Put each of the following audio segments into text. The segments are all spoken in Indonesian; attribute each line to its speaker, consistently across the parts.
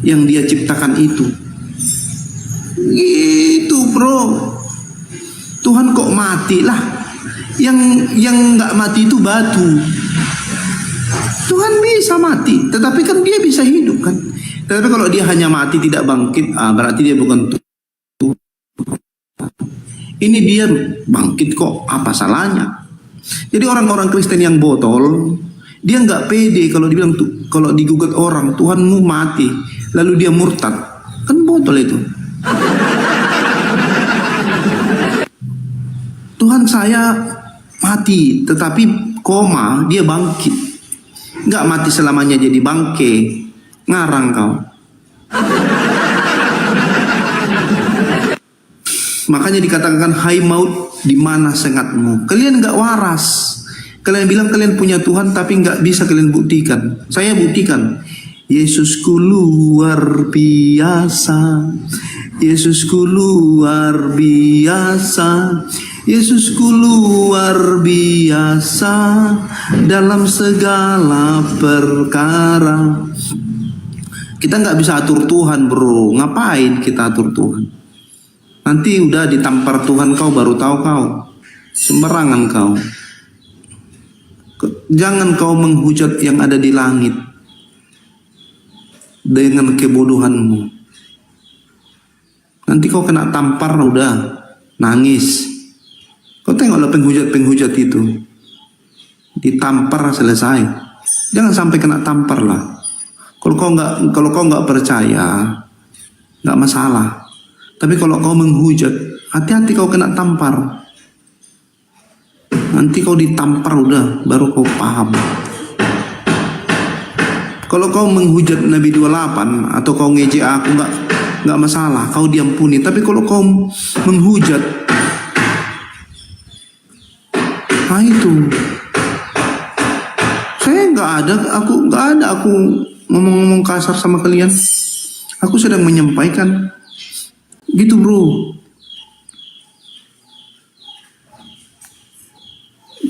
Speaker 1: yang dia ciptakan itu. Gitu bro. Tuhan kok mati lah? Yang nggak mati itu batu. Tuhan bisa mati, tetapi kan dia bisa hidup kan. Tetapi kalau dia hanya mati tidak bangkit, berarti dia bukan Tuhan. Ini dia bangkit kok, apa salahnya? Jadi orang-orang Kristen yang botol, dia nggak pede kalau dibilang kalau digugat orang Tuhanmu mati, lalu dia murtad, kan botol itu. Tuhan saya mati, tetapi koma, dia bangkit. Nggak mati selamanya jadi bangke, ngarang kau. Makanya dikatakan, hai maut, di mana sengatmu? Kalian nggak waras. Kalian bilang kalian punya Tuhan, tapi nggak bisa kalian buktikan. Saya buktikan. Yesusku luar biasa. Yesusku luar biasa. Yesusku luar biasa dalam segala perkara. Kita nggak bisa atur Tuhan bro. Ngapain kita atur Tuhan? Nanti udah ditampar Tuhan kau baru tahu kau. Sembarangan kau. Jangan kau menghujat yang ada di langit dengan kebodohanmu. Nanti kau kena tampar udah nangis. Kau tengoklah penghujat-penghujat itu. Ditampar selesai. Jangan sampai kena tampar lah. Kalau kau nggak percaya, nggak masalah. Tapi kalau kau menghujat, hati-hati kau kena tampar. Nanti kau ditampar udah, baru kau paham. Kalau kau menghujat Nabi 28 atau kau ngejek aku, nggak masalah, kau diampuni. Tapi kalau kau menghujat, nah itu, saya nggak ada aku ngomong-ngomong kasar sama kalian. Aku sedang menyampaikan, gitu bro.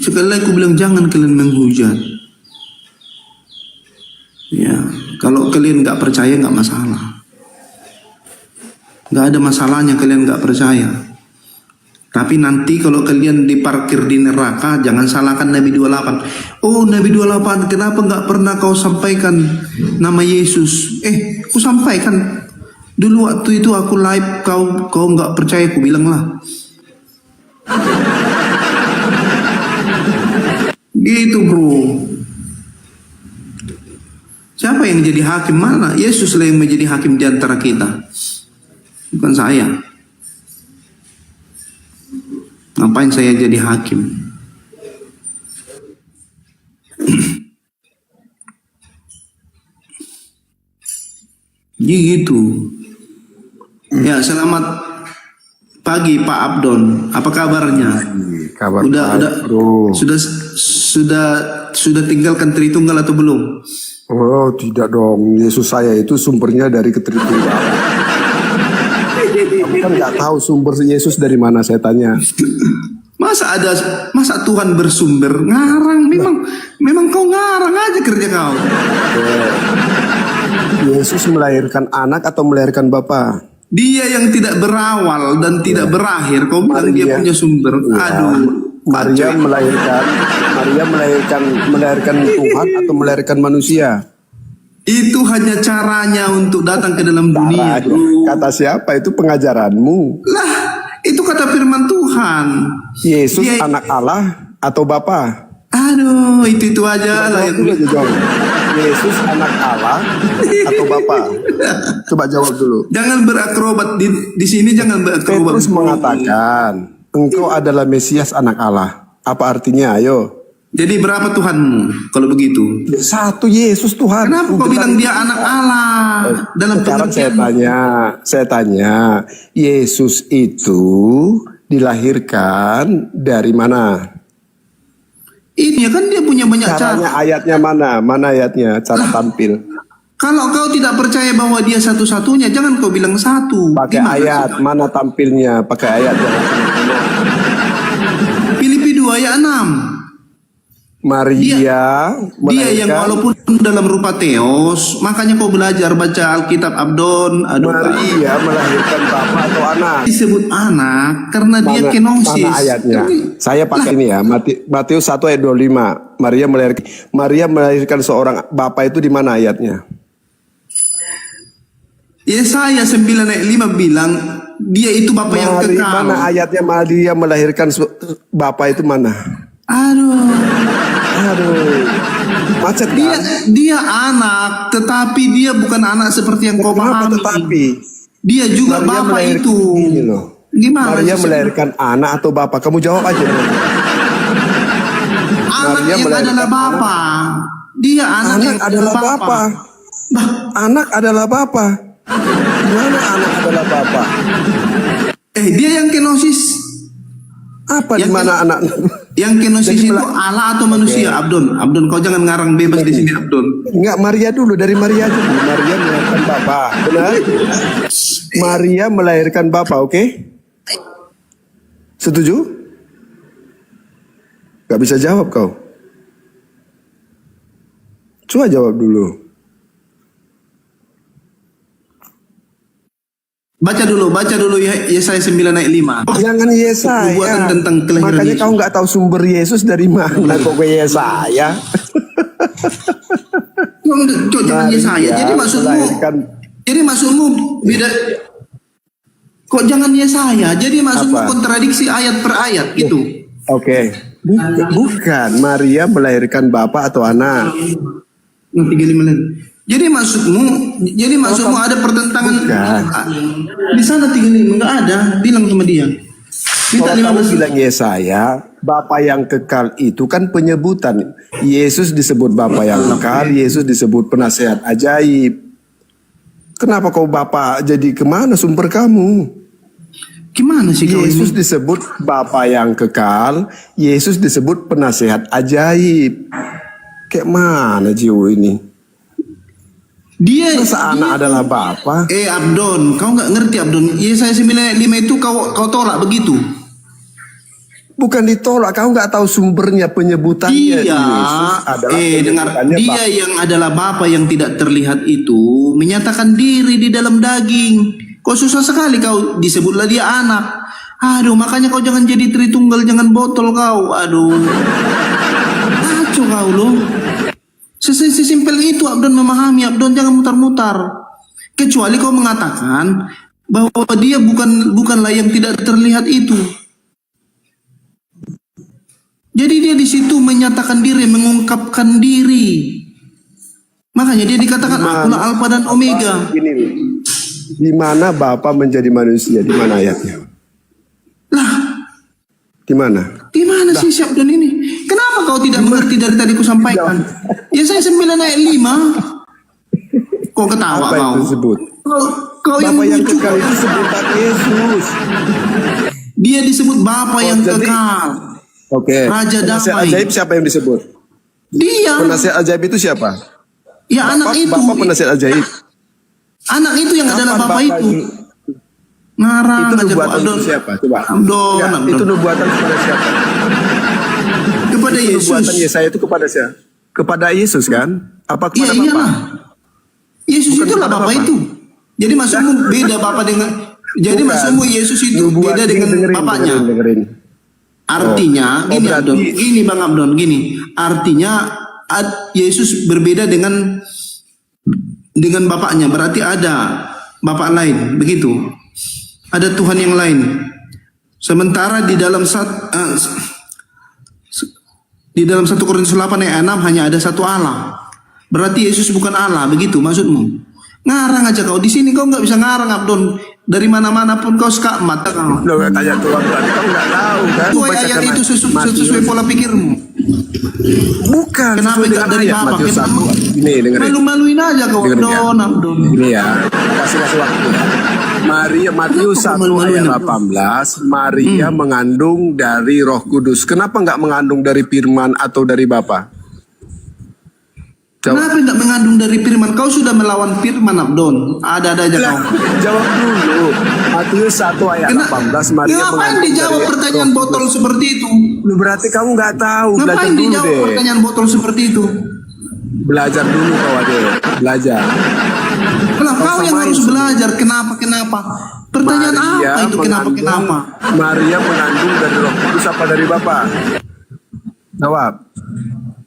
Speaker 1: Sekali lagi aku bilang jangan kalian menghujat. Ya, kalau kalian nggak percaya nggak masalah. Nggak ada masalahnya kalian nggak percaya. Tapi nanti kalau kalian diparkir di neraka, jangan salahkan Nabi 28. Oh Nabi 28, kenapa nggak pernah kau sampaikan nama Yesus? Aku sampaikan. Dulu waktu itu aku live, kau nggak percaya, aku bilang lah. Gitu bro. Siapa yang jadi hakim? Mana? Yesus lah yang menjadi hakim di antara kita. Bukan saya. Ngapain saya jadi hakim? Gitu. Ya, selamat pagi Pak Abdon. Apa kabarnya?
Speaker 2: Kabar
Speaker 1: udah
Speaker 2: bro.
Speaker 1: Sudah tinggalkan Tritunggal atau belum?
Speaker 2: Oh tidak dong. Yesus saya itu sumbernya dari ketritunggalan. Kamu kan nggak tahu sumber Yesus dari mana, saya tanya.
Speaker 1: Masa Tuhan bersumber? Ngarang, memang kau ngarang aja kerja kau.
Speaker 2: Yesus melahirkan anak atau melahirkan bapa?
Speaker 1: Dia yang tidak berawal dan tidak berakhir. Kau bilang dia punya sumber. Aduh.
Speaker 2: Maria melahirkan Tuhan atau melahirkan manusia?
Speaker 1: Itu hanya caranya untuk datang ke dalam dunia.
Speaker 2: Kata siapa? Itu pengajaranmu.
Speaker 1: Lah, itu kata firman Tuhan.
Speaker 2: Yesus anak Allah atau Bapa?
Speaker 1: Aduh, itu aja lah.
Speaker 2: Yesus anak Allah atau Bapa? Coba jawab dulu.
Speaker 1: Jangan berakrobat di sini, jangan berakrobat.
Speaker 2: Petrus mengatakan, engkau adalah Mesias anak Allah. Apa artinya? Ayo.
Speaker 1: Jadi berapa Tuhanmu kalau begitu?
Speaker 2: Satu, Yesus Tuhan.
Speaker 1: Kenapa kau bilang dia anak Allah? Dalam
Speaker 2: sekarang saya tanya, Yesus itu dilahirkan dari mana?
Speaker 1: Ini kan dia punya banyak
Speaker 2: Caranya, ayatnya mana? Mana ayatnya? Cara tampil.
Speaker 1: Kalau kau tidak percaya bahwa dia satu-satunya, jangan kau bilang satu.
Speaker 2: Pakai ayat, mana tampilnya? Pakai ayat.
Speaker 1: Filipi 2 ayat 6.
Speaker 2: Maria
Speaker 1: Dia yang
Speaker 2: melahirkan
Speaker 1: walaupun dalam rupa Theos, makanya kau belajar baca Alkitab Abdon. Aduh,
Speaker 2: Maria melahirkan bapak atau anak?
Speaker 1: disebut anak karena dia
Speaker 2: Mana
Speaker 1: kenosis.
Speaker 2: ayatnya?
Speaker 1: Tapi,
Speaker 2: Saya pakai ini ya, Matius 1 ayat 25. Maria melahirkan seorang bapak itu di mana ayatnya?
Speaker 1: Yesaya 9 ayat 5 bilang dia itu Bapa yang kekal.
Speaker 2: Mana ayatnya Maria melahirkan bapak itu mana?
Speaker 1: Aduh,
Speaker 2: Macet
Speaker 1: dia
Speaker 2: kan?
Speaker 1: dia anak, tetapi dia bukan anak seperti yang kau
Speaker 2: Kenapa
Speaker 1: pahami.
Speaker 2: tetapi?
Speaker 1: Dia juga
Speaker 2: Maria
Speaker 1: Bapa
Speaker 2: melahirkan
Speaker 1: itu.
Speaker 2: ini loh.
Speaker 1: Gimana?
Speaker 2: Maria
Speaker 1: sih?
Speaker 2: melahirkan anak atau bapak? Kamu jawab aja.
Speaker 1: Anak
Speaker 2: Maria
Speaker 1: yang
Speaker 2: melahirkan
Speaker 1: adalah Bapa. Dia anak yang
Speaker 2: adalah bapak.
Speaker 1: Bah,
Speaker 2: Anak adalah bapak. Gimana anak adalah bapak?
Speaker 1: dia yang kenosis.
Speaker 2: Apa di
Speaker 1: Yang
Speaker 2: mana anak?
Speaker 1: Yang kenosis
Speaker 2: Jadi
Speaker 1: itu Allah atau manusia? Abdon, kau jangan ngarang bebas di sini, Abdon.
Speaker 2: Enggak, Maria dulu, dari Maria dulu. Maria melahirkan bapak, benar? Maria melahirkan bapak, oke? Setuju? Gak bisa jawab kau. Coba jawab dulu.
Speaker 1: Baca dulu Yesaya 9 ayat 5.
Speaker 2: Jangan Yesaya.
Speaker 1: Nubuatan tentang kelahiran
Speaker 2: Makanya
Speaker 1: Yesus.
Speaker 2: kau nggak tahu sumber Yesus dari mana kok ke Yesaya.
Speaker 1: Jangan Yesaya. Jadi maksudmu beda. Kok jangan Yesaya? Jadi maksudmu
Speaker 2: Apa?
Speaker 1: kontradiksi ayat per ayat gitu.
Speaker 2: Oke. Bukan. Maria melahirkan bapak atau anak.
Speaker 1: 35 lagi. Jadi maksudmu ada pertentangan.
Speaker 2: Bukan.
Speaker 1: Di sana 35 enggak ada, bilang sama dia. Minta
Speaker 2: Kalau kamu
Speaker 1: 15.
Speaker 2: bilang Yesaya, Bapa yang kekal itu kan penyebutan. Yesus disebut Bapa yang kekal, Yesus disebut penasehat ajaib. Kenapa kau Bapa jadi kemana sumber kamu?
Speaker 1: Gimana sih kau
Speaker 2: Yesus
Speaker 1: ini?
Speaker 2: disebut Bapa yang kekal, Yesus disebut penasehat ajaib. Kayak mana jiwa ini?
Speaker 1: Dia
Speaker 2: Masa anak adalah Bapa?
Speaker 1: Abdon, kau nggak ngerti Abdon. Yesaya 9 ayat 5 itu kau tolak begitu.
Speaker 2: Bukan ditolak, kau nggak tahu sumbernya penyebutannya.
Speaker 1: Dia
Speaker 2: Yesus adalah
Speaker 1: dengar,
Speaker 2: penyebutannya
Speaker 1: dia
Speaker 2: Bapa.
Speaker 1: yang adalah Bapa yang tidak terlihat itu menyatakan diri di dalam daging. Kok susah sekali kau disebutlah dia anak. Aduh, makanya kau jangan jadi Tritunggal, jangan botol kau. Aduh. Kacau kau loh. Sesimpel itu Abdon memahami. Abdon jangan mutar-mutar. Kecuali kau mengatakan bahwa dia bukanlah yang tidak terlihat itu. Jadi dia di situ menyatakan diri, mengungkapkan diri. Makanya dia dikatakan akulah Alfa dan Omega.
Speaker 2: Gini, di mana Bapa menjadi manusia? Di mana ayatnya?
Speaker 1: Lah,
Speaker 2: Di mana?
Speaker 1: di mana sih Abdon ini? Kenapa kau tidak mengerti dari tadi ku sampaikan? Ya saya 9 ayat 5. Kau ketawa
Speaker 2: Apa yang
Speaker 1: kau.
Speaker 2: disebut?
Speaker 1: Kau yang
Speaker 2: Bapa yang
Speaker 1: lucu.
Speaker 2: kekal itu sebutan Yesus.
Speaker 1: Dia disebut Bapa yang
Speaker 2: jadi-
Speaker 1: kekal.
Speaker 2: Oke.
Speaker 1: Raja
Speaker 2: Penasihat
Speaker 1: damai.
Speaker 2: ajaib siapa yang disebut?
Speaker 1: Dia,
Speaker 2: Penasihat ajaib itu siapa?
Speaker 1: ya anak itu.
Speaker 2: Bapak penasihat ajaib.
Speaker 1: Anak itu yang adalah
Speaker 2: Kapan
Speaker 1: Bapa
Speaker 2: Bapak
Speaker 1: itu. Ngarang
Speaker 2: Itu
Speaker 1: aja kok
Speaker 2: nubuatan
Speaker 1: Abdon.
Speaker 2: itu siapa? Coba.
Speaker 1: Abdon,
Speaker 2: Ya,
Speaker 1: Abdon.
Speaker 2: itu nubuatan kepada siapa?
Speaker 1: Kepada
Speaker 2: Itu
Speaker 1: Yesus.
Speaker 2: nubuatan Yesaya itu kepada siapa? Kepada Yesus kan? Apa
Speaker 1: Iya
Speaker 2: kepada Bapa?
Speaker 1: iyalah. Yesus
Speaker 2: Bukan
Speaker 1: itulah
Speaker 2: kepada
Speaker 1: Bapa
Speaker 2: Bapa.
Speaker 1: itu. Jadi maksudmu beda Bapa dengan. Jadi
Speaker 2: Bukan.
Speaker 1: maksudmu Yesus itu
Speaker 2: Nubuat,
Speaker 1: beda dengan
Speaker 2: dengerin,
Speaker 1: Bapaknya.
Speaker 2: dengerin.
Speaker 1: Artinya,
Speaker 2: Oh,
Speaker 1: gini
Speaker 2: berarti-
Speaker 1: Abdon, gini Bang Abdon, gini. Artinya Yesus berbeda dengan Bapaknya. Berarti ada Bapak lain, begitu. Ada Tuhan yang lain. Sementara di dalam 1 Korintus 8 ayat 6 hanya ada satu Allah. Berarti Yesus bukan Allah, begitu maksudmu? Ngarang aja kau. Di sini kau nggak bisa ngarang Abdon. Dari mana-mana pun kau skakmat kau.
Speaker 2: Lo tanya Tuhan berarti kamu nggak tahu kan?
Speaker 1: Tuh ayat itu sesuai pola pikirmu.
Speaker 2: Bukan.
Speaker 1: Kenapa
Speaker 2: sesuai
Speaker 1: enggak
Speaker 2: dengan
Speaker 1: dari
Speaker 2: ayat
Speaker 1: Bapa?
Speaker 2: Matius
Speaker 1: Kenapa?
Speaker 2: 1. Ini dengerin.
Speaker 1: Malu-maluin aja kau
Speaker 2: Dengerin ya.
Speaker 1: Abdon.
Speaker 2: Ini ya. Kasih waktu ya. Matius
Speaker 1: Kenapa
Speaker 2: 1 ayat
Speaker 1: malu-maluin?
Speaker 2: 18. Maria mengandung dari Roh Kudus. Kenapa nggak mengandung dari Firman atau dari Bapa?
Speaker 1: Kenapa enggak mengandung dari firman? Kau sudah melawan firman, Abdon. Ada-ada aja kau.
Speaker 2: Jawab dulu. Matius 1 ayat 18. Maria
Speaker 1: Ngapain
Speaker 2: mengandung
Speaker 1: dijawab
Speaker 2: dari
Speaker 1: pertanyaan
Speaker 2: Roh
Speaker 1: botol
Speaker 2: Kudus.
Speaker 1: seperti itu?
Speaker 2: Lu berarti kamu nggak tahu. Belajar
Speaker 1: Ngapain
Speaker 2: dulu
Speaker 1: dijawab
Speaker 2: deh.
Speaker 1: pertanyaan botol seperti itu?
Speaker 2: Belajar dulu kau adek. Belajar.
Speaker 1: Lah kau yang
Speaker 2: samain
Speaker 1: harus
Speaker 2: sendiri.
Speaker 1: belajar. Kenapa? Pertanyaan
Speaker 2: Maria
Speaker 1: apa itu
Speaker 2: mengandung-
Speaker 1: kenapa?
Speaker 2: Maria mengandung dari Roh Kudus apa dari Bapa? Jawab.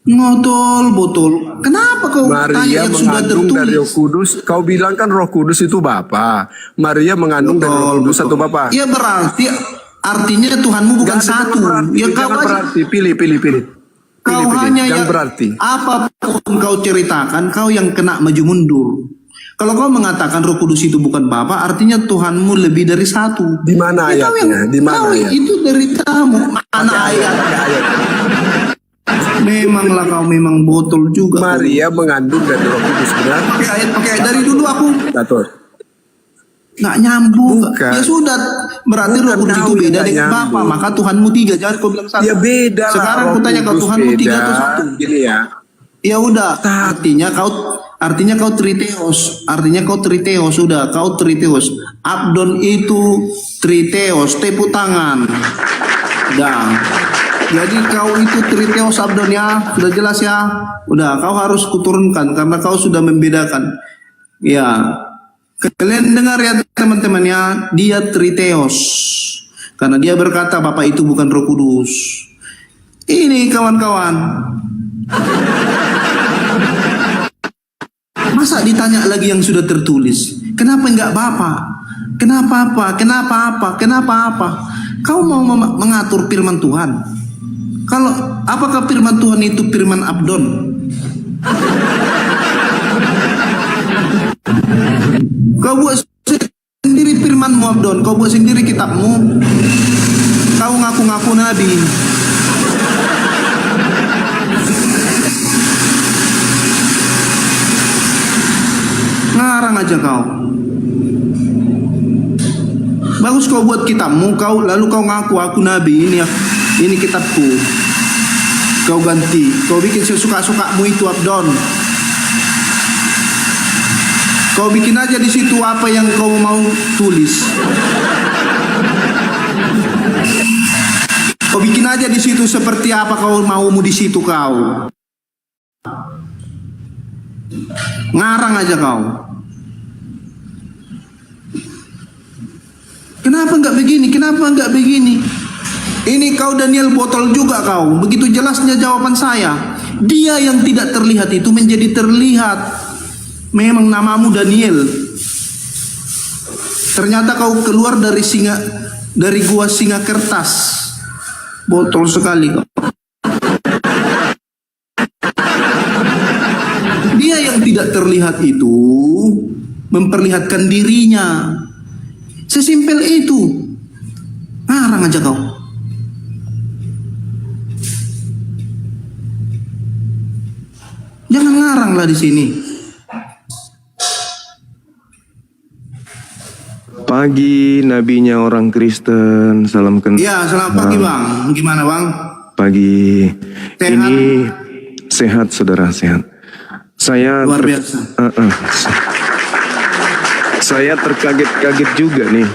Speaker 1: Ngotol botol. Kenapa kau tanya
Speaker 2: Maria
Speaker 1: yang sudah
Speaker 2: mengandung dari Roh
Speaker 1: tertulis?
Speaker 2: Kudus. Kau bilang kan Roh Kudus itu Bapa. Maria mengandung dari Roh Kudus atau Bapa?
Speaker 1: Ya berarti artinya Tuhanmu bukan
Speaker 2: Nggak ada
Speaker 1: satu.
Speaker 2: jangan berarti,
Speaker 1: Ya kau
Speaker 2: jangan
Speaker 1: aja.
Speaker 2: berarti. Pilih.
Speaker 1: Kau
Speaker 2: Pilih.
Speaker 1: hanya
Speaker 2: Jangan
Speaker 1: yang
Speaker 2: berarti.
Speaker 1: apapun kau ceritakan, kau yang kena maju mundur. Kalau kau mengatakan Roh Kudus itu bukan Bapa, artinya Tuhanmu lebih dari satu.
Speaker 2: Di mana
Speaker 1: Ya, kau
Speaker 2: ayatnya? Di mana
Speaker 1: kau
Speaker 2: ayat?
Speaker 1: itu dari kamu. Mana ayat?
Speaker 2: Pakai ayat.
Speaker 1: Memanglah kau memang botol juga. kau.
Speaker 2: Maria mengandung dari Roh Kudus, benar?
Speaker 1: Pakai ayat dari dulu aku
Speaker 2: Datuk.
Speaker 1: nggak nyambung.
Speaker 2: Bukan.
Speaker 1: Ya sudah, berarti
Speaker 2: Bukan
Speaker 1: Roh Kudus
Speaker 2: kau
Speaker 1: itu
Speaker 2: yang
Speaker 1: beda
Speaker 2: nggak
Speaker 1: dengan
Speaker 2: nyambung.
Speaker 1: Bapa. Maka Tuhanmu tiga, jangan kau bilang satu.
Speaker 2: Ya beda lah.
Speaker 1: Sekarang
Speaker 2: Roh
Speaker 1: aku tanya kau,
Speaker 2: Kudus
Speaker 1: Tuhanmu tiga
Speaker 2: beda.
Speaker 1: atau satu?
Speaker 2: Gini ya.
Speaker 1: Ya udah, artinya kau triteos, sudah kau triteos. Abdon itu triteos, tepuk tangan. Dah. Jadi kau itu triteos Abdon ya, sudah jelas ya. Udah, kau harus kuturunkan karena kau sudah membedakan. Ya. Kalian dengar ya teman-teman ya, dia triteos. Karena dia berkata Bapak itu bukan Roh Kudus. Ini kawan-kawan. Masa ditanya lagi yang sudah tertulis? Kenapa enggak Bapak? Kenapa apa? Kau mau mengatur firman Tuhan? Kalau apakah firman Tuhan itu firman Abdon? Kau buat sendiri firmanmu Abdon, kau buat sendiri kitabmu. Kau ngaku-ngaku nabi. Ngarang aja kau. Bagus kau buat kitabmu, lalu kau ngaku aku nabi, ini kitabku. Kau ganti, kau bikin sesuka-sukamu itu Abdon. Kau bikin aja di situ apa yang kau mau tulis. Kau bikin aja di situ seperti apa kau maumu di situ kau. Ngarang aja kau. Kenapa enggak begini? Ini kau Daniel botol juga kau. Begitu jelasnya jawaban saya. Dia yang tidak terlihat itu menjadi terlihat. Memang namamu Daniel. Ternyata kau keluar dari gua singa kertas. Botol sekali kau. Dia yang tidak terlihat itu memperlihatkan dirinya. Sesimpel itu. Ngarang aja kau. Jangan ngarang lah di sini.
Speaker 3: Pagi nabinya orang Kristen, salam kenal.
Speaker 1: Ya, selamat pagi bang. Gimana bang?
Speaker 3: Pagi.
Speaker 1: Sehat?
Speaker 3: Ini sehat saudara, sehat. Saya
Speaker 1: Luar biasa.
Speaker 3: Saya terkaget-kaget juga nih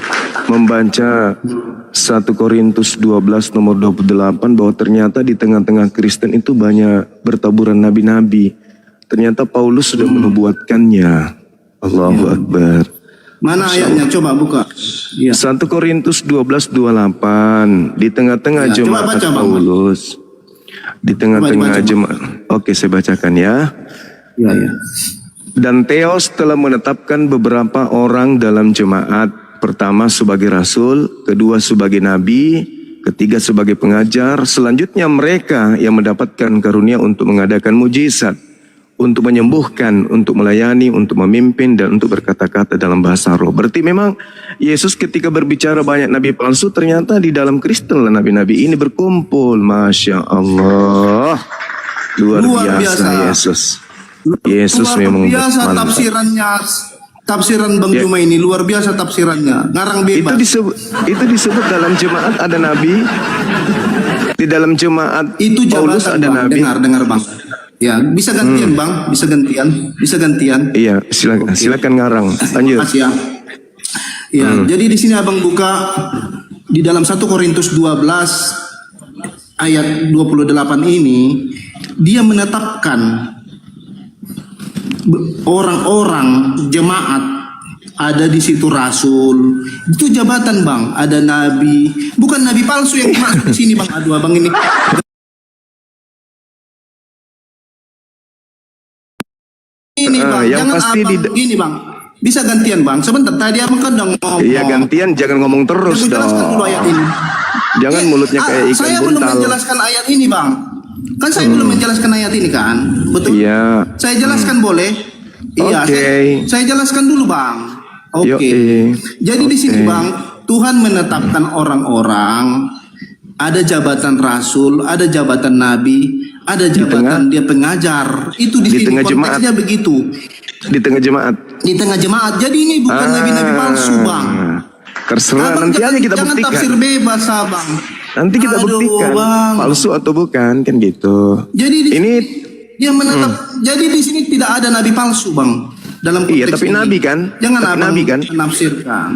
Speaker 3: membaca 1 Korintus 12 nomor 28 bahwa ternyata di tengah-tengah Kristen itu banyak bertaburan nabi-nabi. Ternyata Paulus sudah menubuatkannya. Allahu Akbar.
Speaker 1: Mana ayatnya? Coba buka. Ya.
Speaker 3: 1 Korintus 12:28 di tengah-tengah
Speaker 1: Ya, coba
Speaker 3: jemaat
Speaker 1: baca, Bang.
Speaker 3: Paulus. Di tengah-tengah
Speaker 1: Coba dibaca,
Speaker 3: jemaat. Oke, saya bacakan ya.
Speaker 1: Ya, ya.
Speaker 3: Dan Theos telah menetapkan beberapa orang dalam jemaat. Pertama sebagai rasul, kedua sebagai nabi, ketiga sebagai pengajar. Selanjutnya mereka yang mendapatkan karunia untuk mengadakan mujizat, untuk menyembuhkan, untuk melayani, untuk memimpin, dan untuk berkata-kata dalam bahasa roh. Berarti memang Yesus ketika berbicara banyak nabi palsu, ternyata di dalam Kristen lah nabi-nabi ini berkumpul. Masya Allah. Luar biasa Yesus. Yesus
Speaker 1: Luar
Speaker 3: memang
Speaker 1: biasa
Speaker 3: mantap.
Speaker 1: tafsiran Bang
Speaker 3: Ya.
Speaker 1: Juma ini luar biasa tafsirannya. Ngarang bebas.
Speaker 3: Itu disebut dalam jemaat ada nabi. Di dalam jemaat
Speaker 1: Itu
Speaker 3: Paulus
Speaker 1: jabatan
Speaker 3: ada
Speaker 1: bang.
Speaker 3: nabi.
Speaker 1: Dengar bang. Ya, bisa gantian Bang, bisa gantian.
Speaker 3: Iya, silakan, silakan ngarang. Lanjut.
Speaker 1: Makasih ya. Ya, jadi di sini Abang buka di dalam 1 Korintus 12 ayat 28 ini, dia menetapkan orang-orang jemaat, ada di situ rasul, itu jabatan Bang, ada nabi, bukan nabi palsu yang masuk di sini Bang. Aduh Abang ini. Ini Bang,
Speaker 3: yang
Speaker 1: jangan
Speaker 3: pasti
Speaker 1: Abang gini Bang. Bisa gantian Bang. Sebentar, tadi Abang kan udah ngomong.
Speaker 3: Iya, gantian, jangan ngomong terus
Speaker 1: Aku jelaskan dulu
Speaker 3: dong.
Speaker 1: ayat ini.
Speaker 3: Jangan mulutnya kayak ikan
Speaker 1: Saya belum
Speaker 3: buntal.
Speaker 1: menjelaskan ayat ini Bang. Kan saya belum menjelaskan ayat ini kan? Betul?
Speaker 3: Iya.
Speaker 1: Saya jelaskan boleh? Iya,
Speaker 3: Oke.
Speaker 1: saya jelaskan dulu Bang. Oke.
Speaker 3: Yoi.
Speaker 1: Jadi di sini Bang, Tuhan menetapkan orang-orang, ada jabatan rasul, ada jabatan nabi, ada jabatan dia pengajar. Itu di
Speaker 3: di
Speaker 1: sini
Speaker 3: tengah jemaat.
Speaker 1: konteksnya begitu.
Speaker 3: Di tengah jemaat.
Speaker 1: Di tengah jemaat. Jadi ini bukan nabi-nabi palsu Bang.
Speaker 3: Terserah,
Speaker 1: Abang
Speaker 3: nanti aja kita
Speaker 1: jangan
Speaker 3: buktikan.
Speaker 1: tafsir bebas Abang.
Speaker 3: Nanti kita
Speaker 1: Aduh,
Speaker 3: buktikan
Speaker 1: Bang.
Speaker 3: palsu atau bukan, kan gitu.
Speaker 1: Jadi di
Speaker 3: Ini
Speaker 1: dia menetap. Jadi di sini tidak ada nabi palsu Bang. Dalam konteks
Speaker 3: iya, tapi
Speaker 1: ini.
Speaker 3: nabi kan?
Speaker 1: Jangan
Speaker 3: Tapi
Speaker 1: Abang
Speaker 3: nabi kan?
Speaker 1: menafsirkan.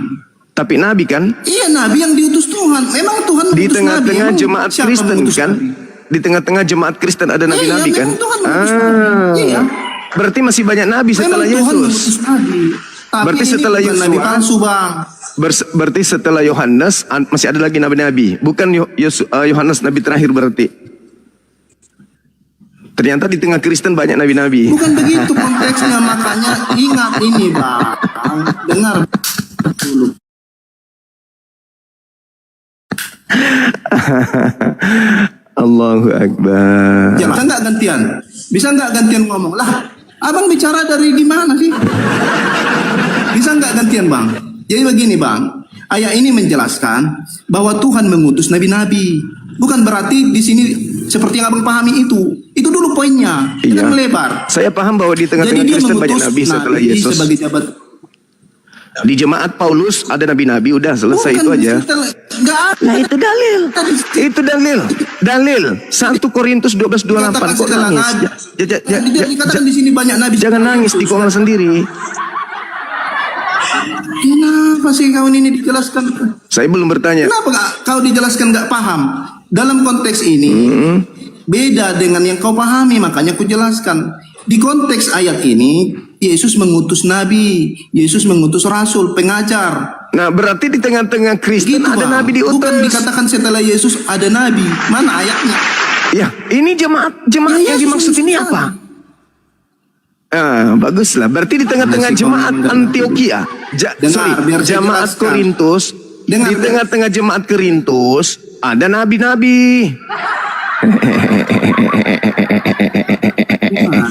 Speaker 3: Tapi nabi kan?
Speaker 1: Iya, nabi yang diutus Tuhan. Memang Tuhan
Speaker 3: Di
Speaker 1: mengutus
Speaker 3: tengah-tengah
Speaker 1: nabi. Emang
Speaker 3: jemaat
Speaker 1: siapa
Speaker 3: Kristen
Speaker 1: mengutus
Speaker 3: kan?
Speaker 1: nabi?
Speaker 3: Di tengah-tengah jemaat Kristen ada nabi-nabi
Speaker 1: Iya,
Speaker 3: kan?
Speaker 1: memang Tuhan mengutus nabi. Iya.
Speaker 3: Berarti masih banyak nabi
Speaker 1: Memang
Speaker 3: setelah
Speaker 1: Tuhan
Speaker 3: Yesus.
Speaker 1: mengutus nabi. Tapi
Speaker 3: Berarti
Speaker 1: ini
Speaker 3: setelah
Speaker 1: bukan nabi
Speaker 3: Yosua-
Speaker 1: palsu Bang.
Speaker 3: Berarti setelah Yohanes masih ada lagi nabi-nabi. Bukan Yohanes nabi terakhir berarti. Ternyata di tengah Kristen banyak nabi-nabi.
Speaker 1: Bukan begitu konteksnya, makanya ingat ini Bang. Dengar dulu.
Speaker 3: Allahu Akbar.
Speaker 1: Ya, bisa nggak gantian? Bisa nggak gantian ngomong? Lah, Abang bicara dari gimana sih? Bisa nggak gantian Bang? Jadi begini Bang, ayat ini menjelaskan bahwa Tuhan mengutus nabi-nabi. Bukan berarti di sini seperti yang Abang pahami itu. Itu dulu poinnya.
Speaker 3: Iya.
Speaker 1: Jangan melebar.
Speaker 3: Saya paham bahwa di
Speaker 1: Jadi
Speaker 3: tengah-tengah
Speaker 1: dia
Speaker 3: Kristen banyak
Speaker 1: mengutus
Speaker 3: nabi setelah
Speaker 1: nabi
Speaker 3: Yesus.
Speaker 1: sebagai jabat.
Speaker 3: Di jemaat Paulus ada nabi-nabi, udah selesai itu
Speaker 1: Bukan,
Speaker 3: aja.
Speaker 1: nggak ada.
Speaker 3: Nah itu dalil. Itu dalil. Dalil. 1 Korintus 12:28.
Speaker 1: Dikatakan
Speaker 3: Kok
Speaker 1: setelah
Speaker 3: nangis?
Speaker 1: nabi.
Speaker 3: Ja-
Speaker 1: Dikatakan di sini banyak nabi.
Speaker 3: Jangan nangis di kolam sendiri.
Speaker 1: Kenapa sih kau ini dijelaskan?
Speaker 3: Saya belum bertanya.
Speaker 1: Kenapa kau dijelaskan nggak paham? Dalam konteks ini beda dengan yang kau pahami, makanya ku jelaskan. Di konteks ayat ini, Yesus mengutus nabi, Yesus mengutus rasul, pengajar.
Speaker 3: Nah berarti di tengah-tengah Kristen
Speaker 1: Gitu,
Speaker 3: ada
Speaker 1: Bang.
Speaker 3: nabi diutus.
Speaker 1: Bukan dikatakan setelah Yesus ada nabi. Mana ayatnya?
Speaker 3: Ya, ini jemaat
Speaker 1: Ya,
Speaker 3: yang
Speaker 1: Yesus
Speaker 3: dimaksud ini
Speaker 1: mengutus
Speaker 3: apa? Baguslah. Berarti di tengah-tengah
Speaker 1: Masih
Speaker 3: jemaat
Speaker 1: kau
Speaker 3: Antioquia,
Speaker 1: Dengar, biar saya
Speaker 3: jemaat
Speaker 1: jelaskan.
Speaker 3: Korintus,
Speaker 1: Dengar,
Speaker 3: di tengah-tengah jemaat Korintus ada nabi-nabi.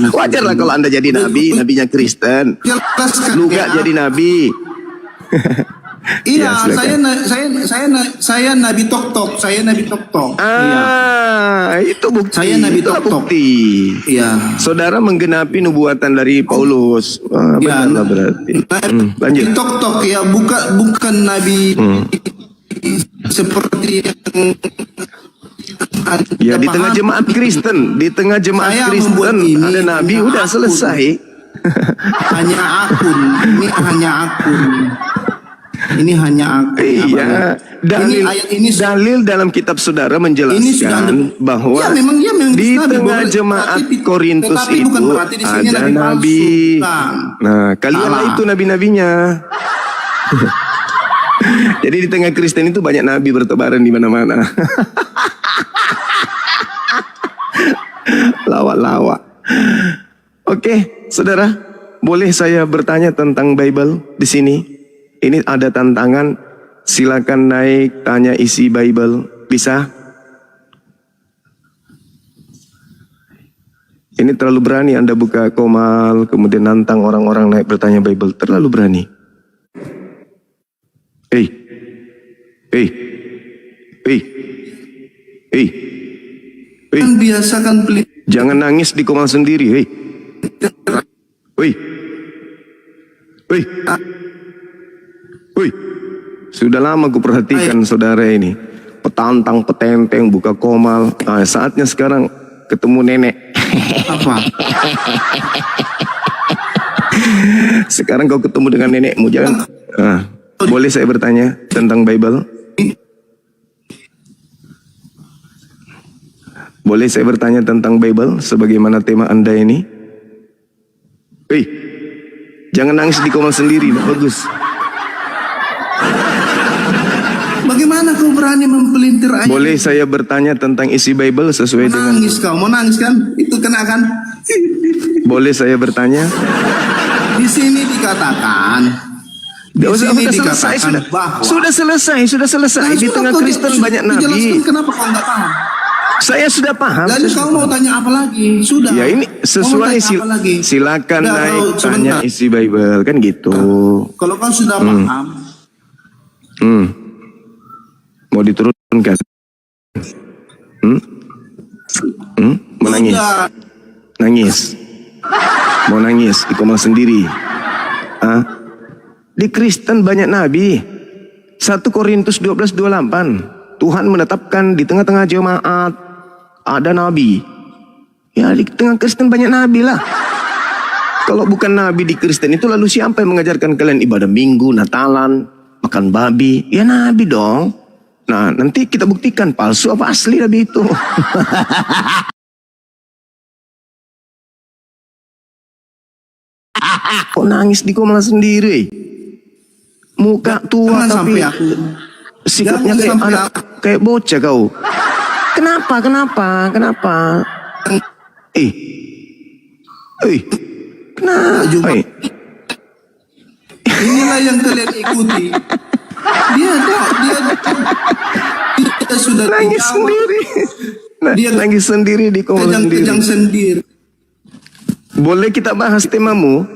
Speaker 3: Wajarlah kalau Anda jadi nabi, nabinya Kristen.
Speaker 1: Jelaskan
Speaker 3: Lu
Speaker 1: ya.
Speaker 3: gak jadi nabi.
Speaker 1: Iya,
Speaker 3: Ya, silakan.
Speaker 1: saya nabi tok-tok, saya nabi tok-tok. Iya.
Speaker 3: Itu bukti.
Speaker 1: Saya nabi
Speaker 3: Itulah
Speaker 1: tok-tok.
Speaker 3: bukti.
Speaker 1: Iya.
Speaker 3: Saudara menggenapi nubuatan dari Paulus.
Speaker 1: Ya,
Speaker 3: Benar berarti. Lanjut.
Speaker 1: Nabi tok-tok ya, bukan nabi seperti yang
Speaker 3: Ya di
Speaker 1: Anda
Speaker 3: tengah
Speaker 1: paham.
Speaker 3: jemaat Kristen, di tengah jemaat
Speaker 1: Saya
Speaker 3: Kristen
Speaker 1: membuat ini
Speaker 3: ada nabi,
Speaker 1: hanya
Speaker 3: udah
Speaker 1: akun.
Speaker 3: selesai.
Speaker 1: Hanya akun, ini hanya akun. Ini hanya akun.
Speaker 3: Iya,
Speaker 1: Ini ayat ini
Speaker 3: dalil dalam kitab saudara
Speaker 1: ini sudah
Speaker 3: menjelaskan bahwa
Speaker 1: ya, memang
Speaker 3: di
Speaker 1: nabi,
Speaker 3: tengah
Speaker 1: boleh,
Speaker 3: jemaat
Speaker 1: tapi-
Speaker 3: Korintus
Speaker 1: tetapi
Speaker 3: itu
Speaker 1: bukan berarti di sini
Speaker 3: ada
Speaker 1: nabi palsu.
Speaker 3: nabi.
Speaker 1: Bukan.
Speaker 3: Nah, kalianlah
Speaker 1: Salah.
Speaker 3: itu nabi-nabinya. Jadi di tengah Kristen itu banyak nabi bertebaran di mana-mana. Lawak-lawak. Oke, saudara, boleh saya bertanya tentang Bible di sini? Ini ada tantangan, silakan naik, tanya isi Bible. Bisa? Ini terlalu berani Anda buka komal, kemudian nantang orang-orang naik bertanya Bible. Terlalu berani. Hei, hei, hei, hei, hei.
Speaker 1: Kan biasakan pelit.
Speaker 3: Jangan nangis di komal sendiri, hei. Hei. Hei. Hei. Sudah lama ku perhatikan saudara ini. Petantang, petenteng, buka komal. Nah, saatnya sekarang ketemu nenek.
Speaker 1: Apa?
Speaker 3: Sekarang kau ketemu dengan nenekmu, jangan. Boleh saya bertanya tentang Bible? Boleh saya bertanya tentang Bible sebagaimana tema Anda ini? Jangan nangis di kamar sendiri, bagus.
Speaker 1: Bagaimana kau berani mempelintir ayat?
Speaker 3: Boleh saya bertanya tentang isi Bible sesuai dengan...
Speaker 1: Nangis kau, mau nangis kan? Itu kena kan?
Speaker 3: Boleh saya bertanya?
Speaker 1: Di sini dikatakan. Di sini dikatakan bahwa
Speaker 3: Sudah selesai. Di tengah Kristen banyak nabi.
Speaker 1: Dijelaskan kenapa kau nggak paham?
Speaker 3: Saya sudah paham.
Speaker 1: Lalu kau mau tanya apa lagi? Sudah.
Speaker 3: Ya ini sesuai silakan
Speaker 1: Udah,
Speaker 3: naik
Speaker 1: kau
Speaker 3: tanya
Speaker 1: sebentar.
Speaker 3: isi Bible kan gitu.
Speaker 1: Kalau kau sudah paham,
Speaker 3: Mau diturunkan? Menangis.
Speaker 1: sudah.
Speaker 3: Nangis. Mau nangis di kamar sendiri. Di Kristen banyak nabi. 1 Korintus 12:28. Tuhan menetapkan di tengah-tengah jemaat ada nabi. Ya di tengah Kristen banyak nabi lah. Kalau bukan nabi di Kristen itu, lalu siapa yang mengajarkan kalian ibadah minggu, Natalan, makan babi? Ya nabi dong. Nah nanti kita buktikan palsu apa asli nabi itu. Kok nangis di kamar sendiri? Muka tua
Speaker 1: Jangan
Speaker 3: tapi
Speaker 1: sampai aku.
Speaker 3: sikapnya
Speaker 1: Jangan
Speaker 3: kayak
Speaker 1: sampai
Speaker 3: anak, kayak bocah kau. Kenapa? Kenapa? Kenapa?
Speaker 1: Inilah yang kalian ikuti. Dia sudah
Speaker 3: Nangis
Speaker 1: dijawab.
Speaker 3: sendiri.
Speaker 1: Dia
Speaker 3: Nangis sendiri di kamar sendiri.
Speaker 1: Kejang-kejang sendiri.
Speaker 3: Boleh kita bahas temamu?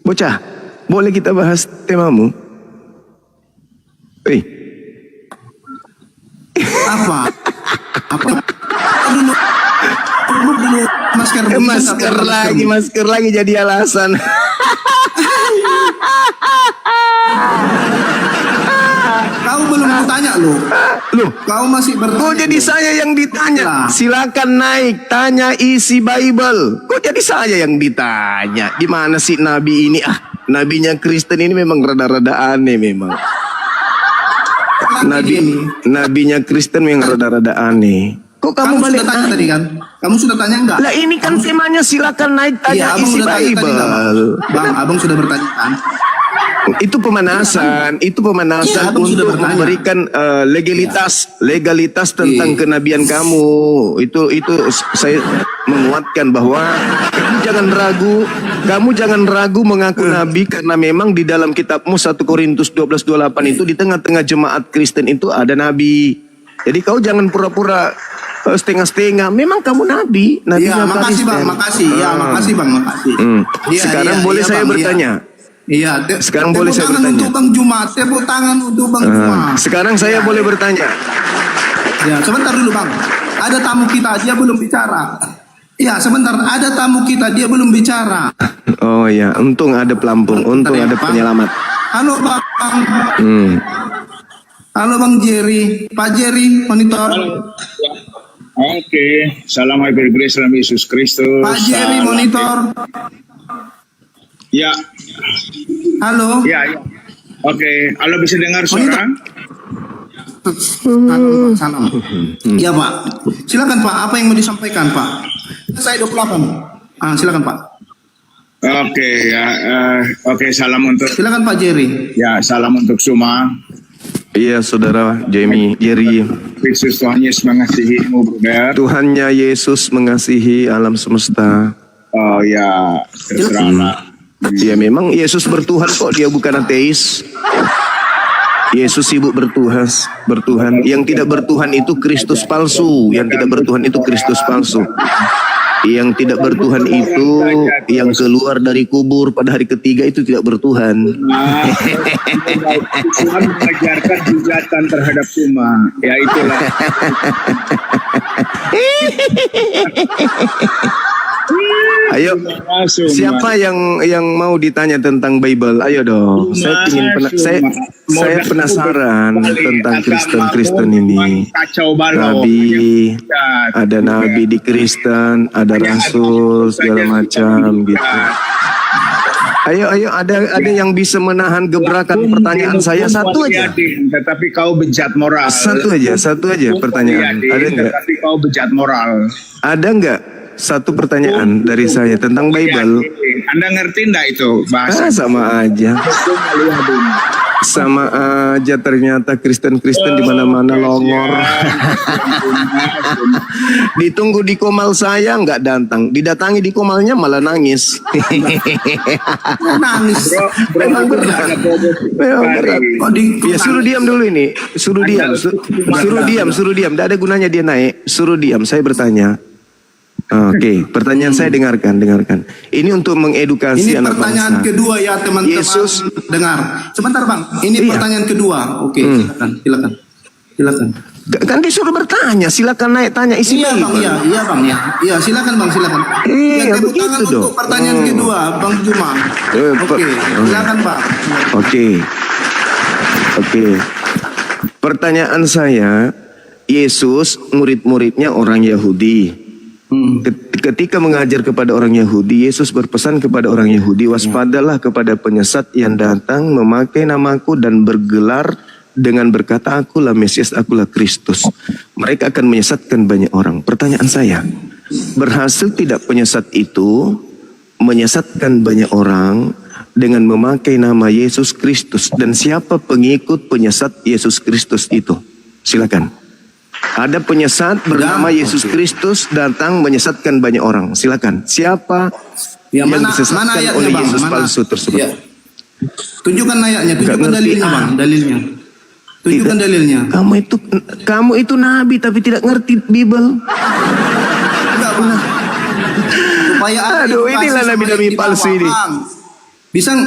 Speaker 3: Bocah, boleh kita bahas temamu?
Speaker 1: Apa? Dulu
Speaker 3: Masker lagi jadi alasan.
Speaker 1: Kau belum bertanya loh. Kau masih bertanya.
Speaker 3: Kok jadi saya yang ditanya? Silakan naik, tanya isi Bible. Kok jadi saya yang ditanya? Gimana sih nabi ini? Nabinya Kristen ini memang rada-rada aneh memang. Nabinya Kristen memang rada-rada aneh. Kok kamu balik
Speaker 1: sudah tanya
Speaker 3: naik?
Speaker 1: tadi kan? Kamu sudah tanya enggak?
Speaker 3: Lah ini kan temanya silakan naik tanya
Speaker 1: Abang
Speaker 3: isi
Speaker 1: sudah tanya tadi
Speaker 3: Bible.
Speaker 1: enggak, Bang? Abang sudah bertanya kan?
Speaker 3: Itu pemanasan
Speaker 1: Iya, Abang sudah
Speaker 3: untuk
Speaker 1: bertanya.
Speaker 3: memberikan legalitas tentang
Speaker 1: Iya.
Speaker 3: kenabian kamu. Itu saya menguatkan bahwa kamu jangan ragu mengaku nabi, karena memang di dalam kitabmu 1 Korintus 12:28 itu di tengah-tengah jemaat Kristen itu ada nabi. Jadi kau jangan pura-pura setengah-setengah. Memang kamu nabi.
Speaker 1: Iya, makasih Bang, makasih. Ya, makasih Bang, makasih. Iya,
Speaker 3: Sekarang
Speaker 1: iya,
Speaker 3: boleh
Speaker 1: iya,
Speaker 3: saya
Speaker 1: Bang,
Speaker 3: bertanya?
Speaker 1: Iya.
Speaker 3: Sekarang boleh saya
Speaker 1: Tepuk tangan
Speaker 3: bertanya?
Speaker 1: untuk Bang Jumat. Tepuk tangan untuk Bang Jumat.
Speaker 3: Sekarang saya boleh bertanya?
Speaker 1: Ya, sebentar dulu Bang. Ada tamu kita, dia belum bicara. Iya, sebentar. Ada tamu kita, dia belum bicara.
Speaker 3: Oh ya, untung ada pelampung, untung ada penyelamat.
Speaker 1: Halo Bang. Halo Bang Jerry. Pak Jerry, monitor.
Speaker 4: Oke, salam Hyper Grace dalam Yesus Kristus.
Speaker 1: Pak Jerry,
Speaker 4: Salam.
Speaker 1: monitor.
Speaker 4: Ya,
Speaker 1: Halo.
Speaker 4: ya. Oke, halo, bisa dengar suara?
Speaker 1: Salam. Iya Pak. Silakan Pak. Apa yang mau disampaikan Pak? Saya 28. Silakan Pak.
Speaker 4: Oke, ya. Oke, salam untuk
Speaker 1: Silakan Pak Jerry.
Speaker 4: salam untuk semua.
Speaker 3: Iya saudara Jerry.
Speaker 4: Kristus Tuhan Yesus mengasihimu, brother.
Speaker 3: Tuhannya Yesus mengasihi alam semesta.
Speaker 4: Oh ya, terserah.
Speaker 3: Ya memang Yesus bertuhan kok, dia bukan ateis. Yesus sibuk bertuhan. Yang tidak bertuhan itu Kristus palsu. Yang tidak bertuhan itu Kristus palsu. Yang tidak bertuhan itu yang keluar dari kubur pada hari ketiga itu tidak bertuhan.
Speaker 4: Tuhan mengajarkan hujatan terhadap umat. Ya itulah.
Speaker 3: Ayo, siapa yang mau ditanya tentang Bible? Ayo dong. Saya penasaran tentang Kristen ini. Nabi, ada nabi di Kristen, ada rasul segala macam gitu. Ayo, ada yang bisa menahan gebrakan pertanyaan saya? Satu aja.
Speaker 4: Tetapi kau bejat moral.
Speaker 3: Satu aja pertanyaan. Ada enggak?
Speaker 4: Tetapi kau bejat moral.
Speaker 3: Ada enggak satu pertanyaan dari saya tentang Bible?
Speaker 4: Anda ngerti enggak itu bahasa?
Speaker 3: Sama aja. Sama aja ternyata Kristen di mana-mana longor. Ditunggu di komal saya nggak datang, didatangi di komalnya malah nangis.
Speaker 1: Nangis.
Speaker 3: Memang berat. Ya suruh diam dulu ini, suruh diam. Tidak ada gunanya dia naik, suruh diam. Saya bertanya. Oke, pertanyaan saya dengarkan. Ini untuk mengedukasi
Speaker 1: Ini
Speaker 3: anak
Speaker 1: pertanyaan
Speaker 3: bangsa.
Speaker 1: kedua ya teman-teman.
Speaker 3: Yesus
Speaker 1: Dengar. Sebentar Bang, ini
Speaker 3: Iya.
Speaker 1: pertanyaan kedua. Oke, silakan.
Speaker 3: Kan disuruh bertanya, silakan naik tanya isi
Speaker 1: Iya Bang,
Speaker 3: Bible.
Speaker 1: iya Bang, ya. Iya, silakan Bang.
Speaker 3: Iya,
Speaker 1: Tepuk
Speaker 3: begitu
Speaker 1: tangan
Speaker 3: dong.
Speaker 1: untuk pertanyaan kedua, Bang Juma. Oke, silakan Bang.
Speaker 3: Oke. Pertanyaan saya, Yesus murid-muridnya orang Yahudi. Ketika mengajar kepada orang Yahudi, Yesus berpesan kepada orang Yahudi, waspadalah kepada penyesat yang datang memakai namaku dan bergelar dengan berkata, akulah Mesias, akulah Kristus. Mereka akan menyesatkan banyak orang. Pertanyaan saya, berhasil tidak penyesat itu menyesatkan banyak orang dengan memakai nama Yesus Kristus? Dan siapa pengikut penyesat Yesus Kristus itu? Silakan. Ada penyesat bernama Yesus Kristus datang menyesatkan banyak orang. Silakan. Siapa
Speaker 1: Ya,
Speaker 3: yang
Speaker 1: mana
Speaker 3: disesatkan
Speaker 1: ayatnya
Speaker 3: oleh
Speaker 1: Bang?
Speaker 3: Yesus
Speaker 1: Mana?
Speaker 3: palsu tersebut?
Speaker 1: Ya. Tunjukkan ayatnya, tunjukkan
Speaker 3: ngerti,
Speaker 1: dalilnya Bang, dalilnya. Tunjukkan
Speaker 3: Tidak.
Speaker 1: dalilnya.
Speaker 3: Kamu itu nabi tapi tidak ngerti Bible.
Speaker 1: Enggak Bang. Supaya ada
Speaker 3: Aduh,
Speaker 1: edukasi
Speaker 3: inilah
Speaker 1: supaya
Speaker 3: nabi-nabi
Speaker 1: dibawa,
Speaker 3: palsu ini.
Speaker 1: Bang.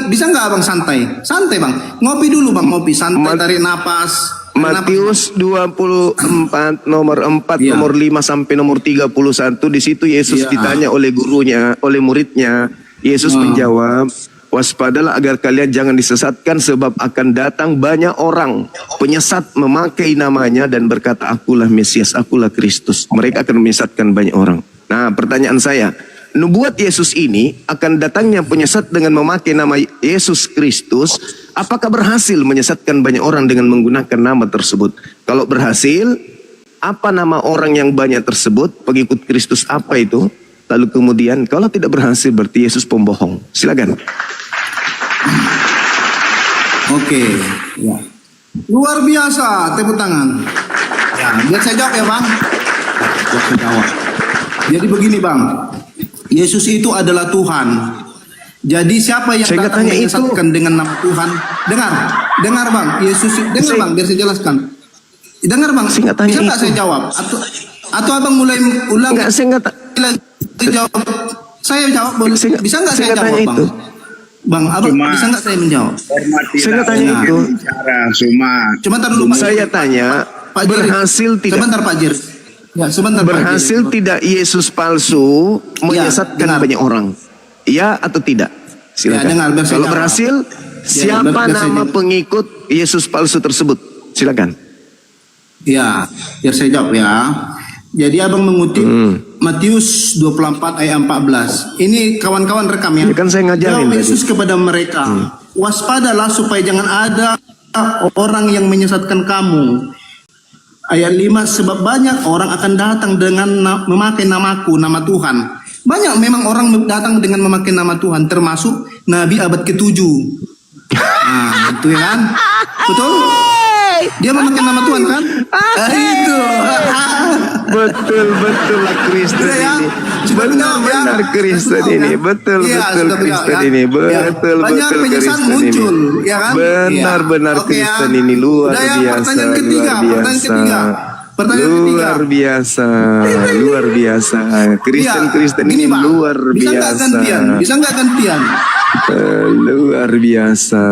Speaker 1: Bisa nggak Abang santai? Santai Bang. Ngopi dulu Bang, ngopi santai, tarik napas.
Speaker 3: Matius 24 nomor 4
Speaker 1: Iya.
Speaker 3: nomor 5 sampai nomor 31, di situ Yesus
Speaker 1: Iya.
Speaker 3: ditanya oleh gurunya, oleh muridnya. Yesus menjawab, waspadalah agar kalian jangan disesatkan sebab akan datang banyak orang penyesat memakai namanya dan berkata, akulah Mesias, akulah Kristus. Mereka akan menyesatkan banyak orang. Nah, pertanyaan saya, nubuat Yesus ini akan datangnya penyesat dengan memakai nama Yesus Kristus, apakah berhasil menyesatkan banyak orang dengan menggunakan nama tersebut? Kalau berhasil, apa nama orang yang banyak tersebut? Pengikut Kristus apa itu? Lalu kemudian kalau tidak berhasil berarti Yesus pembohong. Silakan.
Speaker 1: Oke, ya. Luar biasa, tepuk tangan. Ya, biar saya jawab ya Bang. Biar saya jawab. Jadi begini Bang, Yesus itu adalah Tuhan. Jadi siapa yang
Speaker 3: Saya nggak
Speaker 1: datang
Speaker 3: tanya itu.
Speaker 1: menyesatkan dengan nama Tuhan? Dengar Bang, Yesus, dengar Bang, biar saya jelaskan. Dengar Bang,
Speaker 3: Saya nggak tanya
Speaker 1: bisa nggak
Speaker 3: itu.
Speaker 1: saya jawab? Atau Abang mulai ulang?
Speaker 3: Enggak, saya enggak
Speaker 1: Jawab. Saya jawab boleh. Bisa nggak saya
Speaker 3: nggak
Speaker 1: jawab
Speaker 3: tanya
Speaker 1: Bang?
Speaker 3: itu.
Speaker 1: Bang, Abang
Speaker 4: Cuma-
Speaker 1: bisa nggak saya menjawab?
Speaker 4: Hormatilah
Speaker 3: Saya nggak tanya
Speaker 4: orang
Speaker 3: itu.
Speaker 4: yang bicara, Suma.
Speaker 1: Cuma ntar dulu Pak.
Speaker 3: Saya tanya,
Speaker 1: Pak Jir.
Speaker 3: berhasil tidak?
Speaker 1: Sebentar Pak Jir. Ya, sebentar Pak
Speaker 3: Berhasil
Speaker 1: Jir.
Speaker 3: tidak Yesus palsu menyesatkan
Speaker 1: dengar.
Speaker 3: banyak orang? Ya atau tidak? Silakan.
Speaker 1: Ya, dengar, biar saya
Speaker 3: Kalau
Speaker 1: jawab.
Speaker 3: berhasil, siapa
Speaker 1: biar saya
Speaker 3: nama
Speaker 1: jawab.
Speaker 3: pengikut Yesus palsu tersebut? Silakan.
Speaker 1: Ya, biar saya jawab ya. Jadi Abang mengutip Matius 24 ayat 14. Ini kawan-kawan rekam ya.
Speaker 3: Ya kan saya ngajarin
Speaker 1: Jawab
Speaker 3: tadi.
Speaker 1: Yesus kepada mereka, waspadalah supaya jangan ada orang yang menyesatkan kamu. Ayat 5, sebab banyak orang akan datang dengan memakai namaku, nama Tuhan. Banyak memang orang datang dengan memakai nama Tuhan, termasuk Nabi abad ke-7. Nah, itu ya kan? Betul? Dia memakai nama Tuhan kan? Itu.
Speaker 3: Betul lah Kristen
Speaker 1: Sudah ya?
Speaker 3: ini.
Speaker 1: Sudah menjawab ya?
Speaker 3: Benar Kristen
Speaker 1: Sudah
Speaker 3: ini.
Speaker 1: ya?
Speaker 3: Betul
Speaker 1: Iya, sudah menjawab
Speaker 3: Kristen
Speaker 1: ya?
Speaker 3: ini.
Speaker 1: Ya.
Speaker 3: Betul
Speaker 1: Banyak penyesat
Speaker 3: Kristen
Speaker 1: muncul,
Speaker 3: ini.
Speaker 1: ya kan?
Speaker 3: Benar
Speaker 1: Iya. Oke ya.
Speaker 3: Kristen ini luar
Speaker 1: Udah ya,
Speaker 3: biasa.
Speaker 1: pertanyaan ketiga,
Speaker 3: Luar
Speaker 1: pertanyaan
Speaker 3: biasa.
Speaker 1: ketiga. Pertanyaan ketiga.
Speaker 3: Luar biasa. Luar biasa. Kristen
Speaker 1: Gini,
Speaker 3: ini
Speaker 1: Bang.
Speaker 3: luar
Speaker 1: Bisa nggak
Speaker 3: biasa.
Speaker 1: gantian? Bisa nggak gantian?
Speaker 3: Luar biasa.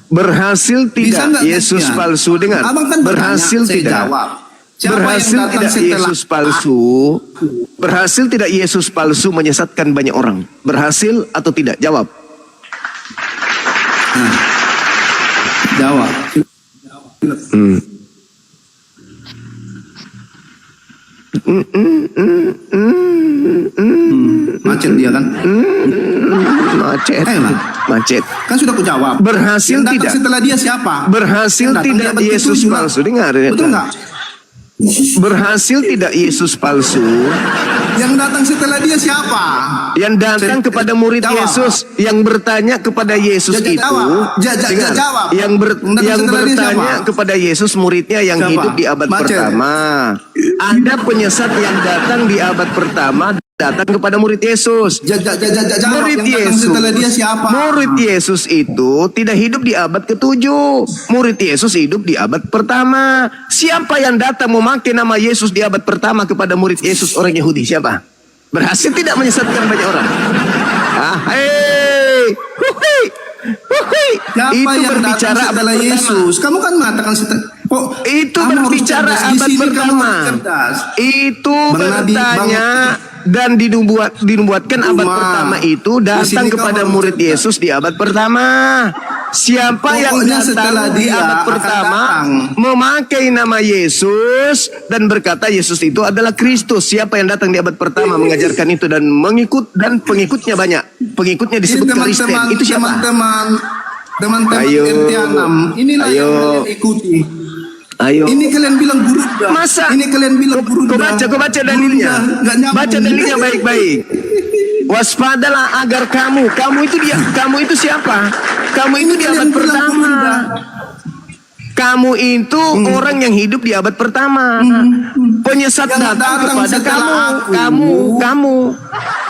Speaker 3: Berhasil
Speaker 1: Bisa
Speaker 3: tidak
Speaker 1: nggak
Speaker 3: Yesus
Speaker 1: gantian?
Speaker 3: palsu? Dengar.
Speaker 1: Abang kan
Speaker 3: Berhasil
Speaker 1: bertanya, saya
Speaker 3: tidak?
Speaker 1: jawab. Siapa
Speaker 3: Berhasil
Speaker 1: yang datang
Speaker 3: tidak
Speaker 1: setelah
Speaker 3: Yesus palsu? Berhasil tidak Yesus palsu menyesatkan banyak orang? Berhasil atau tidak? Jawab.
Speaker 1: Jawab. Macet dia kan?
Speaker 3: Macet.
Speaker 1: Ayolah.
Speaker 3: Macet.
Speaker 1: Kan sudah aku jawab.
Speaker 3: Berhasil
Speaker 1: Yang datang
Speaker 3: tidak?
Speaker 1: setelah dia siapa?
Speaker 3: Berhasil
Speaker 1: Yang datang
Speaker 3: tidak
Speaker 1: dia abad
Speaker 3: Yesus
Speaker 1: ke-7 lah.
Speaker 3: palsu? Dengar.
Speaker 1: Betul nggak?
Speaker 3: Berhasil tidak Yesus palsu?
Speaker 1: Yang datang setelah dia siapa?
Speaker 3: Yang datang kepada murid
Speaker 1: Jawab.
Speaker 3: Yesus, yang bertanya kepada Yesus itu,
Speaker 1: Jawab.
Speaker 3: dengar,
Speaker 1: Jawab.
Speaker 3: yang
Speaker 1: Datang
Speaker 3: yang
Speaker 1: setelah dia
Speaker 3: bertanya
Speaker 1: siapa?
Speaker 3: kepada Yesus muridnya yang
Speaker 1: Siapa?
Speaker 3: hidup di abad
Speaker 1: Macet.
Speaker 3: pertama. Ada penyesat yang datang di abad pertama, datang kepada murid Yesus.
Speaker 1: Jawab.
Speaker 3: Murid
Speaker 1: Yang datang
Speaker 3: Yesus,
Speaker 1: setelah dia siapa?
Speaker 3: murid Yesus itu tidak hidup di abad ke-7. Murid Yesus hidup di abad pertama. Siapa yang datang memakai nama Yesus di abad pertama kepada murid Yesus orang Yahudi? Siapa? Berhasil tidak menyesatkan banyak orang?
Speaker 1: Siapa
Speaker 3: Itu
Speaker 1: yang
Speaker 3: berbicara
Speaker 1: datang
Speaker 3: abad
Speaker 1: setelah
Speaker 3: pertama.
Speaker 1: Yesus? Kamu kan mengatakan kok
Speaker 3: Itu
Speaker 1: kamu harus
Speaker 3: berbicara
Speaker 1: cerdas. Di
Speaker 3: abad
Speaker 1: sini kamu
Speaker 3: pertama.
Speaker 1: harus cerdas.
Speaker 3: Itu
Speaker 1: Bang Nabi,
Speaker 3: bertanya dan dinubuatkan abad
Speaker 1: Cuma,
Speaker 3: pertama itu
Speaker 1: di
Speaker 3: datang
Speaker 1: sini kamu
Speaker 3: kepada
Speaker 1: harus
Speaker 3: murid
Speaker 1: cerdas.
Speaker 3: Yesus di abad pertama. Siapa yang
Speaker 1: Pokoknya setelah
Speaker 3: datang di
Speaker 1: dia
Speaker 3: abad
Speaker 1: akan
Speaker 3: pertama
Speaker 1: datang.
Speaker 3: memakai nama Yesus dan berkata Yesus itu adalah Kristus. Siapa yang datang di abad pertama mengajarkan itu dan pengikutnya banyak. Pengikutnya
Speaker 1: Ini
Speaker 3: disebut Kristen. Itu siapa?
Speaker 1: Teman-teman
Speaker 3: Ayo.
Speaker 1: RT6. Inilah
Speaker 3: Ayo.
Speaker 1: yang kalian ikuti.
Speaker 3: Ayo.
Speaker 1: Ini kalian bilang guru dah.
Speaker 3: Masa?
Speaker 1: Ini kalian bilang guru
Speaker 3: Kau
Speaker 1: dah.
Speaker 3: baca dalilnya.
Speaker 1: Guru dah, nggak nyambung.
Speaker 3: Baca dalilnya baik-baik. Waspadalah agar kamu itu siapa? Kamu itu di abad
Speaker 1: Kalian bilang guru
Speaker 3: pertama.
Speaker 1: dah.
Speaker 3: Kamu itu orang yang hidup di abad pertama. Penyesat
Speaker 1: Yang
Speaker 3: datang
Speaker 1: datang
Speaker 3: kepada
Speaker 1: setelah aku.
Speaker 3: kamu.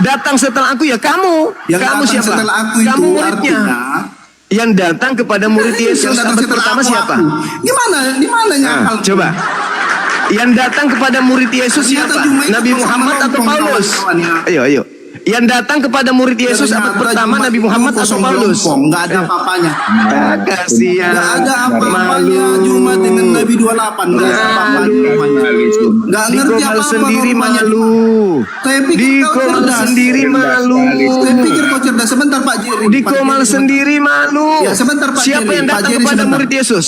Speaker 3: Datang setelah aku ya kamu.
Speaker 1: Yang
Speaker 3: Kamu
Speaker 1: datang
Speaker 3: siapa?
Speaker 1: setelah aku
Speaker 3: Kamu
Speaker 1: itu
Speaker 3: muridnya.
Speaker 1: artinya
Speaker 3: Yang datang kepada murid Yesus
Speaker 1: yang datang
Speaker 3: abad
Speaker 1: setelah
Speaker 3: pertama
Speaker 1: aku,
Speaker 3: siapa?
Speaker 1: aku. Gimana nyakal?
Speaker 3: Coba. Yang datang kepada murid Yesus
Speaker 1: Ternyata
Speaker 3: siapa?
Speaker 1: cuma itu
Speaker 3: Nabi
Speaker 1: sama
Speaker 3: Muhammad atau
Speaker 1: lompong
Speaker 3: Paulus?
Speaker 1: kawan-kawan ya.
Speaker 3: Ayo. Yang datang kepada murid Yesus abad pertama Nabi Muhammad atau Paulus?
Speaker 1: Nggak ada apa-apanya.
Speaker 3: Kasihan.
Speaker 1: Nggak ada apa-apanya.
Speaker 3: Malu.
Speaker 1: Cuma dengan Nabi 28. Nggak ada apa-apanya. Nggak
Speaker 3: Di
Speaker 1: ngerti
Speaker 3: Komal
Speaker 1: apa-apa
Speaker 3: sendiri
Speaker 1: rupanya.
Speaker 3: malu.
Speaker 1: Saya pikir
Speaker 3: Di
Speaker 1: kau
Speaker 3: Komal
Speaker 1: cerdas.
Speaker 3: sendiri malu.
Speaker 1: Saya pikir kau cerdas. Sebentar Pak Jerry.
Speaker 3: Di
Speaker 1: Pak
Speaker 3: Komal
Speaker 1: Jerry,
Speaker 3: sendiri malu.
Speaker 1: Ya, sebentar, Pak
Speaker 3: Siapa
Speaker 1: Jerry.
Speaker 3: yang
Speaker 1: Pak
Speaker 3: datang
Speaker 1: Jerry,
Speaker 3: kepada
Speaker 1: sebentar.
Speaker 3: murid Yesus?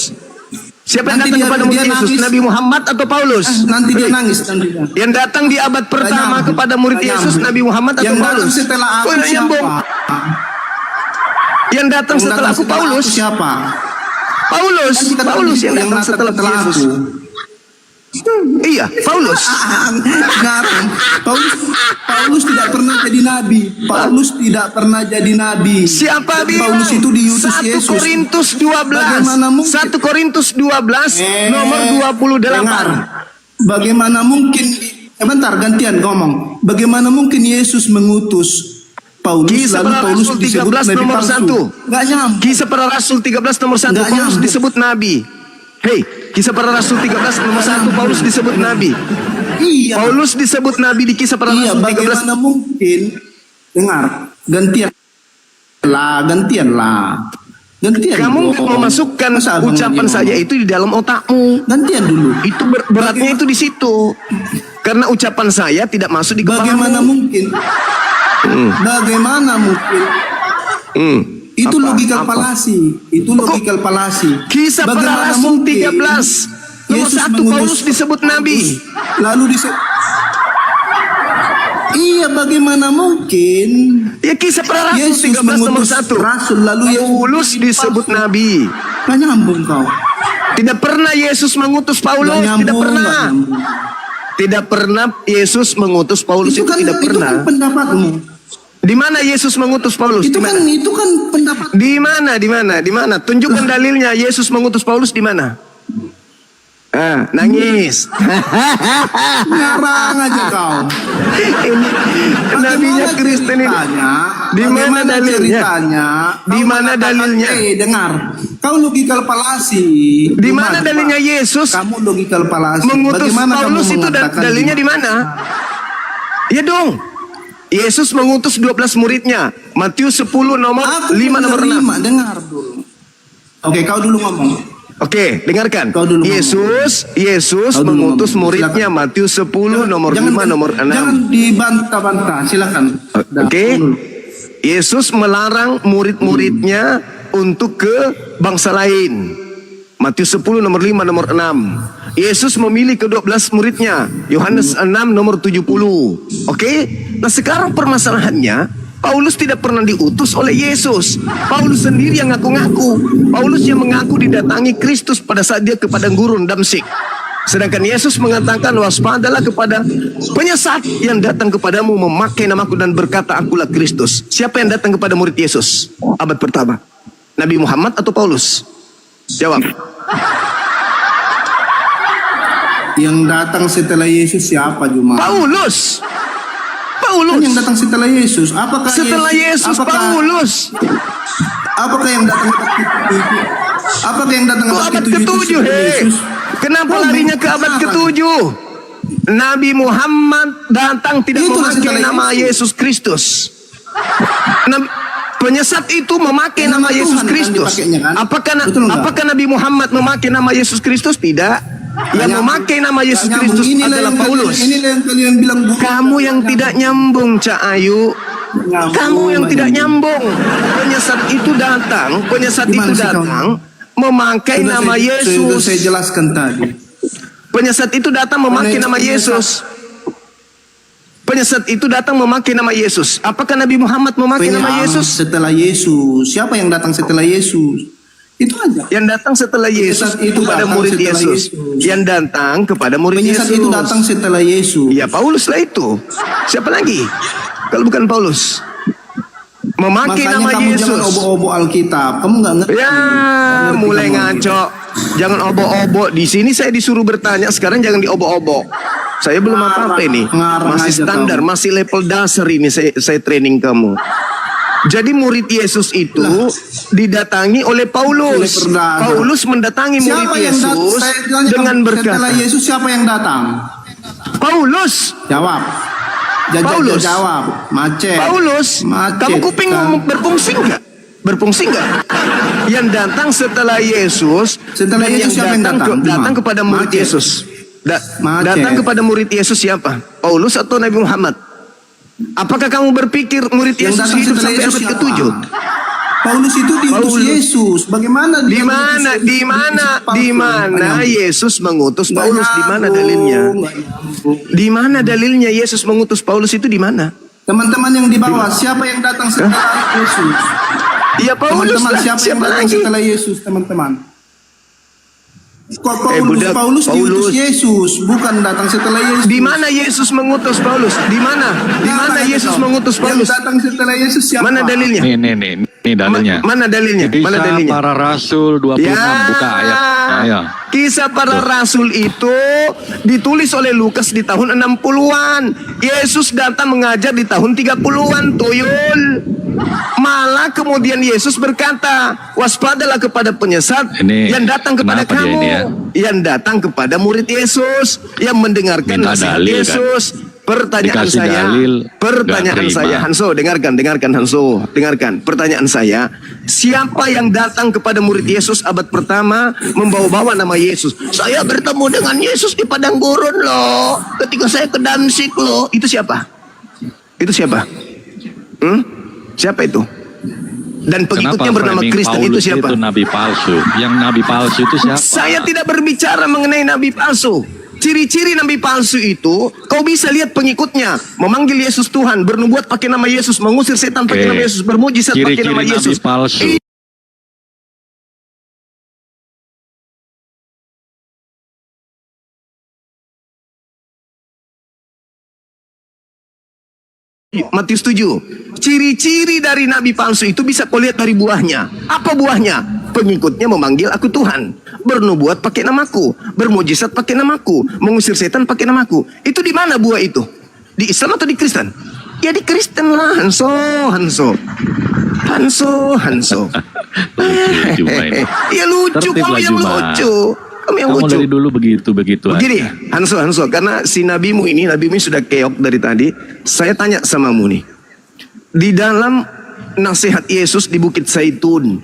Speaker 3: Siapa yang
Speaker 1: Nanti
Speaker 3: datang
Speaker 1: dia-
Speaker 3: kepada
Speaker 1: dia
Speaker 3: murid Yesus?
Speaker 1: nangis.
Speaker 3: Nabi Muhammad atau Paulus?
Speaker 1: Nanti dia nangis nanti dia.
Speaker 3: Yang datang di abad pertama
Speaker 1: Nggak
Speaker 3: kepada murid
Speaker 1: nyambung.
Speaker 3: Yesus Nabi Muhammad atau
Speaker 1: Yang datang
Speaker 3: Paulus?
Speaker 1: setelah aku
Speaker 3: Oh, nggak
Speaker 1: siapa?
Speaker 3: nyambung. Yang datang
Speaker 1: Yang
Speaker 3: setelah
Speaker 1: datang
Speaker 3: aku
Speaker 1: setelah
Speaker 3: Paulus.
Speaker 1: aku siapa?
Speaker 3: Paulus.
Speaker 1: Kan dikatakan
Speaker 3: Paulus
Speaker 1: begitu,
Speaker 3: yang datang setelah Yesus.
Speaker 1: aku.
Speaker 3: Iya, Paulus.
Speaker 1: Ngapain? Paulus tidak pernah jadi nabi. Paulus tidak pernah jadi nabi.
Speaker 3: Siapa bilang?
Speaker 1: Paulus itu diutus
Speaker 3: 1
Speaker 1: Yesus.
Speaker 3: Korintus 12.
Speaker 1: Bagaimana mungkin?
Speaker 3: 1 Korintus 12 nomor 28.
Speaker 1: Dengar. Bagaimana mungkin? Bentar gantian ngomong. Bagaimana mungkin Yesus mengutus Paulus
Speaker 3: Kisah
Speaker 1: lalu
Speaker 3: para
Speaker 1: Paulus
Speaker 3: Rasul
Speaker 1: disebut
Speaker 3: 13
Speaker 1: nabi
Speaker 3: nomor
Speaker 1: palsu?
Speaker 3: 1.
Speaker 1: Gak nyambung.
Speaker 3: Kisah para Rasul 13 nomor 1
Speaker 1: Nggak
Speaker 3: Paulus
Speaker 1: nyambung.
Speaker 3: disebut nabi. Hei, Kisah para Rasul 13 nomor 1 Paulus disebut nabi.
Speaker 1: Iya.
Speaker 3: Paulus disebut nabi di Kisah para
Speaker 1: Iya,
Speaker 3: Rasul 13.
Speaker 1: bagaimana mungkin? Dengar, gantian lah. Gantian.
Speaker 3: Kamu
Speaker 1: dulu.
Speaker 3: memasukkan
Speaker 1: Masa abang
Speaker 3: ucapan
Speaker 1: lagi
Speaker 3: saya
Speaker 1: ngomong?
Speaker 3: itu di dalam otakmu.
Speaker 1: Gantian dulu.
Speaker 3: Itu beratnya itu di situ. Karena ucapan saya tidak masuk di
Speaker 1: Bagaimana
Speaker 3: kepalamu.
Speaker 1: mungkin? Bagaimana mungkin? Itu
Speaker 3: Apa?
Speaker 1: logikal
Speaker 3: Apa?
Speaker 1: falasi. Itu logikal falasi.
Speaker 3: Kisah para
Speaker 1: Bagaimana
Speaker 3: Rasul
Speaker 1: mungkin
Speaker 3: 13 nomor
Speaker 1: Yesus
Speaker 3: 1
Speaker 1: mengutus
Speaker 3: Paulus disebut nabi.
Speaker 1: Lalu disebut. Iya, bagaimana mungkin
Speaker 3: Ya Kisah para Rasul
Speaker 1: Yesus
Speaker 3: 13 nomor
Speaker 1: mengutus
Speaker 3: 1.
Speaker 1: rasul lalu Yesus
Speaker 3: Paulus disebut nabi.
Speaker 1: Gak nyambung kau.
Speaker 3: Tidak pernah Yesus mengutus Paulus,
Speaker 1: Nggak nyambung,
Speaker 3: tidak pernah.
Speaker 1: nggak nyambung.
Speaker 3: Tidak pernah Yesus mengutus Paulus itu, tidak
Speaker 1: itu
Speaker 3: pernah.
Speaker 1: kan pendapatmu.
Speaker 3: Di mana Yesus mengutus Paulus?
Speaker 1: Itu
Speaker 3: Di
Speaker 1: kan
Speaker 3: mana?
Speaker 1: pendapat.
Speaker 3: Di mana? Tunjukkan dalilnya Yesus mengutus Paulus di mana? Nangis.
Speaker 1: Ngarang aja kau.
Speaker 3: Ini nabinya Kristen ini. Di mana
Speaker 1: Bagaimana
Speaker 3: dalilnya?
Speaker 1: ceritanya?
Speaker 3: Di
Speaker 1: Kau
Speaker 3: mana
Speaker 1: mengatakan,
Speaker 3: dalilnya?
Speaker 1: dengar. Kau logikal falasi.
Speaker 3: Di mana
Speaker 1: Gimana,
Speaker 3: dalilnya
Speaker 1: Pak?
Speaker 3: Yesus
Speaker 1: Kamu logikal falasi.
Speaker 3: mengutus
Speaker 1: Bagaimana kamu
Speaker 3: Paulus itu
Speaker 1: mengatakan
Speaker 3: dalilnya di mana? Ya dong. Yesus mengutus 12 muridnya. Matius 10 nomor
Speaker 1: Aku
Speaker 3: 5 nomor 6.
Speaker 1: menerima, dengar dulu. Oke, kau dulu ngomong.
Speaker 3: Oke, dengarkan.
Speaker 1: Kau dulu ngomong.
Speaker 3: Yesus
Speaker 1: Kau dulu
Speaker 3: mengutus
Speaker 1: ngomong.
Speaker 3: muridnya
Speaker 1: Silakan.
Speaker 3: Matius 10 nomor 5 nomor 6.
Speaker 1: Jangan dibantah-bantah, silakan. Dah,
Speaker 3: Oke.
Speaker 1: kau dulu.
Speaker 3: Yesus melarang murid-muridnya untuk ke bangsa lain. Matius 10 nomor 5 nomor 6. Yesus memilih ke-12 muridnya. Yohanes 6 nomor 70. Oke? Nah, sekarang permasalahannya Paulus tidak pernah diutus oleh Yesus. Paulus sendiri yang ngaku-ngaku. Paulus yang mengaku didatangi Kristus pada saat dia ke padang gurun Damsyik. Sedangkan Yesus mengatakan, waspadalah kepada penyesat yang datang kepadamu memakai namaku dan berkata, akulah Kristus. Siapa yang datang kepada murid Yesus abad pertama? Nabi Muhammad atau Paulus? Jawab.
Speaker 1: Yang datang setelah Yesus siapa Juma?
Speaker 3: Paulus.
Speaker 1: Kan yang datang setelah Yesus. Apakah
Speaker 3: Setelah Yesus, Paulus.
Speaker 1: Apakah yang datang itu? Apakah yang datang
Speaker 3: Kok abad
Speaker 1: itu
Speaker 3: ke-7,
Speaker 1: setelah
Speaker 3: he?
Speaker 1: Yesus?
Speaker 3: Kenapa
Speaker 1: Oh,
Speaker 3: larinya ke abad
Speaker 1: kenapa?
Speaker 3: ke-7? Nabi Muhammad datang tidak
Speaker 1: Itulah
Speaker 3: memakai
Speaker 1: setelah
Speaker 3: nama
Speaker 1: Yesus.
Speaker 3: Yesus Kristus. Penyesat itu memakai
Speaker 1: Nama
Speaker 3: nama Yesus
Speaker 1: Tuhan kan
Speaker 3: Kristus.
Speaker 1: dipakainya kan? Betul nggak?
Speaker 3: Apakah Nabi Muhammad memakai nama Yesus Kristus? Tidak. Yang
Speaker 1: Nyambung.
Speaker 3: memakai nama Yesus
Speaker 1: Nggak
Speaker 3: Kristus
Speaker 1: nyambung. Inilah
Speaker 3: adalah
Speaker 1: yang
Speaker 3: Paulus.
Speaker 1: Inilah yang kalian bilang bukan.
Speaker 3: Kamu yang tidak nyambung, Cak Ayu.
Speaker 1: Nyambung,
Speaker 3: Kamu yang
Speaker 1: Mbak
Speaker 3: tidak
Speaker 1: Yuni.
Speaker 3: nyambung. Penyesat itu datang
Speaker 1: Gimana sih kau?
Speaker 3: memakai nama
Speaker 1: Sudah
Speaker 3: Yesus.
Speaker 1: saya jelaskan tadi.
Speaker 3: Penyesat itu datang memakai nama Yesus. Penyesat itu datang memakai nama Yesus. Apakah Nabi Muhammad memakai nama Yesus?
Speaker 1: Setelah Yesus. Siapa yang datang setelah Yesus? Itu aja.
Speaker 3: Yang datang setelah Yesus
Speaker 1: Penyesat itu
Speaker 3: kepada
Speaker 1: datang
Speaker 3: murid
Speaker 1: setelah
Speaker 3: Yesus.
Speaker 1: Yesus.
Speaker 3: Yang datang kepada murid
Speaker 1: Penyesat
Speaker 3: Yesus.
Speaker 1: itu datang setelah Yesus.
Speaker 3: Ya Paulus lah itu. Siapa lagi? Kalau bukan Paulus. Memakai
Speaker 1: Makanya
Speaker 3: nama
Speaker 1: kamu
Speaker 3: Yesus.
Speaker 1: jangan obo-obo Alkitab. Kamu nggak ngerti.
Speaker 3: Ya,
Speaker 1: Nggak ngerti
Speaker 3: mulai
Speaker 1: kamu.
Speaker 3: ngaco. Jangan obo-obo. Di sini saya disuruh bertanya, sekarang jangan diobo-obo. Saya belum apa-apa ini.
Speaker 1: Ngarang
Speaker 3: Masih
Speaker 1: aja
Speaker 3: standar,
Speaker 1: kamu.
Speaker 3: masih level dasar ini saya training kamu. Jadi murid Yesus itu didatangi oleh Paulus.
Speaker 1: Oleh perdana.
Speaker 3: Paulus mendatangi murid
Speaker 1: Siapa yang datang?
Speaker 3: Yesus
Speaker 1: Saya tanya
Speaker 3: dengan
Speaker 1: kamu,
Speaker 3: berkata,
Speaker 1: setelah Yesus siapa yang datang?
Speaker 3: Paulus.
Speaker 1: Jawab.
Speaker 3: Paulus.
Speaker 1: Jawab. Macet.
Speaker 3: Paulus,
Speaker 1: Macet,
Speaker 3: kamu kuping
Speaker 1: kan?
Speaker 3: ngomong berfungsi enggak? Berfungsi enggak? Yang datang setelah Yesus,
Speaker 1: Setelah
Speaker 3: dan
Speaker 1: Yesus siapa yang datang?
Speaker 3: datang kepada murid
Speaker 1: Macet.
Speaker 3: Yesus.
Speaker 1: Macet.
Speaker 3: Datang kepada murid Yesus siapa? Paulus atau Nabi Muhammad? Apakah kamu berpikir murid
Speaker 1: Yang
Speaker 3: Yesus
Speaker 1: datang
Speaker 3: hidup
Speaker 1: setelah
Speaker 3: sampai
Speaker 1: Yesus
Speaker 3: abad
Speaker 1: siapa?
Speaker 3: ke-7?
Speaker 1: Paulus itu diutus
Speaker 3: Paulus.
Speaker 1: Yesus. Bagaimana?
Speaker 3: Di
Speaker 1: dia
Speaker 3: mana?
Speaker 1: mengutus
Speaker 3: Di mana?
Speaker 1: Yesus?
Speaker 3: Di mana Yesus mengutus
Speaker 1: Nggak
Speaker 3: Paulus? Di mana
Speaker 1: nyambung,
Speaker 3: dalilnya?
Speaker 1: nggak nyambung.
Speaker 3: Di mana dalilnya Yesus mengutus Paulus itu di mana?
Speaker 1: Teman-teman yang di bawah, siapa yang datang setelah Yesus?
Speaker 3: Ya Paulus
Speaker 1: Teman-teman,
Speaker 3: lah.
Speaker 1: siapa yang
Speaker 3: Siapa
Speaker 1: datang
Speaker 3: lagi?
Speaker 1: setelah Yesus, teman-teman? Kok
Speaker 3: budak,
Speaker 1: Paulus diutus
Speaker 3: Paulus.
Speaker 1: Yesus, bukan datang setelah Yesus.
Speaker 3: Di mana Yesus mengutus Paulus? Di mana? Di mana Yesus mengutus Paulus?
Speaker 1: Yang datang setelah Yesus siapa?
Speaker 3: Mana dalilnya?
Speaker 5: Nih dalilnya.
Speaker 3: Mana dalilnya? Mana
Speaker 5: Kisah
Speaker 3: dalilnya?
Speaker 5: para Rasul 26 buka ayat. Ayo.
Speaker 3: Kisah para rasul itu ditulis oleh Lukas di tahun 60-an. Yesus datang mengajar di tahun 30-an, tuyul. Malah kemudian Yesus berkata, waspadalah kepada penyesat
Speaker 5: Ini
Speaker 3: yang datang kepada
Speaker 5: kenapa dia
Speaker 3: kamu,
Speaker 5: ini ya?
Speaker 3: yang datang kepada murid Yesus, yang mendengarkan
Speaker 5: Minta
Speaker 3: nasihat
Speaker 5: dalil, kan?
Speaker 3: Yesus. Pertanyaan
Speaker 5: Dikasih
Speaker 3: saya,
Speaker 5: dalil,
Speaker 3: pertanyaan
Speaker 5: nggak terima.
Speaker 3: saya, Hanso, dengarkan Hanso, dengarkan. Pertanyaan saya, siapa yang datang kepada murid Yesus abad pertama membawa-bawa nama Yesus? Saya bertemu dengan Yesus di padang gurun loh, ketika saya ke Damsyik loh. Itu siapa? Itu siapa? Siapa itu? Dan pengikutnya
Speaker 5: Kenapa
Speaker 3: bernama
Speaker 5: framing
Speaker 3: Kristen
Speaker 5: Paulus
Speaker 3: itu siapa?
Speaker 5: Itu nabi palsu. Yang nabi palsu itu siapa?
Speaker 3: Saya tidak berbicara mengenai nabi palsu. Ciri-ciri nabi palsu itu, kau bisa lihat pengikutnya memanggil Yesus Tuhan, bernubuat pakai nama Yesus, mengusir setan pakai
Speaker 5: Oke.
Speaker 3: nama Yesus, bermujizat pakai
Speaker 5: Ciri-ciri
Speaker 3: nama
Speaker 5: nabi
Speaker 3: Yesus.
Speaker 5: palsu.
Speaker 3: Matius 7. Ciri-ciri dari nabi palsu itu bisa kau lihat dari buahnya. Apa buahnya? Pengikutnya memanggil aku Tuhan, bernubuat pakai namaku, bermujizat pakai namaku, mengusir setan pakai namaku. Itu di mana buah itu? Di Islam atau di Kristen? Ya di Kristen lah, Hanso.
Speaker 5: Lucu main.
Speaker 3: Ya lucu,
Speaker 5: Tertib
Speaker 3: kamu
Speaker 5: lah,
Speaker 3: yang
Speaker 5: Juma.
Speaker 3: lucu. Kamu yang
Speaker 5: Kamu
Speaker 3: lucu.
Speaker 5: dari dulu begitu
Speaker 3: Begini,
Speaker 5: aja.
Speaker 3: Hanso, karena si nabimu ini sudah keok dari tadi. Saya tanya samamu nih. Di dalam nasihat Yesus di Bukit Zaitun,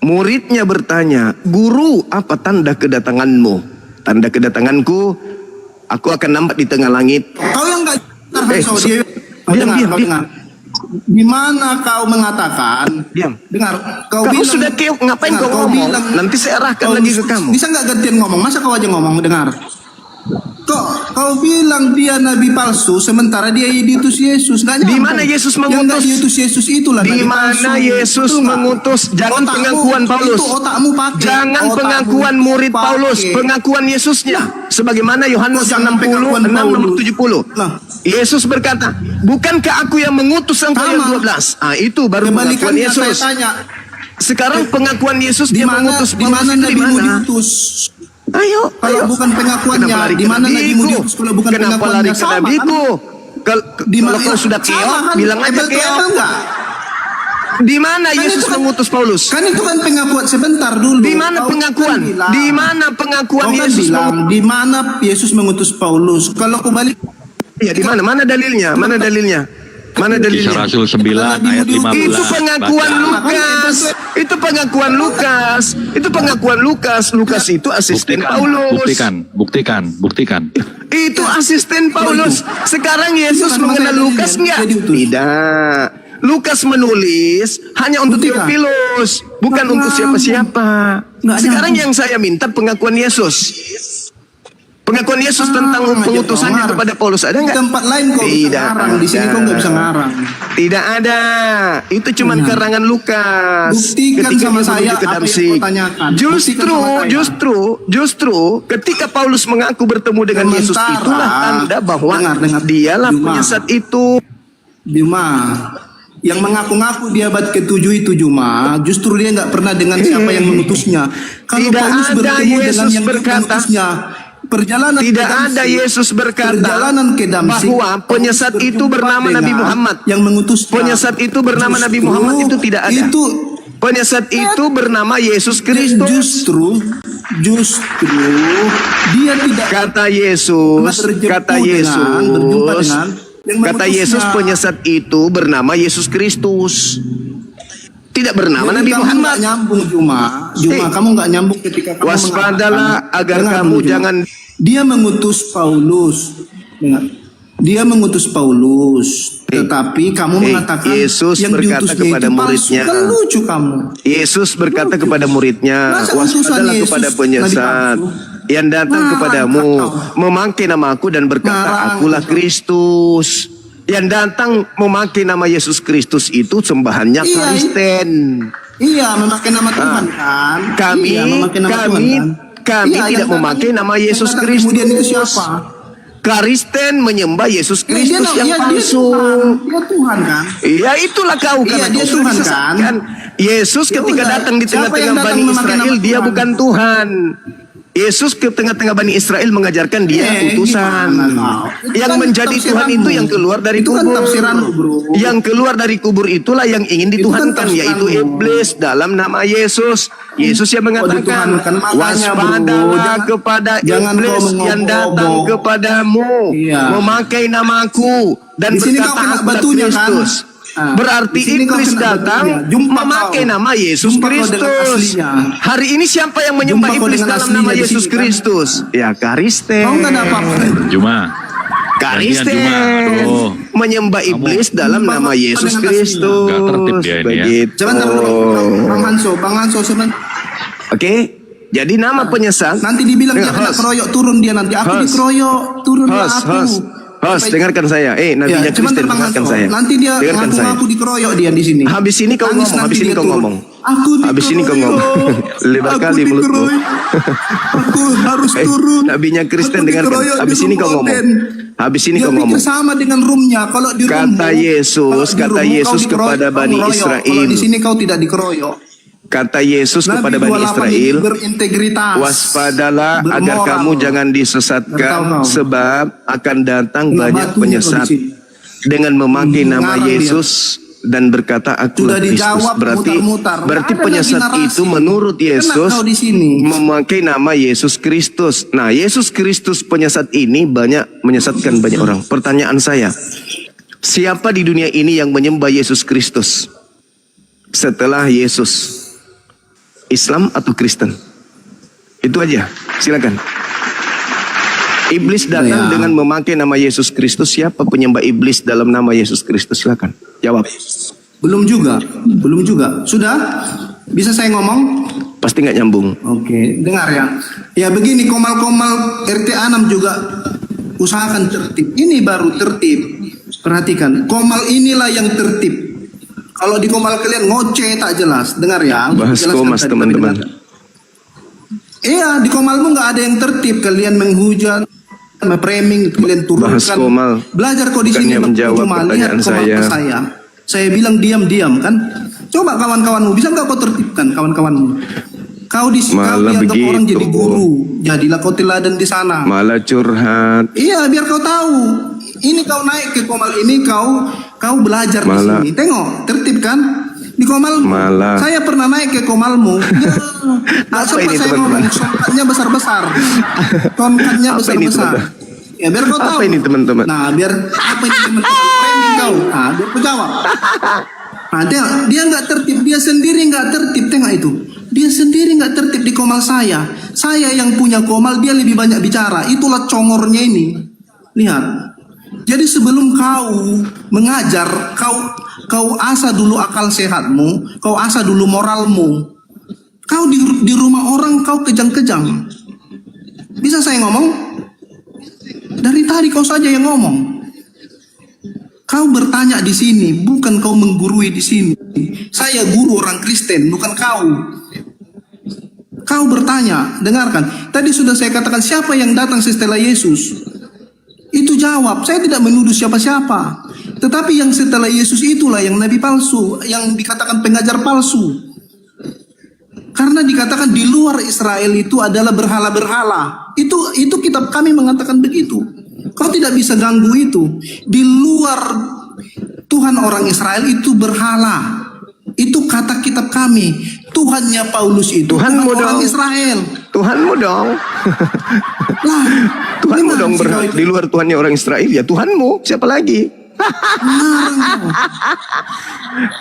Speaker 3: Muridnya bertanya, "Guru, apa tanda kedatanganmu?" "Tanda kedatanganku, aku akan nampak di tengah langit."
Speaker 1: Kau yang enggak
Speaker 3: diam.
Speaker 1: dengar. Di mana kau mengatakan?
Speaker 3: Diam.
Speaker 1: Dengar,
Speaker 3: Kamu sudah keok, ngapain
Speaker 1: dengar,
Speaker 3: kau ngomong? Nanti saya arahkan lagi ke kamu.
Speaker 1: Bisa nggak gantian ngomong? Masa kau aja ngomong? Dengar. Kau bilang dia nabi palsu, sementara dia diutus Yesus. Nggak nyambung.
Speaker 3: Di mana Yesus
Speaker 1: Yang nggak
Speaker 3: mengutus?
Speaker 1: diutus Yesus itulah
Speaker 3: Di
Speaker 1: nabi
Speaker 3: mana
Speaker 1: palsu.
Speaker 3: Yesus
Speaker 1: Betul nggak?
Speaker 3: mengutus? Jangan
Speaker 1: Otakmu,
Speaker 3: pengakuan Paulus.
Speaker 1: Itu otakmu pakai.
Speaker 3: Jangan
Speaker 1: Otakmu
Speaker 3: pengakuan murid
Speaker 1: pakai.
Speaker 3: Paulus, pengakuan Yesusnya. Sebagaimana Yohanes
Speaker 1: Oh, jangan
Speaker 3: 60,
Speaker 1: pengakuan
Speaker 3: 6 nomor
Speaker 1: Paulus.
Speaker 3: 70.
Speaker 1: Nah.
Speaker 3: Yesus berkata, "Bukankah aku yang mengutus engkau yang
Speaker 1: Sama.
Speaker 3: 12? Ah, itu baru pengakuan
Speaker 1: Kebalikannya saya
Speaker 3: Yesus.
Speaker 1: tanya.
Speaker 3: Sekarang pengakuan Yesus
Speaker 1: Di
Speaker 3: dia
Speaker 1: mana
Speaker 3: mengutus
Speaker 1: di mana
Speaker 3: Paulus itu di
Speaker 1: nabimu
Speaker 3: mana?
Speaker 1: diutus?
Speaker 3: Ayo,
Speaker 1: Kalau bukan pengakuannya,
Speaker 3: Kenapa lari
Speaker 1: di
Speaker 3: ke
Speaker 1: mana nabimu
Speaker 3: nabiku?
Speaker 1: diutus? Kalau bukan
Speaker 3: Kenapa
Speaker 1: pengakuannya,
Speaker 3: lari ke
Speaker 1: sama, kan?
Speaker 3: nabiku?
Speaker 1: Di
Speaker 3: Kalau
Speaker 1: mana-
Speaker 3: kau sudah
Speaker 1: sama,
Speaker 3: keok,
Speaker 1: kan?
Speaker 3: bilang aja
Speaker 1: Apple to
Speaker 3: keok.
Speaker 1: apple enggak?
Speaker 3: Di mana
Speaker 1: Kan
Speaker 3: Yesus
Speaker 1: itu kan-
Speaker 3: mengutus Paulus?
Speaker 1: Kan itu kan pengakuan sebentar dulu.
Speaker 3: Di mana
Speaker 1: Kau
Speaker 3: pengakuan?
Speaker 1: kan bilang-
Speaker 3: Di mana pengakuan
Speaker 1: Kau kan
Speaker 3: Yesus
Speaker 1: bilang di mana Yesus mengutus Paulus? Kalau aku balik
Speaker 3: Ya, di mana? Mana dalilnya? Mana dalilnya? Mana
Speaker 5: Kisah
Speaker 3: dalilnya?
Speaker 5: Rasul 9 ayat 15.
Speaker 3: Itu pengakuan
Speaker 5: Baca.
Speaker 3: Lukas. Itu pengakuan Lukas. Itu pengakuan Lukas. Lukas itu asisten Paulus.
Speaker 5: Buktikan.
Speaker 3: Itu asisten Paulus. Sekarang Yesus
Speaker 1: Bukan
Speaker 3: mengenal
Speaker 1: masalah
Speaker 3: Lukas
Speaker 1: dalilnya,
Speaker 3: nggak?
Speaker 1: dia diutus.
Speaker 3: Tidak. Lukas menulis hanya untuk
Speaker 1: Buktikan.
Speaker 3: Theophilus, bukan
Speaker 1: Nggak
Speaker 3: untuk siapa-siapa.
Speaker 1: Nggak
Speaker 3: Sekarang
Speaker 1: nyambung.
Speaker 3: yang saya minta pengakuan Yesus. Pengakuan Yesus tentang
Speaker 1: Ngarang aja
Speaker 3: pengutusannya
Speaker 1: kau,
Speaker 3: kepada Paulus ada
Speaker 1: di
Speaker 3: nggak?
Speaker 1: tempat lain kau bisa
Speaker 3: Tidak
Speaker 1: ngarang, di sini
Speaker 3: ada.
Speaker 1: kau nggak bisa ngarang.
Speaker 3: Tidak ada. Itu cuma
Speaker 1: Nah.
Speaker 3: karangan Lukas.
Speaker 1: Buktikan
Speaker 3: Ketika
Speaker 1: sama
Speaker 3: dia
Speaker 1: saya
Speaker 3: menuju ke
Speaker 1: apa yang
Speaker 3: Damsyik.
Speaker 1: kau tanyakan. Buktikan sama saya.
Speaker 3: Justru ketika Paulus mengaku bertemu dengan Yesus,
Speaker 1: Sementara,
Speaker 3: itulah tanda bahwa
Speaker 1: dengar,
Speaker 3: dialah
Speaker 1: Juma.
Speaker 3: penyesat itu.
Speaker 1: Juma, yang mengaku-ngaku di abad ke-7 itu Juma, justru dia nggak pernah dengan siapa yang mengutusnya. Kalau
Speaker 3: Tidak
Speaker 1: Paulus
Speaker 3: ada
Speaker 1: bertemu
Speaker 3: Yesus
Speaker 1: dengan yang
Speaker 3: berkata,
Speaker 1: mengutusnya, perjalanan
Speaker 3: Tidak
Speaker 1: ke Damsyik,
Speaker 3: ada Yesus berkata
Speaker 1: perjalanan ke Damsyik,
Speaker 3: bahwa penyesat
Speaker 1: Paulus
Speaker 3: itu
Speaker 1: berjumpa
Speaker 3: bernama Nabi
Speaker 1: dengan
Speaker 3: Muhammad.
Speaker 1: Yang mengutusnya.
Speaker 3: Penyesat itu bernama Nabi
Speaker 1: Justru
Speaker 3: Muhammad itu tidak ada.
Speaker 1: Itu
Speaker 3: Penyesat itu bernama Yesus Kristus.
Speaker 1: justru dia tidak
Speaker 3: Kata Yesus, kata Yesus, kata Yesus penyesat itu bernama Yesus Kristus. Tidak bernama Nabi
Speaker 1: Kamu
Speaker 3: Muhammad.
Speaker 1: nggak nyambung Juma, kamu nggak nyambung ketika kamu
Speaker 3: Waspadalah
Speaker 1: mengatakan,
Speaker 3: agar
Speaker 1: dengar
Speaker 3: kamu
Speaker 1: dulu, Juma.
Speaker 3: jangan.
Speaker 1: Dia mengutus Paulus, dengar. Dia mengutus Paulus, tetapi kamu mengatakan
Speaker 3: Yesus
Speaker 1: yang
Speaker 3: berkata
Speaker 1: diutusnya
Speaker 3: kepada
Speaker 1: itu palsu.
Speaker 3: muridnya.
Speaker 1: Kan lucu kamu.
Speaker 3: Yesus berkata kepada muridnya,
Speaker 1: Masa utusan
Speaker 3: waspadalah
Speaker 1: Yesus
Speaker 3: kepada
Speaker 1: Nabi
Speaker 3: penyesat
Speaker 1: palsu?
Speaker 3: yang datang
Speaker 1: Ngarang
Speaker 3: kepadamu,
Speaker 1: kau.
Speaker 3: memakai nama aku dan berkata,
Speaker 1: Ngarang
Speaker 3: akulah
Speaker 1: kau.
Speaker 3: Kristus. Yang datang memakai nama Yesus Kristus itu sembahannya
Speaker 1: Iya,
Speaker 3: Kristen.
Speaker 1: Iya, memakai nama Tuhan kan.
Speaker 3: Kami,
Speaker 1: Iya, memakai nama
Speaker 3: kami,
Speaker 1: Tuhan, kan?
Speaker 3: kami
Speaker 1: Iya,
Speaker 3: tidak
Speaker 1: yang
Speaker 3: memakai
Speaker 1: datang-
Speaker 3: nama
Speaker 1: yang
Speaker 3: Yesus
Speaker 1: datang
Speaker 3: Kristus.
Speaker 1: Kemudian itu siapa?
Speaker 3: Kristen menyembah Yesus Kristus yang
Speaker 1: Dia
Speaker 3: palsu.
Speaker 1: Dia Tuhan kan.
Speaker 3: Ya itulah kau
Speaker 1: Iya,
Speaker 3: karena
Speaker 1: dia
Speaker 3: kau sudah
Speaker 1: Tuhan,
Speaker 3: disesatkan. Yesus
Speaker 1: Ya
Speaker 3: ketika
Speaker 1: udah,
Speaker 3: datang di
Speaker 1: siapa
Speaker 3: tengah-tengah
Speaker 1: yang datang
Speaker 3: Bani
Speaker 1: memakai
Speaker 3: Israel,
Speaker 1: nama
Speaker 3: dia
Speaker 1: Tuhan?
Speaker 3: bukan Tuhan. Yesus ke tengah-tengah Bani Israel mengajarkan dia utusan.
Speaker 1: gimana kau? Itu
Speaker 3: Yang
Speaker 1: kan
Speaker 3: menjadi Tuhan
Speaker 1: tafsiranmu.
Speaker 3: itu yang keluar dari
Speaker 1: Itu kan
Speaker 3: kubur.
Speaker 1: tafsiranmu, bro.
Speaker 3: Yang keluar dari kubur itulah yang ingin
Speaker 1: Itu kan
Speaker 3: dituhankan, yaitu
Speaker 1: tafsiranmu.
Speaker 3: iblis dalam nama Yesus. Yesus yang mengatakan,
Speaker 1: dituhankan. Makanya, bro,
Speaker 3: waspadalah kepada
Speaker 1: jangan kau
Speaker 3: iblis yang datang
Speaker 1: mengobok-obok.
Speaker 3: kepadamu,
Speaker 1: Iya.
Speaker 3: memakai namaku dan
Speaker 1: Di sini kau
Speaker 3: berkata
Speaker 1: kena
Speaker 3: akulah
Speaker 1: batunya, kan?
Speaker 3: Kristus.
Speaker 1: Ah,
Speaker 3: Berarti
Speaker 1: di sini kau
Speaker 3: iblis
Speaker 1: kena
Speaker 3: datang
Speaker 1: batunya. Jumpa
Speaker 3: memakai
Speaker 1: kau.
Speaker 3: nama Yesus
Speaker 1: Jumpa kau dengan
Speaker 3: Kristus.
Speaker 1: aslinya.
Speaker 3: Hari ini siapa yang menyembah
Speaker 1: Jumpa kau
Speaker 3: iblis
Speaker 1: dengan
Speaker 3: dalam
Speaker 1: aslinya
Speaker 3: nama
Speaker 1: di
Speaker 3: Yesus
Speaker 1: sini, kan?
Speaker 3: Kristus? Ya Kristen.
Speaker 1: Kau nggak ada apa-apa.
Speaker 5: Juma.
Speaker 3: Kristen
Speaker 5: Juma, bro.
Speaker 3: menyembah iblis dalam
Speaker 1: Jumpa
Speaker 3: nama
Speaker 1: kau
Speaker 3: Yesus
Speaker 1: dengan
Speaker 3: Kristus.
Speaker 5: Nggak tertib dia ini ya.
Speaker 3: Begitu.
Speaker 1: Sebentar dulu, Bang Hanso, sebentar.
Speaker 3: Oke. Jadi nama penyesat.
Speaker 1: Nanti dibilang dia kena
Speaker 3: Host.
Speaker 1: keroyok, turun dia nanti. Aku
Speaker 3: Host.
Speaker 1: dikeroyok, turun dia
Speaker 3: Host,
Speaker 1: aku.
Speaker 3: host, dengarkan saya. Nabinya
Speaker 1: cuman
Speaker 3: Kristen,
Speaker 1: Bang
Speaker 3: dengarkan
Speaker 1: Hanso,
Speaker 3: saya.
Speaker 1: nanti dia
Speaker 3: Dengarkan saya.
Speaker 1: ngaku dikeroyok dia di sini.
Speaker 3: Habis ini kau
Speaker 1: Nangis
Speaker 3: ngomong,
Speaker 1: nanti
Speaker 3: habis ini
Speaker 1: dia
Speaker 3: kau
Speaker 1: turun.
Speaker 3: ngomong.
Speaker 1: Aku
Speaker 3: Habis ini kau ngomong.
Speaker 1: dikeroyok.
Speaker 3: Lebar
Speaker 1: Aku
Speaker 3: kali mulutmu.
Speaker 1: dikeroyok. Aku harus turun.
Speaker 3: Nabinya Kristen,
Speaker 1: Aku
Speaker 3: dengarkan.
Speaker 1: dikeroyok di
Speaker 3: Habis ini
Speaker 1: room
Speaker 3: kau ngomong.
Speaker 1: Oden.
Speaker 3: Habis ini
Speaker 1: Dia
Speaker 3: kau
Speaker 1: pikir
Speaker 3: ngomong.
Speaker 1: sama dengan roomnya. Kalau di
Speaker 3: Kata
Speaker 1: roommu,
Speaker 3: Yesus,
Speaker 1: kalau di
Speaker 3: kata
Speaker 1: roommu
Speaker 3: Yesus
Speaker 1: kau dikeroyok,
Speaker 3: kepada
Speaker 1: kau
Speaker 3: Bani
Speaker 1: ngeroyok.
Speaker 3: Israel.
Speaker 1: Kalau di sini kau tidak dikeroyok.
Speaker 3: Kata Yesus kepada Bani
Speaker 1: 28 ini
Speaker 3: Israel,
Speaker 1: berintegritas.
Speaker 3: waspadalah agar
Speaker 1: bermoral.
Speaker 3: kamu jangan disesatkan,
Speaker 1: Nggak tahu kau.
Speaker 3: sebab akan datang
Speaker 1: Kena
Speaker 3: banyak
Speaker 1: batunya
Speaker 3: penyesat
Speaker 1: kau di sini.
Speaker 3: dengan memakai nama
Speaker 1: Ngarang dia.
Speaker 3: Yesus dan berkata akulah
Speaker 1: Sudah
Speaker 3: Kristus.
Speaker 1: dijawab
Speaker 3: Berarti
Speaker 1: mutar-mutar.
Speaker 3: berarti
Speaker 1: Nggak ada
Speaker 3: penyesat
Speaker 1: lagi narasi.
Speaker 3: itu menurut Yesus
Speaker 1: Kena kau di sini.
Speaker 3: memakai nama Yesus Kristus. Nah, Yesus Kristus penyesat ini banyak menyesatkan banyak orang. Pertanyaan saya, siapa di dunia ini yang menyembah Yesus Kristus setelah Yesus? Islam atau Kristen? Itu aja, silakan. Iblis datang
Speaker 1: Ya.
Speaker 3: dengan memakai nama Yesus Kristus. Siapa penyembah iblis dalam nama Yesus Kristus? Silakan jawab.
Speaker 1: Belum juga. Sudah? Bisa saya ngomong?
Speaker 3: Pasti nggak nyambung.
Speaker 1: Oke, dengar ya. Ya begini, komal-komal RT 6 juga usahakan tertib. Ini baru tertib. Perhatikan, komal inilah yang tertib. Kalau di komal kalian ngoceh tak jelas. Dengar ya.
Speaker 3: Bahas
Speaker 1: Jelaskan
Speaker 3: komas,
Speaker 1: tadi,
Speaker 3: teman-teman.
Speaker 1: tapi dengar. Iya, di komalmu nggak ada yang tertib. Kalian menghujat, framing, kalian turunkan.
Speaker 3: Bahas komal.
Speaker 1: Belajar kok di sini.
Speaker 3: Bukannya menjawab
Speaker 1: Cuma lihat
Speaker 3: pertanyaan
Speaker 1: komal ke
Speaker 3: saya.
Speaker 1: Saya bilang diam-diam kan. Coba kawan-kawanmu, bisa nggak kau tertibkan kawan-kawanmu? Kau
Speaker 3: Malah
Speaker 1: dianggap orang
Speaker 3: begitu.
Speaker 1: jadi guru. Jadilah kau teladan di sana.
Speaker 3: Malah curhat.
Speaker 1: Iya, biar kau tahu. Ini kau naik ke komal ini, kau belajar
Speaker 3: Malah-
Speaker 1: di sini. Tengok, tertib kan? Di komalmu.
Speaker 3: Malah-
Speaker 1: Saya pernah naik ke komalmu. Ya, nggak
Speaker 3: Apa
Speaker 1: sempat
Speaker 3: ini,
Speaker 1: saya
Speaker 3: teman-teman?
Speaker 1: ngomong. Tongkatnya besar-besar. Tongkatnya
Speaker 3: Apa ini,
Speaker 1: besar-besar.
Speaker 3: teman-teman?
Speaker 1: Ya biar kau
Speaker 3: Apa
Speaker 1: tahu.
Speaker 3: ini, teman-teman?
Speaker 1: Nah, biar apa ini teman-teman? Framing kau. Nah, biar kau jawab. Nah, dia nggak tertib. Dia sendiri nggak tertib. Tengok itu. Dia sendiri nggak tertib di komal saya. Saya yang punya komal, dia lebih banyak bicara. Itulah congornya ini. Lihat. Jadi sebelum kau mengajar, kau asah dulu akal sehatmu, kau asah dulu moralmu. Kau di rumah orang kau kejang-kejang. Bisa saya ngomong? Dari tadi kau saja yang ngomong. Kau bertanya di sini, bukan kau menggurui di sini. Saya guru orang Kristen, bukan kau. Kau bertanya, dengarkan. Tadi sudah saya katakan siapa yang datang setelah Yesus. Itu jawab, saya tidak menuduh siapa-siapa. Tetapi yang setelah Yesus itulah yang nabi palsu, yang dikatakan pengajar palsu. Karena dikatakan di luar Israel itu adalah berhala-berhala. Itu kitab kami mengatakan begitu. Kau tidak bisa ganggu itu. Di luar Tuhan orang Israel itu berhala. Itu kata kitab kami. Tuhannya Paulus itu
Speaker 3: Tuhanmu
Speaker 1: bukan orang
Speaker 3: dong.
Speaker 1: Israel.
Speaker 3: Tuhanmu dong.
Speaker 1: Lah,
Speaker 3: Tuhanmu
Speaker 1: gimana
Speaker 3: dong
Speaker 1: sih kau itu?
Speaker 3: di luar Tuhannya orang Israel. Ya Tuhanmu. Siapa lagi?
Speaker 1: Ngarang kau.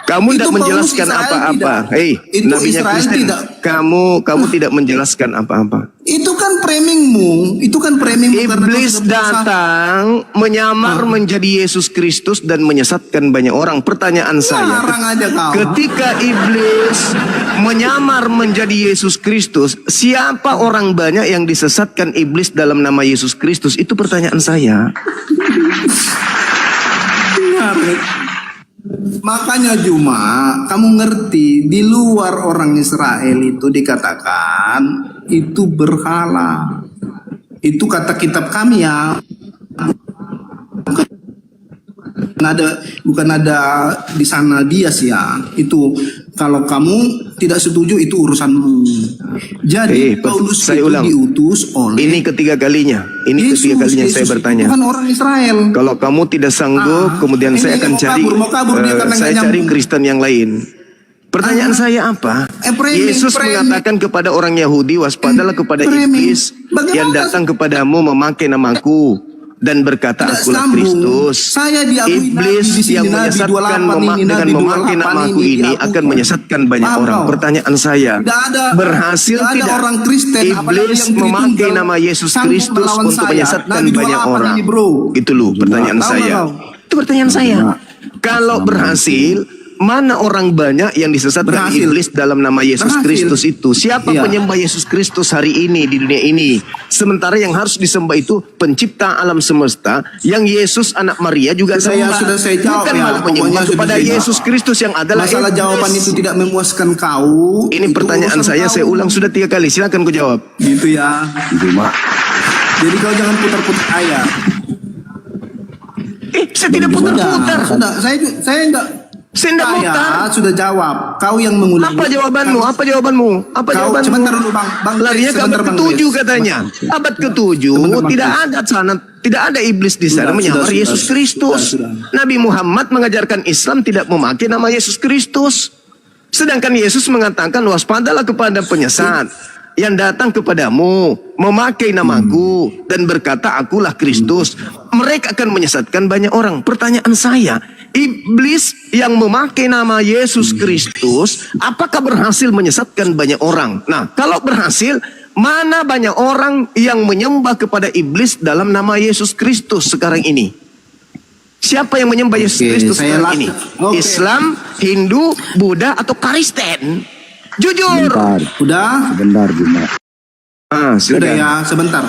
Speaker 3: Kamu
Speaker 1: Itu
Speaker 3: tidak
Speaker 1: Paulus
Speaker 3: menjelaskan
Speaker 1: Israel
Speaker 3: apa-apa.
Speaker 1: tidak.
Speaker 3: Hei,
Speaker 1: Itu
Speaker 3: nabinya
Speaker 1: Israel
Speaker 3: Kristen.
Speaker 1: tidak.
Speaker 3: Kamu tidak menjelaskan apa-apa.
Speaker 1: Itu kan framingmu. Karena kau
Speaker 3: Iblis
Speaker 1: sudah berusaha.
Speaker 3: datang menyamar menjadi Yesus Kristus dan menyesatkan banyak orang. Pertanyaan saya,
Speaker 1: Ngarang aja kau.
Speaker 3: ketika iblis menyamar menjadi Yesus Kristus, siapa orang banyak yang disesatkan iblis dalam nama Yesus Kristus? Itu pertanyaan saya.
Speaker 1: Makanya Juma, kamu ngerti di luar orang Israel itu dikatakan itu berhala. Itu kata kitab kami ya. Bukan ada di sana bias ya. Itu kalau kamu tidak setuju itu urusanmu. Jadi Paulus
Speaker 3: saya
Speaker 1: itu
Speaker 3: ulang.
Speaker 1: diutus oleh
Speaker 3: Ini ketiga kalinya. Saya
Speaker 1: Yesus
Speaker 3: bertanya.
Speaker 1: bukan orang Israel.
Speaker 3: Kalau kamu tidak sanggup, kemudian
Speaker 1: ini
Speaker 3: saya akan
Speaker 1: mau kabur dia karena
Speaker 3: saya
Speaker 1: nggak
Speaker 3: cari
Speaker 1: nyambung.
Speaker 3: Kristen yang lain. Pertanyaan saya apa?
Speaker 1: framing,
Speaker 3: Yesus
Speaker 1: framing.
Speaker 3: mengatakan kepada orang Yahudi, waspadalah kepada
Speaker 1: Framing.
Speaker 3: iblis
Speaker 1: Bagaimana?
Speaker 3: yang datang kepadamu memakai namaku dan berkata
Speaker 1: Tidak
Speaker 3: akulah
Speaker 1: sambung.
Speaker 3: Kristus.
Speaker 1: Saya diakui
Speaker 3: Iblis
Speaker 1: nabi di sini,
Speaker 3: yang
Speaker 1: nabi
Speaker 3: menyesatkan
Speaker 1: 28 ini,
Speaker 3: dengan
Speaker 1: nabi
Speaker 3: memakai
Speaker 1: 28
Speaker 3: namaku
Speaker 1: ini
Speaker 3: ini
Speaker 1: diakui.
Speaker 3: akan menyesatkan banyak
Speaker 1: Paham
Speaker 3: orang.
Speaker 1: kau?
Speaker 3: Pertanyaan saya,
Speaker 1: tidak
Speaker 3: berhasil
Speaker 1: ada
Speaker 3: tidak
Speaker 1: orang Kristen, apalagi
Speaker 3: iblis
Speaker 1: yang
Speaker 3: memakai
Speaker 1: Tritunggal,
Speaker 3: nama Yesus
Speaker 1: sanggup
Speaker 3: Kristus
Speaker 1: melawan
Speaker 3: untuk
Speaker 1: saya?
Speaker 3: menyesatkan
Speaker 1: Nabi
Speaker 3: banyak
Speaker 1: 28
Speaker 3: orang?
Speaker 1: ini, bro.
Speaker 3: Itu loh pertanyaan
Speaker 1: Tahu
Speaker 3: saya.
Speaker 1: nggak kau?
Speaker 3: Itu pertanyaan saya. Kalau berhasil, mana orang banyak yang disesatkan
Speaker 1: Berhasil.
Speaker 3: iblis dalam nama Yesus
Speaker 1: Berhasil.
Speaker 3: Kristus itu? Siapa
Speaker 1: Iya.
Speaker 3: penyembah Yesus Kristus hari ini di dunia ini? Sementara yang harus disembah itu pencipta alam semesta, yang Yesus anak Maria juga sembah.
Speaker 1: Sudah saya jawab
Speaker 3: Bukan
Speaker 1: ya.
Speaker 3: malah
Speaker 1: Pokoknya
Speaker 3: menyembah
Speaker 1: sudah
Speaker 3: kepada
Speaker 1: saya jawab.
Speaker 3: Yesus Kristus yang adalah
Speaker 1: Masalah
Speaker 3: iblis.
Speaker 1: jawaban itu tidak memuaskan kau.
Speaker 3: Ini
Speaker 1: itu
Speaker 3: pertanyaan
Speaker 1: urusan
Speaker 3: saya
Speaker 1: kau.
Speaker 3: ulang sudah 3 kali. Silakan kau jawab.
Speaker 1: Gitu ya. Jadi kau jangan putar-putar ayat.
Speaker 3: Saya tidak putar-putar.
Speaker 1: Sudah. Saya enggak.
Speaker 3: Saya tidak
Speaker 1: Saya
Speaker 3: putar.
Speaker 1: sudah jawab. Kau yang mengulangi.
Speaker 3: Apa jawabanmu? Apa jawabanmu? Apa
Speaker 1: Kau
Speaker 3: jawabanmu?
Speaker 1: sebentar dulu bang.
Speaker 3: Larinya ke
Speaker 1: Sebentar,
Speaker 3: abad
Speaker 1: Bang
Speaker 3: ke-7
Speaker 1: Grace.
Speaker 3: katanya. Abad ke-7
Speaker 1: Sebentar, Bang
Speaker 3: tidak
Speaker 1: Grace.
Speaker 3: ada sana, tidak ada iblis di sana
Speaker 1: Sudah,
Speaker 3: menyamar
Speaker 1: sudah,
Speaker 3: Yesus
Speaker 1: sudah,
Speaker 3: Kristus.
Speaker 1: sudah.
Speaker 3: Nabi Muhammad mengajarkan Islam tidak memakai nama Yesus Kristus. Sedangkan Yesus mengatakan waspadalah kepada penyesat yang datang kepadamu memakai namaku dan berkata akulah Kristus. Mereka akan menyesatkan banyak orang. Pertanyaan saya, iblis yang memakai nama Yesus Kristus, apakah berhasil menyesatkan banyak orang? Nah, kalau berhasil, mana banyak orang yang menyembah kepada iblis dalam nama Yesus Kristus sekarang ini? Siapa yang menyembah Yesus Kristus sekarang ini? Islam, Hindu, Buddha, atau Kristen? Jujur.
Speaker 1: Udah?
Speaker 2: Benar juga.
Speaker 1: Sudah ya, sebentar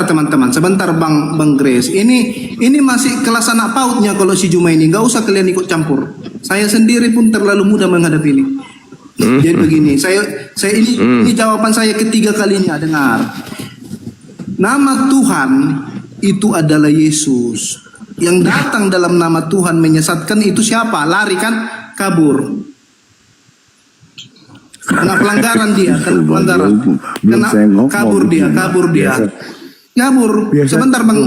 Speaker 1: teman-teman, sebentar Bang Grace. Ini masih kelas anak pautnya kalau si Juma ini, nggak usah kalian ikut campur. Saya sendiri pun terlalu mudah menghadapi ini. Jadi begini, saya ini jawaban saya ketiga kalinya, dengar. Nama Tuhan itu adalah Yesus. Yang datang dalam nama Tuhan menyesatkan itu siapa? Lari kan? Kabur. Kena pelanggaran dia, kena pelanggaran. Kena kabur dia. Kabur. Sebentar Bang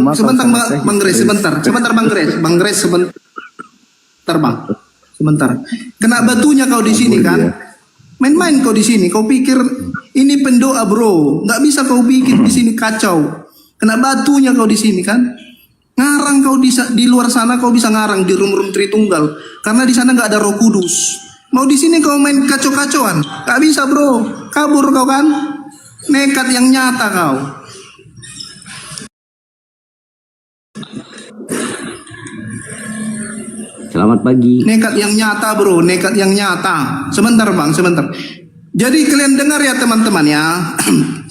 Speaker 1: Grace, sebentar Bang Grace, sebentar. Kena batunya kau di sini kan? Main-main kau di sini. Kau pikir ini pendoa bro? Nggak bisa kau bikin di sini kacau. Kena batunya kau di sini kan? Ngarang kau di luar sana kau bisa ngarang di room Tritunggal karena di sana nggak ada Roh Kudus. Mau di sini kau main kacau-kacauan? Gak bisa bro, kabur kau kan? Nekat yang nyata kau.
Speaker 6: Selamat pagi.
Speaker 1: Nekat yang nyata bro, nekat yang nyata. Sebentar Bang, sebentar. Jadi kalian dengar ya teman-teman ya.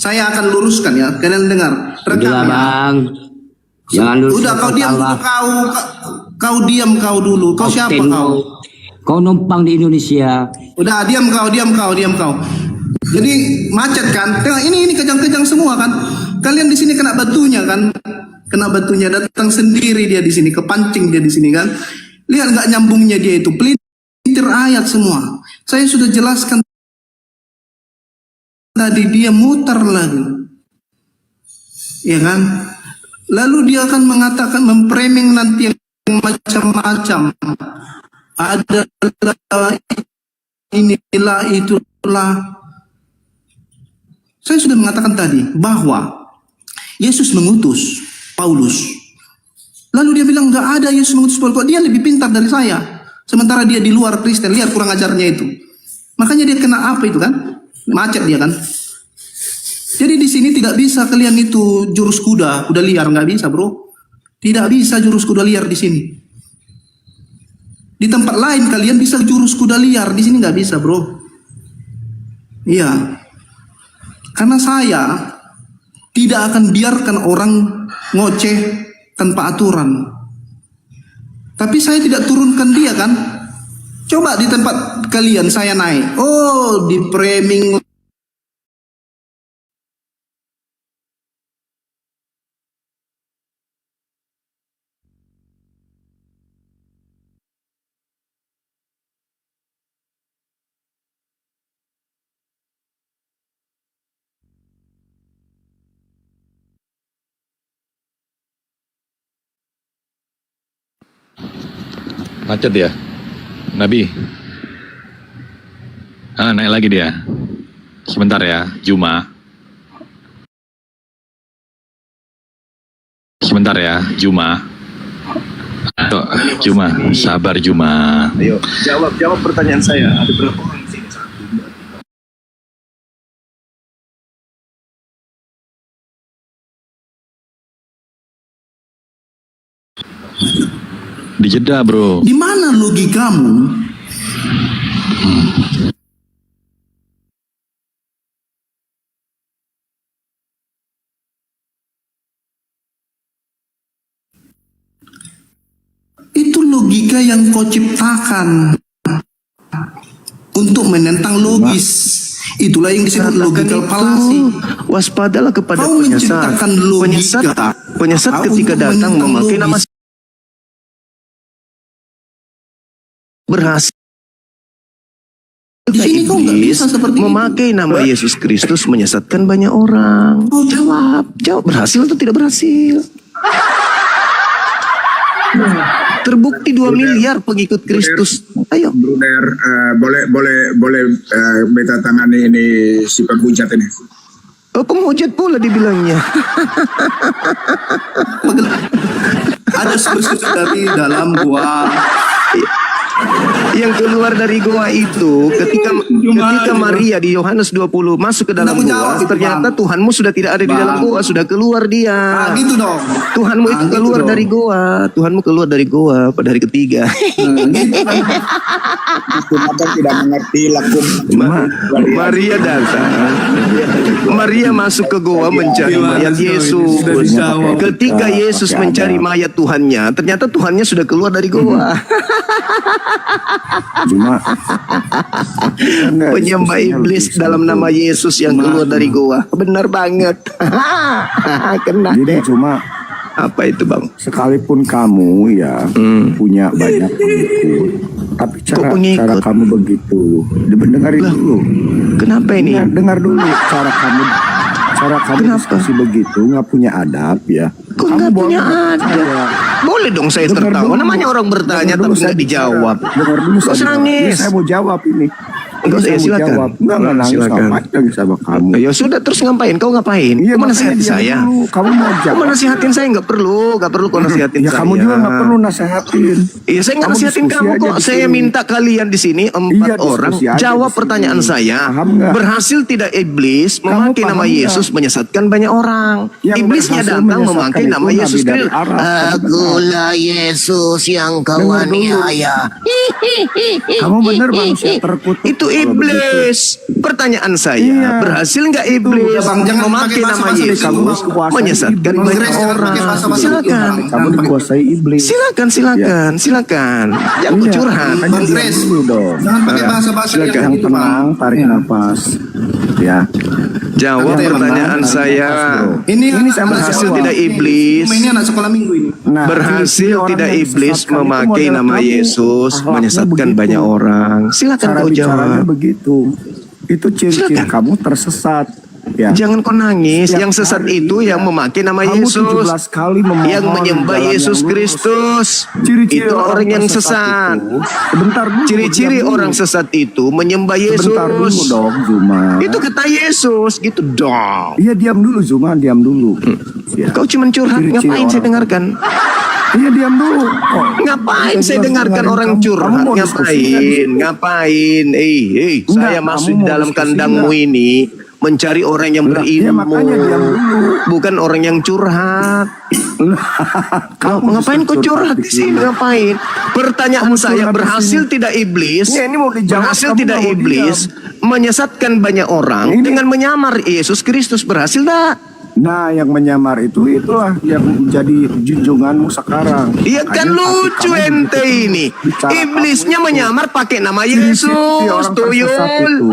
Speaker 1: Saya akan luruskan ya, kalian dengar. Rekam
Speaker 6: Udah
Speaker 1: ya.
Speaker 6: Bang. Jangan dulu.
Speaker 1: Udah kau diam dulu kau diam kau dulu. Kau siapa kau?
Speaker 6: Kau numpang di Indonesia.
Speaker 1: Udah diam kau. Jadi macet kan? Tengok ini kejang-kejang semua kan? Kalian di sini kena batunya kan? Kena batunya, datang sendiri dia di sini, kepancing dia di sini kan? Lihat nggak nyambungnya dia itu, pelintir ayat semua. Saya sudah jelaskan tadi, dia muter lagi, ya kan? Lalu dia akan mengatakan, memframing nanti yang macam-macam. Adalah inilah itulah. Saya sudah mengatakan tadi bahwa Yesus mengutus Paulus. Lalu dia bilang nggak ada Yesus mengutus Paulus. Kok dia lebih pintar dari saya? Sementara dia di luar Kristen. Lihat kurang ajarnya itu. Makanya dia kena apa itu kan? Macet dia kan? Jadi di sini tidak bisa kalian itu jurus kuda liar, nggak bisa bro. Tidak bisa jurus kuda liar di sini. Di tempat lain kalian bisa jurus kuda liar, di sini nggak bisa bro. Iya, karena saya tidak akan biarkan orang ngoceh tanpa aturan. Tapi saya tidak turunkan dia kan. Coba di tempat kalian saya naik, oh di framing.
Speaker 5: Macet dia. Nabi. Naik lagi dia. Sebentar ya, Juma. Sebentar ya, Juma. Tuh, Juma, sabar Juma.
Speaker 3: Ayo, jawab pertanyaan saya. Ada berapa orang di sini? 1, 2.
Speaker 5: Dijeda bro.
Speaker 1: Di mana logikamu? Itu logika yang kau ciptakan untuk menentang logis. Itulah yang disebut logical fallacy.
Speaker 3: Waspadalah kepada
Speaker 1: Kau
Speaker 3: penyesat.
Speaker 1: menciptakan logika.
Speaker 3: Penyesat ketika
Speaker 1: untuk
Speaker 3: datang
Speaker 1: menentang
Speaker 3: memakai nama
Speaker 1: logis.
Speaker 3: berhasil.
Speaker 1: Di sini kau nggak bisa seperti
Speaker 3: memakai
Speaker 1: itu.
Speaker 3: nama Yesus Kristus menyesatkan banyak orang.
Speaker 1: Oh,
Speaker 3: Jawab berhasil atau tidak berhasil? Terbukti 2 miliar pengikut Kristus. Ayo.
Speaker 4: Bruder, boleh beta tangani ini si penghujat ini.
Speaker 3: Oh, penghujat pula dibilangnya.
Speaker 1: Ada susu dari dalam gua.
Speaker 3: Yang keluar dari goa itu ketika Maria di Yohanes 20 masuk ke dalam
Speaker 1: Aku
Speaker 3: goa,
Speaker 1: jawab itu,
Speaker 3: ternyata
Speaker 1: Bang.
Speaker 3: Tuhanmu sudah tidak ada di dalam goa, sudah keluar dia.
Speaker 1: Ah, gitu dong.
Speaker 3: Tuhanmu itu
Speaker 1: gitu
Speaker 3: keluar
Speaker 1: dong.
Speaker 3: dari goa, Tuhanmu keluar dari goa pada hari ketiga.
Speaker 1: Gitu kan.
Speaker 4: Kenapa tidak mengerti lakum?
Speaker 3: Maria datang. Maria masuk ke goa mencari mayat Yesus.
Speaker 1: Sudah dijawab.
Speaker 3: Ketika Yesus mencari mayat Tuhannya, ternyata Tuhannya sudah keluar dari goa.
Speaker 2: Cuma
Speaker 3: Penyembah iblis dalam nama Yesus yang keluar dari goa. Benar banget. Kena
Speaker 2: Jadi
Speaker 3: deh.
Speaker 2: cuma
Speaker 3: Apa itu, Bang?
Speaker 2: sekalipun kamu ya punya banyak pengikut, tapi
Speaker 3: pengikut?
Speaker 2: cara kamu begitu, dengarin dulu.
Speaker 3: Kenapa ini?
Speaker 2: Dengar dulu cara kamu diskusi begitu, nggak punya adab ya.
Speaker 3: Kok nggak punya adab? Boleh dong saya
Speaker 2: Dengar
Speaker 3: tertawa.
Speaker 2: dulu.
Speaker 3: Namanya orang bertanya
Speaker 2: Dengar dulu
Speaker 3: tapi
Speaker 2: saya
Speaker 3: nggak
Speaker 2: bicara.
Speaker 3: dijawab.
Speaker 2: Dengar dulu
Speaker 3: Nggak usah
Speaker 2: bicara.
Speaker 3: nangis.
Speaker 2: Ini saya mau jawab ini.
Speaker 3: Enggak,
Speaker 2: Saya mau
Speaker 3: silakan.
Speaker 2: jawab. Enggak nangis,
Speaker 3: Silakan.
Speaker 2: ngapain lagi sama kamu.
Speaker 3: Ya sudah, terus ngapain? Kau ngapain?
Speaker 2: Iya,
Speaker 3: Kau
Speaker 2: makanya
Speaker 3: nasihatin
Speaker 2: diam
Speaker 3: saya.
Speaker 2: dulu. Kamu mau
Speaker 3: Kau
Speaker 2: jawab.
Speaker 3: mau nasihatin saya nggak perlu kau nasihatin
Speaker 2: Ya
Speaker 3: saya.
Speaker 2: kamu juga nggak perlu nasehatin.
Speaker 3: Iya, saya nggak
Speaker 2: Kamu
Speaker 3: nasihatin
Speaker 2: diskusi
Speaker 3: kamu
Speaker 2: aja
Speaker 3: kok.
Speaker 2: di
Speaker 3: Saya
Speaker 2: sini.
Speaker 3: minta kalian di sini empat
Speaker 2: Iya, diskusi
Speaker 3: orang
Speaker 2: aja
Speaker 3: jawab
Speaker 2: di sini.
Speaker 3: pertanyaan saya.
Speaker 2: Paham nggak?
Speaker 3: Berhasil tidak iblis
Speaker 2: Kamu
Speaker 3: memakai
Speaker 2: paham
Speaker 3: nama
Speaker 2: nggak?
Speaker 3: Yesus menyesatkan banyak orang?
Speaker 2: Yang
Speaker 3: Iblisnya
Speaker 2: berhasil
Speaker 3: datang
Speaker 2: menyesatkan
Speaker 3: memakai
Speaker 2: itu
Speaker 3: nama
Speaker 2: Nabi
Speaker 3: Yesus
Speaker 2: dari
Speaker 3: Kristus.
Speaker 2: Arab.
Speaker 3: Akulah Yesus yang kau
Speaker 2: Dengar dulu.
Speaker 3: aniaya.
Speaker 2: Kamu bener manusia terkutuk.
Speaker 3: Itu
Speaker 2: kalau
Speaker 3: iblis. Pertanyaan saya,
Speaker 2: Iya.
Speaker 3: berhasil nggak iblis
Speaker 1: Udah, Bang, jangan
Speaker 3: memakai
Speaker 1: pakai
Speaker 3: nama
Speaker 1: bahasa-bahasa
Speaker 3: Yesus
Speaker 1: itu, Bang.
Speaker 3: menyesatkan
Speaker 2: Bang
Speaker 3: banyak
Speaker 1: Grace, jangan
Speaker 3: orang?
Speaker 1: pakai bahasa-bahasa itu,
Speaker 3: Silakan.
Speaker 1: Bang.
Speaker 2: Kamu dikuasai iblis.
Speaker 3: Silakan. Jangan
Speaker 2: Iya,
Speaker 3: curhat.
Speaker 2: makanya
Speaker 1: Bang
Speaker 2: diam
Speaker 1: Grace,
Speaker 2: dulu dong.
Speaker 1: jangan pakai bahasa-bahasa
Speaker 3: Silakan.
Speaker 2: Yang
Speaker 1: gitu, Bang.
Speaker 2: tenang, tarik nafas. Ya.
Speaker 3: Jawab
Speaker 1: Yang
Speaker 3: pertanyaan
Speaker 2: tenang,
Speaker 3: saya.
Speaker 1: Ini
Speaker 2: saya
Speaker 3: berhasil
Speaker 2: jawab.
Speaker 3: tidak iblis.
Speaker 1: Ini anak sekolah minggu ini.
Speaker 2: Nah,
Speaker 3: Berhasil
Speaker 2: ciri-ciri orang
Speaker 3: tidak
Speaker 2: yang
Speaker 3: iblis
Speaker 2: disesatkan itu
Speaker 3: memakai
Speaker 2: model
Speaker 3: nama
Speaker 2: kamu,
Speaker 3: Yesus
Speaker 2: akhlaknya
Speaker 3: menyesatkan
Speaker 2: begitu.
Speaker 3: banyak orang. Silakan
Speaker 2: Cara
Speaker 3: kau
Speaker 2: bicaranya
Speaker 3: jawab.
Speaker 2: begitu. Itu ciri-ciri
Speaker 3: Silakan.
Speaker 2: kamu tersesat. Ya.
Speaker 3: Jangan kau nangis.
Speaker 2: Setiap
Speaker 3: Yang sesat
Speaker 2: hari,
Speaker 3: itu yang memakai nama
Speaker 2: Kamu
Speaker 3: Yesus,
Speaker 2: 17 kali memohon
Speaker 3: yang menyembah
Speaker 2: jalan
Speaker 3: Yesus
Speaker 2: yang lurus.
Speaker 3: Kristus.
Speaker 2: Ciri-ciri
Speaker 3: Itu orang yang
Speaker 2: tersesat
Speaker 3: sesat.
Speaker 2: itu, sebentar dulu.
Speaker 3: Ciri-ciri
Speaker 2: diam dulu.
Speaker 3: orang sesat itu menyembah Yesus.
Speaker 2: Sebentar dulu dong, Zuma.
Speaker 3: Itu kata Yesus, gitu dong.
Speaker 2: Iya, diam dulu Zuma, diam dulu. Ya.
Speaker 3: Kau cuma curhat,
Speaker 2: Ciri-ciri
Speaker 3: ngapain saya
Speaker 2: orang-
Speaker 3: dengarkan?
Speaker 2: Iya, diam dulu. Oh,
Speaker 3: Ngapain
Speaker 2: Kita
Speaker 3: saya
Speaker 2: juga
Speaker 3: dengarkan
Speaker 2: dengerin
Speaker 3: orang
Speaker 2: kamu.
Speaker 3: curhat?
Speaker 2: Kamu mau diskusi nggak di sini?
Speaker 3: Ngapain?
Speaker 2: Enggak,
Speaker 3: Saya
Speaker 2: kamu
Speaker 3: masuk di
Speaker 2: mau
Speaker 3: dalam
Speaker 2: diskusi
Speaker 3: kandangmu
Speaker 2: nggak?
Speaker 3: ini mencari orang yang
Speaker 2: Lah, iya,
Speaker 3: berilmu,
Speaker 2: makanya diam dulu.
Speaker 3: bukan orang yang curhat.
Speaker 2: Kamu
Speaker 3: Ngapain kau
Speaker 2: justru
Speaker 3: curhat di sini? Ngapain? Pertanyaan
Speaker 2: Kamu
Speaker 3: saya,
Speaker 2: curhat di
Speaker 3: berhasil
Speaker 2: sini.
Speaker 3: tidak iblis?
Speaker 2: Ya, ini mau dijawab,
Speaker 3: Berhasil
Speaker 2: kamu
Speaker 3: tidak
Speaker 2: nggak mau
Speaker 3: iblis menyesatkan banyak orang
Speaker 2: Ini-
Speaker 3: dengan menyamar Yesus Kristus? Berhasil tak?
Speaker 2: Nah, yang menyamar itulah yang menjadi junjunganmu sekarang.
Speaker 3: Iya kan
Speaker 2: Makanya hati
Speaker 3: lucu
Speaker 2: kamu
Speaker 3: ente
Speaker 2: begitu
Speaker 3: ini.
Speaker 2: bicara
Speaker 3: Iblisnya
Speaker 2: kamu itu.
Speaker 3: menyamar pakai nama
Speaker 2: Ciri-ciri
Speaker 3: Yesus.
Speaker 2: orang tersesat
Speaker 3: Tuyul.
Speaker 2: itu.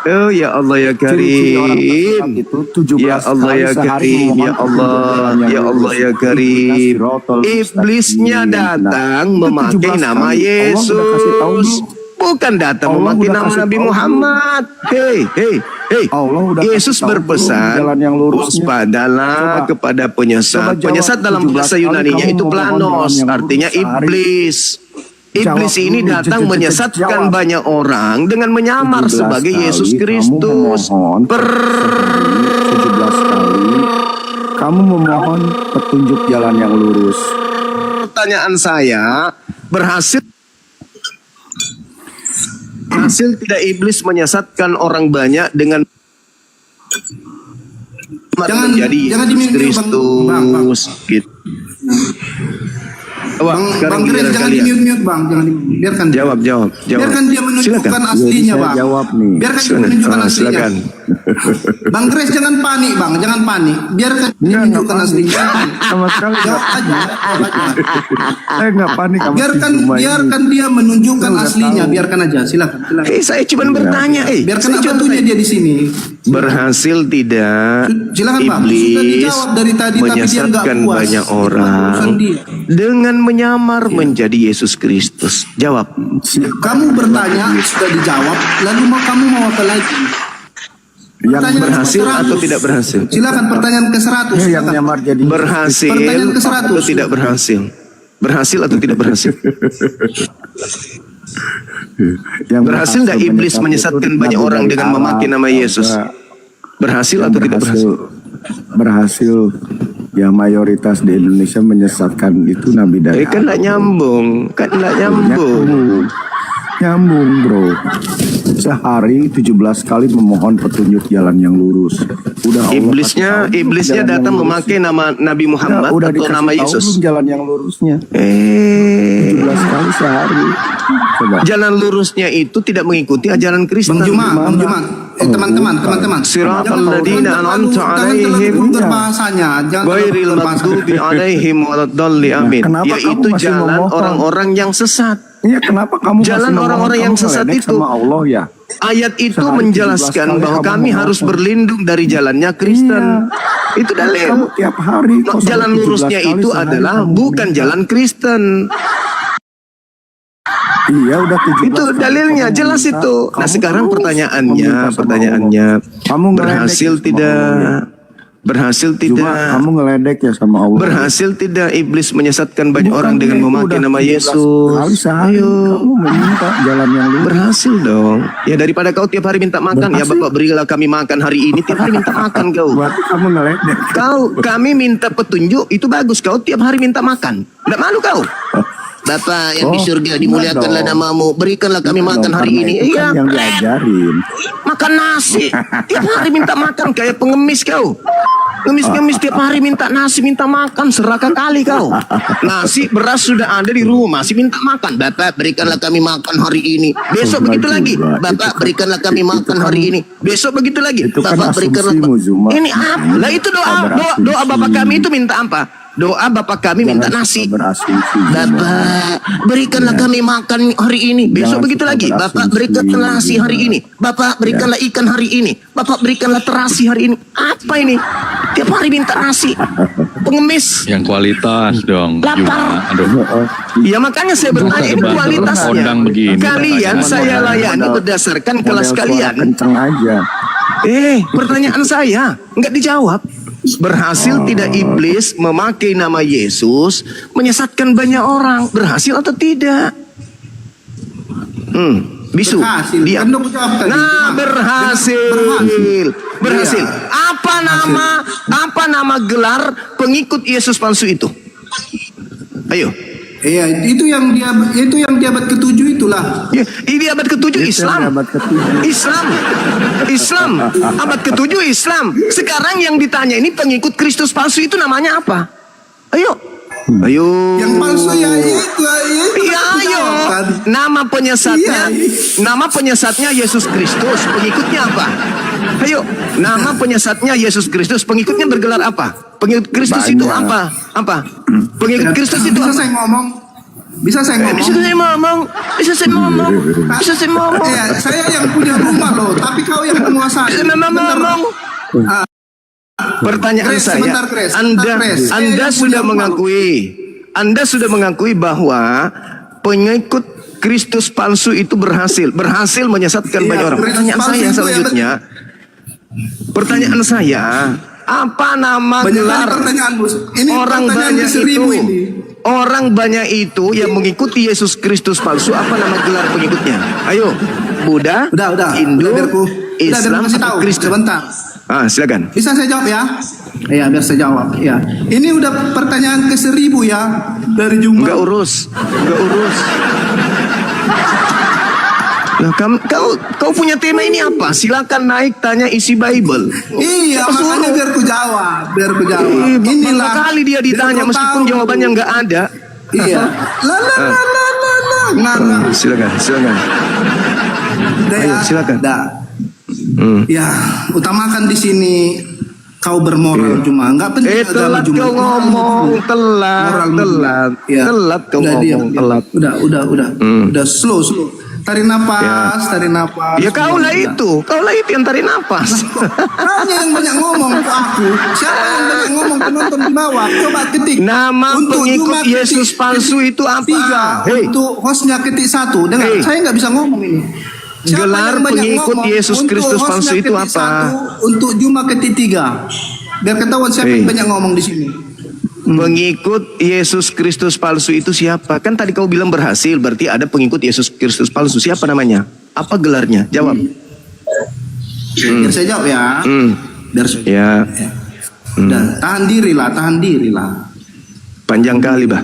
Speaker 3: Oh ya Allah ya
Speaker 2: Ciri-ciri orang tersesat
Speaker 3: Karim.
Speaker 2: itu 17
Speaker 3: Ya Allah
Speaker 2: kali
Speaker 3: ya
Speaker 2: sehari
Speaker 3: Karim.
Speaker 2: memohon
Speaker 3: Ya Allah.
Speaker 2: petunjuk jalan
Speaker 3: Ya
Speaker 2: yang
Speaker 3: Allah ya
Speaker 2: lurus.
Speaker 3: Karim.
Speaker 2: Sirotol
Speaker 3: Iblisnya
Speaker 2: mustaqim.
Speaker 3: datang
Speaker 2: Nah, itu
Speaker 3: memakai
Speaker 2: 17
Speaker 3: nama
Speaker 2: kali. Allah udah kasih tahu
Speaker 3: Yesus.
Speaker 2: dulu.
Speaker 3: Bukan datang
Speaker 2: Allah
Speaker 3: memakai
Speaker 2: udah
Speaker 3: nama
Speaker 2: kasih
Speaker 3: Nabi
Speaker 2: tahu
Speaker 3: Muhammad. Hei.
Speaker 2: Allah udah
Speaker 3: Yesus
Speaker 2: kasih tahu
Speaker 3: berpesan,
Speaker 2: jalan yang lurusnya.
Speaker 3: waspadalah
Speaker 2: Coba-
Speaker 3: kepada penyesat.
Speaker 2: coba jawab
Speaker 3: Penyesat dalam
Speaker 2: 17
Speaker 3: bahasa
Speaker 2: kali
Speaker 3: Yunaninya
Speaker 2: kamu
Speaker 3: itu
Speaker 2: memohon
Speaker 3: planos,
Speaker 2: jalan yang
Speaker 3: artinya
Speaker 2: lurus sehari.
Speaker 3: iblis. Iblis
Speaker 2: Jawab
Speaker 3: ini
Speaker 2: dulu,
Speaker 3: datang menyesatkan
Speaker 2: jawab.
Speaker 3: banyak orang dengan menyamar
Speaker 2: 17
Speaker 3: sebagai
Speaker 2: kali
Speaker 3: Yesus
Speaker 2: kamu
Speaker 3: Kristus.
Speaker 2: memohon 17 kali kamu memohon petunjuk jalan yang lurus.
Speaker 3: Pertanyaan saya, berhasil tidak iblis menyesatkan orang banyak dengan menjadi
Speaker 1: jangan
Speaker 3: Yesus
Speaker 1: dimimpi,
Speaker 3: Kristus
Speaker 1: Bang.
Speaker 3: gitu. Wah,
Speaker 1: Bang Grace,
Speaker 3: giliran
Speaker 1: jangan
Speaker 3: kalian.
Speaker 1: di-mute, Bang. Jangan biarkan.
Speaker 3: Jawab.
Speaker 1: Biarkan dia menunjukkan
Speaker 3: Silakan.
Speaker 1: aslinya,
Speaker 2: Jadi saya
Speaker 1: Bang.
Speaker 2: jawab nih.
Speaker 1: Biarkan dia
Speaker 3: Silakan.
Speaker 1: menunjukkan
Speaker 3: Ah,
Speaker 1: aslinya.
Speaker 3: silakan.
Speaker 1: Bang Grace, jangan panik, Bang. Jangan panik. Biarkan dia
Speaker 2: Enggak
Speaker 1: menunjukkan
Speaker 2: panik.
Speaker 1: aslinya.
Speaker 2: Sama sekali
Speaker 1: Jawab
Speaker 2: nggak.
Speaker 1: aja. Jawab aja.
Speaker 2: Saya nggak panik sama si
Speaker 1: Biarkan
Speaker 2: Zuma ini.
Speaker 1: biarkan dia menunjukkan
Speaker 2: Kita udah
Speaker 1: aslinya.
Speaker 2: tahu.
Speaker 1: Biarkan aja. Silakan.
Speaker 3: Saya cuma bertanya,
Speaker 1: Biarkan
Speaker 3: saya
Speaker 1: apa
Speaker 3: cuma
Speaker 1: tuhnya dia di sini.
Speaker 3: berhasil tidak
Speaker 1: Silakan, Bang. Sudah
Speaker 3: iblis
Speaker 1: dijawab dari tadi, tapi dia nggak
Speaker 3: menyesatkan
Speaker 1: puas.
Speaker 3: banyak
Speaker 1: Itu
Speaker 3: orang
Speaker 1: urusan dia.
Speaker 3: dengan menyamar menjadi Yesus Kristus? Jawab.
Speaker 1: Kamu bertanya sudah dijawab, lalu kamu mau apa lagi?
Speaker 2: Yang
Speaker 1: Pertanyaan
Speaker 3: berhasil
Speaker 1: ke-100.
Speaker 3: atau tidak berhasil?
Speaker 1: Silakan pertanyaan ke-100.
Speaker 2: yang
Speaker 1: Silakan.
Speaker 2: nyamar jadi
Speaker 3: Berhasil
Speaker 1: Pertanyaan ke-100.
Speaker 3: atau tidak berhasil? Berhasil atau tidak berhasil?
Speaker 2: yang
Speaker 3: Berhasil nggak iblis menyesatkan
Speaker 2: itu
Speaker 3: banyak
Speaker 2: nabi
Speaker 3: orang
Speaker 2: dari
Speaker 3: dengan
Speaker 2: Arab,
Speaker 3: memakai nama Yesus?
Speaker 2: enggak.
Speaker 3: Berhasil
Speaker 2: yang
Speaker 3: atau tidak berhasil?
Speaker 2: berhasil ya mayoritas di Indonesia menyesatkan itu nabi dari
Speaker 3: Kan nggak nyambung,
Speaker 2: nyambung bro. Sehari 17 kali memohon petunjuk jalan yang lurus. Udah Allah
Speaker 3: Iblisnya
Speaker 2: kasih tahu
Speaker 3: iblisnya
Speaker 2: jalan yang
Speaker 3: datang
Speaker 2: lurus.
Speaker 3: memakai nama Nabi Muhammad
Speaker 2: udah
Speaker 3: atau
Speaker 2: dikasih
Speaker 3: nama
Speaker 2: tahu
Speaker 3: Yesus.
Speaker 2: belum jalan yang lurusnya. 17 kali sehari. Coba.
Speaker 3: Jalan lurusnya itu tidak mengikuti ajaran Kristen.
Speaker 1: Bang Juma, teman-teman.
Speaker 3: Siratal ladzina an'amta alaihim
Speaker 1: berbahasanya, jangan
Speaker 3: ghairil maghdubi alaihim waladdallin. Amin.
Speaker 2: Kenapa
Speaker 3: Yaitu
Speaker 2: kamu masih
Speaker 3: jalan
Speaker 2: memohon?
Speaker 3: orang-orang yang sesat.
Speaker 2: Iya, kenapa kamu
Speaker 3: Jalan
Speaker 2: masih
Speaker 3: orang-orang
Speaker 2: memohon?
Speaker 3: yang
Speaker 2: Kamu
Speaker 3: sesat
Speaker 2: ngeledek
Speaker 3: itu.
Speaker 2: sama Allah ya?
Speaker 3: Ayat itu
Speaker 2: Sehari 17
Speaker 3: menjelaskan
Speaker 2: kali
Speaker 3: bahwa
Speaker 2: kamu
Speaker 3: kami harus
Speaker 2: memohon.
Speaker 3: berlindung dari jalannya Kristen. Itu dalil.
Speaker 2: Kamu tiap hari kok sampai
Speaker 3: Jalan
Speaker 2: 17
Speaker 3: lurusnya
Speaker 2: kali
Speaker 3: itu
Speaker 2: sehari
Speaker 3: adalah
Speaker 2: kamu
Speaker 3: bukan
Speaker 2: minta.
Speaker 3: jalan Kristen.
Speaker 2: Iya, udah 17
Speaker 3: Itu
Speaker 2: kali
Speaker 3: dalilnya
Speaker 2: kamu
Speaker 3: jelas
Speaker 2: minta.
Speaker 3: itu. Nah,
Speaker 2: Kamu
Speaker 3: sekarang
Speaker 2: terus
Speaker 3: pertanyaannya,
Speaker 2: meminta sama Allah. Kamu ngeledek
Speaker 3: berhasil
Speaker 2: sama
Speaker 3: tidak?
Speaker 2: Allah, ya?
Speaker 3: Berhasil
Speaker 2: Cuma
Speaker 3: tidak?
Speaker 2: kamu ngeledek ya sama Allah.
Speaker 3: Berhasil tidak iblis menyesatkan banyak
Speaker 2: Bukan,
Speaker 3: orang dengan
Speaker 2: itu
Speaker 3: memakai
Speaker 2: udah
Speaker 3: nama
Speaker 2: 17
Speaker 3: Yesus?
Speaker 2: kali sehari
Speaker 3: Ayo.
Speaker 2: kamu meminta jalan yang lurus.
Speaker 3: Berhasil dong. Ya daripada kau tiap hari minta makan, ya
Speaker 2: Berhasil.
Speaker 3: Bapak berilah kami makan hari ini. Tiap hari minta makan kau.
Speaker 2: Berarti kamu ngeledek.
Speaker 3: Kami minta petunjuk, itu bagus. Kau tiap hari minta makan. Nggak malu kau? Bapak yang di surga, dimuliakanlah
Speaker 2: enggak dong.
Speaker 3: namamu. Berikanlah kami
Speaker 2: Bukan
Speaker 3: makan
Speaker 2: dong,
Speaker 3: hari
Speaker 2: karena
Speaker 3: ini.
Speaker 2: itu kan
Speaker 3: Iya,
Speaker 2: yang
Speaker 3: Pret.
Speaker 2: diajarin.
Speaker 3: Makan nasi. Tiap hari minta makan kayak pengemis kau. Ngemis-ngemis tiap hari minta nasi, minta makan, serakah kali kau. Nasi, beras sudah ada di rumah, masih minta makan. Bapak berikanlah kami makan hari ini. Besok
Speaker 2: Enggak
Speaker 3: begitu lagi.
Speaker 2: juga.
Speaker 3: Bapak
Speaker 2: Itu kan-
Speaker 3: berikanlah kami makan
Speaker 2: kan-
Speaker 3: hari ini. Besok begitu lagi.
Speaker 2: itu kan
Speaker 3: Bapak berikanlah.
Speaker 2: asumsimu, Zuma.
Speaker 3: Ini apa? Lah itu doa Bapak kami itu minta apa? Doa Bapak kami minta nasi.
Speaker 2: Berasumsi.
Speaker 3: Bapak berikanlah kami makan hari ini. Besok
Speaker 2: Jangan
Speaker 3: begitu
Speaker 2: suka
Speaker 3: lagi. Bapak
Speaker 2: berasumsi.
Speaker 3: berikanlah nasi hari ini. Bapak berikanlah ikan hari ini. Bapak berikanlah terasi hari ini. Apa ini? Tiap hari minta nasi. Pengemis.
Speaker 5: Yang kualitas dong.
Speaker 3: Lapar.
Speaker 5: Juma. Aduh.
Speaker 3: Ya makanya saya bertanya ini
Speaker 5: Bukan,
Speaker 3: kualitasnya.
Speaker 5: kondang begini.
Speaker 3: Kalian
Speaker 5: Pertanyaan
Speaker 3: saya
Speaker 5: modal.
Speaker 3: layani berdasarkan
Speaker 2: Model
Speaker 3: kelas
Speaker 2: suara
Speaker 3: kalian.
Speaker 2: kenceng aja.
Speaker 3: Pertanyaan saya nggak dijawab. Berhasil tidak iblis memakai nama Yesus menyesatkan banyak orang? Berhasil atau tidak? Bisu.
Speaker 1: Berhasil.
Speaker 3: Diam.
Speaker 1: Kan dong jawab tadi.
Speaker 3: Nah,
Speaker 1: Cuma-
Speaker 3: berhasil. Berhasil.
Speaker 1: Iya.
Speaker 3: Apa nama gelar pengikut Yesus palsu itu? Ayo.
Speaker 1: Iya, itu yang di abad ke-7 itulah.
Speaker 3: Ya, ini abad ke-7 Islam.
Speaker 2: Abad ke-7.
Speaker 3: Islam. Abad ke-7 Islam. Sekarang yang ditanya ini pengikut Kristus palsu itu namanya apa? Ayo.
Speaker 1: Yang palsu ya itu.
Speaker 3: Iya, ayo.
Speaker 1: Kan.
Speaker 3: Nama penyesatnya Yesus Kristus. Pengikutnya apa? Ayo. Nama penyesatnya Yesus Kristus. Pengikutnya bergelar apa? Pengikut Kristus itu apa? Apa? Pengikut Kristus itu
Speaker 1: Bisa
Speaker 3: apa?
Speaker 1: saya ngomong? Bisa saya ngomong?
Speaker 3: Bisa saya ngomong.
Speaker 1: Iya, saya yang punya rumah loh, tapi kau yang menguasai.
Speaker 3: Ngomong. Pertanyaan
Speaker 1: Chris,
Speaker 3: saya,
Speaker 1: sebentar, Chris.
Speaker 3: Anda
Speaker 1: Saya
Speaker 3: sudah
Speaker 1: punya
Speaker 3: mengakui bahwa pengikut Kristus palsu itu berhasil menyesatkan
Speaker 1: Iya,
Speaker 3: banyak orang.
Speaker 1: Kristus
Speaker 3: Pertanyaan
Speaker 1: palsu
Speaker 3: saya
Speaker 1: itu
Speaker 3: selanjutnya, apa nama
Speaker 1: Banyak
Speaker 3: gelar
Speaker 1: kali pertanyaan, Bos. Ini
Speaker 3: orang
Speaker 1: pertanyaan
Speaker 3: banyak
Speaker 1: ke-1000
Speaker 3: itu?
Speaker 1: ini.
Speaker 3: Orang banyak itu yang mengikuti Yesus Kristus palsu, apa nama gelar pengikutnya? Ayo, Buddha,
Speaker 1: Udah.
Speaker 3: Hindu,
Speaker 1: Udah, biar
Speaker 3: Islam,
Speaker 1: kasih
Speaker 3: atau
Speaker 1: tahu.
Speaker 3: Kristen?
Speaker 1: Sebentar.
Speaker 3: Silakan.
Speaker 1: Bisa saya jawab ya? Iya, biar saya jawab. Ya. Ini udah pertanyaan ke-1000 ya dari Juma.
Speaker 3: Enggak urus. Nah, kau punya tema ini apa? Silakan naik tanya isi Bible.
Speaker 1: Iya, makanya biar ku jawab.
Speaker 3: Berapa kali dia ditanya
Speaker 1: biar kau
Speaker 3: meskipun
Speaker 1: tahu.
Speaker 3: jawabannya enggak ada.
Speaker 1: Iya. Nah.
Speaker 3: Silakan. Ayo, silakan.
Speaker 1: Ya, utamakan di sini kau bermoral cuma enggak penting agama
Speaker 3: Telat
Speaker 1: cuma.
Speaker 3: kau ngomong,
Speaker 1: Moral
Speaker 3: telat
Speaker 1: Iya.
Speaker 3: Telat kau
Speaker 1: Udah, diam,
Speaker 3: ngomong,
Speaker 1: diam.
Speaker 3: telat.
Speaker 1: Udah slow. Tarik napas.
Speaker 3: Ya kaulah itu yang tarik napas.
Speaker 1: Hanya yang banyak ngomong ke aku. Siapa yang banyak ngomong penonton di bawah? Coba ketik.
Speaker 3: Nama
Speaker 1: Untuk
Speaker 3: pengikut
Speaker 1: Jumat
Speaker 3: Yesus
Speaker 1: ketik
Speaker 3: palsu itu apa?
Speaker 1: 3.
Speaker 3: Hei.
Speaker 1: Untuk hostnya ketik 1. Dengar,
Speaker 3: Hei.
Speaker 1: saya nggak bisa ngomong ini. Siapa
Speaker 3: Gelar
Speaker 1: yang banyak
Speaker 3: pengikut
Speaker 1: ngomong?
Speaker 3: Yesus
Speaker 1: Untuk
Speaker 3: Kristus
Speaker 1: hostnya
Speaker 3: palsu itu
Speaker 1: ketik
Speaker 3: apa?
Speaker 1: 1, untuk Juma ketik 3. Biar ketahuan siapa
Speaker 3: Hei.
Speaker 1: yang banyak ngomong di sini.
Speaker 3: Pengikut Yesus Kristus palsu itu siapa? Kan tadi kau bilang berhasil, berarti ada pengikut Yesus Kristus palsu. Siapa namanya? Apa gelarnya? Jawab.
Speaker 1: Biar saya jawab ya. Biar
Speaker 3: Ya,
Speaker 1: Udah, tahan dirilah.
Speaker 3: panjang kali bah.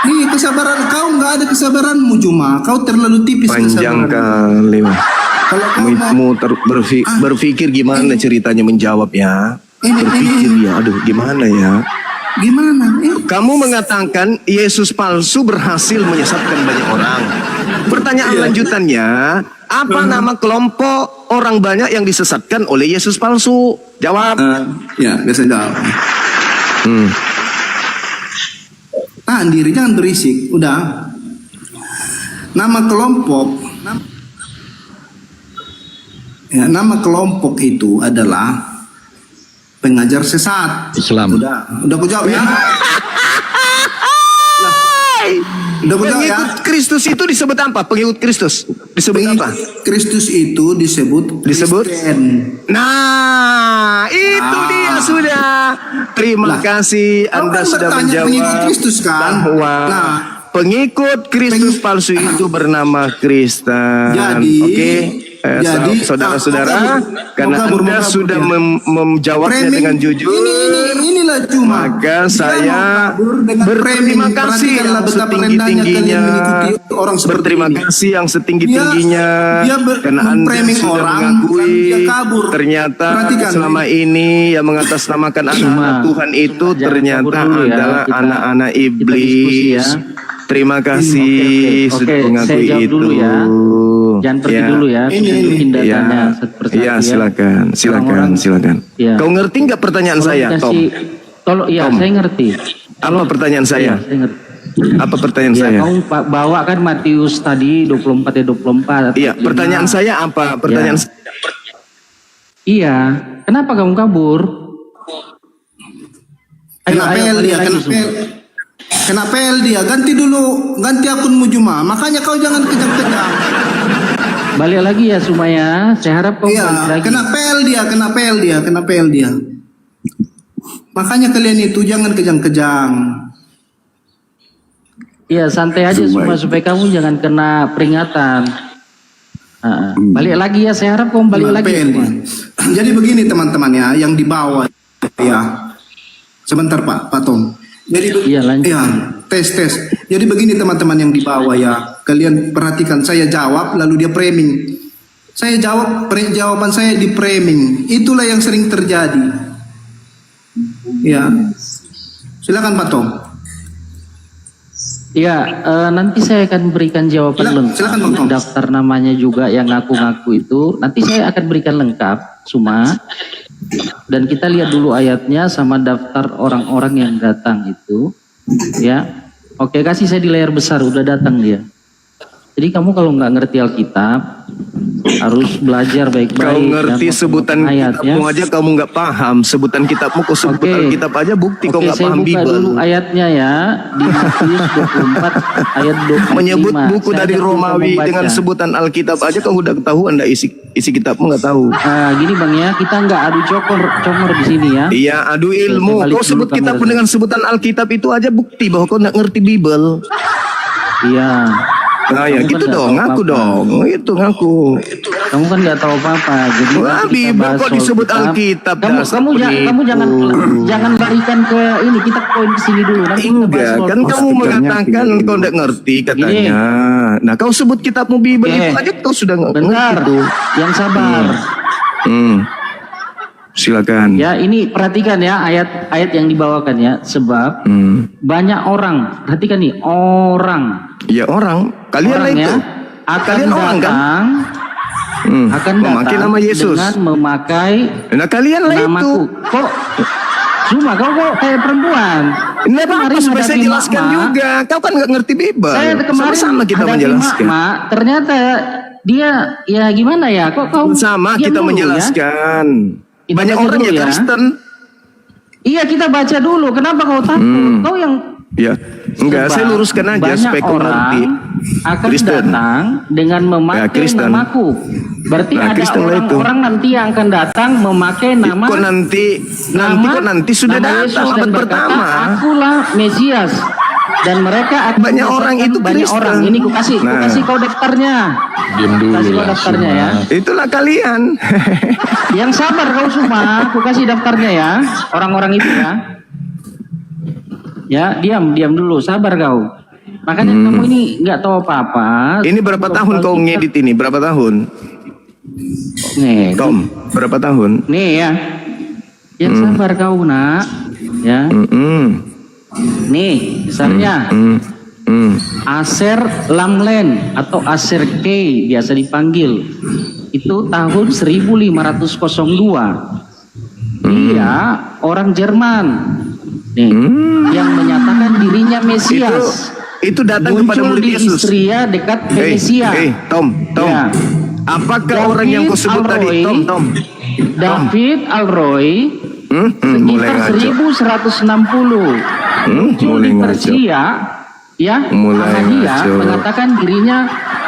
Speaker 1: Nih kesabaran kau nggak ada kesabaranmu Juma. Kau terlalu tipis
Speaker 3: Panjang
Speaker 1: kesabaran.
Speaker 3: kali bah.
Speaker 1: Kalau kau mau
Speaker 3: Berpikir gimana ceritanya menjawab ya.
Speaker 1: Ini.
Speaker 3: Berpikir ya, aduh gimana ya.
Speaker 1: Gimana?
Speaker 3: Kamu mengatakan Yesus palsu berhasil menyesatkan banyak orang. Pertanyaan lanjutannya, apa nama kelompok orang banyak yang disesatkan oleh Yesus palsu? Jawab.
Speaker 1: Ya, biasa jawab. Tahan diri, jangan berisik. Udah. Nama kelompok itu adalah pengajar sesat.
Speaker 5: Islam.
Speaker 1: Udah aku jawab ya. Udah aku jawab ya.
Speaker 3: Pengikut Kristus itu disebut apa? Pengikut Kristus disebut apa?
Speaker 1: Kristus itu disebut Kristen.
Speaker 3: Nah, itu dia sudah. Terima kasih
Speaker 1: Kau
Speaker 3: Anda
Speaker 1: kan
Speaker 3: sudah
Speaker 1: bertanya
Speaker 3: menjawab
Speaker 1: pengikut Kristus kan?
Speaker 3: bahwa
Speaker 1: Nah,
Speaker 3: pengikut Kristus palsu itu bernama Kristen.
Speaker 1: Jadi,
Speaker 3: Oke. Saudara-saudara, karena Anda sudah menjawabnya dengan jujur,
Speaker 1: inilah cuma.
Speaker 3: maka
Speaker 1: Dia
Speaker 3: saya
Speaker 1: mau kabur dengan
Speaker 3: berterima
Speaker 1: framing.
Speaker 3: kasih
Speaker 1: Perhatikanlah
Speaker 3: yang
Speaker 1: betapa rendahnya
Speaker 3: setinggi-tingginya.
Speaker 1: kalian mengikuti orang seperti
Speaker 3: Berterima
Speaker 1: ini.
Speaker 3: kasih yang setinggi-tingginya
Speaker 1: Dia
Speaker 3: karena Anda
Speaker 1: memframing
Speaker 3: sudah
Speaker 1: orang,
Speaker 3: mengakui
Speaker 1: bukan dia kabur.
Speaker 3: ternyata
Speaker 1: Perhatikan.
Speaker 3: selama ini yang mengatasnamakan anak-anak Tuhan itu
Speaker 6: jangan
Speaker 3: ternyata
Speaker 6: kabur dulu ya,
Speaker 3: adalah
Speaker 6: kita-
Speaker 3: anak-anak
Speaker 6: kita diskusi
Speaker 3: iblis.
Speaker 6: ya.
Speaker 3: Terima kasih
Speaker 6: Oke,
Speaker 3: sudah mengakui
Speaker 6: saya jawab
Speaker 3: itu.
Speaker 6: dulu ya. Jangan pergi dulu ya. Tunjukin datanya satu persatu
Speaker 3: Ya,
Speaker 6: ya.
Speaker 3: silakan.
Speaker 6: Orang-orang- Ya.
Speaker 3: Kau ngerti nggak pertanyaan
Speaker 6: Kalau
Speaker 3: saya, Tom?
Speaker 6: Tolong, ya
Speaker 3: Tom.
Speaker 6: saya ngerti.
Speaker 3: Apa pertanyaan saya?
Speaker 6: Saya ngerti.
Speaker 3: Apa pertanyaan
Speaker 6: Ya,
Speaker 3: saya?
Speaker 6: kamu bawa kan Matius tadi 24 ya 24.
Speaker 3: Iya, pertanyaan saya apa? Pertanyaan
Speaker 6: Ya. Iya, kenapa kamu kabur?
Speaker 1: Kena PL
Speaker 6: balik
Speaker 1: dia,
Speaker 6: lagi
Speaker 1: kena
Speaker 6: semua.
Speaker 1: PL. Kena PL dia, ganti dulu, ganti akunmu Juma. Makanya kau jangan kejang-kejang.
Speaker 6: Balik lagi ya Sumaya. Saya harap kamu balik
Speaker 1: Iya,
Speaker 6: lagi.
Speaker 1: kena PL dia. Makanya kalian itu jangan kejang-kejang.
Speaker 6: Iya, santai aja supaya kamu jangan kena peringatan. Balik lagi ya, saya harap kamu balik
Speaker 1: Kena
Speaker 6: lagi.
Speaker 1: PL dia. Jadi begini teman-teman ya, yang di bawah ya. Sebentar Pak Tom. Jadi
Speaker 6: Iya, lanjut.
Speaker 1: ya, tes. Jadi begini teman-teman yang di bawah ya. Kalian perhatikan, saya jawab lalu dia framing. Saya jawab, jawaban saya di framing. Itulah yang sering terjadi. Ya. Silakan Pak Tom.
Speaker 6: Iya, nanti saya akan berikan jawaban lengkap.
Speaker 1: Silakan, Bang Tom.
Speaker 6: Daftar namanya juga yang ngaku-ngaku itu. Nanti saya akan berikan lengkap, Suma. Dan kita lihat dulu ayatnya sama daftar orang-orang yang datang itu. Ya, oke, kasih saya di layar besar, udah datang dia. Jadi kamu kalau nggak ngerti Alkitab, harus belajar baik-baik.
Speaker 3: Kau ngerti
Speaker 6: dan
Speaker 3: sebutan
Speaker 6: ayatnya.
Speaker 3: kitabmu aja kamu nggak paham. Sebutan kitabmu kau sebut
Speaker 6: Oke.
Speaker 3: Alkitab aja bukti kau
Speaker 6: Oke,
Speaker 3: nggak
Speaker 6: saya
Speaker 3: paham
Speaker 6: buka
Speaker 3: Bible.
Speaker 6: dulu ayatnya ya, di Matius 24 ayat 25.
Speaker 3: Menyebut buku
Speaker 6: Saya
Speaker 3: dari
Speaker 6: ajak kamu
Speaker 3: Romawi
Speaker 6: membaca.
Speaker 3: dengan sebutan Alkitab aja kau udah tahu, Anda isi kitabmu nggak tahu.
Speaker 6: Nah, gini Bang ya, kita nggak adu comor di sini ya.
Speaker 3: Iya, adu ilmu.
Speaker 6: Saya balik
Speaker 3: Kau sebut
Speaker 6: dulu
Speaker 3: kitabmu
Speaker 6: kamera.
Speaker 3: dengan sebutan Alkitab itu aja bukti bahwa kau nggak ngerti Bible.
Speaker 6: Iya.
Speaker 3: Nah ya
Speaker 6: Kamu kan
Speaker 3: gitu
Speaker 6: nggak
Speaker 3: dong,
Speaker 6: tahu
Speaker 3: ngaku
Speaker 6: apa-apa.
Speaker 3: dong, itu ngaku.
Speaker 6: Kamu kan nggak tahu apa-apa. Jadi
Speaker 3: Wah,
Speaker 6: nanti kita
Speaker 3: Bible
Speaker 6: bahas
Speaker 3: kok
Speaker 6: soal
Speaker 3: disebut
Speaker 6: kitab.
Speaker 3: Alkitab,
Speaker 6: Kamu
Speaker 3: dasar
Speaker 6: kamu jangan
Speaker 3: penipu.
Speaker 6: jangan larikan ke ini. Kita poin ke sini dulu. Nanti kita bahas
Speaker 3: Enggak,
Speaker 6: soal
Speaker 3: kan
Speaker 6: kitab.
Speaker 3: kamu mengatakan kau nggak ngerti katanya. Nah, kau sebut kitabmu Bible itu aja kau sudah nggak
Speaker 6: Bentar,
Speaker 3: ngerti tuh.
Speaker 6: yang sabar.
Speaker 3: Silakan.
Speaker 6: Ya, ini perhatikan ya ayat-ayat yang dibawakan ya. Sebab banyak orang, perhatikan nih, orang.
Speaker 3: Ya orang, kalian lah
Speaker 6: Orang
Speaker 3: itu.
Speaker 6: ya, akan
Speaker 3: Kalian orang kan?
Speaker 6: datang, akan
Speaker 3: Memakai
Speaker 6: datang
Speaker 3: nama Yesus.
Speaker 6: dengan memakai
Speaker 3: Nah kalian lah itu.
Speaker 6: namaku. Kok cuma kau kok kayak perempuan?
Speaker 3: Nggak apa-apa,
Speaker 6: Kemarin
Speaker 3: supaya saya
Speaker 6: hadapi
Speaker 3: jelaskan
Speaker 6: Mak-Mak.
Speaker 3: juga. Kau kan nggak ngerti Bible.
Speaker 6: Saya kemarin
Speaker 3: Sama-sama kita
Speaker 6: hadapi
Speaker 3: menjelaskan.
Speaker 6: Mak-Mak, ternyata dia ya gimana ya? Kok kau
Speaker 3: Sama
Speaker 6: diam
Speaker 3: kita
Speaker 6: dulu ya?
Speaker 3: menjelaskan.
Speaker 6: Kita
Speaker 3: Banyak
Speaker 6: baca
Speaker 3: orang
Speaker 6: dulu
Speaker 3: ya
Speaker 6: ya.
Speaker 3: Kristen.
Speaker 6: Iya, kita baca dulu. Kenapa kau takut? Kau yang
Speaker 3: Ya, enggak,
Speaker 6: Sebab
Speaker 3: saya luruskan aja
Speaker 6: banyak
Speaker 3: supaya kau
Speaker 6: orang
Speaker 3: ngerti.
Speaker 6: akan
Speaker 3: Kristen.
Speaker 6: datang dengan memakai
Speaker 3: Ya, Kristen.
Speaker 6: namaku. Berarti
Speaker 3: Nah,
Speaker 6: ada
Speaker 3: Kristen lah itu.
Speaker 6: orang-orang nanti yang akan datang memakai nama
Speaker 3: Kok nanti sudah
Speaker 6: nama
Speaker 3: datang
Speaker 6: Yesus
Speaker 3: abad
Speaker 6: dan berkata,
Speaker 3: pertama.
Speaker 6: akulah Mesias. Dan mereka akan
Speaker 3: Banyak orang
Speaker 6: menyesatkan
Speaker 3: itu
Speaker 6: banyak
Speaker 3: Kristen.
Speaker 6: orang. Ini ku kasih
Speaker 3: Nah.
Speaker 6: kau daftarnya.
Speaker 5: Diam dulu
Speaker 6: Kasih
Speaker 5: lah.
Speaker 6: daftarnya
Speaker 5: Suma.
Speaker 6: ya.
Speaker 3: Itulah kalian.
Speaker 6: Yang sabar kau Suma, aku kasih daftarnya ya, orang-orang itu ya. Ya, diam dulu, sabar kau. Makanya kamu ini nggak tahu apa-apa.
Speaker 3: Ini berapa tahun kau ngedit ini? Berapa tahun?
Speaker 6: Nih,
Speaker 3: Tom, berapa tahun?
Speaker 6: nih ya. Yang sabar kau nak, ya. Nih, misalnya Aser Lamlen atau Aser K biasa dipanggil. Itu tahun 1502. Dia orang Jerman. Nih, yang menyatakan dirinya Mesias.
Speaker 3: Itu datang kepada
Speaker 6: Muncul
Speaker 3: murid
Speaker 6: di
Speaker 3: Yesus.
Speaker 6: Istria dekat Venesia.
Speaker 3: Tom.
Speaker 6: Ya.
Speaker 3: Apakah orang yang kau sebut tadi? Tom.
Speaker 6: David Alroy
Speaker 3: Mulai
Speaker 6: sekitar
Speaker 3: ngaco.
Speaker 6: 1160 muncul
Speaker 3: Mulai
Speaker 6: di
Speaker 3: ngaco.
Speaker 6: Persia, ya.
Speaker 3: Mulai
Speaker 6: Karena dia
Speaker 3: ngaco.
Speaker 6: mengatakan dirinya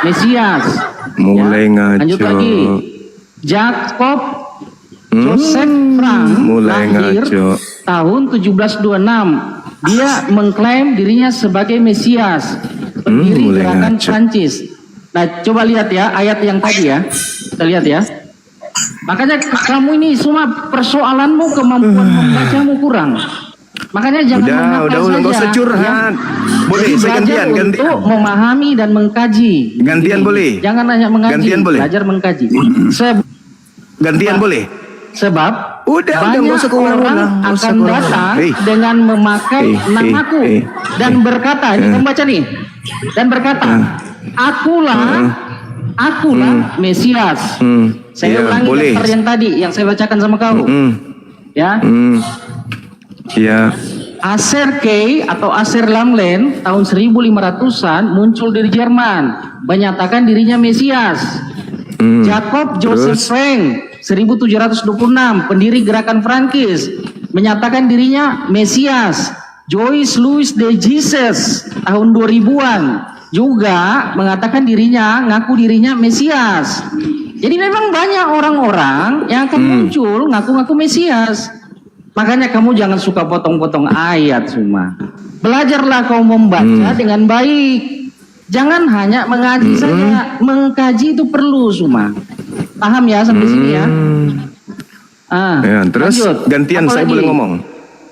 Speaker 6: Mesias.
Speaker 3: Mulai
Speaker 6: ya.
Speaker 3: ngaco.
Speaker 6: Lanjut lagi. Jacob Joseph Frank
Speaker 3: Mulai
Speaker 6: lahir
Speaker 3: ngaco.
Speaker 6: tahun 1726. Dia mengklaim dirinya sebagai Mesias, pendiri
Speaker 3: mulai
Speaker 6: gerakan
Speaker 3: ngaco.
Speaker 6: Prancis. Nah, coba lihat ya ayat yang tadi ya. Kita lihat ya. Makanya kamu ini semua persoalanmu, kemampuan membacamu kurang. Makanya jangan menghafal
Speaker 3: Udah, nggak usah
Speaker 6: saja,
Speaker 3: curhat. Boleh,
Speaker 6: Jadi
Speaker 3: saya
Speaker 6: belajar
Speaker 3: gantian.
Speaker 6: untuk memahami dan mengkaji.
Speaker 3: Gantian
Speaker 6: Ini.
Speaker 3: boleh?
Speaker 6: Jangan hanya mengaji,
Speaker 3: Gantian boleh?
Speaker 6: belajar mengkaji.
Speaker 3: Gantian boleh?
Speaker 6: Sebab
Speaker 3: Udah,
Speaker 6: banyak
Speaker 3: nggak usah keulang-ulang,
Speaker 6: orang
Speaker 3: nggak usah
Speaker 6: akan
Speaker 3: keulang-ulang.
Speaker 6: datang
Speaker 3: Hei.
Speaker 6: dengan memakai namaku dan berkata, ini kamu baca nih, dan berkata, akulah Mesias. Saya
Speaker 3: Iya,
Speaker 6: ulangi
Speaker 3: boleh.
Speaker 6: daftar yang tadi yang saya bacakan sama kau, ya.
Speaker 3: Ya.
Speaker 6: Aser K atau Aser Lamlen tahun 1500-an muncul dari Jerman, menyatakan dirinya Mesias. Jacob Joseph Frank 1726, pendiri gerakan Prancis, menyatakan dirinya Mesias. Joyce Louis de Jesus tahun 2000-an juga mengatakan ngaku dirinya Mesias. Jadi memang banyak orang-orang yang akan muncul ngaku-ngaku Mesias. Makanya kamu jangan suka potong-potong ayat semua. Belajarlah kau membaca dengan baik. Jangan hanya mengaji saja. Mengkaji itu perlu semua. Paham ya sampai sini ya?
Speaker 3: Ya, terus
Speaker 6: lanjut.
Speaker 3: gantian saya
Speaker 6: Apalagi?
Speaker 3: boleh ngomong.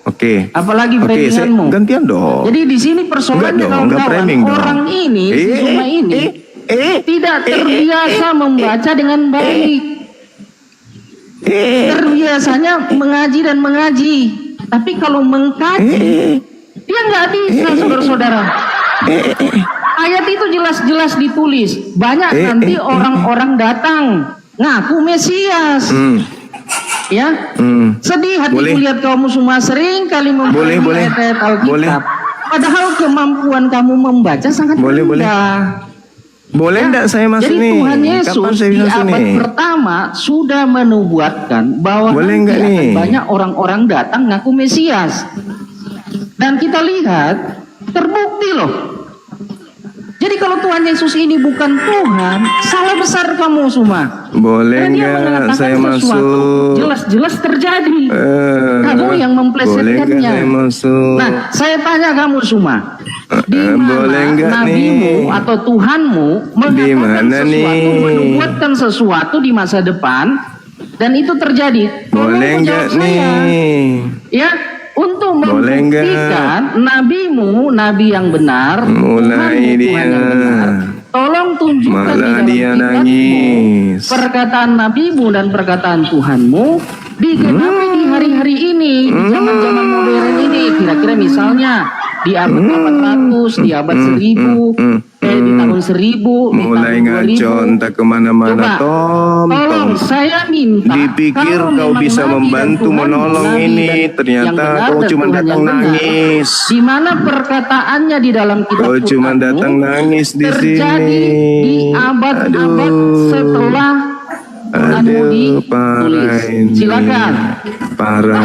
Speaker 3: Oke.
Speaker 6: Apalagi
Speaker 3: Oke,
Speaker 6: framing-anmu.
Speaker 3: gantian dong.
Speaker 6: Jadi di sini persoalannya
Speaker 3: Nggak framing dong.
Speaker 6: orang ini, si Zuma ini tidak terbiasa membaca dengan baik. Terbiasanya mengaji dan mengaji, tapi kalau mengkaji dia nggak bisa, saudara-saudara. Ayat itu jelas-jelas ditulis. Banyak nanti orang-orang datang ngaku Mesias. Ya, sedih hatiku lihat kamu semua sering kali membaca
Speaker 3: Boleh.
Speaker 6: ayat-ayat
Speaker 3: Boleh.
Speaker 6: Alkitab. Padahal kemampuan kamu membaca sangat
Speaker 3: Boleh.
Speaker 6: rendah.
Speaker 3: Boleh enggak saya masuk
Speaker 6: Jadi
Speaker 3: nih?
Speaker 6: Tuhan Yesus
Speaker 3: Kapan saya
Speaker 6: di
Speaker 3: bisa masuk
Speaker 6: abad
Speaker 3: nih?
Speaker 6: pertama sudah menubuatkan bahwa
Speaker 3: Boleh
Speaker 6: nanti
Speaker 3: nggak
Speaker 6: akan
Speaker 3: nih?
Speaker 6: banyak orang-orang datang ngaku Mesias. Dan kita lihat terbukti loh. Jadi kalau Tuhan Yesus ini bukan Tuhan, salah besar kamu semua.
Speaker 3: Boleh
Speaker 6: Karena dia
Speaker 3: enggak
Speaker 6: mengatakan
Speaker 3: saya
Speaker 6: sesuatu
Speaker 3: masuk?
Speaker 6: jelas-jelas terjadi. Kamu yang
Speaker 3: Boleh
Speaker 6: memplesetkannya.
Speaker 3: nggak saya masuk?
Speaker 6: Nah, saya tanya kamu semua, di
Speaker 3: boleh
Speaker 6: mana
Speaker 3: nggak
Speaker 6: nabimu
Speaker 3: nih?
Speaker 6: atau Tuhanmu mengatakan
Speaker 3: mana
Speaker 6: sesuatu,
Speaker 3: nih?
Speaker 6: menubuatkan sesuatu di masa depan, dan itu terjadi? Tolong
Speaker 3: Boleh
Speaker 6: menjawab
Speaker 3: enggak
Speaker 6: saya.
Speaker 3: nih?
Speaker 6: Ya, untuk
Speaker 3: Boleh
Speaker 6: membuktikan nabimu, nabi yang benar,
Speaker 3: Mulai
Speaker 6: Tuhanmu, Tuhan yang
Speaker 3: dia.
Speaker 6: benar, tolong tunjukkan
Speaker 3: Malah
Speaker 6: di dalam
Speaker 3: dia
Speaker 6: kitabmu
Speaker 3: nangis.
Speaker 6: perkataan nabimu dan perkataan Tuhanmu digenapi di hari-hari ini, di zaman-zaman modern ini. Kira-kira misalnya di abad 400, di abad 1000, di tahun 1000, di
Speaker 3: Mulai
Speaker 6: tahun
Speaker 3: ngaco
Speaker 6: 2000.
Speaker 3: entah kemana-mana Tom.
Speaker 6: Tolong saya minta,
Speaker 3: Dipikir
Speaker 6: kalau
Speaker 3: kau
Speaker 6: memang
Speaker 3: bisa
Speaker 6: nabi dan
Speaker 3: membantu
Speaker 6: Tuhan,
Speaker 3: menolong
Speaker 6: nabi
Speaker 3: ini,
Speaker 6: dan
Speaker 3: ternyata
Speaker 6: yang benar
Speaker 3: kau
Speaker 6: dan
Speaker 3: cuma
Speaker 6: Tuhan
Speaker 3: datang
Speaker 6: yang benar,
Speaker 3: nangis.
Speaker 6: di mana perkataannya di dalam kitab
Speaker 3: Kau cuma
Speaker 6: Quranmu
Speaker 3: datang nangis di
Speaker 6: terjadi
Speaker 3: sini.
Speaker 6: di abad-abad setelah Quranmu
Speaker 3: Aduh, parah
Speaker 6: ditulis.
Speaker 3: ini.
Speaker 6: Silakan.
Speaker 3: Parah.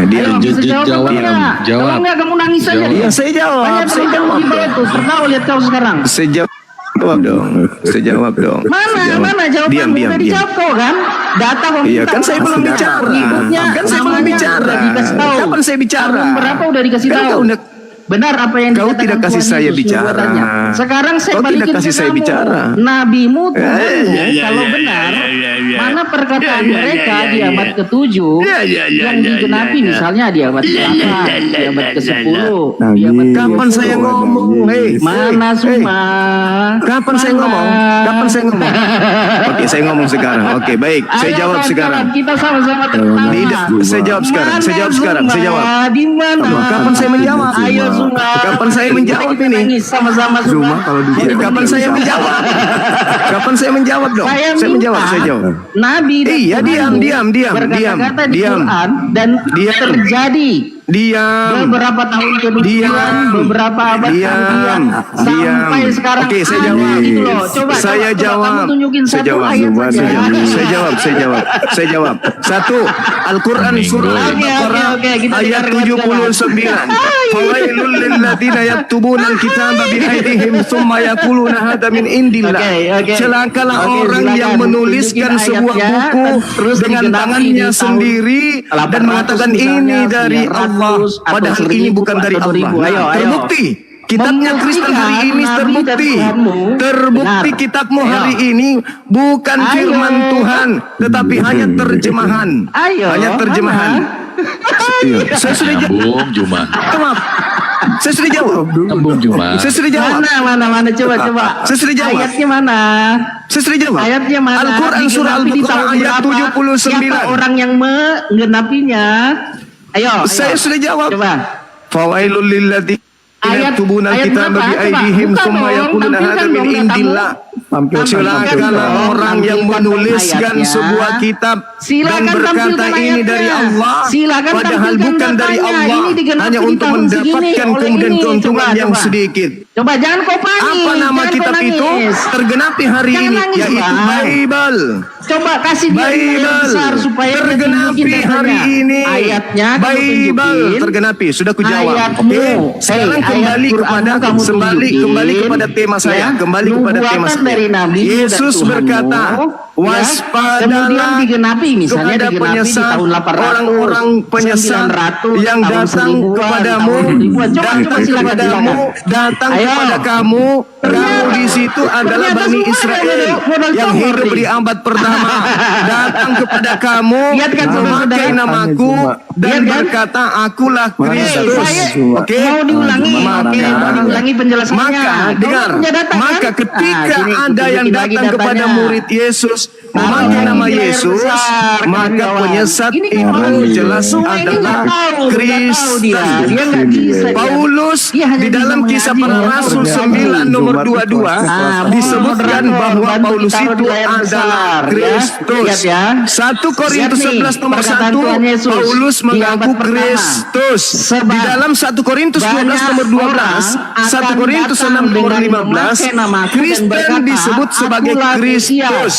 Speaker 3: Dia
Speaker 6: Ayo, bisa jawab
Speaker 5: jawab.
Speaker 6: enggak?
Speaker 5: Jawab.
Speaker 6: Kalau enggak kamu nangis saja
Speaker 5: Jawab.
Speaker 6: dia.
Speaker 3: Ya, saya jawab.
Speaker 6: Banyak
Speaker 3: Saya
Speaker 6: teman-teman
Speaker 3: jawab
Speaker 6: di bawah itu. Pernah lihat kau sekarang.
Speaker 3: Saya jawab dong. Saya jawab dong.
Speaker 6: Mana jawabanmu?
Speaker 3: Diam.
Speaker 6: Udah dijawab kau kan? Data pemerintah.
Speaker 3: Iya, kan saya belum bicara.
Speaker 6: Pengikutnya,
Speaker 3: Kan saya belum
Speaker 6: namanya
Speaker 3: bicara.
Speaker 6: udah dikasih tahu.
Speaker 3: Kapan saya bicara?
Speaker 6: Tahun berapa udah dikasih
Speaker 3: Kan
Speaker 6: tahu?
Speaker 3: kau udah
Speaker 6: Benar apa yang
Speaker 3: Kau
Speaker 6: dikatakan
Speaker 3: tidak kasih
Speaker 6: Tuhan
Speaker 3: saya
Speaker 6: Yesus
Speaker 3: bicara.
Speaker 6: nubuatannya. Sekarang saya
Speaker 3: Kau
Speaker 6: balikin
Speaker 3: tidak kasih
Speaker 6: ke
Speaker 3: saya
Speaker 6: kamu.
Speaker 3: bicara.
Speaker 6: Nabimu Tuhanmu kalau benar, mana perkataan mereka di abad ke-7 yang digenapi misalnya di abad ke-8, di abad ke-10, di abad
Speaker 3: Kapan saya ngomong?
Speaker 6: Mana Suma?
Speaker 3: Kapan saya ngomong? Kapan saya ngomong? Oke, saya ngomong sekarang. Oke, baik. Saya
Speaker 6: Ayo,
Speaker 3: jawab
Speaker 6: kawan-kawan,
Speaker 3: sekarang.
Speaker 6: kita sama-sama tertawa.
Speaker 3: Tidak, saya jawab sekarang. Saya jawab sekarang. Saya jawab.
Speaker 6: Di mana?
Speaker 3: Kapan saya menjawab?
Speaker 6: Ayo Suma.
Speaker 3: Kapan saya menjawab
Speaker 6: Kita
Speaker 3: ini?
Speaker 6: nangis sama-sama Suma.
Speaker 3: Kapan saya menjawab? Kapan saya menjawab dong?
Speaker 6: Saya
Speaker 3: Saya menjawab.
Speaker 6: minta
Speaker 3: Saya jawab.
Speaker 6: Nabi dan
Speaker 3: Iya,
Speaker 6: Tuhanmu
Speaker 3: diam.
Speaker 6: berkata-kata di
Speaker 3: Diam.
Speaker 6: Quran dan
Speaker 3: Diam.
Speaker 6: terjadi
Speaker 3: Diam.
Speaker 6: beberapa tahun kemudian,
Speaker 3: Diam.
Speaker 6: beberapa abad
Speaker 3: Diam.
Speaker 6: kemudian, sampai
Speaker 3: Diam.
Speaker 6: sekarang
Speaker 3: Oke, saya
Speaker 6: ada
Speaker 3: jawab.
Speaker 6: gitu loh. Coba,
Speaker 3: Saya
Speaker 6: coba,
Speaker 3: jawab.
Speaker 6: kamu tunjukin
Speaker 3: Saya
Speaker 6: satu
Speaker 3: jawab.
Speaker 6: ayat saja.
Speaker 3: Saya jawab. Satu, Al-Quran surah
Speaker 6: Oke,
Speaker 3: Al-Baqarah
Speaker 6: oke, kita
Speaker 3: ayat
Speaker 6: dengarkan
Speaker 3: 79. Fawailul lilladzina yaktubuna al-kitaba biaydihim tsumma yaquluna hadza min indillah.
Speaker 6: Oke.
Speaker 3: Celakalah
Speaker 6: Oke,
Speaker 3: orang
Speaker 6: silakan.
Speaker 3: yang menuliskan
Speaker 6: Tunjukin
Speaker 3: sebuah
Speaker 6: ayatnya,
Speaker 3: buku
Speaker 6: terus
Speaker 3: dengan
Speaker 6: digenapi
Speaker 3: tangannya
Speaker 6: di tahun
Speaker 3: sendiri dan
Speaker 6: 800
Speaker 3: mengatakan
Speaker 6: misalnya,
Speaker 3: ini dari
Speaker 6: 900
Speaker 3: Allah,
Speaker 6: atau
Speaker 3: padahal
Speaker 6: 1000
Speaker 3: ini bukan dari
Speaker 6: atau
Speaker 3: Allah.
Speaker 6: 2000. Ayo.
Speaker 3: Terbukti. Kitabnya Kristen hari ini
Speaker 6: Membuktikan
Speaker 3: terbukti.
Speaker 6: Nabi dan Tuhanmu.
Speaker 3: Terbukti
Speaker 6: Benar.
Speaker 3: kitabmu
Speaker 6: Ayo.
Speaker 3: hari ini bukan
Speaker 6: Ayo.
Speaker 3: firman Tuhan, tetapi hanya terjemahan.
Speaker 6: Ayo,
Speaker 3: Hanya terjemahan. Iya. Saya sudah jawab.
Speaker 5: Nyambung Juma.
Speaker 3: Maaf. Saya sudah jawab.
Speaker 5: Nyambung Juma.
Speaker 3: Saya sudah jawab.
Speaker 6: Mana, coba.
Speaker 3: Saya sudah jawab.
Speaker 6: Ayatnya mana?
Speaker 3: Saya sudah jawab.
Speaker 6: Ayatnya mana?
Speaker 3: Al-Quran surah
Speaker 6: Digenapi di
Speaker 3: Al-Baqarah
Speaker 6: tahun
Speaker 3: ayat
Speaker 6: berapa?
Speaker 3: 79.
Speaker 6: Siapa orang yang menggenapinya? Ayo.
Speaker 3: Saya sudah jawab.
Speaker 6: Coba.
Speaker 3: Fawailul lilladzina yaktubuna
Speaker 6: Ayat
Speaker 3: al-kitaba
Speaker 6: berapa?
Speaker 3: biaydihim
Speaker 6: Coba.
Speaker 3: tsumma
Speaker 6: Buka
Speaker 3: yaquluna
Speaker 6: dong,
Speaker 3: hadza
Speaker 6: tampilkan
Speaker 3: min
Speaker 6: dong
Speaker 3: indillah. Celakalah orang yang
Speaker 6: Tampilkan
Speaker 3: menuliskan
Speaker 6: ayatnya.
Speaker 3: sebuah kitab
Speaker 6: Silakan
Speaker 3: dan berkata
Speaker 6: tampilkan
Speaker 3: ini
Speaker 6: ayatnya.
Speaker 3: dari Allah,
Speaker 6: Silakan
Speaker 3: padahal
Speaker 6: tampilkan
Speaker 3: bukan dari
Speaker 6: datanya.
Speaker 3: Allah,
Speaker 6: Ini digenapi
Speaker 3: hanya
Speaker 6: di
Speaker 3: untuk
Speaker 6: tahun segini
Speaker 3: mendapatkan
Speaker 6: oleh
Speaker 3: kemudian
Speaker 6: ini.
Speaker 3: keuntungan
Speaker 6: Coba,
Speaker 3: yang
Speaker 6: coba.
Speaker 3: sedikit.
Speaker 6: Coba jangan kau panik.
Speaker 3: Apa nama
Speaker 6: jangan
Speaker 3: kitab
Speaker 6: kau
Speaker 3: itu?
Speaker 6: nangis.
Speaker 3: Tergenapi hari
Speaker 6: Jangan
Speaker 3: ini,
Speaker 6: nangis,
Speaker 3: yaitu
Speaker 6: Bang.
Speaker 3: Bible.
Speaker 6: Coba kasih dia nilai yang
Speaker 3: Bible
Speaker 6: besar supaya dia
Speaker 3: tergenapi
Speaker 6: tunjukin
Speaker 3: hari
Speaker 6: datanya.
Speaker 3: ini.
Speaker 6: Ayatnya kamu
Speaker 3: Bible
Speaker 6: tunjukin.
Speaker 3: tergenapi. Sudah ku jawab.
Speaker 6: Ayatmu.
Speaker 3: Oke. Sekarang
Speaker 6: Ayat
Speaker 3: kembali
Speaker 6: Quranmu
Speaker 3: kepada
Speaker 6: kamu tunjukin.
Speaker 3: kembali kepada tema saya.
Speaker 6: Ya.
Speaker 3: Kembali kepada tema
Speaker 6: Nubuatan
Speaker 3: saya.
Speaker 6: dari Nabi
Speaker 3: Yesus
Speaker 6: dan Tuhanmu.
Speaker 3: berkata,
Speaker 6: Ya.
Speaker 3: waspadalah
Speaker 6: Kemudian digenapi misalnya
Speaker 3: kepada
Speaker 6: digenapi di
Speaker 3: penyesat,
Speaker 6: tahun 800,
Speaker 3: orang-orang penyesat
Speaker 6: 900,
Speaker 3: yang
Speaker 6: tahun
Speaker 3: datang
Speaker 6: 1000-an,
Speaker 3: kepadamu,
Speaker 6: tahun 1000-an. Coba silakan,
Speaker 3: kepadamu,
Speaker 6: silakan.
Speaker 3: datang
Speaker 6: Ayo.
Speaker 3: kepada kamu. Kamu di situ adalah
Speaker 6: Ternyata
Speaker 3: Bani
Speaker 6: semua
Speaker 3: Israel
Speaker 6: modal
Speaker 3: yang
Speaker 6: congor
Speaker 3: hidup
Speaker 6: nih.
Speaker 3: di abad pertama. Datang kepada kamu,
Speaker 6: Lihatkan,
Speaker 3: memakai
Speaker 6: saudara-saudara.
Speaker 3: namaku dan
Speaker 6: Lihatkan.
Speaker 3: berkata, akulah Kristus.
Speaker 6: saya
Speaker 3: Oke,
Speaker 6: mau diulangi,
Speaker 3: Maka-
Speaker 6: oke, mau diulangi penjelasannya.
Speaker 3: Maka
Speaker 6: Kau
Speaker 3: dengar,
Speaker 6: punya data, kan?
Speaker 3: maka ketika
Speaker 6: Sini,
Speaker 3: ada yang
Speaker 6: tunjukin lagi
Speaker 3: datang kepada
Speaker 6: datanya.
Speaker 3: murid Yesus memakai
Speaker 6: Taruh
Speaker 3: nama
Speaker 6: lagi layar
Speaker 3: Yesus,
Speaker 6: besar,
Speaker 3: maka
Speaker 6: kawan-kawan.
Speaker 3: penyesat
Speaker 6: Ini
Speaker 3: itu
Speaker 6: kawan.
Speaker 3: jelas
Speaker 6: Semua ini
Speaker 3: adalah
Speaker 6: nggak tahu dia
Speaker 3: Kristen.
Speaker 6: nggak bisa.
Speaker 3: Paulus
Speaker 6: Dia hanya
Speaker 3: di
Speaker 6: bisa
Speaker 3: dalam kisah
Speaker 6: mengaji,
Speaker 3: para
Speaker 6: nggak
Speaker 3: rasul
Speaker 6: tahu.
Speaker 3: 9 nomor 22 disebutkan
Speaker 6: moderator,
Speaker 3: bahwa
Speaker 6: bantu
Speaker 3: Paulus
Speaker 6: ditaruh
Speaker 3: itu
Speaker 6: di layar
Speaker 3: adalah
Speaker 6: besar, ya.
Speaker 3: Kristus.
Speaker 6: Lihat ya.
Speaker 3: 1 Korintus
Speaker 6: Lihat nih,
Speaker 3: 11 nomor
Speaker 6: perkataan
Speaker 3: 1
Speaker 6: Tuhan Yesus
Speaker 3: Paulus
Speaker 6: di
Speaker 3: mengaku
Speaker 6: abad pertama.
Speaker 3: Kristus.
Speaker 6: Sebab
Speaker 3: Di dalam 1 Korintus 12 nomor 12, 1 Korintus 6 nomor 15, Kristen disebut sebagai Kristus.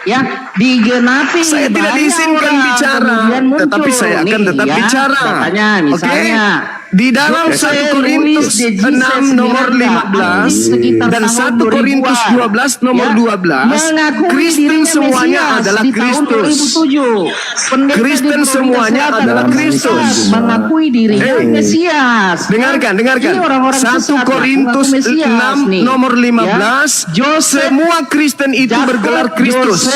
Speaker 6: Ya, digenapi.
Speaker 3: Saya tidak
Speaker 6: banyak
Speaker 3: diizinkan
Speaker 6: orang,
Speaker 3: bicara,
Speaker 6: kemudian muncul.
Speaker 3: tetapi saya akan
Speaker 6: Nih,
Speaker 3: tetap
Speaker 6: ya,
Speaker 3: bicara.
Speaker 6: Datanya,
Speaker 3: Oke?
Speaker 6: misalnya.
Speaker 3: Di dalam 1 Korintus 6 nomor 15 dan 1 Korintus 12 nomor 12, Kristen semuanya adalah Kristus. Kristen semuanya adalah Kristus.
Speaker 6: Mengakui dirinya Mesias.
Speaker 3: Dengarkan.
Speaker 6: Ini orang-orang
Speaker 3: 1
Speaker 6: sesat,
Speaker 3: Korintus
Speaker 6: mengaku Mesias
Speaker 3: 6
Speaker 6: nih.
Speaker 3: nomor 15, semua Kristen itu bergelar Kristus.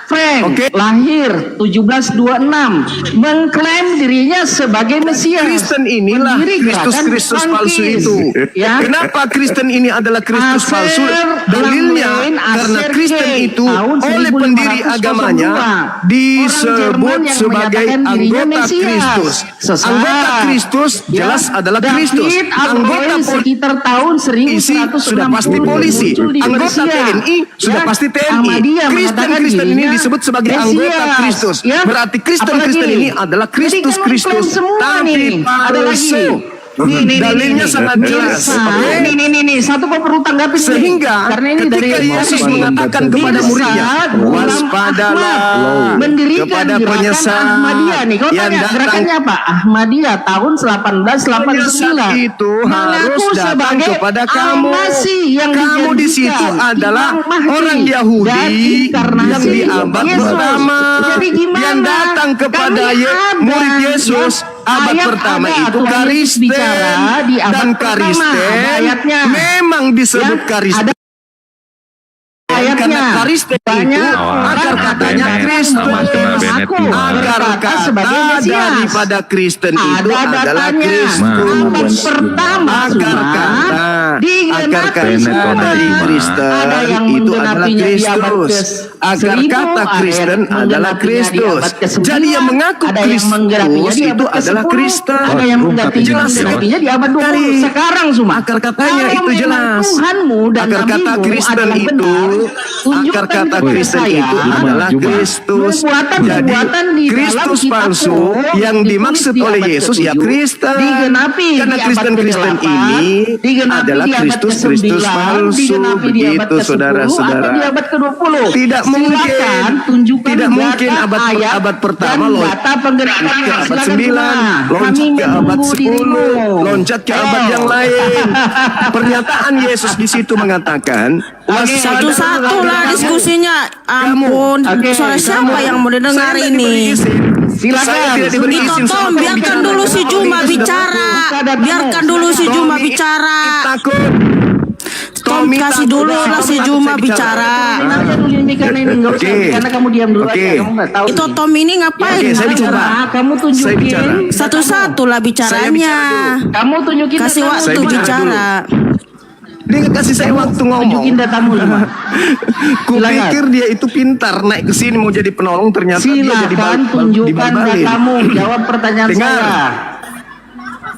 Speaker 6: Frank
Speaker 3: Oke.
Speaker 6: lahir 1726 mengklaim dirinya sebagai Mesias.
Speaker 3: Kristen inilah
Speaker 6: Pendiri gerakan
Speaker 3: Kristus palsu
Speaker 6: Frankis.
Speaker 3: itu.
Speaker 6: Ya.
Speaker 3: Kenapa Kristen ini adalah Kristus
Speaker 6: Aser
Speaker 3: palsu? Dalilnya
Speaker 6: Lamlain,
Speaker 3: karena
Speaker 6: Aser
Speaker 3: Kristen
Speaker 6: K,
Speaker 3: itu
Speaker 6: tahun
Speaker 3: oleh
Speaker 6: 1502,
Speaker 3: pendiri agamanya
Speaker 6: orang
Speaker 3: disebut
Speaker 6: Jerman yang
Speaker 3: sebagai
Speaker 6: menyatakan dirinya
Speaker 3: anggota
Speaker 6: Mesias.
Speaker 3: Kristus.
Speaker 6: Sesat.
Speaker 3: Anggota Kristus
Speaker 6: Ya.
Speaker 3: jelas adalah
Speaker 6: David
Speaker 3: Kristus. Anggota
Speaker 6: Abroy sekitar tahun
Speaker 3: polisi
Speaker 6: 1160
Speaker 3: sudah pasti polisi.
Speaker 6: muncul di
Speaker 3: Anggota
Speaker 6: Persia.
Speaker 3: TNI sudah
Speaker 6: Ya.
Speaker 3: pasti TNI.
Speaker 6: Ahmadiyah mengatakan
Speaker 3: Kristen ini
Speaker 6: dirinya
Speaker 3: disebut sebagai
Speaker 6: Mesias.
Speaker 3: anggota Kristus.
Speaker 6: Ya.
Speaker 3: Berarti Kristen
Speaker 6: Apalagi?
Speaker 3: ini adalah
Speaker 6: Jadi kan
Speaker 3: Kristus.
Speaker 6: mengklaim semua
Speaker 3: Tapi
Speaker 6: nih. Ada lagi.
Speaker 3: palsu.
Speaker 6: Nih,
Speaker 3: Dalilnya sangat jelas. Oke?
Speaker 6: Nih, satu kok perlu tanggapin nih.
Speaker 3: Sehingga
Speaker 6: Karena ini dari
Speaker 3: ketika Yesus
Speaker 6: ini.
Speaker 3: mengatakan kepada
Speaker 6: Mirsa
Speaker 3: muridnya,
Speaker 6: Ghulam
Speaker 3: waspadalah
Speaker 6: Ahmad mendirikan
Speaker 3: kepada
Speaker 6: gerakan
Speaker 3: penyesat
Speaker 6: Ahmadiyah nih. Kau
Speaker 3: yang
Speaker 6: tanya
Speaker 3: datang.
Speaker 6: gerakannya apa? Ahmadiyah tahun 1889.
Speaker 3: Penyesat itu harus
Speaker 6: Mengaku
Speaker 3: datang
Speaker 6: sebagai
Speaker 3: kepada kamu.
Speaker 6: Al-Masih yang
Speaker 3: Kamu di situ
Speaker 6: dijanjikan
Speaker 3: adalah
Speaker 6: Imam Mahdi
Speaker 3: orang
Speaker 6: dan
Speaker 3: Yahudi
Speaker 6: inkarnasi
Speaker 3: yang di abad
Speaker 6: Yesus.
Speaker 3: pertama
Speaker 6: Jadi gimana?
Speaker 3: yang datang kepada
Speaker 6: Kami ada
Speaker 3: murid Yesus abad
Speaker 6: Ayat
Speaker 3: pertama
Speaker 6: ada,
Speaker 3: itu
Speaker 6: Tuhan Yesus
Speaker 3: Kristen
Speaker 6: bicara di abad
Speaker 3: dan
Speaker 6: pertama,
Speaker 3: Kristen
Speaker 6: ada ayatnya.
Speaker 3: memang disebut
Speaker 6: Ya,
Speaker 3: Kristen.
Speaker 6: ada ayatnya.
Speaker 3: Karena Kristen itu
Speaker 6: Banyak
Speaker 3: akar katanya
Speaker 5: Bennett,
Speaker 3: Kristus.
Speaker 5: sama Saudara Bennett gimana?
Speaker 3: Akar
Speaker 6: Berkata sebagai
Speaker 3: kata
Speaker 6: Mesias.
Speaker 3: daripada Kristen itu
Speaker 6: Ada
Speaker 3: adalah
Speaker 6: datanya.
Speaker 3: Kristus.
Speaker 6: Abad pertama
Speaker 3: Akar
Speaker 6: Suma,
Speaker 3: kata, akar
Speaker 6: digenapi
Speaker 3: kata
Speaker 6: Suma.
Speaker 3: dari Kristen
Speaker 6: Ada yang
Speaker 3: itu adalah
Speaker 6: menggenapinya di abad
Speaker 3: Kristus. Akar
Speaker 6: ke-1000,
Speaker 3: kata
Speaker 6: ada
Speaker 3: Kristen
Speaker 6: yang
Speaker 3: adalah
Speaker 6: menggenapinya di
Speaker 3: Kristus.
Speaker 6: abad ke-9,
Speaker 3: Jadi yang mengaku
Speaker 6: ada yang menggenapinya
Speaker 3: Kristus
Speaker 6: di
Speaker 3: itu
Speaker 6: abad
Speaker 3: adalah
Speaker 6: ke-10,
Speaker 3: Kristen.
Speaker 6: ada yang menggenapinya di abad 20.
Speaker 3: Dari
Speaker 6: Sekarang Suma,
Speaker 3: akar katanya
Speaker 6: kalau
Speaker 3: itu
Speaker 6: memang
Speaker 3: jelas.
Speaker 6: Tuhanmu dan
Speaker 3: Akar kata
Speaker 6: nabimu
Speaker 3: Kristen
Speaker 6: adalah
Speaker 3: itu,
Speaker 6: benar,
Speaker 3: akar
Speaker 6: tunjukkan
Speaker 3: kata
Speaker 6: kepada
Speaker 3: Kristen
Speaker 6: saya
Speaker 3: itu adalah
Speaker 5: Juma.
Speaker 3: Kristus.
Speaker 6: Perbuatan-perbuatan
Speaker 3: Jadi
Speaker 6: di dalam
Speaker 3: Kristus
Speaker 6: kitab
Speaker 3: palsu
Speaker 6: Torah
Speaker 3: yang
Speaker 6: ditulis
Speaker 3: dimaksud
Speaker 6: di
Speaker 3: oleh
Speaker 6: abad
Speaker 3: Yesus ya
Speaker 6: ke-7,
Speaker 3: Kristen.
Speaker 6: digenapi
Speaker 3: Karena
Speaker 6: di abad
Speaker 3: Kristen-Kristen
Speaker 6: ke-8,
Speaker 3: ini
Speaker 6: digenapi
Speaker 3: adalah
Speaker 6: di abad
Speaker 3: Kristus
Speaker 6: ke-9,
Speaker 3: palsu.
Speaker 6: digenapi di abad
Speaker 3: Begitu
Speaker 6: ke-10
Speaker 3: saudara-saudara.
Speaker 6: atau di abad ke-20.
Speaker 3: Tidak mungkin.
Speaker 6: Silakan tunjukkan
Speaker 3: Tidak mungkin
Speaker 6: data ayat
Speaker 3: abad pertama
Speaker 6: dan
Speaker 3: loncat
Speaker 6: data penggenapan
Speaker 3: ke abad
Speaker 6: Silakan
Speaker 3: 9,
Speaker 6: Suma.
Speaker 3: loncat
Speaker 6: Kami
Speaker 3: ke abad
Speaker 6: menunggu
Speaker 3: 10,
Speaker 6: dirimu.
Speaker 3: loncat ke abad yang lain. Pernyataan Yesus di situ mengatakan,
Speaker 7: Satu-satu lah diskusinya. Ampun,
Speaker 6: Oke,
Speaker 7: suara siapa yang mau didengar
Speaker 3: Saya tidak diberi
Speaker 7: ini?
Speaker 3: izin.
Speaker 6: Silakan.
Speaker 3: Saya tidak diberi
Speaker 7: Itu
Speaker 3: izin
Speaker 7: Tom,
Speaker 3: sama
Speaker 7: biarkan
Speaker 3: kamu
Speaker 7: dulu si Juma bicara. Biarkan dulu si Juma
Speaker 3: Tommy
Speaker 7: bicara.
Speaker 3: takut.
Speaker 7: Tom,
Speaker 3: Tommy
Speaker 7: kasih
Speaker 3: takut.
Speaker 7: dulu lah si
Speaker 3: Tommy
Speaker 7: Juma
Speaker 3: takut saya
Speaker 7: bicara.
Speaker 6: Aja dulu ini karena ini nggak usah,
Speaker 3: Oke.
Speaker 6: karena kamu diam dulu
Speaker 3: Oke.
Speaker 6: aja, kamu nggak tahu.
Speaker 7: Itu
Speaker 6: ini.
Speaker 7: Tom ini ngapain?
Speaker 3: Oke, saya bicara.
Speaker 6: Nah, kamu
Speaker 3: Saya
Speaker 6: tunjukin.
Speaker 3: bicara.
Speaker 7: Satu-satu lah bicaranya.
Speaker 6: Kamu tunjukin
Speaker 7: Kasih
Speaker 6: datamu.
Speaker 7: waktu
Speaker 3: Saya bicara
Speaker 7: bicara.
Speaker 3: Dia nggak kasih saya waktu ngomong.
Speaker 6: Tunjukin datamu Juma.
Speaker 3: Kupikir dia itu pintar naik ke sini mau jadi penolong, ternyata dia jadi
Speaker 6: Silakan tunjukkan
Speaker 3: dibal-balin.
Speaker 6: datamu. Jawab pertanyaan
Speaker 3: Dengar.
Speaker 6: saya.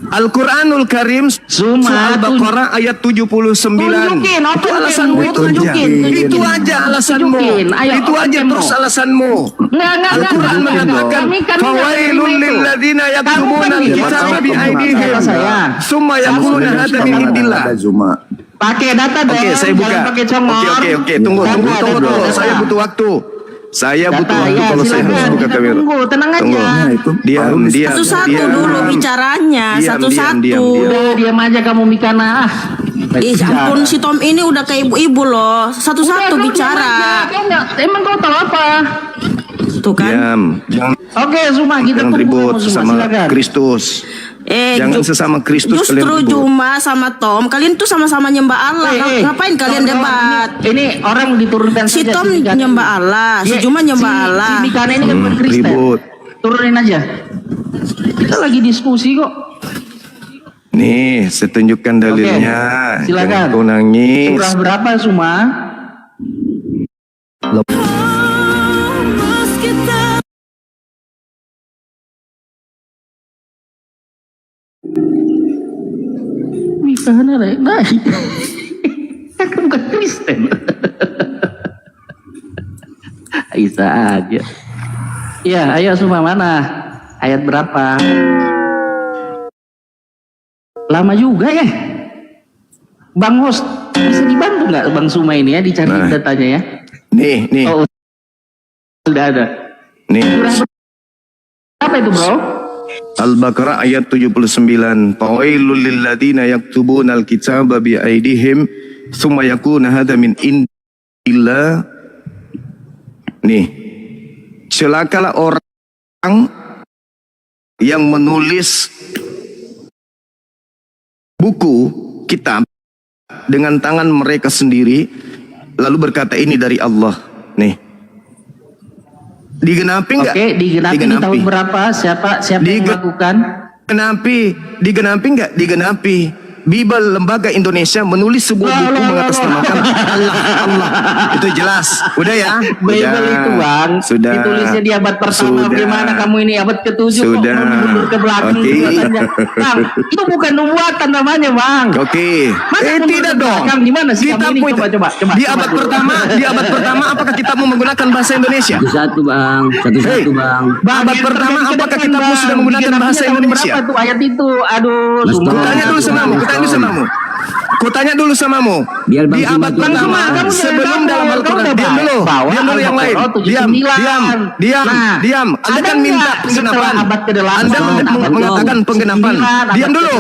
Speaker 3: Al-Quranul Karim
Speaker 6: Zuma,
Speaker 3: surah Al-Baqarah ayat 79.
Speaker 6: Tunjukin, apa
Speaker 3: Itu
Speaker 6: yang
Speaker 3: alasanmu
Speaker 6: mau
Speaker 3: itu
Speaker 6: tunjukin,
Speaker 3: aja.
Speaker 6: tunjukin.
Speaker 3: Itu aja alasanmu.
Speaker 6: Tunjukin. Ayo,
Speaker 3: Itu
Speaker 6: apa
Speaker 3: aja
Speaker 6: yang
Speaker 3: terus
Speaker 6: mau?
Speaker 3: alasanmu.
Speaker 6: Enggak.
Speaker 3: Al-Quran mengatakan
Speaker 6: Kami nggak
Speaker 3: fawailul
Speaker 6: terima itu.
Speaker 3: lilladzina
Speaker 6: Kamu
Speaker 3: yaktubuna
Speaker 6: kan
Speaker 3: al-kitaba
Speaker 6: bicara
Speaker 3: bi
Speaker 6: sama
Speaker 3: aydihim
Speaker 6: saya.
Speaker 3: summa yaquluna hadza min indillah.
Speaker 6: Pakai data dong.
Speaker 3: Oke, saya buka.
Speaker 6: Jangan pakai congor.
Speaker 3: Oke. Tunggu dulu.
Speaker 6: Data.
Speaker 3: Saya butuh waktu. Saya
Speaker 6: Data,
Speaker 3: butuh waktu
Speaker 6: ya,
Speaker 3: kalau saya
Speaker 6: silakan.
Speaker 3: harus buka
Speaker 6: Kita
Speaker 3: kamera.
Speaker 6: tunggu, tenang aja.
Speaker 3: Diam.
Speaker 7: Satu-satu dulu bicaranya.
Speaker 3: Diam.
Speaker 7: Satu-satu.
Speaker 6: Udah diam aja kamu Mikana.
Speaker 7: Ih, ampun si Tom ini udah kayak ibu-ibu loh. Satu-satu
Speaker 6: Udah, kamu
Speaker 7: bicara.
Speaker 6: diam aja. Kau nggak- Emang kau tahu apa?
Speaker 7: Tuh kan.
Speaker 3: Diam. Jangan
Speaker 6: Oke, Zuma, kita
Speaker 3: jangan
Speaker 6: tunggu
Speaker 3: ribut
Speaker 6: kamu Zuma,
Speaker 3: sama
Speaker 6: silakan.
Speaker 3: Kristus. Jangan sesama Kristus kalian
Speaker 7: Justru
Speaker 3: ribut.
Speaker 7: Juma sama Tom, kalian tuh sama-sama nyembah Allah. Ngapain kalian debat?
Speaker 6: Ini orang diturunkan
Speaker 7: Si
Speaker 6: saja,
Speaker 7: Tom
Speaker 6: Mikana.
Speaker 7: nyembah Allah, si
Speaker 6: Iya,
Speaker 7: Juma nyembah Allah.
Speaker 6: Si Mikana ini kan bukan Kristen.
Speaker 3: Ribut.
Speaker 6: Turunin aja. Kita lagi diskusi kok.
Speaker 3: Nih, saya tunjukkan dalilnya.
Speaker 6: Oke, silakan.
Speaker 3: Jangan kau nangis.
Speaker 6: Surah berapa Zuma? Mikana naik. Kan bukan Kristen. Bisa aja. Ya, ayo Zuma mana? Ayat berapa? Lama juga ya. Bang Host, bisa dibantu nggak Bang Suma ini ya dicari
Speaker 3: Nah.
Speaker 6: datanya ya?
Speaker 3: Nih.
Speaker 6: Oh, udah ada.
Speaker 3: Nih.
Speaker 6: Apa itu bro?
Speaker 3: Al-Baqarah ayat 79. Fawailul lilladzina yaktubuna al-kitaba bi aydihim tsumma yakuna hadza min indillah. Nih. Celakalah orang yang menulis buku kitab dengan tangan mereka sendiri lalu berkata ini dari Allah. Nih. Digenapi enggak?
Speaker 6: Oke, digenapi di tahun berapa? Siapa yang melakukan?
Speaker 3: Digenapi enggak? Digenapi. Bible Lembaga Indonesia menulis sebuah buku mengatasnamakan Allah. Itu jelas. Udah ya?
Speaker 6: Bible
Speaker 3: Udah.
Speaker 6: itu bang,
Speaker 3: Sudah.
Speaker 6: ditulisnya di abad pertama.
Speaker 3: Sudah.
Speaker 6: Bagaimana kamu ini abad ke-7 kok
Speaker 3: Sudah.
Speaker 6: mau mundur ke belakang
Speaker 3: Oke.
Speaker 6: gitu katanya. Bang, itu bukan nubuatan namanya bang.
Speaker 3: Oke.
Speaker 6: Masa mundur
Speaker 3: Tidak
Speaker 6: ke
Speaker 3: dong.
Speaker 6: belakang? Gimana sih kamu ini? Coba.
Speaker 3: Di abad pertama apakah kita mau menggunakan bahasa Indonesia?
Speaker 8: Satu bang, satu-satu bang.
Speaker 3: Abad pertama apakah kita mau sudah menggunakan bahasa Indonesia?
Speaker 6: Berapa tuh ayat itu? Aduh,
Speaker 8: Mas
Speaker 6: Suma.
Speaker 8: Tom.
Speaker 3: Kutanya dulu samamu. Kutanya dulu samamu.
Speaker 8: Biar Bang
Speaker 3: Di
Speaker 8: Suma
Speaker 3: abad
Speaker 8: tuh
Speaker 3: pertama
Speaker 6: kamu
Speaker 3: sebelum
Speaker 6: jangan
Speaker 3: dalam
Speaker 6: kamu
Speaker 3: Al-Quran.
Speaker 6: udah
Speaker 3: Diam dulu.
Speaker 6: bawa
Speaker 3: Diam dulu yang lain.
Speaker 6: Al-Baqarah
Speaker 3: Diam.
Speaker 6: Nah,
Speaker 3: Diam. Anda
Speaker 6: ada
Speaker 3: kan minta
Speaker 6: nggak
Speaker 3: penggenapan.
Speaker 6: setelah abad ke-8,
Speaker 3: Anda
Speaker 6: abad
Speaker 3: mengatakan penggenapan.
Speaker 6: ke-9,
Speaker 3: Diam dulu.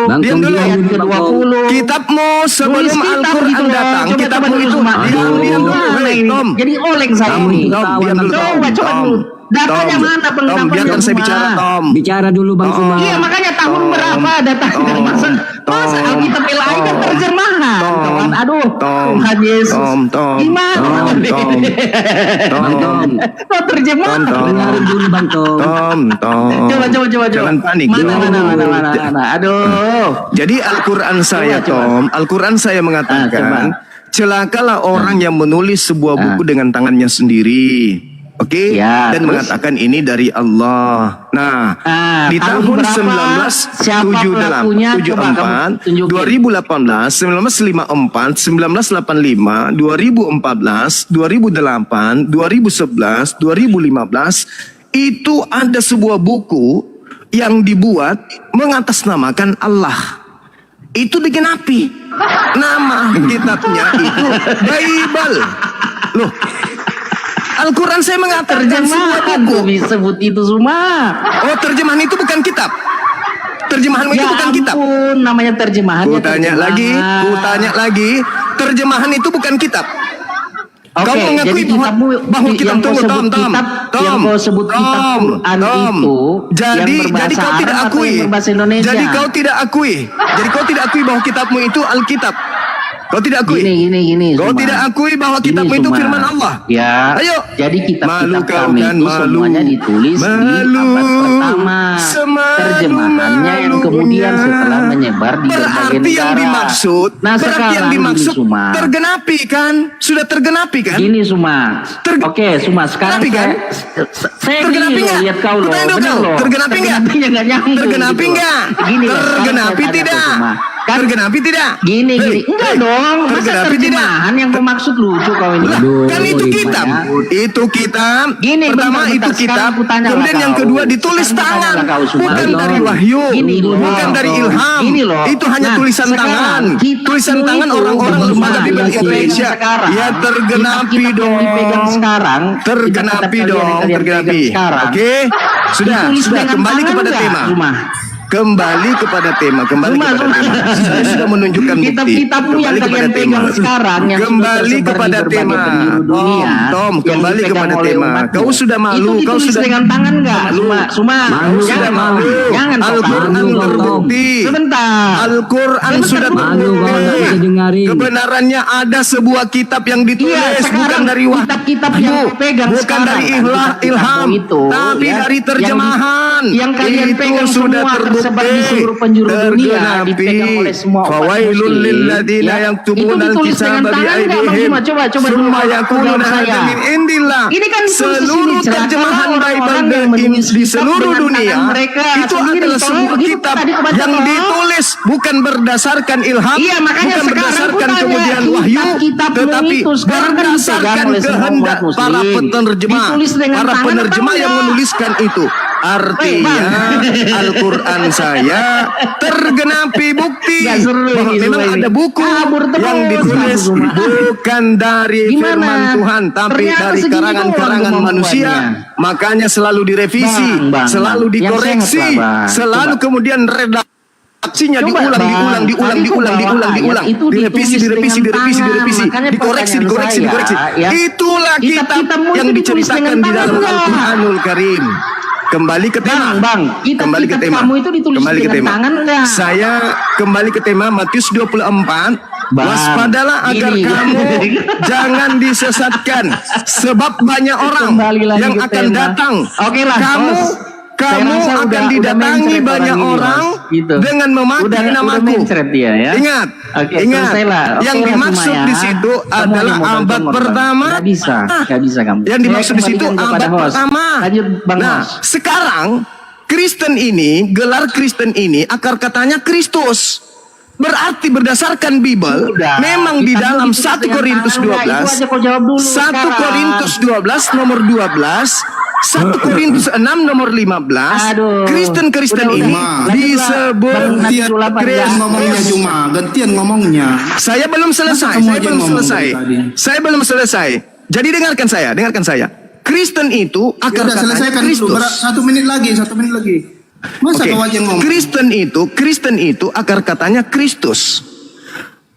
Speaker 8: Bang
Speaker 3: Diam
Speaker 8: Tom,
Speaker 3: dulu.
Speaker 8: diam.
Speaker 6: Ayat ke-20.
Speaker 3: Kitabmu sebelum
Speaker 6: Tulis kitab
Speaker 3: Al-Quran
Speaker 6: gitu loh.
Speaker 3: datang.
Speaker 6: Coba
Speaker 3: Kitabmu
Speaker 6: dulu,
Speaker 3: itu.
Speaker 6: Suma.
Speaker 3: Diam dulu.
Speaker 6: Gimana
Speaker 3: Hei,
Speaker 6: ini?
Speaker 3: Tom.
Speaker 6: Jadi oleng saya
Speaker 8: Kamu
Speaker 6: ini.
Speaker 8: tahu
Speaker 3: Diam dulu.
Speaker 6: Coba
Speaker 3: Tom.
Speaker 6: dulu. Datanya mana
Speaker 3: Tom,
Speaker 6: penginapannya
Speaker 3: biarkan saya
Speaker 6: Suma?
Speaker 3: bicara, Tom.
Speaker 8: Bicara dulu Bang Suma.
Speaker 6: Iya makanya tahun
Speaker 3: Tom.
Speaker 6: berapa datanya?
Speaker 3: Tom.
Speaker 6: Masa Alkitab lain kan
Speaker 3: Tom.
Speaker 6: terjemahan,
Speaker 3: Tom.
Speaker 6: kawan. Aduh,
Speaker 3: Tom.
Speaker 6: Tuhan Yesus.
Speaker 3: Tom.
Speaker 6: Gimana?
Speaker 3: Tom.
Speaker 8: Bang Tom.
Speaker 6: Kok terjemahan?
Speaker 3: Tom.
Speaker 8: Dengarin dulu Bang Tom.
Speaker 3: Tom.
Speaker 6: Coba.
Speaker 3: Jangan panik.
Speaker 6: Mana. Aduh.
Speaker 3: Jadi Al-Quran saya,
Speaker 6: Coba.
Speaker 3: Tom, Al-Quran saya mengatakan, celakalah orang yang menulis sebuah buku dengan tangannya sendiri. Oke?
Speaker 6: Ya,
Speaker 3: Dan
Speaker 6: terus?
Speaker 3: mengatakan ini dari Allah. Nah, di tahun
Speaker 6: berapa? Siapa pelakunya? Coba kamu
Speaker 3: 1974,
Speaker 6: tunjukin.
Speaker 3: 2018, 1954, 1985, 2014, 2008, 2011, 2015, itu ada sebuah buku yang dibuat mengatasnamakan Allah. Itu digenapi. Nama kitabnya itu Bible. Loh, Al-Quran saya mengatakan sebuah
Speaker 6: Terjemahan
Speaker 3: buku.
Speaker 6: kok disebut itu semua.
Speaker 3: Oh, terjemahan itu bukan kitab. Terjemahan itu bukan kitab.
Speaker 6: Ampun, namanya terjemahannya.
Speaker 3: Ku tanya lagi, terjemahan itu bukan kitab.
Speaker 6: Oke,
Speaker 3: Kau mengakui
Speaker 6: jadi kitabmu
Speaker 3: bahwa kitab
Speaker 6: yang kau
Speaker 3: tunggu,
Speaker 6: sebut
Speaker 3: Tom.
Speaker 6: yang kau sebut kitab Quran itu
Speaker 3: Jadi
Speaker 6: yang berbahasa
Speaker 3: kau tidak
Speaker 6: Arab atau
Speaker 3: akui.
Speaker 6: yang berbahasa Indonesia?
Speaker 3: Jadi kau tidak akui bahwa kitabmu itu Alkitab. Kau tidak akui.
Speaker 6: Gini.
Speaker 3: Kau
Speaker 6: Suma.
Speaker 3: tidak akui bahwa
Speaker 6: Gini,
Speaker 3: kitabmu itu
Speaker 6: Suma.
Speaker 3: firman Allah.
Speaker 6: Ya.
Speaker 3: Ayo.
Speaker 6: Jadi
Speaker 3: Malu
Speaker 6: kitab-kitab
Speaker 3: kau
Speaker 6: kami
Speaker 3: kan,
Speaker 6: itu
Speaker 3: malu.
Speaker 6: semuanya ditulis di abad pertama. Terjemahannya yang kemudian setelah menyebar di berbagai
Speaker 3: Berarti
Speaker 6: negara.
Speaker 3: yang dimaksud,
Speaker 6: Nah, sekarang gini, Suma.
Speaker 3: tergenapi kan? Sudah tergenapi kan?
Speaker 6: Gini Suma. Oke, Suma, sekarang
Speaker 3: Tergenapi kan?
Speaker 6: saya
Speaker 3: Tergenapi
Speaker 6: gini loh,
Speaker 3: nggak?
Speaker 6: lihat kau loh.
Speaker 3: Pertanyaan
Speaker 6: Bener
Speaker 3: kau,
Speaker 6: loh.
Speaker 3: tergenapi nggak?
Speaker 6: Tergenapinya nggak nyambung.
Speaker 3: Tergenapi
Speaker 6: gitu loh.
Speaker 3: nggak?
Speaker 6: Gini loh, sekarang
Speaker 3: Tergenapi
Speaker 6: saya tanya
Speaker 3: tidak?
Speaker 6: kau, Suma. Kan
Speaker 3: Tergenapi tidak?
Speaker 6: Gini.
Speaker 3: Hei,
Speaker 6: Enggak dong. Masa
Speaker 3: tergenapi
Speaker 6: terjemahan yang kau maksud lucu kau ini?
Speaker 3: Lah,
Speaker 8: Aduh,
Speaker 3: kan itu kitab. Itu kitab.
Speaker 6: Gini,
Speaker 3: Pertama
Speaker 6: bentar,
Speaker 3: itu kitab.
Speaker 6: sekarang kutanya
Speaker 3: Kemudian
Speaker 6: lah
Speaker 3: yang
Speaker 6: kau.
Speaker 3: kedua ditulis
Speaker 6: Sekarang
Speaker 3: tangan.
Speaker 6: kutanya lah kau, Suma.
Speaker 3: Bukan
Speaker 8: Aduh.
Speaker 3: dari wahyu.
Speaker 6: Gini loh.
Speaker 3: Bukan dari ilham.
Speaker 6: Gini loh.
Speaker 3: Itu hanya
Speaker 6: Nah,
Speaker 3: tulisan
Speaker 6: sekarang,
Speaker 3: tangan.
Speaker 6: kitabmu
Speaker 3: Tulisan tangan
Speaker 6: itu
Speaker 3: orang-orang lembaga
Speaker 6: yang
Speaker 3: Bible
Speaker 6: kau pegang
Speaker 3: Indonesia.
Speaker 6: sekarang,
Speaker 3: Ya tergenapi
Speaker 6: kitab-kitab yang dipegang
Speaker 3: dong.
Speaker 6: sekarang,
Speaker 3: Tergenapi
Speaker 6: kitab-kitab
Speaker 3: dong.
Speaker 6: kalian yang
Speaker 3: Tergenapi.
Speaker 6: pegang sekarang,
Speaker 3: Oke. Sudah.
Speaker 6: ditulis dengan
Speaker 3: Kembali
Speaker 6: tangan
Speaker 3: kepada
Speaker 6: nggak,
Speaker 3: tema.
Speaker 6: Suma?
Speaker 3: Kembali kepada tema.
Speaker 6: Suma.
Speaker 3: Saya sudah menunjukkan bukti.
Speaker 6: Kitab-kitabmu yang
Speaker 3: Kembali kepada
Speaker 6: kalian
Speaker 3: tema.
Speaker 6: pegang sekarang yang sudah
Speaker 3: Kembali
Speaker 6: tersebar
Speaker 3: kepada
Speaker 6: di berbagai
Speaker 3: tema.
Speaker 6: penjuru dunia,
Speaker 3: Tom,
Speaker 6: yang
Speaker 3: kembali
Speaker 6: dipegang
Speaker 3: kepada
Speaker 6: oleh
Speaker 3: tema.
Speaker 6: umatmu.
Speaker 3: Kau sudah malu,
Speaker 6: Itu
Speaker 3: kau
Speaker 6: ditulis
Speaker 3: sudah
Speaker 6: dengan tangan nggak? Suma.
Speaker 8: Malu,
Speaker 6: Jangan
Speaker 8: sudah malu.
Speaker 6: Jangan kau
Speaker 3: Al-Quran
Speaker 6: malu, Tom.
Speaker 3: terbukti.
Speaker 6: Sebentar.
Speaker 3: Al-Quran
Speaker 6: Sebentar,
Speaker 3: sudah
Speaker 6: dulu.
Speaker 8: Malu kau nggak bisa dengarin.
Speaker 3: Kebenarannya ada sebuah kitab yang ditulis
Speaker 6: Iya,
Speaker 3: bukan
Speaker 6: sekarang
Speaker 3: dari
Speaker 6: kitab-kitab yang pegang
Speaker 3: bukan
Speaker 6: sekarang,
Speaker 3: dari
Speaker 6: kan, kitab-kitab
Speaker 3: ilham,
Speaker 6: itu,
Speaker 3: tapi
Speaker 6: ya,
Speaker 3: dari terjemahan.
Speaker 6: yang kalian
Speaker 3: itu
Speaker 6: pegang
Speaker 3: sudah
Speaker 6: semua
Speaker 3: terbukti.
Speaker 6: tersebar di seluruh penjuru dunia, dipegang oleh semua umat
Speaker 3: Fawailul
Speaker 6: muslim.
Speaker 3: lilladzina
Speaker 6: Ya,
Speaker 3: yaktubuna
Speaker 6: itu ditulis
Speaker 3: al-kitaba
Speaker 6: dengan tangan nggak, Bang
Speaker 3: biaydihim
Speaker 6: Suma? Coba dulu
Speaker 3: summa
Speaker 6: pegang
Speaker 3: yaquluna
Speaker 6: saya.
Speaker 3: hadza min indillah.
Speaker 6: Ini kan ditulis di
Speaker 3: Seluruh
Speaker 6: sini,
Speaker 3: terjemahan
Speaker 6: celakalah
Speaker 3: Bible
Speaker 6: orang-orang yang menulis
Speaker 3: di
Speaker 6: kitab
Speaker 3: seluruh
Speaker 6: dengan
Speaker 3: dunia
Speaker 6: tangan mereka
Speaker 3: itu
Speaker 6: sendiri.
Speaker 3: adalah
Speaker 6: Toh,
Speaker 3: sebuah
Speaker 6: begitu
Speaker 3: kitab
Speaker 6: tadi kebaca,
Speaker 3: yang
Speaker 6: toh.
Speaker 3: ditulis bukan berdasarkan ilham,
Speaker 6: Iya, makanya
Speaker 3: bukan
Speaker 6: sekarang
Speaker 3: berdasarkan
Speaker 6: kutanya,
Speaker 3: kemudian wahyu,
Speaker 6: kitab-kitabmu
Speaker 3: tetapi
Speaker 6: itu sekarang kan
Speaker 3: berdasarkan
Speaker 6: dipegang oleh semua
Speaker 3: kehendak
Speaker 6: umat muslim.
Speaker 3: para penerjemah.
Speaker 6: Ditulis dengan
Speaker 3: Para
Speaker 6: tangan
Speaker 3: penerjemah
Speaker 6: atau
Speaker 3: yang
Speaker 6: enggak?
Speaker 3: menuliskan itu. Artinya Al-Quran saya tergenapi bukti
Speaker 6: Nggak seru
Speaker 3: bahwa
Speaker 6: ini
Speaker 3: memang
Speaker 6: semua ini.
Speaker 3: ada buku
Speaker 6: Kabur terus,
Speaker 3: yang ditulis
Speaker 6: Suma.
Speaker 3: bukan dari
Speaker 6: Gimana?
Speaker 3: firman Tuhan tapi
Speaker 6: Ternyata
Speaker 3: dari
Speaker 6: segini
Speaker 3: karangan-karangan
Speaker 6: doang
Speaker 3: manusia.
Speaker 6: kemampuannya.
Speaker 3: Makanya selalu direvisi,
Speaker 6: Bang,
Speaker 3: selalu
Speaker 6: Bang. Yang
Speaker 3: dikoreksi,
Speaker 6: sehat lah, Bang.
Speaker 3: selalu
Speaker 6: Coba.
Speaker 3: kemudian redaksinya
Speaker 6: Coba,
Speaker 3: diulang,
Speaker 6: Bang.
Speaker 3: diulang,
Speaker 6: Tadi kau bawa ayat itu
Speaker 3: direvisi,
Speaker 6: ditulis
Speaker 3: direvisi,
Speaker 6: dengan
Speaker 3: direvisi,
Speaker 6: tangan.
Speaker 3: direvisi,
Speaker 6: Makanya
Speaker 3: dikoreksi,
Speaker 6: pertanyaan
Speaker 3: dikoreksi,
Speaker 6: saya,
Speaker 3: dikoreksi.
Speaker 6: ya,
Speaker 3: Itulah kitab
Speaker 6: kitab-kitabmu
Speaker 3: yang
Speaker 6: itu ditulis
Speaker 3: diceritakan
Speaker 6: dengan
Speaker 3: di dalam
Speaker 6: tangan, Bang.
Speaker 3: Al-Quranul Karim. Kembali ke tema.
Speaker 6: Bang,
Speaker 3: Kembali ke tema.
Speaker 6: kamu itu ditulis
Speaker 3: Kembali ke
Speaker 6: dengan
Speaker 3: tema.
Speaker 6: tangan enggak?
Speaker 3: Saya kembali ke tema Matius 24.
Speaker 6: Bang,
Speaker 3: Waspadalah agar
Speaker 6: gini.
Speaker 3: kamu jangan disesatkan, sebab banyak orang
Speaker 6: Kembali lagi
Speaker 3: yang
Speaker 6: ke
Speaker 3: akan
Speaker 6: tema.
Speaker 3: datang.
Speaker 6: Oke lah,
Speaker 3: kamu
Speaker 6: Bos. Saya
Speaker 3: kamu
Speaker 6: rasa
Speaker 3: akan
Speaker 6: udah
Speaker 3: didatangi
Speaker 6: mencret
Speaker 3: banyak
Speaker 6: orang ini,
Speaker 3: orang
Speaker 6: Bos. Gitu.
Speaker 3: dengan memakai
Speaker 6: Udah
Speaker 3: namaku.
Speaker 6: mencret dia, ya.
Speaker 3: Ingat,
Speaker 6: Oke,
Speaker 3: ingat.
Speaker 6: selesailah. Oke
Speaker 3: Yang
Speaker 6: lah,
Speaker 3: dimaksud
Speaker 6: Suma, ya.
Speaker 3: di situ
Speaker 6: Kamu
Speaker 3: adalah
Speaker 6: hanya modal
Speaker 3: abad
Speaker 6: comot, Bang.
Speaker 3: pertama.
Speaker 6: Nggak bisa kamu.
Speaker 3: Yang dimaksud di situ
Speaker 6: Kembalikan kepada
Speaker 3: abad
Speaker 6: host.
Speaker 3: pertama.
Speaker 6: Lanjut, Bang
Speaker 3: Nah,
Speaker 6: Host.
Speaker 3: sekarang Kristen ini, gelar Kristen ini akar katanya Kristus. Berarti berdasarkan Bible,
Speaker 6: Udah,
Speaker 3: memang di
Speaker 6: kita
Speaker 3: dalam
Speaker 6: ditulis
Speaker 3: 1
Speaker 6: dengan
Speaker 3: Korintus
Speaker 6: tangan, nggak?
Speaker 3: 12,
Speaker 6: Itu aja kau jawab dulu
Speaker 3: 1
Speaker 6: sekarang.
Speaker 3: Korintus 12 nomor 12, 1 Korintus 6 nomor 15,
Speaker 6: Aduh.
Speaker 3: Kristen-Kristen
Speaker 6: Udah,
Speaker 3: ini
Speaker 6: udah.
Speaker 3: disebut
Speaker 6: Lanjutlah.
Speaker 1: Gantian
Speaker 6: Dulu apa,
Speaker 1: gantian
Speaker 6: ya?
Speaker 1: ngomongnya Juma, gantian ngomongnya.
Speaker 3: Saya belum selesai,
Speaker 1: Masa kamu
Speaker 3: saya
Speaker 1: aja
Speaker 3: belum
Speaker 1: ngomong
Speaker 3: selesai.
Speaker 1: dari tadi?
Speaker 3: Saya belum selesai. Jadi dengarkan saya. Kristen itu
Speaker 1: Ya
Speaker 3: akar
Speaker 1: udah
Speaker 3: katanya
Speaker 1: selesaikan dulu.
Speaker 3: Kristus.
Speaker 1: 1 menit lagi, 1 menit lagi. Masa
Speaker 3: Oke.
Speaker 1: kau aja ngomong?
Speaker 3: Kristen itu akar katanya Kristus.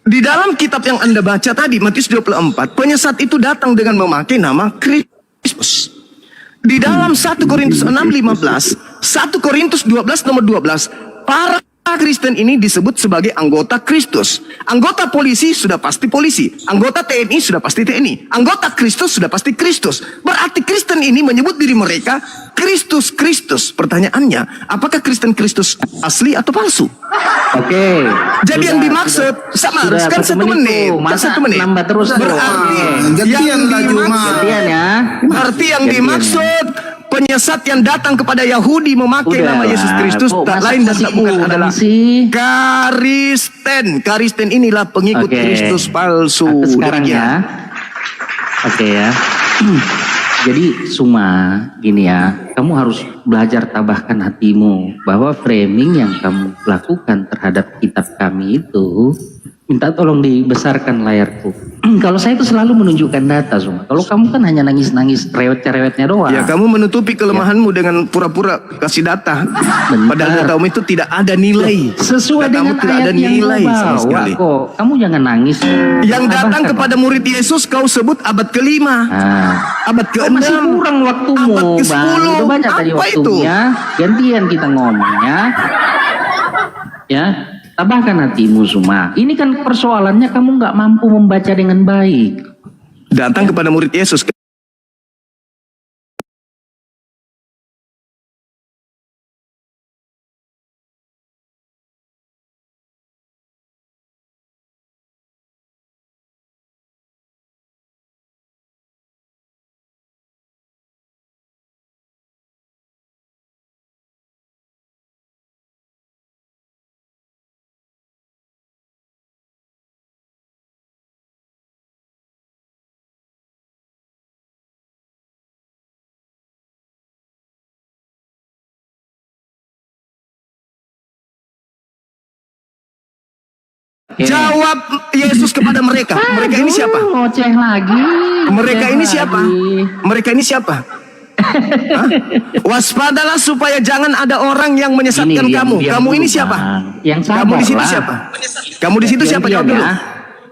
Speaker 3: Di dalam kitab yang Anda baca tadi Matius 24, penyesat itu datang dengan memakai nama Kristus. Di dalam 1 Korintus 6:15, 1 Korintus 12 nomor 12, para Kristen ini disebut sebagai anggota Kristus. Anggota polisi sudah pasti polisi. Anggota TNI sudah pasti TNI. Anggota Kristus sudah pasti Kristus. Berarti Kristen ini menyebut diri mereka Kristus. Pertanyaannya, apakah Kristen Kristus asli atau palsu?
Speaker 6: Oke.
Speaker 3: Jadi yang dimaksud sama harus kan 1 menit. Kan
Speaker 6: Masa
Speaker 3: 1 menit.
Speaker 6: nambah terus bro?
Speaker 3: Berarti
Speaker 1: Gantian lah Juma.
Speaker 6: Gantian ya.
Speaker 3: Berarti yang
Speaker 6: Gantian
Speaker 3: dimaksud penyesat yang datang kepada Yahudi memakai
Speaker 6: Udah
Speaker 3: nama
Speaker 6: lah,
Speaker 3: Yesus Kristus
Speaker 6: kok
Speaker 3: tak
Speaker 6: masa
Speaker 3: lain dan
Speaker 6: masih
Speaker 3: tak bukan
Speaker 6: kurang
Speaker 3: adalah
Speaker 6: sih?
Speaker 3: Kristen. Kristen inilah pengikut
Speaker 6: Oke.
Speaker 3: Kristus palsu.
Speaker 6: Aku sekarang
Speaker 3: Demikian.
Speaker 6: ya. Oke ya. Jadi Suma, gini ya, kamu harus belajar tabahkan hatimu bahwa framing yang kamu lakukan terhadap kitab kami itu, minta tolong dibesarkan layarku. Kalau saya itu selalu menunjukkan data Suma. Kalau kamu kan hanya nangis-nangis rewet-rewetnya doang.
Speaker 3: Ya, kamu menutupi kelemahanmu dengan pura-pura kasih data.
Speaker 6: Benar.
Speaker 3: Padahal datamu itu tidak ada nilai.
Speaker 6: Sesuai
Speaker 3: Datamu
Speaker 6: dengan
Speaker 3: tidak ada
Speaker 6: ayat yang
Speaker 3: nilai
Speaker 6: kau
Speaker 3: sama
Speaker 6: bawa
Speaker 3: sekali.
Speaker 6: kok. Kamu jangan nangis.
Speaker 3: Yang datang
Speaker 6: Tabahkan.
Speaker 3: kepada murid Yesus kau sebut abad ke-5.
Speaker 6: Nah,
Speaker 3: Abad
Speaker 6: kok masih
Speaker 3: ke-6.
Speaker 6: kurang waktumu,
Speaker 3: abad ke-10.
Speaker 6: Bang. Udah banyak tadi
Speaker 3: Apa itu?
Speaker 6: waktunya. Gantian kita ngomongnya. Ya, tabahkan hatimu Suma. Ini kan persoalannya kamu nggak mampu membaca dengan baik.
Speaker 3: Datang kepada murid Yesus.
Speaker 6: Oke.
Speaker 3: Jawab Yesus kepada mereka. Mereka ini siapa?
Speaker 6: Ngoceh lagi.
Speaker 3: Mereka
Speaker 6: Ngoceh
Speaker 3: ini siapa?
Speaker 6: lagi.
Speaker 3: Mereka ini siapa? Hah? Waspadalah supaya jangan ada orang yang menyesatkan
Speaker 6: Ini,
Speaker 3: kamu.
Speaker 6: diam
Speaker 3: Kamu
Speaker 6: dulu,
Speaker 3: ini siapa?
Speaker 6: Bang. Yang sabar
Speaker 3: Kamu di situ
Speaker 6: lah.
Speaker 3: siapa? Kamu di situ siapa? Jawab
Speaker 6: Gantian
Speaker 3: dulu.
Speaker 6: ya.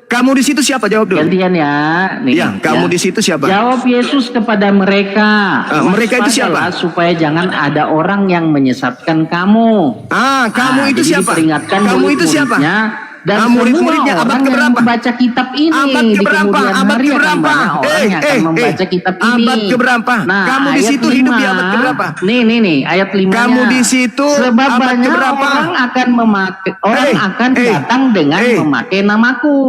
Speaker 3: Kamu di situ siapa? Jawab dulu.
Speaker 6: Gantian ya. Nih,
Speaker 3: Ya, kamu di situ siapa?
Speaker 6: Jawab Yesus kepada mereka.
Speaker 3: Mereka itu siapa?
Speaker 6: Waspadalah supaya jangan ada orang yang menyesatkan kamu.
Speaker 3: Kamu itu
Speaker 6: jadi
Speaker 3: siapa?
Speaker 6: diperingatkan
Speaker 3: Kamu itu siapa?
Speaker 6: murid-muridnya dan
Speaker 3: murid-muridnya
Speaker 6: semua
Speaker 3: abad
Speaker 6: orang yang
Speaker 3: keberapa?
Speaker 6: membaca kitab ini
Speaker 3: Abad
Speaker 6: di
Speaker 3: keberapa?
Speaker 6: kemudian
Speaker 3: Abad
Speaker 6: hari akan
Speaker 3: keberapa?
Speaker 6: banyak orang yang akan membaca kitab ini.
Speaker 3: Abad keberapa? Kamu di
Speaker 6: ayat
Speaker 3: situ hidup di
Speaker 6: 5.
Speaker 3: abad keberapa?
Speaker 6: Nih ayat 5.
Speaker 3: Kamu di situ
Speaker 6: sebab
Speaker 3: abad
Speaker 6: banyak
Speaker 3: keberapa?
Speaker 6: orang akan memakai akan datang dengan memakai namaku.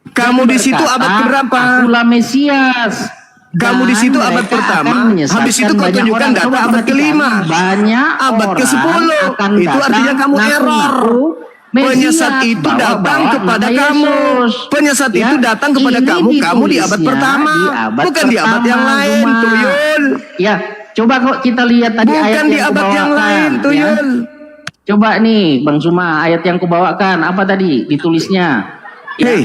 Speaker 3: Kamu
Speaker 6: Dan
Speaker 3: di situ
Speaker 6: berkata,
Speaker 3: abad keberapa?
Speaker 6: Akulah Mesias.
Speaker 3: Kamu di
Speaker 6: Dan
Speaker 3: situ abad
Speaker 6: mereka
Speaker 3: pertama,
Speaker 6: akan menyesatkan
Speaker 3: habis itu kau
Speaker 6: banyak
Speaker 3: tunjukkan
Speaker 6: orang.
Speaker 3: data
Speaker 6: Coba
Speaker 3: abad
Speaker 6: perhatikan,
Speaker 3: ke-5.
Speaker 6: banyak
Speaker 3: Abad
Speaker 6: orang
Speaker 3: ke-10.
Speaker 6: akan
Speaker 3: Itu artinya
Speaker 6: datang
Speaker 3: kamu error.
Speaker 6: ngaku-ngaku
Speaker 3: Penyesat
Speaker 6: Mesias,
Speaker 3: itu
Speaker 6: bawa-bawa
Speaker 3: datang kepada
Speaker 6: nama
Speaker 3: kamu.
Speaker 6: Yesus.
Speaker 3: Penyesat
Speaker 6: Ya,
Speaker 3: itu datang kepada
Speaker 6: ini
Speaker 3: kamu. Kamu di abad
Speaker 6: ditulisnya
Speaker 3: pertama,
Speaker 6: di abad
Speaker 3: bukan di abad yang
Speaker 6: pertama,
Speaker 3: lain,
Speaker 6: Zuma.
Speaker 3: Tuyul.
Speaker 6: Ya, coba kok kita lihat tadi ayat
Speaker 3: Bukan di
Speaker 6: yang
Speaker 3: abad yang
Speaker 6: kubawakan,
Speaker 3: lain,
Speaker 6: ya.
Speaker 3: Tuyul.
Speaker 6: Coba nih, Bang Suma, ayat yang kubawakan apa tadi ditulisnya? Ya.
Speaker 3: Hei,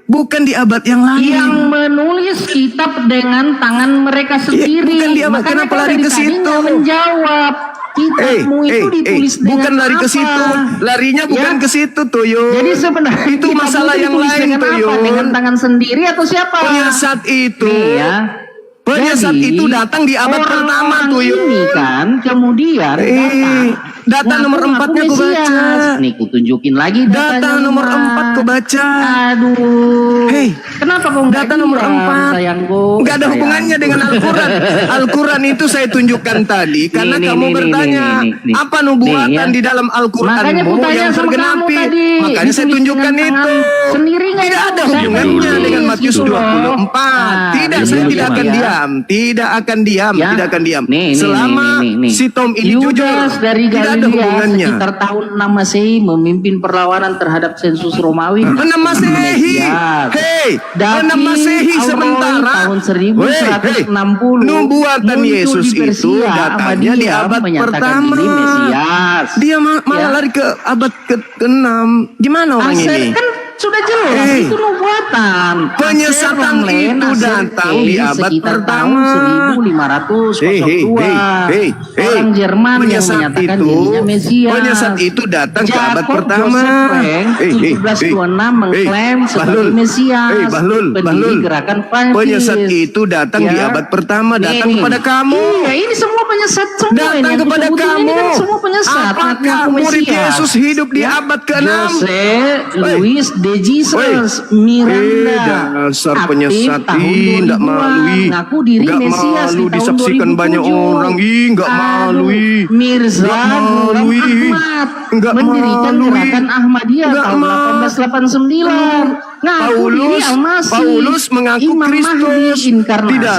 Speaker 3: bukan di abad yang lain.
Speaker 6: Yang menulis kitab dengan tangan mereka sendiri.
Speaker 3: bukan di abad.
Speaker 6: Makanya
Speaker 3: Kenapa
Speaker 6: kau
Speaker 3: lari
Speaker 6: dari
Speaker 3: ke
Speaker 6: tadi
Speaker 3: situ?
Speaker 6: nggak menjawab. Kitabmu itu ditulis dengan
Speaker 3: bukan lari ke
Speaker 6: apa?
Speaker 3: situ. Larinya bukan
Speaker 6: Ya.
Speaker 3: ke situ, Tuyul.
Speaker 6: Jadi sebenarnya
Speaker 3: itu
Speaker 6: kitabmu
Speaker 3: masalah yang
Speaker 6: ditulis
Speaker 3: lain,
Speaker 6: dengan apa?
Speaker 3: Tuyul.
Speaker 6: Dengan tangan sendiri atau siapa?
Speaker 3: Penyesat itu.
Speaker 6: Nih ya.
Speaker 3: Penyesat
Speaker 6: Jadi,
Speaker 3: itu datang di abad pertama,
Speaker 6: orang-orang
Speaker 3: Tuyul.
Speaker 6: ini kan kemudian
Speaker 3: data nomor 4-nya aku baca.
Speaker 6: Nih ku tunjukin lagi
Speaker 3: Data
Speaker 6: datanya,
Speaker 3: nomor
Speaker 6: Lima.
Speaker 3: 4 ku baca.
Speaker 6: Aduh.
Speaker 3: Hei,
Speaker 6: kenapa kau nggak
Speaker 3: data nomor
Speaker 6: diam,
Speaker 3: 4
Speaker 6: sayangku?
Speaker 3: nggak ada hubungannya dengan Al-Quran. Al-Quran itu saya tunjukkan tadi karena
Speaker 6: Nih,
Speaker 3: kamu
Speaker 6: nih,
Speaker 3: bertanya
Speaker 6: nih.
Speaker 3: apa nubuatan
Speaker 6: Nih, ya.
Speaker 3: di dalam
Speaker 6: Makanya
Speaker 3: Al-Quranmu
Speaker 6: ku tanya
Speaker 3: yang
Speaker 6: sama kamu
Speaker 3: tergenapi.
Speaker 6: tadi.
Speaker 3: Makanya saya
Speaker 6: Ditulis
Speaker 3: tunjukkan
Speaker 6: dengan
Speaker 3: itu.
Speaker 6: tangan sendiri nggak
Speaker 3: Tidak
Speaker 6: itu?
Speaker 3: ada
Speaker 6: Saya
Speaker 3: hubungannya
Speaker 6: tulis
Speaker 3: dengan Matius
Speaker 6: gitu loh.
Speaker 3: 24. Tidak,
Speaker 6: jadi
Speaker 3: saya
Speaker 6: begini
Speaker 3: tidak akan
Speaker 6: ya.
Speaker 3: diam. Tidak akan diam,
Speaker 6: Ya.
Speaker 3: tidak akan diam.
Speaker 6: Nih,
Speaker 3: Selama
Speaker 6: nih.
Speaker 3: si Tom ini
Speaker 6: Yudas
Speaker 3: jujur,
Speaker 6: dari
Speaker 3: tidak ada
Speaker 6: Galilea
Speaker 3: hubungannya.
Speaker 6: sekitar tahun 6 Masehi memimpin perlawanan terhadap sensus Romawi.
Speaker 3: 6 Masehi.
Speaker 6: Mesias.
Speaker 3: Hei,
Speaker 6: David
Speaker 3: 6 Masehi
Speaker 6: Auroy
Speaker 3: sementara.
Speaker 6: tahun 1160
Speaker 3: Nubuatan
Speaker 6: muncul
Speaker 3: Yesus
Speaker 6: di Persia
Speaker 3: itu
Speaker 6: sama
Speaker 3: datangnya di
Speaker 6: dia
Speaker 3: abad
Speaker 6: menyatakan
Speaker 3: pertama.
Speaker 6: diri Mesias.
Speaker 3: Dia malah
Speaker 6: Ya.
Speaker 3: lari ke abad ke-6. Gimana orang
Speaker 6: Aset
Speaker 3: ini?
Speaker 6: kan sudah jelas itu nubuatan.
Speaker 3: Penyesatan itu datang di abad pertama.
Speaker 6: Tahun 1502. Orang Jerman yang menyatakan dirinya Mesias.
Speaker 3: Penyesat itu datang ke abad pertama.
Speaker 6: 1726 mengklaim sebagai Mesias. Pendiri gerakan Prancis.
Speaker 3: Penyesat itu datang di abad pertama, datang kepada kamu.
Speaker 6: Iya, ini semua penyesat semua ini.
Speaker 3: Datang
Speaker 6: Yang
Speaker 3: kepada
Speaker 6: kusebutin
Speaker 3: kamu.
Speaker 6: Ini kan semua penyesat.
Speaker 3: Apakah
Speaker 6: Ngaku
Speaker 3: murid
Speaker 6: Mesias.
Speaker 3: Yesus hidup di abad ke-6?
Speaker 6: Jose Luis de Jesus Miranda
Speaker 3: dasar
Speaker 6: aktif
Speaker 3: penyesat,
Speaker 6: tahun
Speaker 3: nggak
Speaker 6: 2000-an,
Speaker 3: malu,
Speaker 6: ngaku diri
Speaker 3: nggak
Speaker 6: Mesias
Speaker 3: malu,
Speaker 6: di tahun
Speaker 3: disaksikan
Speaker 6: 2007.
Speaker 3: banyak orang, nggak malu,
Speaker 6: Mirza
Speaker 3: nggak
Speaker 6: Ghulam
Speaker 3: malu,
Speaker 6: Ahmad
Speaker 3: nggak
Speaker 6: mendirikan
Speaker 3: malu,
Speaker 6: gerakan Ahmadiyah
Speaker 3: nggak
Speaker 6: tahun
Speaker 3: malu.
Speaker 6: 1889. Ngaku diri Al-Masih,
Speaker 3: Paulus mengaku
Speaker 6: Imam Mahdi,
Speaker 3: Kristus
Speaker 6: inkarnasi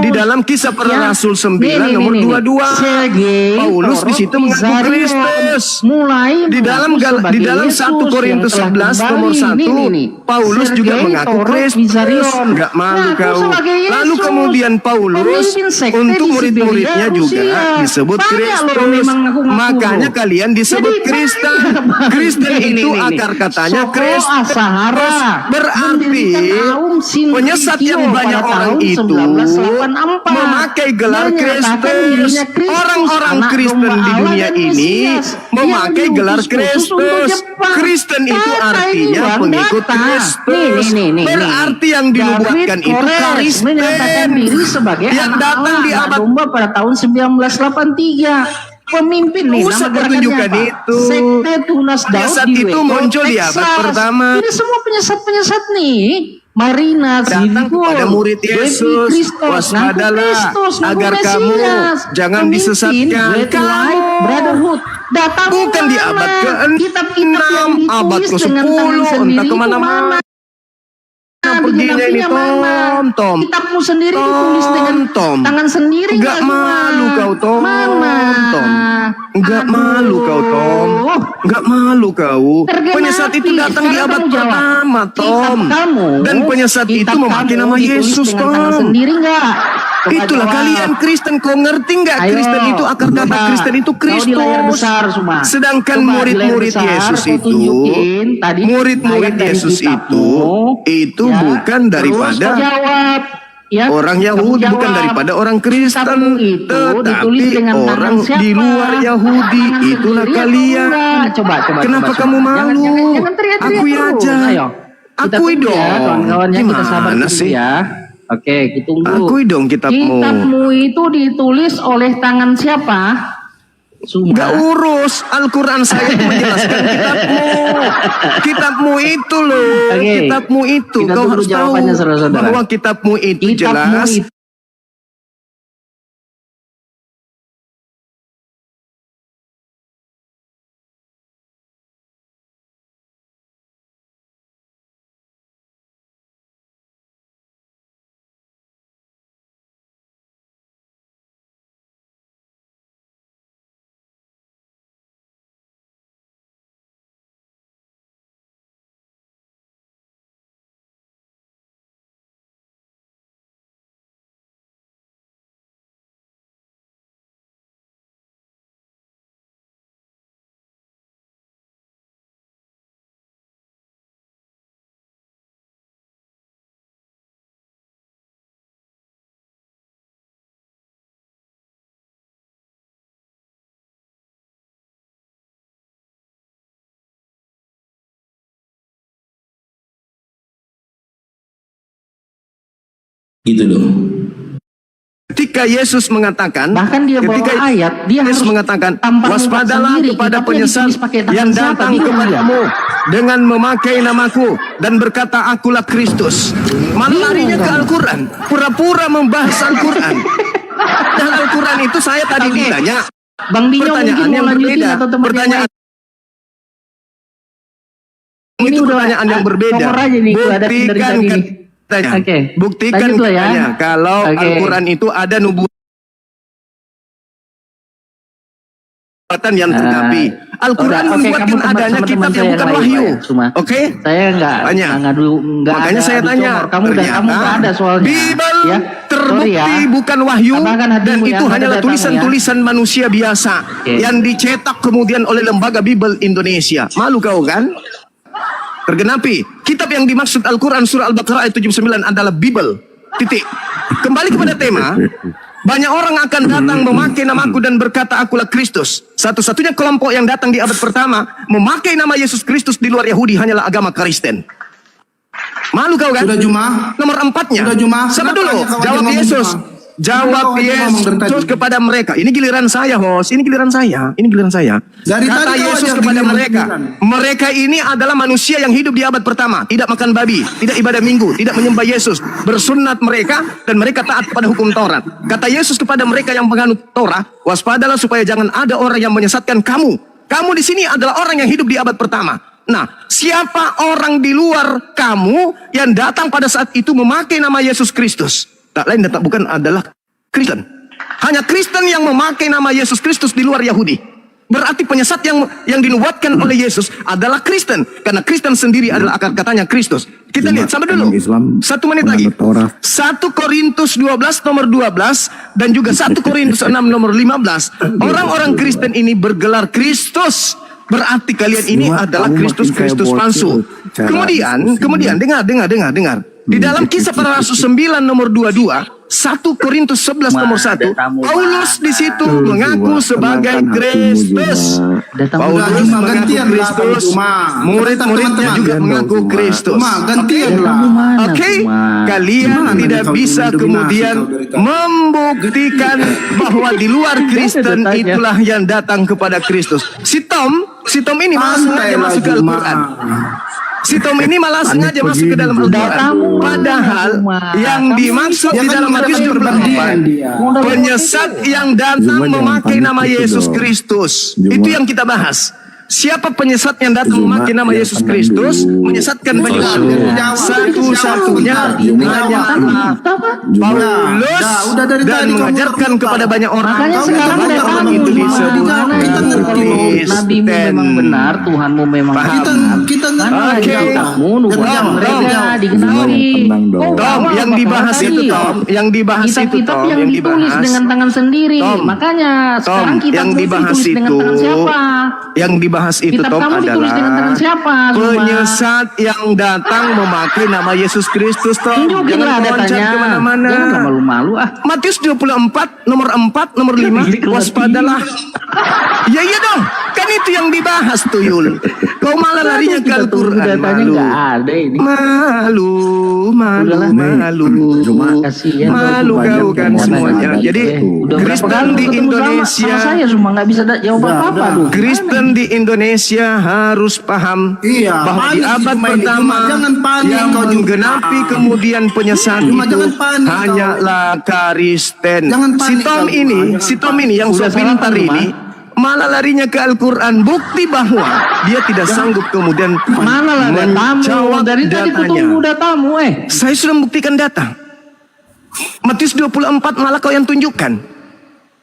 Speaker 3: di dalam Kisah Para Rasul 9 nomor 22. Paulus di situ mengaku Kristus.
Speaker 6: Mulai
Speaker 3: Di dalam 1 Korintus 11 nomor 1, Paulus juga mengaku Kristus. Enggak malu kau. Lalu kemudian Paulus untuk murid-muridnya juga disebut Kristus. Makanya kalian disebut Kristen. Kristen itu akar katanya Kristus. Berarti penyesat yang banyak orang itu memakai gelar Kristus. Orang-orang Kristen di dunia ini memakai gelar Kristus. Kristen itu artinya pengikut Kristus. Berarti yang dinubuatkan itu Kristen
Speaker 6: menyatakan diri sebagai
Speaker 3: yang
Speaker 6: anak
Speaker 3: datang
Speaker 6: Allah,
Speaker 3: di
Speaker 6: anak
Speaker 3: abad
Speaker 6: domba pada tahun 1983. Pemimpin nih,
Speaker 3: Usah
Speaker 6: nama
Speaker 3: pertunjukan
Speaker 6: gerakannya apa?
Speaker 3: itu.
Speaker 6: Sekte Tunas Daud
Speaker 3: Penyesat
Speaker 6: di
Speaker 3: itu
Speaker 6: Waco,
Speaker 3: muncul di abad
Speaker 6: Texas.
Speaker 3: pertama.
Speaker 6: Ini semua penyesat-penyesat nih. Marina
Speaker 3: datang
Speaker 6: Zidikul,
Speaker 3: kepada murid
Speaker 6: Devi
Speaker 3: Yesus,
Speaker 6: Christos,
Speaker 3: waspadalah
Speaker 6: ngaku Kristus, ngaku
Speaker 3: agar kamu
Speaker 6: Mesias.
Speaker 3: jangan
Speaker 6: Pemimpin
Speaker 3: disesatkan.
Speaker 6: Great
Speaker 3: Kamu
Speaker 6: White Brotherhood datang
Speaker 3: bukan di
Speaker 6: kemana?
Speaker 3: abad ke-6,
Speaker 6: Kitab-kitab yang
Speaker 3: abad
Speaker 6: ditulis
Speaker 3: ke-10,
Speaker 6: dengan tangan
Speaker 3: entah
Speaker 6: sendiri
Speaker 3: kemana-mana. Perginya ini Tom.
Speaker 6: Kitabmu sendiri ditulis dengan
Speaker 3: Tom.
Speaker 6: tangan sendiri.
Speaker 3: Enggak malu kau Tom.
Speaker 6: Mana?
Speaker 3: Tom. Enggak
Speaker 6: Aduh.
Speaker 3: malu kau Tom. Enggak malu kau.
Speaker 6: Tergenapi.
Speaker 3: Penyesat itu datang di
Speaker 6: Sekarang
Speaker 3: abad
Speaker 6: kamu jawab.
Speaker 3: pertama Tom.
Speaker 6: Kitab kamu,
Speaker 3: Dan penyesat itu
Speaker 6: kitab
Speaker 3: memakai
Speaker 6: kamu
Speaker 3: nama
Speaker 6: ditulis
Speaker 3: Yesus
Speaker 6: dengan tangan
Speaker 3: Tom.
Speaker 6: sendiri enggak? Coba
Speaker 3: Itulah
Speaker 6: jawab.
Speaker 3: kalian Kristen. Kau ngerti nggak?
Speaker 6: Ayo,
Speaker 3: Kristen itu akar kata
Speaker 6: coba.
Speaker 3: Kristen itu
Speaker 6: Kau di layar
Speaker 3: Kristus.
Speaker 6: besar semua.
Speaker 3: Sedangkan
Speaker 6: Coba di layar
Speaker 3: murid-murid
Speaker 6: besar,
Speaker 3: Yesus
Speaker 6: kau
Speaker 3: itu,
Speaker 6: tunjukin tadi
Speaker 3: murid-murid
Speaker 6: ayat dari
Speaker 3: Yesus
Speaker 6: kitabmu,
Speaker 3: itu
Speaker 6: ya.
Speaker 3: bukan
Speaker 6: Terus
Speaker 3: daripada
Speaker 6: kau jawab. Ya,
Speaker 3: orang
Speaker 6: kamu
Speaker 3: Yahudi,
Speaker 6: jawab.
Speaker 3: bukan daripada orang Kristen,
Speaker 6: Kitabmu itu ditulis
Speaker 3: tetapi
Speaker 6: dengan tangan
Speaker 3: orang
Speaker 6: siapa?
Speaker 3: di luar Yahudi.
Speaker 6: Tangan
Speaker 3: Itulah
Speaker 6: sendiri atau
Speaker 3: kalian.
Speaker 6: enggak? Coba.
Speaker 3: Kenapa
Speaker 6: coba.
Speaker 3: kamu malu?
Speaker 6: Jangan teriak-teriak
Speaker 3: Akui
Speaker 6: dulu.
Speaker 3: aja.
Speaker 6: Ayo. Kita
Speaker 3: Akui
Speaker 6: tunggu
Speaker 3: dong.
Speaker 6: ya, kawan-kawan ya, kita sabar
Speaker 3: Gimana
Speaker 6: dulu
Speaker 3: sih?
Speaker 6: ya. Oke, kita tunggu.
Speaker 3: Akui dong kitabmu.
Speaker 6: Kitabmu itu ditulis oleh tangan siapa?
Speaker 3: Gak urus, Al-Quran saya itu menjelaskan kitabmu. Kitabmu itu loh.
Speaker 6: Oke.
Speaker 3: Kitabmu itu.
Speaker 6: Kita
Speaker 3: Kau
Speaker 6: tunggu
Speaker 3: harus tahu
Speaker 6: jawabannya, saudara-saudara.
Speaker 3: bahwa kitabmu itu
Speaker 6: Kitabmu
Speaker 3: jelas.
Speaker 6: itu
Speaker 9: Gitu loh.
Speaker 3: Ketika Yesus mengatakan,
Speaker 6: bahkan dia bawa
Speaker 3: ketika
Speaker 6: ayat, dia
Speaker 3: Yesus
Speaker 6: harus
Speaker 3: mengatakan,
Speaker 6: tampar
Speaker 3: waspadalah
Speaker 6: sendiri,
Speaker 3: kepada
Speaker 6: kitabnya
Speaker 3: penyesat
Speaker 6: ditulis pakai tangan
Speaker 3: yang
Speaker 6: siapa,
Speaker 3: datang
Speaker 6: bingung
Speaker 3: kepadamu dengan memakai namaku dan berkata akulah Kristus. Malah larinya ke Al-Quran, pura-pura membahas Al-Quran. Dan Al-Quran itu saya tadi
Speaker 6: Oke.
Speaker 3: ditanya,
Speaker 6: Bang Dino mungkin
Speaker 3: pertanyaan
Speaker 6: mau
Speaker 3: yang
Speaker 6: lanjutin
Speaker 3: berbeda.
Speaker 6: atau tempat yang
Speaker 3: Pertanyaan
Speaker 6: lain? Ini
Speaker 3: itu
Speaker 6: udah,
Speaker 3: pertanyaan yang berbeda.
Speaker 6: nomor aja nih, gua ada dari
Speaker 3: Buktikan
Speaker 6: tadi nih.
Speaker 3: katanya.
Speaker 6: Oke.
Speaker 3: Buktikan
Speaker 6: Lanjut lah ya.
Speaker 3: katanya kalau
Speaker 6: Oke.
Speaker 3: Al-Quran itu ada nubuatan yang tergapi. Al-Quran
Speaker 6: Udah, oke,
Speaker 3: membuatkan
Speaker 6: kamu
Speaker 3: adanya
Speaker 6: sama
Speaker 3: kitab
Speaker 6: teman
Speaker 3: yang
Speaker 6: saya
Speaker 3: bukan
Speaker 6: lain,
Speaker 3: wahyu.
Speaker 6: Pak, ya, Suma.
Speaker 3: Oke?
Speaker 6: Saya
Speaker 3: Tanya.
Speaker 6: nggak
Speaker 3: Makanya
Speaker 6: ada
Speaker 3: saya
Speaker 6: adu
Speaker 3: tanya,
Speaker 6: comor. Kamu nggak ada soalnya.
Speaker 3: Bible
Speaker 6: ya.
Speaker 3: terbukti
Speaker 6: Sorry ya.
Speaker 3: bukan wahyu
Speaker 6: Tambahkan hatimu
Speaker 3: dan
Speaker 6: ya,
Speaker 3: itu
Speaker 6: ada
Speaker 3: hanyalah
Speaker 6: datamu
Speaker 3: tulisan-tulisan manusia biasa
Speaker 6: Oke.
Speaker 3: yang dicetak kemudian oleh Lembaga Bible Indonesia. Malu kau kan? tergenapi. Kitab yang dimaksud Al-Quran surah Al-Baqarah ayat 79 adalah Bible. Titik. Kembali kepada tema. Banyak orang akan datang memakai namaku dan berkata akulah Kristus. Satu-satunya kelompok yang datang di abad pertama memakai nama Yesus Kristus di luar Yahudi hanyalah agama Kristen. Malu kau kan?
Speaker 1: Sudah Juma?
Speaker 3: Nomor 4-nya.
Speaker 1: Sudah Juma?
Speaker 3: Sama
Speaker 1: Kenapa
Speaker 3: dulu.
Speaker 1: hanya kau aja
Speaker 3: Jawab
Speaker 1: ngomong
Speaker 3: Yesus.
Speaker 1: Juma?
Speaker 3: Jawab
Speaker 1: Kenapa kau aja ngomong dari
Speaker 3: Yesus
Speaker 1: tadi?
Speaker 3: kepada mereka. Ini giliran saya, host. Ini giliran saya. Ini giliran saya.
Speaker 1: Dari
Speaker 3: Kata
Speaker 1: tadi kau
Speaker 3: Yesus
Speaker 1: aja
Speaker 3: kepada
Speaker 1: giliran,
Speaker 3: mereka.
Speaker 1: giliran.
Speaker 3: Mereka ini adalah manusia yang hidup di abad pertama. Tidak makan babi. Tidak ibadah minggu. Tidak menyembah Yesus. Bersunat mereka. Dan mereka taat pada hukum Taurat. Kata Yesus kepada mereka yang menganut Torah. Waspadalah supaya jangan ada orang yang menyesatkan kamu. Kamu di sini adalah orang yang hidup di abad pertama. Nah, siapa orang di luar kamu yang datang pada saat itu memakai nama Yesus Kristus? Tak lain dan tak bukan adalah Kristen. Hanya Kristen yang memakai nama Yesus Kristus di luar Yahudi. Berarti penyesat yang dinubuatkan oleh Yesus adalah Kristen. Karena Kristen sendiri adalah akar katanya Kristus. Kita lihat sama dulu. 1 menit lagi. 1 Korintus 12 nomor 12 dan juga 1 Korintus 6 nomor 15. Orang-orang Kristen ini bergelar Kristus. Berarti kalian ini adalah Kristus palsu. Kemudian dengar. Di dalam Kisah Para Rasul 9 nomor 22, 1 Korintus 11 nomor 1, Paulus di situ mengaku sebagai Kristus. Paulus mengaku Kristus. Murid-muridnya juga mengaku Kristus. Oke, kalian tidak bisa kemudian membuktikan bahwa di luar Kristen itulah yang datang kepada Kristus. Si Tom ini malah sengaja masuk ke Al-Quran. Si Tom ini malah sengaja masuk ke dalam Al-Quran. Padahal yang dimaksud di dalam Matius 24, penyesat yang datang memakai nama Yesus Kristus. Itu yang kita bahas. Siapa penyesat yang datang memakai nama Yesus Kristus menyesatkan banyak orang. Satu-satunya hanya Paulus dan mengajarkan kepada banyak orang.
Speaker 6: Makanya sekarang
Speaker 3: orang
Speaker 6: kamu
Speaker 3: itu disebut
Speaker 6: nabimu memang benar, Tuhanmu memang benar.
Speaker 1: Kita
Speaker 3: Oke.
Speaker 6: Nubuat mereka digenapi.
Speaker 3: Tom, yang dibahas itu Tom, yang dibahas itu Tom,
Speaker 6: Kitab-kitab yang
Speaker 3: yang
Speaker 6: ditulis
Speaker 3: dibahas.
Speaker 6: dengan tangan sendiri.
Speaker 3: Tom,
Speaker 6: Makanya sekarang
Speaker 3: Tom,
Speaker 6: kitab
Speaker 3: yang dibahas
Speaker 6: ditulis dengan
Speaker 3: itu,
Speaker 6: tangan siapa?
Speaker 3: yang dibahas itu
Speaker 6: Kitab
Speaker 3: Tom
Speaker 6: kamu ditulis dengan tangan
Speaker 3: adalah
Speaker 6: siapa?
Speaker 3: penyesat yang datang memakai nama Yesus Kristus Tom.
Speaker 6: Tunjukin lah
Speaker 3: Jangan loncat
Speaker 6: datanya.
Speaker 3: kemana-mana.
Speaker 6: Jangan malu-malu ah.
Speaker 3: Matius 24 nomor 4 nomor 5 waspadalah. Ya iya dong. Kan itu yang dibahas tuh Yul. Kau malah larinya ke Al-Quran.
Speaker 6: Datanya
Speaker 3: Malu.
Speaker 6: nggak ada ini.
Speaker 3: Malu.
Speaker 6: Udahlah. Kasihan
Speaker 3: Malu kau kan semuanya. Jadi
Speaker 6: Udah berapa
Speaker 3: Kristen
Speaker 6: kali
Speaker 3: di
Speaker 6: ketemu
Speaker 3: Indonesia,
Speaker 6: sama saya cuma nggak bisa jawab apa-apa tuh.
Speaker 3: Kristen di Indonesia harus paham
Speaker 1: Iya,
Speaker 3: bahwa di
Speaker 1: panik
Speaker 3: abad
Speaker 1: cuma ini.
Speaker 3: pertama
Speaker 1: Cuma jangan panik
Speaker 3: yang
Speaker 1: kau juga.
Speaker 3: menggenapi kemudian penyesat
Speaker 1: Cuma
Speaker 3: itu
Speaker 1: jangan panik kau.
Speaker 3: hanyalah Kristen.
Speaker 1: Jangan panik
Speaker 3: Si Tom ini yang
Speaker 6: Udah
Speaker 3: so pintar
Speaker 6: salah,
Speaker 3: ini malah larinya ke Al-Quran, bukti bahwa dia tidak sanggup kemudian
Speaker 6: Mana lah datamu?
Speaker 3: menjawab
Speaker 6: Dari tadi ku
Speaker 3: datanya.
Speaker 6: tunggu datamu
Speaker 3: Saya sudah membuktikan data. Matius 24 malah kau yang tunjukkan.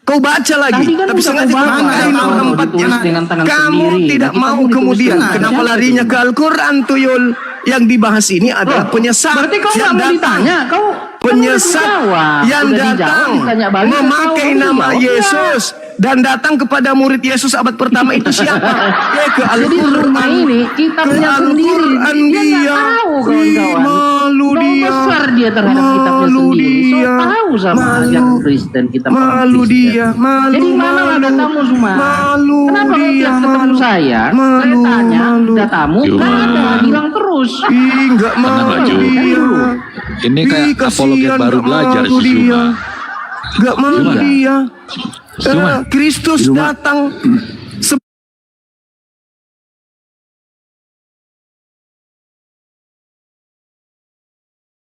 Speaker 3: Kau baca lagi,
Speaker 6: Tadi kan
Speaker 3: tapi
Speaker 6: udah
Speaker 3: sengaja
Speaker 6: kau baca.
Speaker 3: pakai
Speaker 6: Kalau
Speaker 3: nomor
Speaker 6: mau
Speaker 3: 4
Speaker 6: ditulis dengan tangan
Speaker 3: kamu
Speaker 6: sendiri,
Speaker 3: tidak
Speaker 6: tapi
Speaker 3: mau
Speaker 6: kamu
Speaker 3: kemudian
Speaker 6: dituliskan
Speaker 3: kenapa
Speaker 6: aja.
Speaker 3: larinya ke Al-Quran tuyul. Yang dibahas ini adalah penyesat
Speaker 6: Berarti kau
Speaker 3: yang
Speaker 6: nggak mau
Speaker 3: datang.
Speaker 6: ditanya, kau
Speaker 3: Penyesat yang datang memakai nama Yesus dan datang kepada murid Yesus abad pertama itu siapa? Ya ke
Speaker 6: Jadi rumah
Speaker 3: Al-Quran.
Speaker 6: ini kitabnya
Speaker 3: Ke
Speaker 6: sendiri.
Speaker 3: Al-Quran
Speaker 6: Dia nggak tahu kawan-kawan.
Speaker 3: Malu
Speaker 6: Nol
Speaker 3: dia.
Speaker 6: besar dia terhadap kitabnya
Speaker 3: Malu
Speaker 6: sendiri. So
Speaker 3: dia.
Speaker 6: tahu sama
Speaker 3: Malu.
Speaker 6: ajaran Kristen kita orang
Speaker 3: Malu
Speaker 6: Kristen.
Speaker 3: dia, malu,
Speaker 6: Jadi mana lah
Speaker 3: malu.
Speaker 6: datamu semua?
Speaker 3: Malu
Speaker 6: Kenapa kau
Speaker 3: dia,
Speaker 6: tiap ketemu
Speaker 3: malu.
Speaker 6: saya
Speaker 3: Malu,
Speaker 6: tanya
Speaker 3: malu.
Speaker 6: datamu?
Speaker 5: Yuk.
Speaker 6: Nggak ada, hilang terus.
Speaker 3: Ih, nggak
Speaker 5: Tenang,
Speaker 3: mau
Speaker 5: Ju.
Speaker 3: dia.
Speaker 5: Ini kayak
Speaker 3: Ih, kasihan,
Speaker 5: apologet baru
Speaker 3: nggak
Speaker 5: belajar
Speaker 3: malu
Speaker 5: si
Speaker 3: dia.
Speaker 5: Zuma.
Speaker 3: Nggak mau
Speaker 5: Zuma.
Speaker 3: dia.
Speaker 5: Zuma.
Speaker 3: Kristus datang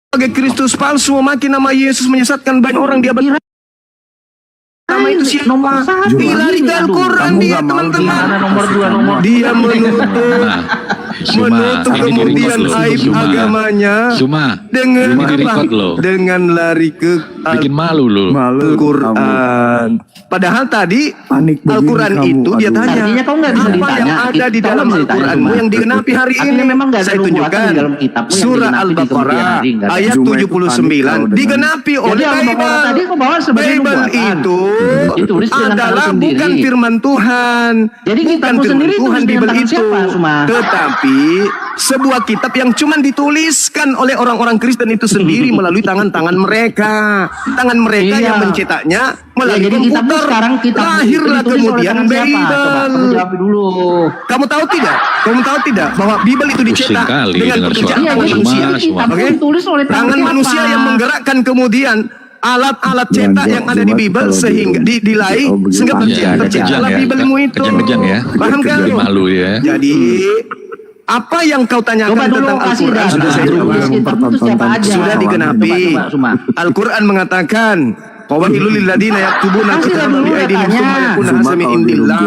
Speaker 3: sebagai Kristus palsu memakai nama Yesus menyesatkan banyak orang di abad pertama itu siapa?
Speaker 6: Nomor satu.
Speaker 3: Lari ke Al-Quran dia teman-teman.
Speaker 6: Gimana nomor 2 nomor
Speaker 3: Dia menutup
Speaker 5: Zuma, ini
Speaker 3: kemudian
Speaker 5: di-record loh.
Speaker 3: aib
Speaker 5: Zuma.
Speaker 3: agamanya
Speaker 5: Zuma,
Speaker 3: dengan
Speaker 5: ini di-record loh.
Speaker 3: dengan lari ke
Speaker 5: Bikin malu loh.
Speaker 3: Al-Quran. Padahal tadi Al-Quran itu dia tanya
Speaker 6: Artinya kau nggak bisa
Speaker 3: apa
Speaker 6: ditanya.
Speaker 3: yang ada di
Speaker 6: Kau
Speaker 3: dalam
Speaker 6: nggak bisa ditanya,
Speaker 3: Al-Quranmu
Speaker 6: Zuma.
Speaker 3: yang digenapi hari
Speaker 6: Artinya
Speaker 3: ini.
Speaker 6: memang nggak ada
Speaker 3: Saya
Speaker 6: nubuatan
Speaker 3: tunjukkan
Speaker 6: di dalam kitabmu yang
Speaker 3: surah
Speaker 6: digenapi di kemudian
Speaker 3: Al-Baqarah
Speaker 6: hari, nggak ada.
Speaker 3: ayat 79 digenapi oleh
Speaker 6: Al-Baqarah
Speaker 3: Bible.
Speaker 6: tadi kau bawa sebagai
Speaker 3: Bible
Speaker 6: nubuatan.
Speaker 3: itu
Speaker 6: Ditulis dengan tangan
Speaker 3: adalah
Speaker 6: sendiri.
Speaker 3: bukan firman Tuhan.
Speaker 6: Jadi
Speaker 3: bukan
Speaker 6: kitabmu
Speaker 3: firman
Speaker 6: sendiri
Speaker 3: Tuhan
Speaker 6: tulis dengan
Speaker 3: Bible
Speaker 6: tangan
Speaker 3: itu.
Speaker 6: siapa, Suma?
Speaker 3: Tetapi Jadi sebuah kitab yang cuma dituliskan oleh orang-orang Kristen itu sendiri melalui tangan-tangan mereka. Tangan mereka
Speaker 6: Iya.
Speaker 3: yang mencetaknya melalui
Speaker 6: jadi kitabmu
Speaker 3: komputer.
Speaker 6: sekarang
Speaker 3: Lahirlah
Speaker 6: ditulis oleh
Speaker 3: kemudian
Speaker 6: tangan siapa? Coba kamu
Speaker 3: Bible.
Speaker 6: jawab dulu.
Speaker 3: Kamu tahu tidak? Kamu tahu tidak bahwa Bible itu
Speaker 5: Pusing
Speaker 3: dicetak
Speaker 5: kali
Speaker 3: dengan
Speaker 5: dengar
Speaker 3: pekerjaan
Speaker 5: suara
Speaker 3: tangan
Speaker 6: jadi
Speaker 3: manusia?
Speaker 6: kitabmu
Speaker 3: Oke?
Speaker 6: ditulis oleh tangan
Speaker 3: Tangan
Speaker 6: siapa?
Speaker 3: manusia yang menggerakkan kemudian alat-alat cetak yang ada di Bible sehingga dilai sehingga
Speaker 5: Ya,
Speaker 3: terciptalah Biblemu itu.
Speaker 5: kejang-kejang ya.
Speaker 3: Paham kan?
Speaker 5: Jadi malu ya.
Speaker 3: Jadi apa yang kau tanyakan
Speaker 6: Coba dulu
Speaker 3: tentang
Speaker 6: kasih
Speaker 3: Al-Quran
Speaker 6: data.
Speaker 3: sudah saya jawab.
Speaker 6: Tulis kitab itu siapa aja?
Speaker 3: Sudah digenapi.
Speaker 6: Coba, Suma.
Speaker 3: Al-Quran mengatakan Qawailul lilladzina yaktubuna
Speaker 6: Kasih
Speaker 3: kitaba
Speaker 6: dulu
Speaker 3: bi aydihim
Speaker 6: datanya.
Speaker 3: tsumma yakuna hasan min indillah.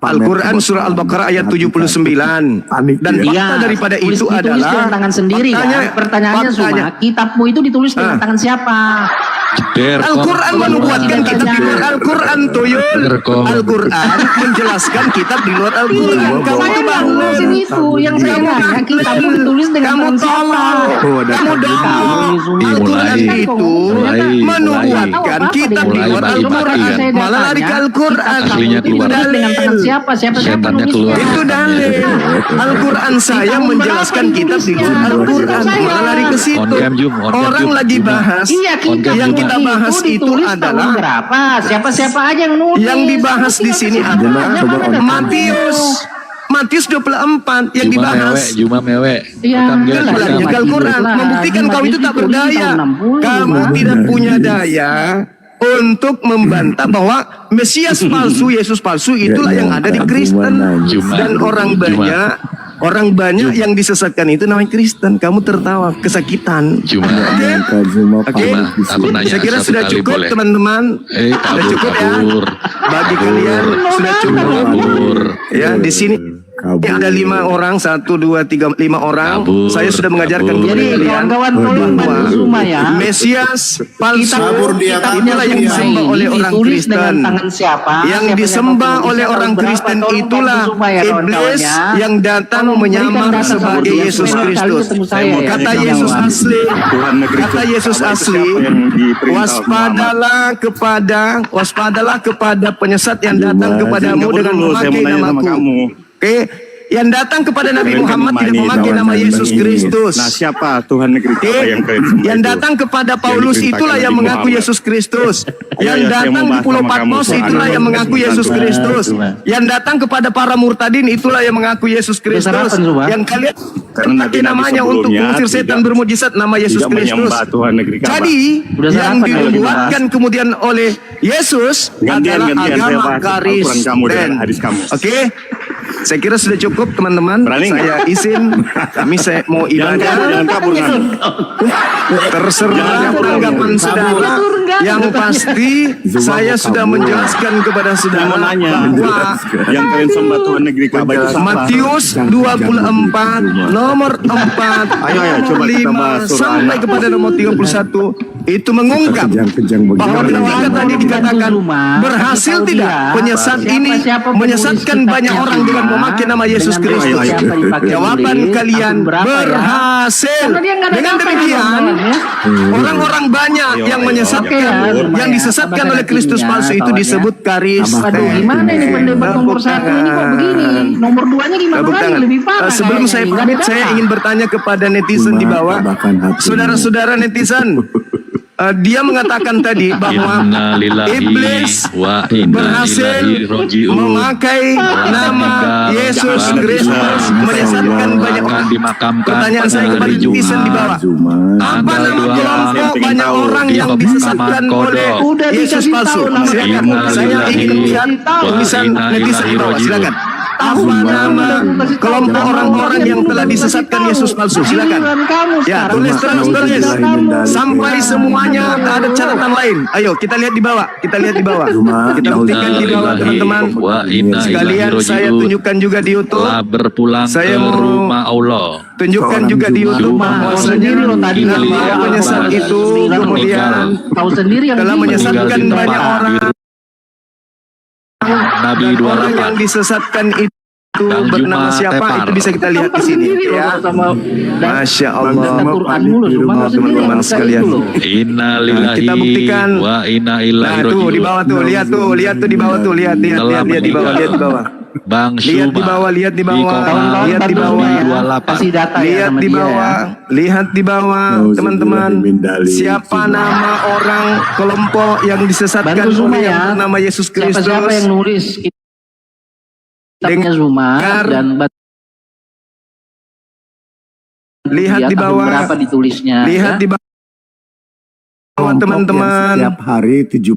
Speaker 3: Al-Quran surah Al-Baqarah ayat 79. Dan fakta daripada itu
Speaker 6: ditulis
Speaker 3: adalah
Speaker 6: dengan tangan sendiri kan? Pertanyaannya
Speaker 3: faktanya,
Speaker 6: Suma, kitabmu itu ditulis dengan tangan siapa?
Speaker 5: Jeder kok.
Speaker 3: Al-Quran menubuatkan kitab di luar Al-Quran tuyul.
Speaker 5: Berkom.
Speaker 3: Al-Quran menjelaskan kitab di luar Al-Quran.
Speaker 6: Iya,
Speaker 3: Kamu
Speaker 6: saya
Speaker 3: tuh
Speaker 6: nggak ngurusin itu. Yang saya nanya, kitabmu ditulis dengan
Speaker 3: Kamu
Speaker 6: tangan siapa?
Speaker 3: tolol. Kamu dong. Al-Quran
Speaker 5: Mulai.
Speaker 3: itu menubuatkan kitab di luar
Speaker 5: Mulai
Speaker 3: Al-Quran.
Speaker 5: maki kan?
Speaker 3: Malah lari ke Al-Quran.
Speaker 5: Aslinya
Speaker 3: Itu
Speaker 5: keluar.
Speaker 6: Ditulis dengan tangan
Speaker 3: dalil.
Speaker 6: siapa? Siapa
Speaker 5: Setannya
Speaker 6: penulisnya?
Speaker 5: keluar.
Speaker 3: Itu dalil. Al-Quran saya
Speaker 6: Tahun
Speaker 3: menjelaskan
Speaker 6: berapa
Speaker 3: kitab di luar
Speaker 6: ditulisnya?
Speaker 3: Al-Quran.
Speaker 6: Saya.
Speaker 3: Malah lari ke situ.
Speaker 5: On cam, Jum. On cam,
Speaker 3: Orang
Speaker 5: Jum.
Speaker 3: lagi bahas.
Speaker 6: Iya, kitab
Speaker 3: Yang kita bahas itu
Speaker 6: ditulis
Speaker 3: adalah
Speaker 6: tahun berapa? Siapa-siapa aja yang nulis.
Speaker 3: yang dibahas di sini adalah Matius 24 yang
Speaker 5: Juma mewe,
Speaker 3: dibahas.
Speaker 5: Juma mewe.
Speaker 6: Iya,
Speaker 5: Rekam
Speaker 6: jelas.
Speaker 5: rekam.
Speaker 3: Bilangnya
Speaker 6: Matius
Speaker 3: Al-Quran
Speaker 6: lah.
Speaker 3: membuktikan kau itu tak
Speaker 6: Matius
Speaker 3: berdaya.
Speaker 6: tahun 60,
Speaker 3: Kamu
Speaker 6: Juma.
Speaker 3: tidak punya daya untuk membantah bahwa Mesias palsu, Yesus palsu itulah yang ada di Kristen.
Speaker 5: Juma.
Speaker 3: Dan orang banyak yang disesatkan itu namanya Kristen. Kamu tertawa kesakitan.
Speaker 5: Juma.
Speaker 3: Oke,
Speaker 5: Juma, aku nanya
Speaker 3: saya kira
Speaker 5: satu
Speaker 3: sudah
Speaker 5: kali
Speaker 3: cukup
Speaker 5: boleh?
Speaker 3: teman-teman.
Speaker 5: Eh,
Speaker 3: Sudah
Speaker 5: kabur,
Speaker 3: cukup ya.
Speaker 5: kabur.
Speaker 3: Bagi kalian sudah cukup.
Speaker 5: Kabur.
Speaker 3: Ya, di sini ada 5 orang, 1, 2, 3, 5 orang.
Speaker 5: Kabur,
Speaker 3: Saya sudah mengajarkan
Speaker 5: kabur.
Speaker 3: kepada
Speaker 6: Jadi
Speaker 3: kalian
Speaker 6: kawan-kawan tolong bantu Suma ya.
Speaker 3: Mesias palsu
Speaker 1: Kabur dia,
Speaker 3: itulah yang
Speaker 6: Suma
Speaker 3: disembah
Speaker 6: ini
Speaker 3: oleh orang
Speaker 6: ditulis dengan
Speaker 3: Kristen.
Speaker 6: tangan siapa?
Speaker 3: Yang
Speaker 6: Siapa
Speaker 3: disembah
Speaker 6: penulisnya,
Speaker 3: oleh
Speaker 6: tahun
Speaker 3: orang
Speaker 6: berapa?
Speaker 3: Kristen
Speaker 6: Tolong
Speaker 3: itulah
Speaker 6: bantu Suma ya,
Speaker 3: iblis
Speaker 6: kawan-kawannya.
Speaker 3: yang datang
Speaker 6: Tolong berikan
Speaker 3: menyamar
Speaker 6: data
Speaker 3: sebagai
Speaker 6: kemudian
Speaker 3: Yesus
Speaker 6: supaya kali
Speaker 3: Kristus.
Speaker 6: ketemu saya ya,
Speaker 3: Kata
Speaker 6: kawan-kawan.
Speaker 3: Yesus asli, kata Yesus asli, waspadalah kepada penyesat yang datang kepadamu dengan memakai namaku. Oke, yang datang kepada Nabi Muhammad tidak memakai nama Yesus Kristus.
Speaker 4: Nah, siapa Tuhan negeri
Speaker 3: Oke,
Speaker 4: apa yang kalian sembah
Speaker 3: yang
Speaker 4: itu?
Speaker 3: datang kepada Paulus
Speaker 4: Yang
Speaker 3: itulah yang
Speaker 4: diperintahkan
Speaker 3: mengaku
Speaker 4: Nabi
Speaker 3: Yesus Kristus.
Speaker 4: Iya,
Speaker 3: Yang
Speaker 4: saya
Speaker 3: datang
Speaker 4: mau
Speaker 3: di
Speaker 4: bahas
Speaker 3: Pulau
Speaker 4: sama kamu
Speaker 3: Patmos
Speaker 4: soal
Speaker 3: itulah yang
Speaker 4: agama
Speaker 3: mengaku
Speaker 4: Kristen.
Speaker 3: Yesus Kristus. Yang datang kepada para murtadin itulah yang mengaku Yesus Kristus.
Speaker 6: Sarapan, Sobat.
Speaker 3: Yang kalian
Speaker 4: Karena
Speaker 3: pakai
Speaker 4: nabi-nabi
Speaker 3: namanya untuk
Speaker 4: sebelumnya
Speaker 3: mengusir setan
Speaker 4: tidak-
Speaker 3: bermujizat nama Yesus
Speaker 4: tidak
Speaker 3: Kristus.
Speaker 4: menyembah Tuhan negeri Ka'bah.
Speaker 3: Jadi
Speaker 6: Udah
Speaker 3: yang
Speaker 6: sarapan kalau
Speaker 3: dibuatkan kemudian oleh Yesus
Speaker 4: Gantian,
Speaker 3: adalah
Speaker 4: saya
Speaker 3: agama
Speaker 4: bahas Al-Quran kamu dengan
Speaker 3: Kristen.
Speaker 4: hadis kamu.
Speaker 3: Oke, saya kira sudah cukup teman-teman.
Speaker 4: Berani nggak?
Speaker 3: Saya izin. Saya mau
Speaker 4: Jangan
Speaker 3: ibadah.
Speaker 4: kabur, jangan kabur. Nan.
Speaker 3: Terserah penanggapan saudara. Yang pasti saya sudah menjelaskan kepada
Speaker 4: Saya
Speaker 3: saudara
Speaker 4: mau nanya,
Speaker 3: bahwa
Speaker 4: yang kalian sembah Tuhan negeri Ka'bah itu siapa?
Speaker 3: Matius 24 nomor 4
Speaker 4: Ayo, coba kita
Speaker 3: nomor
Speaker 4: bahas
Speaker 3: 5
Speaker 4: surah
Speaker 3: sampai
Speaker 4: An-Nahl.
Speaker 3: kepada nomor 31 itu mengungkap bahwa ketika tadi dikatakan berhasil tidak penyesat ini menyesatkan banyak orang dengan memakai nama Yesus Kristus. Jawaban kalian berhasil. Dengan demikian orang-orang banyak yang menyesatkan, yang disesatkan oleh Kristus palsu itu disebut Kristen.
Speaker 6: Aduh, gimana ini pendebat nomor 1 ini kok begini? Nomor 2-nya gimana
Speaker 3: Tepuk
Speaker 6: lagi?
Speaker 3: tangan.
Speaker 6: Lebih parah.
Speaker 3: Sebelum
Speaker 6: kayaknya
Speaker 3: saya
Speaker 6: ini. Nggak
Speaker 3: pamit,
Speaker 6: ada
Speaker 3: saya
Speaker 6: data.
Speaker 3: ingin bertanya kepada netizen di bawah. Saudara-saudara netizen, dia mengatakan tadi bahwa
Speaker 5: Inna lillahi
Speaker 3: iblis
Speaker 5: wa inna
Speaker 3: berhasil
Speaker 5: ilaihi raji'un.
Speaker 3: memakai nama Yesus Kristus menyesatkan banyak orang.
Speaker 5: Dimakamkan
Speaker 3: Pertanyaan saya
Speaker 5: pada
Speaker 3: kepada
Speaker 5: hari
Speaker 3: netizen di
Speaker 5: Jumat.
Speaker 3: bawah. Apa
Speaker 5: Tanggal
Speaker 3: nama
Speaker 5: 2
Speaker 3: kelompok banyak orang
Speaker 5: di
Speaker 3: yang
Speaker 5: pemakaman
Speaker 3: disesatkan
Speaker 5: kodok.
Speaker 3: oleh
Speaker 6: Udah
Speaker 3: Yesus
Speaker 6: dikasih
Speaker 3: palsu?
Speaker 6: tahu nama
Speaker 3: Silakan,
Speaker 5: Inna
Speaker 3: saya
Speaker 5: lillahi
Speaker 3: ingin lihat
Speaker 5: wa
Speaker 3: tulisan
Speaker 5: inna
Speaker 3: netizen di
Speaker 5: ilaihi
Speaker 3: bawah.
Speaker 5: raji'un.
Speaker 3: Silakan. Apa nama kelompok orang-orang yang telah disesatkan Yesus palsu? Silakan. Ya, tulis tulis. Sampai semuanya ada catatan lain. Ayo kita lihat di bawah. Kita lihat di bawah. Kita buktikan di bawah teman-teman.
Speaker 5: Wa inna
Speaker 3: Sekalian
Speaker 5: ilaihi
Speaker 3: saya
Speaker 5: raji'un.
Speaker 3: tunjukkan juga di YouTube.
Speaker 5: Telah berpulang
Speaker 3: Saya
Speaker 5: ke
Speaker 3: mau
Speaker 5: rumah Allah.
Speaker 3: Tunjukkan juga di YouTube
Speaker 5: Jumat.
Speaker 3: bahwasanya
Speaker 6: Sendiri loh tadi
Speaker 3: nama penyesat itu kemudian
Speaker 6: tahu sendiri yang
Speaker 3: telah
Speaker 6: ini.
Speaker 3: menyesatkan
Speaker 5: Tinggal di
Speaker 3: banyak
Speaker 5: tempat
Speaker 3: orang.
Speaker 5: Nabi
Speaker 3: Dan orang
Speaker 5: 28.
Speaker 3: yang disesatkan itu
Speaker 5: Dan
Speaker 3: bernama
Speaker 5: Jumat
Speaker 3: siapa
Speaker 5: Tepar.
Speaker 3: itu bisa kita lihat di sini ya. Masya Allah.
Speaker 6: Quran mulu cuma
Speaker 3: Teman-teman sekalian.
Speaker 5: Inna lillahi
Speaker 3: kita buktikan.
Speaker 5: wa inna ilaihi
Speaker 3: Nah tuh
Speaker 5: raji'un.
Speaker 3: di bawah tuh, lihat tuh di bawah tuh, lihat di bawah tuh, lihat di bawah, lihat di bawah.
Speaker 5: Bang
Speaker 3: Lihat di
Speaker 5: Syuma.
Speaker 3: bawah, lihat di bawah,
Speaker 6: Kawan-kawan
Speaker 3: lihat di
Speaker 6: bantu
Speaker 3: bawah.
Speaker 6: Syuma, kasih data ya
Speaker 3: Lihat
Speaker 6: sama
Speaker 3: di
Speaker 6: dia
Speaker 3: bawah,
Speaker 6: ya.
Speaker 3: lihat di bawah, teman-teman. Siapa nama orang kelompok yang disesatkan
Speaker 6: Bantu Zuma
Speaker 3: oleh
Speaker 6: ya.
Speaker 3: nama Yesus Kristus?
Speaker 6: Siapa-siapa yang nulis kitabnya Zuma dan
Speaker 3: Lihat di bawah,
Speaker 6: berapa ditulisnya.
Speaker 3: lihat di bawah, teman-teman.
Speaker 2: Setiap hari 7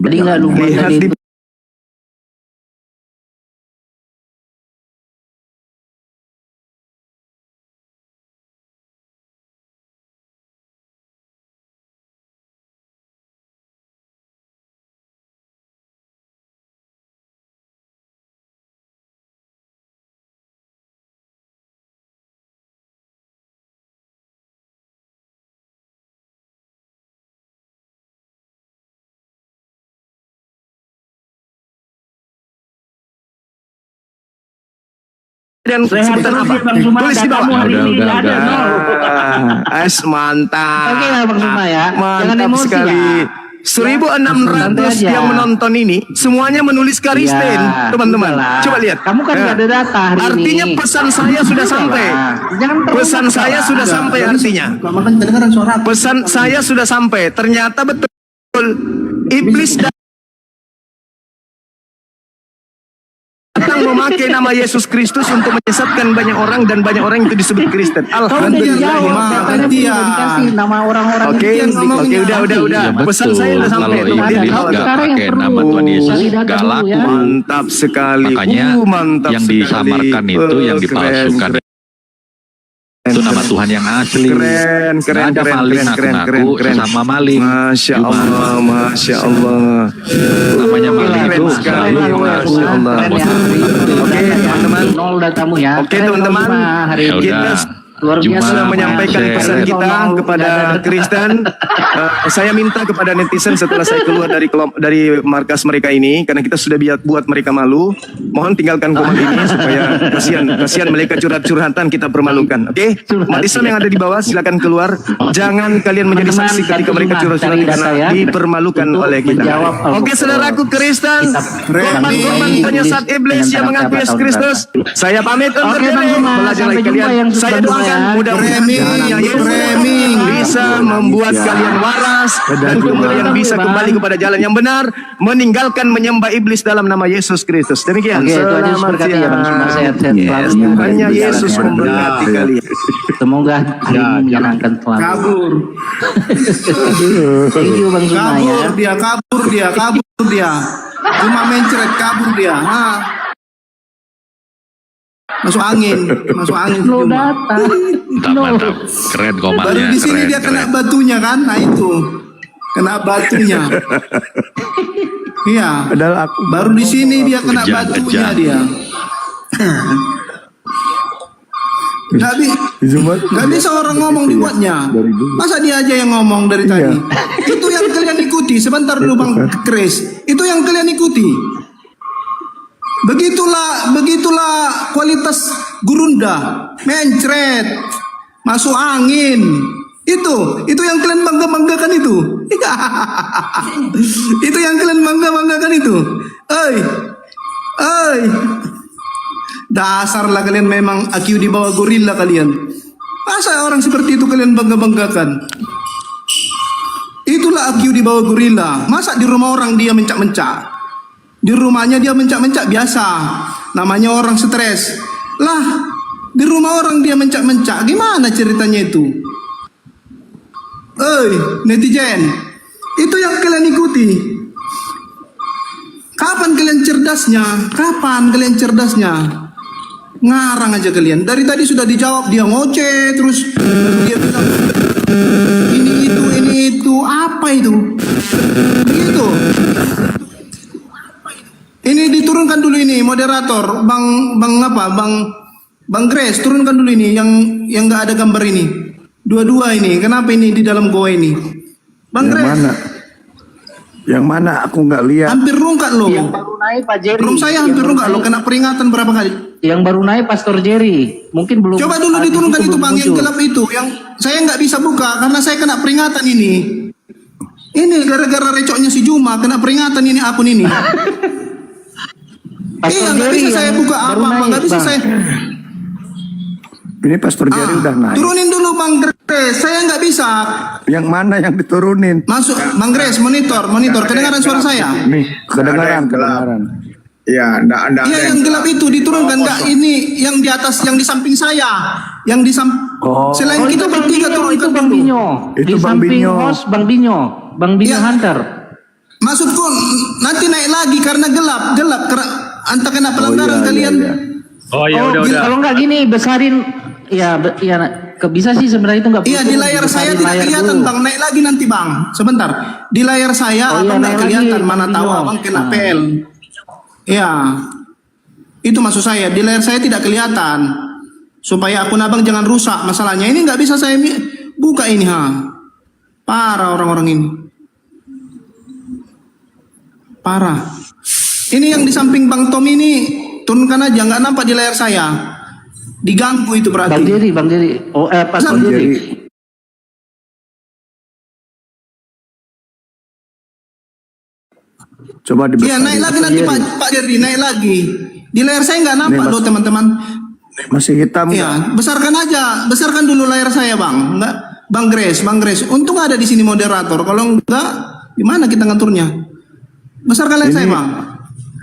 Speaker 6: Jadi nggak lupa
Speaker 3: Lihat
Speaker 6: tadi
Speaker 3: di
Speaker 6: itu.
Speaker 3: dan sebutan apa? Tulis di bawah.
Speaker 5: Udah.
Speaker 3: Mantap.
Speaker 6: Oke lah Bang Zuma ya. Jangan
Speaker 3: Mantap
Speaker 6: emosi
Speaker 3: sekali.
Speaker 6: ya.
Speaker 3: 1.600
Speaker 6: Santai aja.
Speaker 3: yang menonton ini semuanya menulis Kristen,
Speaker 6: Ya,
Speaker 3: teman-teman.
Speaker 6: udahlah.
Speaker 3: Coba lihat.
Speaker 6: Kamu kan nggak ada data hari
Speaker 3: Artinya
Speaker 6: ini.
Speaker 3: pesan saya sudah sampai.
Speaker 6: Jangan terlalu
Speaker 3: Pesan saya
Speaker 6: maksa.
Speaker 3: sudah sampai artinya.
Speaker 1: Makanya kedengaran suara aku.
Speaker 3: Pesan saya sudah sampai. Ternyata betul iblis datang memakai nama Yesus Kristus untuk menyesatkan banyak orang dan banyak orang itu disebut Kristen.
Speaker 6: Kau udah
Speaker 3: Alhamdulillah.
Speaker 6: dijawab, datanya
Speaker 1: Gantian.
Speaker 6: belum dikasih nama orang-orang
Speaker 3: Oke,
Speaker 6: itu yang ngomong
Speaker 3: oke,
Speaker 6: ini.
Speaker 3: udah.
Speaker 5: Ya,
Speaker 3: Pesan
Speaker 5: betul.
Speaker 3: saya udah sampai.
Speaker 5: Kalau
Speaker 3: teman-teman.
Speaker 5: iblis
Speaker 6: Kau
Speaker 5: gak
Speaker 6: sekarang yang
Speaker 5: pakai
Speaker 6: perlu
Speaker 5: nama Tuhan Yesus
Speaker 6: cari data
Speaker 5: gak
Speaker 6: dulu
Speaker 5: laku.
Speaker 6: ya.
Speaker 3: Mantap sekali.
Speaker 5: Makanya
Speaker 3: Mantap
Speaker 5: yang
Speaker 3: sekali.
Speaker 5: disamarkan itu yang dipalsukan. Itu nama Tuhan yang asli.
Speaker 3: Keren, keren,
Speaker 5: Nggak ada
Speaker 3: keren,
Speaker 5: maling
Speaker 3: keren,
Speaker 5: ngaku-ngaku
Speaker 3: keren.
Speaker 5: sesama maling.
Speaker 3: Masya
Speaker 5: Cuma
Speaker 3: Allah, Masya Allah.
Speaker 5: namanya maling
Speaker 3: Keren
Speaker 5: itu
Speaker 3: sekali,
Speaker 5: selalu
Speaker 3: Masya
Speaker 5: mengaku.
Speaker 3: Allah. Oke, teman-teman.
Speaker 6: Nol datamu ya.
Speaker 3: Oke,
Speaker 6: Keren,
Speaker 3: teman-teman.
Speaker 6: Bang Zuma, hari
Speaker 5: Ya
Speaker 6: ini.
Speaker 5: udah.
Speaker 6: Luar
Speaker 5: Cuma
Speaker 6: biasa
Speaker 3: Sudah menyampaikan
Speaker 5: share.
Speaker 3: pesan kita kepada Kristen. Saya minta kepada netizen setelah saya keluar dari markas mereka ini, karena kita sudah buat mereka malu. Mohon tinggalkan komen ini supaya kasihan mereka curhat-curhatan, kita permalukan. Oke, umat Islam yang ada di bawah silakan keluar. Jangan kalian menjadi
Speaker 6: Teman-teman,
Speaker 3: saksi ketika
Speaker 6: bantu
Speaker 3: mereka
Speaker 6: Zuma
Speaker 3: curhat-curhat
Speaker 6: cari
Speaker 3: karena
Speaker 6: data ya.
Speaker 3: dipermalukan
Speaker 6: Untuk
Speaker 3: oleh kita.
Speaker 6: menjawab
Speaker 3: Oke, saudaraku Kristen, korban-korban penyesat iblis yang mengaku Yesus Kristus. Saya pamit undur
Speaker 6: Oke, Bang
Speaker 3: diri.
Speaker 6: Zuma,
Speaker 3: Belajar
Speaker 6: sampai
Speaker 3: lagi
Speaker 6: jumpa
Speaker 3: kalian.
Speaker 6: yang
Speaker 3: Saya
Speaker 6: kedua
Speaker 3: doakan
Speaker 6: ya.
Speaker 3: mudah-mudahan Yesus bisa membuat kalian waras dan kemudian bisa kembali kepada jalan yang benar, meninggalkan menyembah iblis dalam nama Yesus Kristus. Demikian.
Speaker 6: Oke, Tuhan Yesus berkati ya Bang Zuma, sehat-sehat selalu.
Speaker 3: Tuhannya Yesus memberkati kalian.
Speaker 6: Semoga harimu menyenangkan selalu.
Speaker 1: Kabur.
Speaker 6: Thank you Bang Zuma ya.
Speaker 1: Kabur dia. Cuma mencret, kabur dia. Ha. Masuk angin
Speaker 6: No
Speaker 1: cuma.
Speaker 6: data.
Speaker 5: Mantap. Keren
Speaker 1: Baru
Speaker 5: komannya.
Speaker 1: di sini
Speaker 5: Keren,
Speaker 1: dia kena
Speaker 5: keren.
Speaker 1: batunya kan, nah itu. Kena batunya. Iya.
Speaker 2: Padahal aku
Speaker 1: Baru di sini dia kena
Speaker 5: Kejam,
Speaker 1: batunya
Speaker 5: kejam.
Speaker 1: dia. Nggak bisa orang ngomong dibuatnya. Masa dia aja yang ngomong dari tadi? Itu yang kalian ikuti. Sebentar dulu Bang Kris. Itu yang kalian ikuti. Begitulah kualitas gurunda, mencret, masuk angin. Itu yang kalian bangga-banggakan itu. Itu yang kalian bangga-banggakan itu. Oi. Dasarlah kalian memang IQ di bawah gorila kalian. Masa orang seperti itu kalian bangga-banggakan? Itulah IQ di bawah gorila. Masa di rumah orang dia mencak-mencak? Di rumahnya dia mencak-mencak biasa. Namanya orang stres. Lah, di rumah orang dia mencak-mencak. Gimana ceritanya itu? Netizen. Itu yang kalian ikuti. Kapan kalian cerdasnya? Ngarang aja kalian. Dari tadi sudah dijawab, dia ngoceh terus dia bilang ini itu apa itu? Begitu. Ini diturunkan dulu ini moderator Bang Grace, turunkan dulu ini yang nggak ada gambar ini. Dua-dua ini. Kenapa ini di dalam goa ini? Bang Grace.
Speaker 2: mana? Yang mana aku nggak lihat.
Speaker 1: Hampir rungkat loh.
Speaker 6: Yang baru naik Pak Jerry.
Speaker 1: Belum saya hampir rungkat loh, kena peringatan berapa kali?
Speaker 6: Yang baru naik Pastor Jerry, mungkin belum.
Speaker 1: Coba dulu
Speaker 6: saat
Speaker 1: diturunkan itu
Speaker 6: belum
Speaker 1: bang, yang
Speaker 6: muncul.
Speaker 1: gelap itu, yang saya nggak bisa buka karena saya kena peringatan ini. Ini gara-gara recoknya si Juma kena peringatan ini akun ini.
Speaker 6: Pastor
Speaker 1: Iya, nggak
Speaker 6: Jerry
Speaker 1: bisa saya
Speaker 6: yang
Speaker 1: buka
Speaker 6: baru
Speaker 1: apa-apa,
Speaker 6: naik,
Speaker 1: nggak bisa
Speaker 6: Bang.
Speaker 1: saya.
Speaker 2: Ini Pastor Jerry udah naik.
Speaker 1: Turunin dulu bang Grace, saya nggak bisa.
Speaker 2: Yang mana yang diturunin?
Speaker 1: Masuk, bang Grace, monitor, kedengaran suara saya.
Speaker 2: Nih, kedengaran.
Speaker 4: Ya, enggak.
Speaker 1: Iya yang gelap itu diturunkan nggak? Ini yang di atas, yang di samping saya, yang di selain
Speaker 6: Oh,
Speaker 1: kita
Speaker 6: itu Bang
Speaker 1: bertiga
Speaker 6: Binyo,
Speaker 1: turunkan
Speaker 6: itu Bang
Speaker 1: dulu.
Speaker 6: Binyo.
Speaker 2: Itu
Speaker 6: Di
Speaker 2: Bang
Speaker 6: samping
Speaker 2: Binyo.
Speaker 6: host Bang Binyo
Speaker 1: Ya.
Speaker 6: Hunter.
Speaker 1: Maksudku nanti naik lagi karena gelap, antara kena pelanggaran kalian.
Speaker 5: Oh ya
Speaker 6: Oh,
Speaker 5: udah.
Speaker 6: kalau nggak gini besarin, bisa sih sebenarnya itu nggak.
Speaker 1: Iya di layar saya tidak kelihatan bang, naik lagi nanti bang, sebentar. Di layar saya
Speaker 6: Oh, iya,
Speaker 1: abang nggak
Speaker 6: naik
Speaker 1: kelihatan,
Speaker 6: lagi,
Speaker 1: mana
Speaker 6: Bang
Speaker 1: tahu
Speaker 6: Binyo.
Speaker 1: abang kena PL. Iya, itu maksud saya, di layar saya tidak kelihatan. Supaya akun abang jangan rusak, masalahnya ini nggak bisa saya buka ini Parah orang-orang ini. Parah. Ini yang di samping Bang Tom ini turunkan aja, nggak nampak di layar saya. Diganggu itu berarti.
Speaker 6: Bang Jerry. Oh, Pastor
Speaker 1: Bang
Speaker 6: Jerry.
Speaker 2: Coba dibesarin.
Speaker 1: Iya naik lagi nanti Pak Jerry, naik lagi. Di layar saya nggak nampak
Speaker 2: Nih, Mas.
Speaker 1: loh teman-teman.
Speaker 2: Masih hitam nggak?
Speaker 1: Iya, besarkan dulu layar saya bang. Enggak, Bang Grace. Untung ada di sini moderator. Kalau enggak, gimana kita ngaturnya? Besarkan layar saya bang.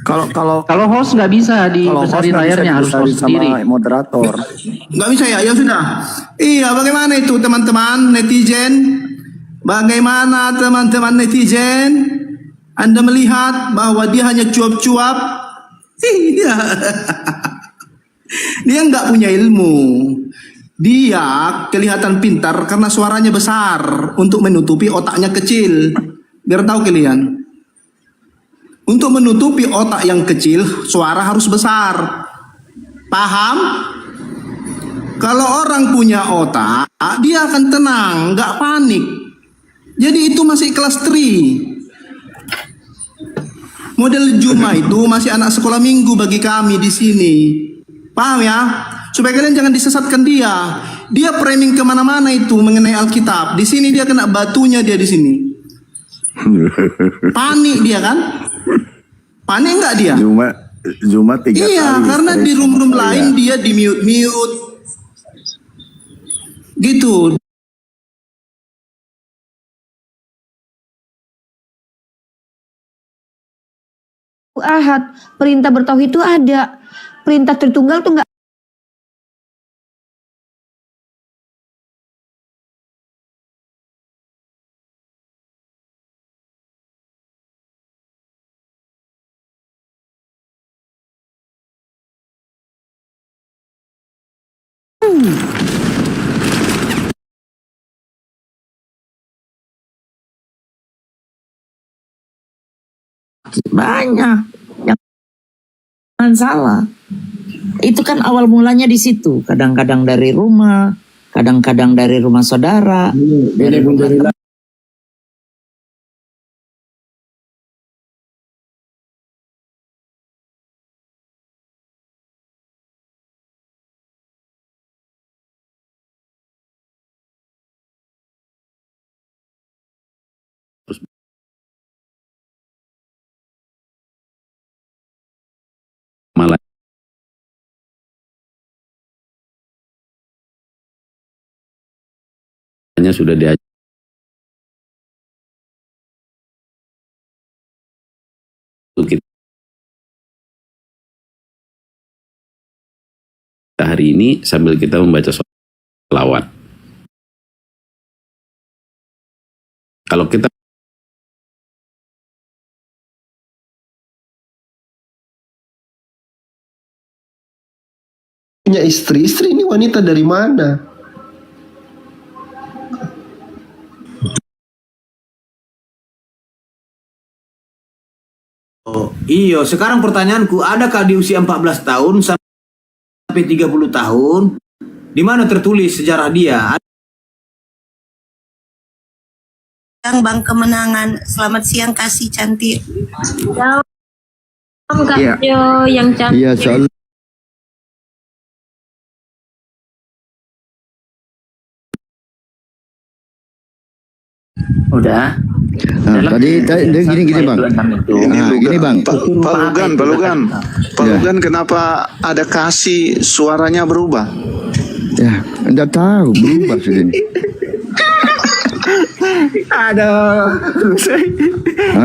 Speaker 6: Kalau host nggak bisa dibesarin layarnya, harus host
Speaker 2: sama
Speaker 6: sendiri.
Speaker 2: moderator.
Speaker 1: Nggak bisa ya sudah. Iya, bagaimana itu teman-teman netizen? Bagaimana teman-teman netizen? Anda melihat bahwa dia hanya cuap-cuap? Iya. Dia nggak punya ilmu. Dia kelihatan pintar karena suaranya besar untuk menutupi otaknya kecil. Biar tahu kalian. Untuk menutupi otak yang kecil, suara harus besar. Paham? Kalau orang punya otak, dia akan tenang, nggak panik. Jadi itu masih kelas 3. Model Juma itu masih anak sekolah minggu bagi kami di sini. Paham ya? Supaya kalian jangan disesatkan dia. Dia framing kemana-mana itu mengenai Alkitab. Di sini dia kena batunya dia di sini. Panik dia kan? Panik nggak dia?
Speaker 2: Zuma 3 kali.
Speaker 1: Iya, karena di room-room lain dia di mute. Gitu.
Speaker 10: Ahad, perintah bertauhid itu ada. Perintah Tritunggal tuh nggak.
Speaker 11: Banyak. Jangan salah. Itu kan awal mulanya di situ. Kadang-kadang dari rumah, kadang-kadang dari rumah saudara, dari rumah teman.
Speaker 5: Malah sudah diajak kita hari ini sambil kita membaca sholawat. Kalau kita
Speaker 12: punya istri ini wanita dari mana?
Speaker 13: Oh, iya, sekarang pertanyaanku, adakah di usia 14 tahun sampai 30 tahun di mana tertulis sejarah dia?
Speaker 7: Bang Kemenangan, selamat siang kasih cantik.
Speaker 10: Kak
Speaker 2: Iya.
Speaker 10: Jo yang cantik.
Speaker 2: Iya,
Speaker 6: Udah.
Speaker 9: Tadi gini bang. Gini bang.
Speaker 3: Pak Lugan, kenapa ada kasih suaranya berubah?
Speaker 9: Ya, enggak tahu berubah sudah ini.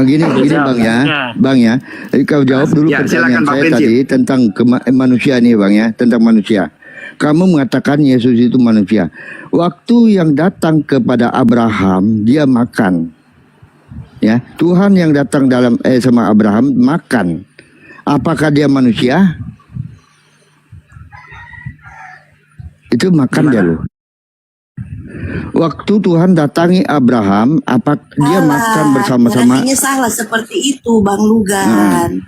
Speaker 9: Gini bang ya. Kau jawab dulu pertanyaan saya tadi tentang manusia nih bang ya, tentang manusia. Kamu mengatakan Yesus itu manusia. Waktu yang datang kepada Abraham, dia makan. Ya, Tuhan yang datang sama Abraham makan. Apakah dia manusia? Itu makan dia loh. Waktu Tuhan datangi Abraham, apa dia makan bersama-sama?
Speaker 7: Artinya salah seperti itu, Bang Lugan.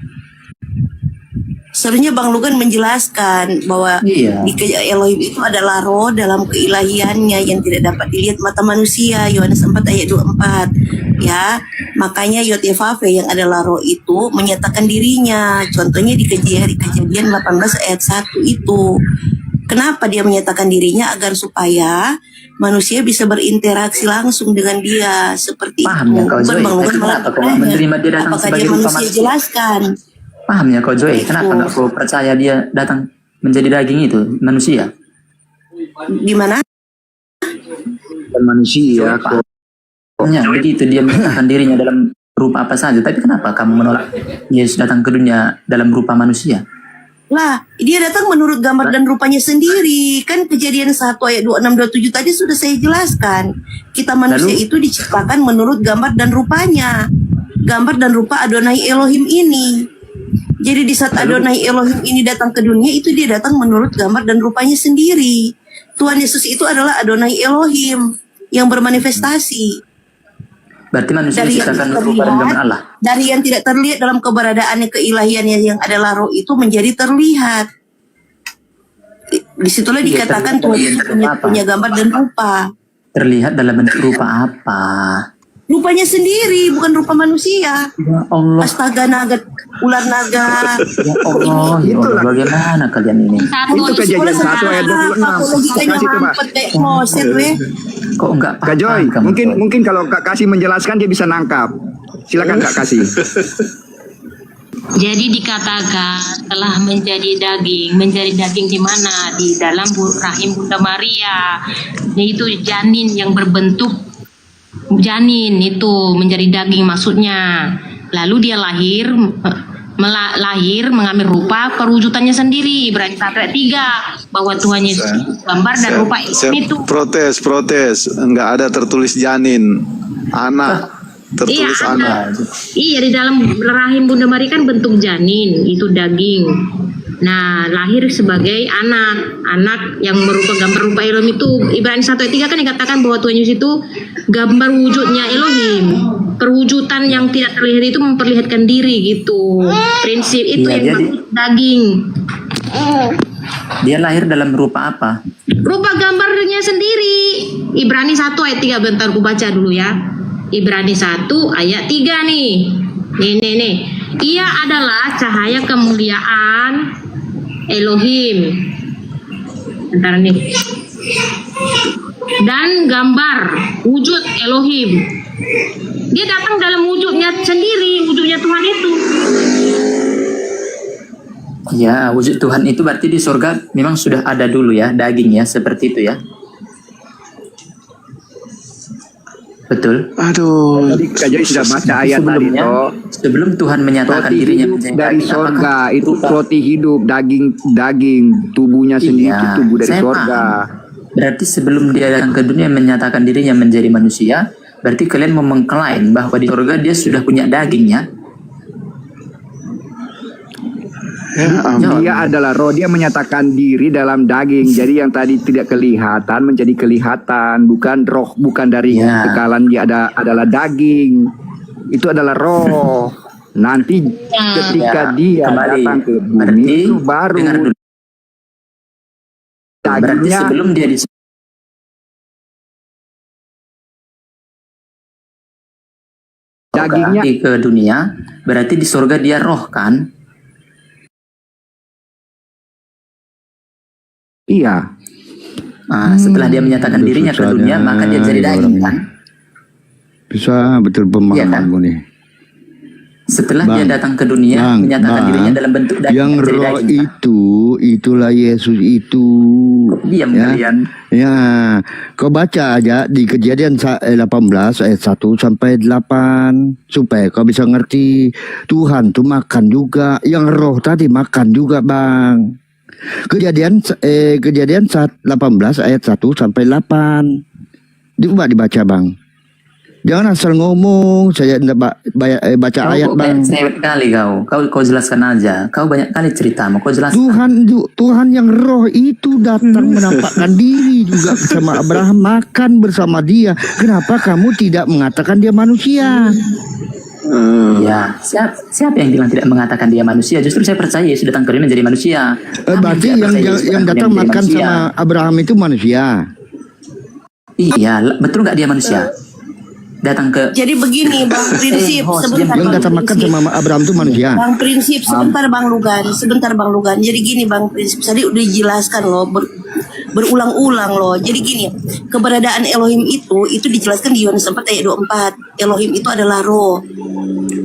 Speaker 7: Sebenarnya Bang Lugan menjelaskan bahwa Elohim itu adalah roh dalam keilahiannya yang tidak dapat dilihat mata manusia, Yohanes 4 ayat 24. Ya, makanya Yotevave yang adalah roh itu menyatakan dirinya. Contohnya di Kejadian 18 ayat 1 itu. Kenapa dia menyatakan dirinya? Agar supaya manusia bisa berinteraksi langsung dengan dia seperti
Speaker 6: Paham
Speaker 7: itu.
Speaker 6: ya kau Zoe?
Speaker 7: Bang Lugan
Speaker 6: Kenapa kau menerima dia datang
Speaker 7: apakah
Speaker 6: sebagai
Speaker 7: dia
Speaker 6: rupa
Speaker 7: manusia?
Speaker 6: manusia?
Speaker 7: Jelaskan.
Speaker 6: Paham ya kau Zoe? Kenapa nggak kau percaya dia datang menjadi daging itu manusia?
Speaker 7: Di mana?
Speaker 13: Manusia.
Speaker 6: Ya, begitu dia menyatakan dirinya dalam rupa apa saja. Tapi kenapa kamu menolak Yesus datang ke dunia dalam rupa manusia?
Speaker 7: Lah, dia datang menurut gambar dan rupanya sendiri. Kan Kejadian 1 ayat 26-27 tadi sudah saya jelaskan. Kita manusia itu diciptakan menurut gambar dan rupanya. Gambar dan rupa Adonai Elohim ini. Jadi di saat Adonai Elohim ini datang ke dunia, itu dia datang menurut gambar dan rupanya sendiri. Tuhan Yesus itu adalah Adonai Elohim yang bermanifestasi.
Speaker 6: Berarti manusia diciptakan rupa dan gambar Allah.
Speaker 7: Dari yang tidak terlihat dalam keberadaannya, keilahiannya yang adalah roh itu menjadi terlihat. Disitulah dikatakan Tuhan Yesus punya gambar dan rupa.
Speaker 6: Terlihat dalam bentuk rupa apa?
Speaker 7: Rupanya sendiri, bukan rupa manusia.
Speaker 6: Ya Allah.
Speaker 7: Astaga, naga, ular naga.
Speaker 6: Ya Allah, ya Allah, bagaimana kalian ini?
Speaker 13: Itu Kejadian 1 ayat 26. Kasih coba.
Speaker 6: Kok enggak paham?
Speaker 13: Kak Joy, mungkin kalau Kak Kasih menjelaskan dia bisa nangkap. Silakan Kak Kasih.
Speaker 14: Jadi dikatakan telah menjadi daging di mana? Di dalam rahim Bunda Maria. Yaitu janin yang berbentuk janin itu menjadi daging maksudnya. Lalu dia lahir mengambil rupa perwujudannya sendiri. Berarti 1 ayat 3 bahwa Tuhan Yesus gambar dan rupa itu.
Speaker 3: Protes. Enggak ada tertulis janin. Anak. Tertulis anak.
Speaker 14: Iya, di dalam rahim Bunda Maria kan bentuk janin, itu daging. Nah, lahir sebagai anak yang merupakan gambar rupa Elohim itu. Ibrani 1 ayat 3 kan dikatakan bahwa Tuhan Yesus itu gambar wujudnya Elohim. Perwujudan yang tidak terlihat itu memperlihatkan diri gitu. Prinsip itu yang daging.
Speaker 6: Dia lahir dalam rupa apa?
Speaker 14: Rupa gambarnya sendiri. Ibrani 1 ayat 3, bentar aku baca dulu ya. Ibrani 1 ayat 3 nih. Nih. Ia adalah cahaya kemuliaan Elohim. Bentar nih. Dan gambar wujud Elohim. Dia datang dalam wujudnya sendiri, wujudnya Tuhan itu.
Speaker 6: Ya, wujud Tuhan itu berarti di surga memang sudah ada dulu ya, daging ya, seperti itu ya. Betul.
Speaker 13: Aduh, tadi Kak Joy sudah baca ayat tadi toh.
Speaker 6: Sebelum Tuhan menyatakan
Speaker 13: roti
Speaker 6: dirinya
Speaker 13: hidup
Speaker 6: menjadi
Speaker 13: dari
Speaker 6: daging,
Speaker 13: sorga, itu roti hidup, daging, tubuhnya sendiri itu tubuh dari sorga.
Speaker 6: Berarti sebelum dia datang ke dunia menyatakan dirinya menjadi manusia, berarti kalian mau mengklaim bahwa di surga dia sudah punya daging ya?
Speaker 13: Dia adalah roh, dia menyatakan diri dalam daging. Jadi yang tadi tidak kelihatan menjadi kelihatan, bukan roh, bukan dari kekalan dia adalah daging. Itu adalah roh. Nanti ketika dia datang ke bumi itu baru
Speaker 6: berarti sebelum dia dagingnya ke dunia, berarti di surga dia roh kan?
Speaker 13: Iya.
Speaker 6: Setelah dia menyatakan dirinya ke dunia, maka dia jadi daging kan?
Speaker 9: Bisa betul pemahamanmu nih.
Speaker 6: Setelah
Speaker 9: Bang,
Speaker 6: dia datang ke dunia, menyatakan dirinya dalam bentuk daging.
Speaker 9: yang
Speaker 6: menjadi
Speaker 9: roh
Speaker 6: daging, Pak.
Speaker 9: itulah Yesus itu.
Speaker 6: Diam
Speaker 9: Ya.
Speaker 6: kalian.
Speaker 9: Ya, kau baca aja di Kejadian 18 ayat 1 sampai 8 supaya kau bisa ngerti. Tuhan tuh makan juga, yang roh tadi makan juga, Bang. Kejadian 18 ayat 1 sampai 8. Coba dibaca, Bang. Jangan asal ngomong, saya tidak baca
Speaker 6: Kau
Speaker 9: ayat,
Speaker 6: kok
Speaker 9: Bang.
Speaker 6: kayak cewek kali kau jelaskan aja. Kau banyak kali ceritamu, kau jelaskan.
Speaker 9: Tuhan yang roh itu datang menampakkan diri juga sama Abraham, makan bersama dia. Kenapa kamu tidak mengatakan dia manusia?
Speaker 6: Ya, siapa yang bilang tidak mengatakan dia manusia? Justru saya percaya Yesus datang ke dunia menjadi manusia.
Speaker 9: Berarti yang datang makan sama Abraham itu manusia.
Speaker 6: Iya, betul nggak dia manusia? Datang ke.
Speaker 7: Jadi begini Bang Prinsip, sebentar
Speaker 9: Yang
Speaker 7: Bang
Speaker 9: datang makan
Speaker 7: Prinsip.
Speaker 9: sama Abraham itu manusia.
Speaker 7: Bang Prinsip, sebentar Bang Lugan. Jadi gini Bang Prinsip, tadi udah dijelaskan loh, berulang-ulang loh. Jadi gini, keberadaan Elohim itu dijelaskan di Yohanes 4 ayat 24. Elohim itu adalah roh.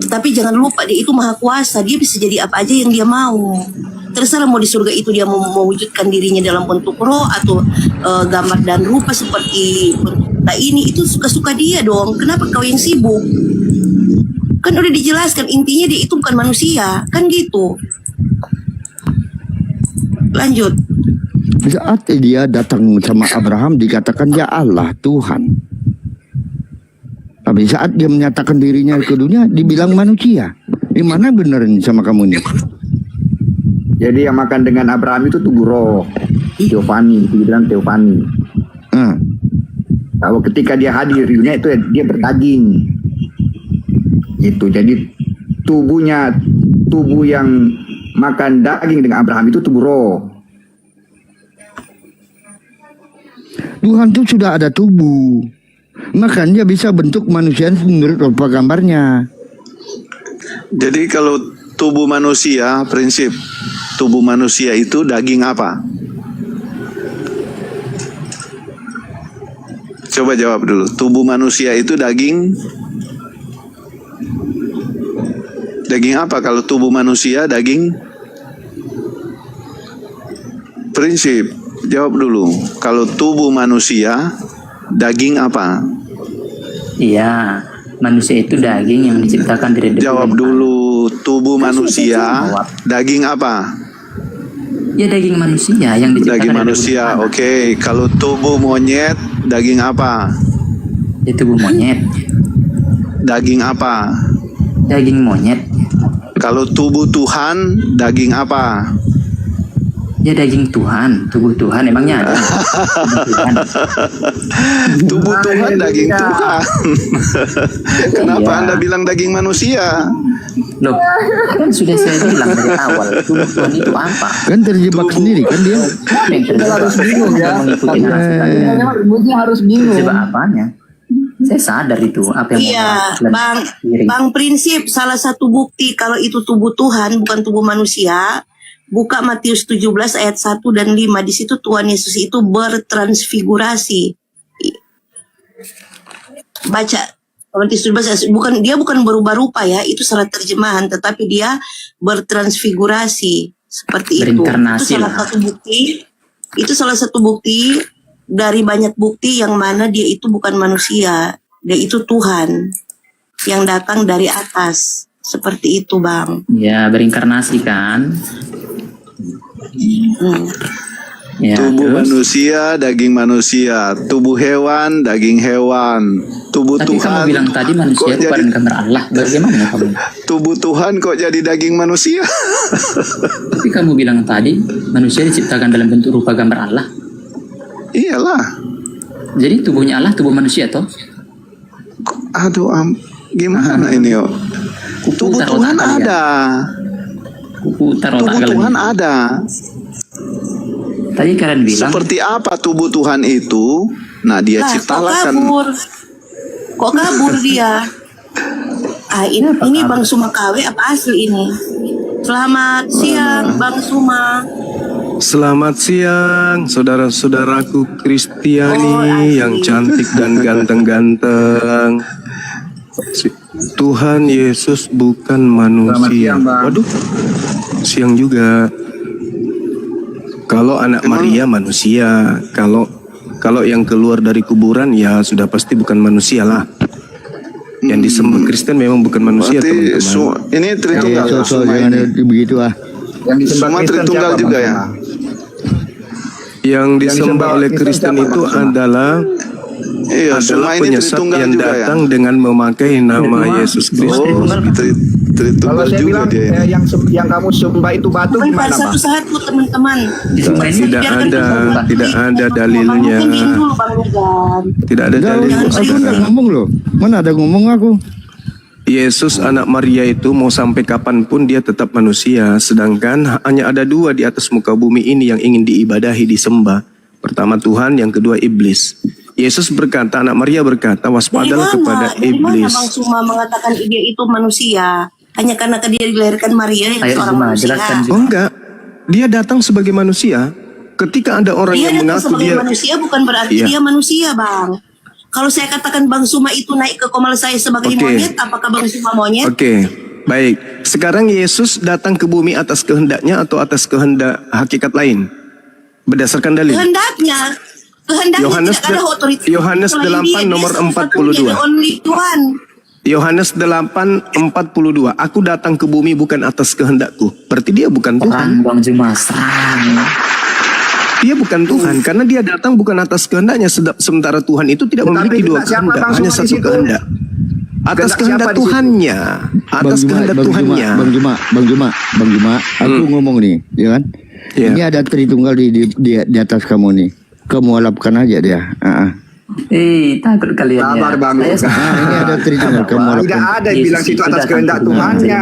Speaker 7: Tetapi jangan lupa dia itu maha kuasa, dia bisa jadi apa aja yang dia mau. Terserah mau di surga itu dia mau mewujudkan dirinya dalam bentuk roh atau gambar dan rupa seperti bentuk kita ini, itu suka-suka dia dong. Kenapa kau yang sibuk? Kan udah dijelaskan intinya dia itu bukan manusia, kan gitu. Lanjut.
Speaker 9: Saat dia datang sama Abraham dikatakan ya Allah Tuhan. Tapi saat dia menyatakan dirinya ke dunia dibilang manusia. Di mana benar ini sama kamu nih?
Speaker 13: Jadi yang makan dengan Abraham itu tubuh roh. Teofani, dibilang Teofani. Kalau ketika dia hadir di dunia itu dia berdaging. Gitu. Jadi tubuh yang makan daging dengan Abraham itu tubuh roh.
Speaker 9: Tuhan itu sudah ada tubuh. Makanya bisa bentuk manusia menurut rupa gambarnya.
Speaker 15: Jadi kalau tubuh manusia, prinsip tubuh manusia itu daging apa? Coba jawab dulu. Tubuh manusia itu daging apa? Kalau tubuh manusia daging prinsip. Jawab dulu. Kalau tubuh manusia daging apa?
Speaker 6: Iya, manusia itu daging yang diciptakan dari debu.
Speaker 15: Jawab dulu. Tubuh manusia daging apa?
Speaker 6: Ya daging manusia yang diciptakan
Speaker 15: Daging
Speaker 6: dari
Speaker 15: manusia. Oke. Kalau tubuh monyet daging apa?
Speaker 6: Ya tubuh monyet.
Speaker 15: Daging apa?
Speaker 6: Daging monyet.
Speaker 15: Kalau tubuh Tuhan daging apa?
Speaker 6: Ya daging Tuhan, tubuh Tuhan emangnya ada.
Speaker 15: Tubuh Tuhan daging Tuhan. Kenapa
Speaker 6: Iya.
Speaker 15: Anda bilang daging manusia?
Speaker 6: Loh, kan sudah saya bilang dari awal, tubuh Tuhan itu apa?
Speaker 9: Kan terjebak sendiri kan dia.
Speaker 8: Harus bingung ya.
Speaker 6: Mengikuti narasi tadi.
Speaker 8: Ributnya harus bingung.
Speaker 6: Coba apanya? Saya sadar itu apa yang
Speaker 7: Iya,
Speaker 6: mau
Speaker 7: Bang Prinsip, salah satu bukti kalau itu tubuh Tuhan bukan tubuh manusia. Buka Matius 17 ayat 1 dan 5. Di situ Tuhan Yesus itu bertransfigurasi. Baca Matius 17 dia bukan berubah rupa ya, itu salah terjemahan, tetapi dia bertransfigurasi seperti itu.
Speaker 6: Berinkarnasi
Speaker 7: Itu salah
Speaker 6: lah.
Speaker 7: satu bukti. Itu salah satu bukti dari banyak bukti yang mana dia itu bukan manusia. Dia itu Tuhan yang datang dari atas. Seperti itu, Bang.
Speaker 6: Ya, berinkarnasi kan. Ya,
Speaker 15: Tubuh
Speaker 6: terus?
Speaker 15: manusia daging manusia, tubuh hewan daging hewan, tubuh
Speaker 6: Tapi
Speaker 15: Tuhan
Speaker 6: kamu bilang tadi manusia
Speaker 15: kok
Speaker 6: itu
Speaker 15: jadi
Speaker 6: bukan gambar Allah. Bagaimana kamu?
Speaker 15: tubuh Tuhan kok jadi daging manusia?
Speaker 6: Tapi kamu bilang tadi manusia diciptakan dalam bentuk rupa gambar Allah.
Speaker 15: Iyalah.
Speaker 6: Jadi tubuhnya Allah tubuh manusia toh?
Speaker 15: Aduh, gimana ini yo? Tubuh
Speaker 6: Putar
Speaker 15: Tuhan
Speaker 6: otak kalian.
Speaker 15: ada.
Speaker 6: Putar otak
Speaker 15: Tubuh
Speaker 6: kalian.
Speaker 15: Tuhan ada.
Speaker 6: Tadi kalian bilang
Speaker 15: Seperti apa tubuh Tuhan itu? Nah, dia
Speaker 7: Lah,
Speaker 15: ciptakan.
Speaker 7: Kok kabur dia? Ini Bang Suma KW apa asli ini? Selamat siang Bang Suma.
Speaker 3: Selamat siang, saudara-saudaraku Kristiani yang cantik dan ganteng-ganteng. Tuhan Yesus bukan manusia. Waduh, siang juga. Kalau anak Maria manusia, kalau yang keluar dari kuburan ya sudah pasti bukan manusia lah. Yang disembah Kristen memang bukan manusia, teman-teman.
Speaker 15: Ini Tritunggal.
Speaker 9: Jangan begitu ah.
Speaker 15: Semua Tritunggal juga ya.
Speaker 3: Yang disembah oleh Kristen itu adalah
Speaker 15: semua ini
Speaker 3: penyesat
Speaker 15: Tritunggal
Speaker 3: yang
Speaker 15: juga
Speaker 3: datang dengan memakai nama Yesus Kristus.
Speaker 13: Kalau saya bilang yang kamu sembah itu batu gimana, Bang?
Speaker 7: Satu-satu teman-teman.
Speaker 3: Tidak ada dalilnya. Tidak ada dalilnya.
Speaker 9: Aku nggak ngomong loh. Mana ada ngomong aku?
Speaker 3: Yesus anak Maria itu mau sampai kapanpun dia tetap manusia. Sedangkan hanya ada dua di atas muka bumi ini yang ingin diibadahi, disembah. Pertama Tuhan, yang kedua iblis. Yesus berkata, anak Maria berkata, waspadalah kepada iblis.
Speaker 7: Dari mana Bang Suma mengatakan dia itu manusia? Hanya karena dia dilahirkan Maria yang seorang manusia.
Speaker 3: Oh enggak, dia datang sebagai manusia. Ketika ada orang
Speaker 7: Dia
Speaker 3: yang
Speaker 7: datang
Speaker 3: mengaku
Speaker 7: sebagai
Speaker 3: dia
Speaker 7: manusia bukan berarti dia manusia, Bang. Kalau saya katakan Bang Suma itu naik ke komal saya sebagai monyet, apakah Bang Suma monyet?
Speaker 3: Oke, baik. Sekarang Yesus datang ke bumi atas kehendaknya atau atas kehendak hakikat lain? Berdasarkan dalil.
Speaker 7: Kehendaknya
Speaker 3: Yohanes
Speaker 7: tidak ada otoritas.
Speaker 3: Yohanes 8 nomor 42. Yohanes 8:42. Aku datang ke bumi bukan atas kehendakku. Berarti dia bukan Tuhan.
Speaker 11: Bang Juma, serang.
Speaker 3: Dia bukan Tuhan karena dia datang bukan atas kehendaknya, sementara Tuhan itu tidak memiliki dua kehendak, hanya satu kehendak. Atas kehendak Tuhannya, atas kehendak Tuhannya.
Speaker 9: Bang Juma, aku ngomong nih, ya kan? Ini ada Tritunggal di atas kamu nih. Kamu alapkan aja dia.
Speaker 8: Takut kalian ya.
Speaker 13: Sabar Bang Luka.
Speaker 9: Ini ada Tritunggal, kamu alapkan.
Speaker 13: Tidak ada yang bilang situ atas kehendak Tuhannya.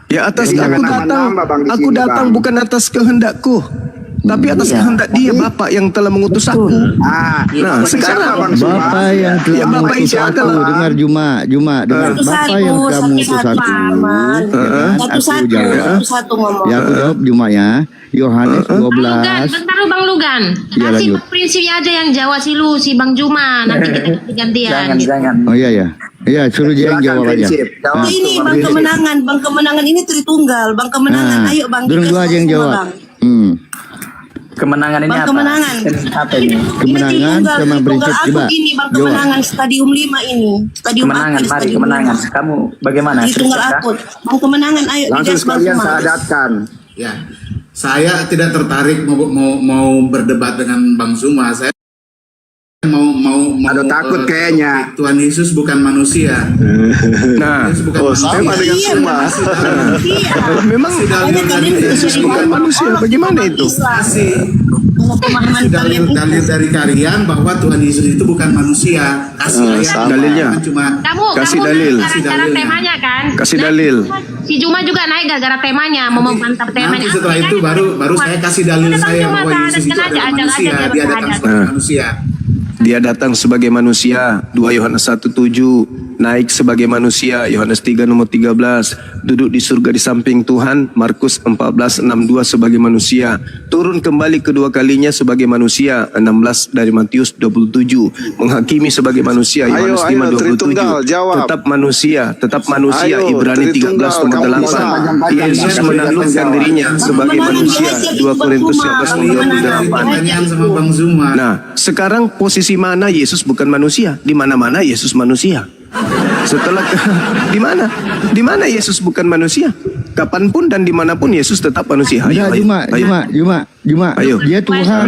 Speaker 3: Ya atas aku datang bukan atas kehendakku, tapi atas kehendak dia, Bapak yang telah mengutus aku. Nah, sekarang
Speaker 9: Bapak yang telah mengutus aku, dengar Juma, dengar Bapak yang telah mengutus aku.
Speaker 7: Satu-satu ngomong.
Speaker 9: Ya aku jawab Juma ya. Yohanes 12.
Speaker 14: Bentar lu Bang Lugan.
Speaker 9: Ya,
Speaker 14: Kasih
Speaker 9: lanjut.
Speaker 14: prinsipnya aja yang jawab si Bang Juma. Nanti kita gantian.
Speaker 8: Jangan.
Speaker 9: Oh iya. Ya, suruh dia yang jawab aja.
Speaker 7: Ini Bang Kemenangan ini Tritunggal. Bang Kemenangan, ayo Bang.
Speaker 9: Suruh dua aja yang jawab.
Speaker 8: Kemenangan ini
Speaker 7: Bang
Speaker 8: apa?
Speaker 7: Kemenangan.
Speaker 8: Apa ini?
Speaker 9: Kemenangan sama prinsip coba.
Speaker 7: Ini Bang Kemenangan Stadium 5 ini. Stadium
Speaker 8: Kemenangan,
Speaker 7: apa?
Speaker 8: mari kemenangan. Kamu bagaimana?
Speaker 7: Tritunggal akut. Bang Kemenangan, ayo
Speaker 13: Langsung
Speaker 7: digas Bang
Speaker 13: sekalian
Speaker 7: Suma.
Speaker 13: saya adatkan.
Speaker 16: Ya, saya tidak tertarik mau berdebat dengan Bang Suma. Saya mau
Speaker 13: Ada takut kayaknya.
Speaker 16: Tuhan Yesus bukan manusia.
Speaker 3: Nah,
Speaker 15: sama dengan Suma.
Speaker 3: memang Yesus bukan manusia. Bagaimana itu?
Speaker 16: Kasih dalil dari kalian bahwa Tuhan Yesus itu bukan manusia. Kasih
Speaker 3: dalilnya. Kasih dalil.
Speaker 14: Gara-gara temanya kan.
Speaker 3: Kasih dalil.
Speaker 14: Si Juma juga naik gara-gara temanya, mau memantap temanya.
Speaker 16: Nanti setelah itu baru saya kasih dalil saya bahwa Yesus itu adalah manusia. Dia datang sebagai manusia.
Speaker 3: Dia datang sebagai manusia, 2 Yohanes 1:7, naik sebagai manusia, Yohanes 3 nomor 13, duduk di surga di samping Tuhan, Markus 14:62 sebagai manusia, turun kembali kedua kalinya sebagai manusia, 16 dari Matius 27, menghakimi sebagai manusia, Yohanes 5:27, tetap manusia, Ibrani 13 nomor 8, Yesus menaklukkan dirinya sebagai manusia, 2 Korintus 11 nomor 28. Nah, sekarang posisi mana Yesus bukan manusia? Di mana-mana Yesus manusia. Setelah di mana Yesus bukan manusia? Kapanpun dan dimanapun Yesus tetap manusia.
Speaker 9: Ayo.
Speaker 3: Ayo.
Speaker 9: Dia Tuhan,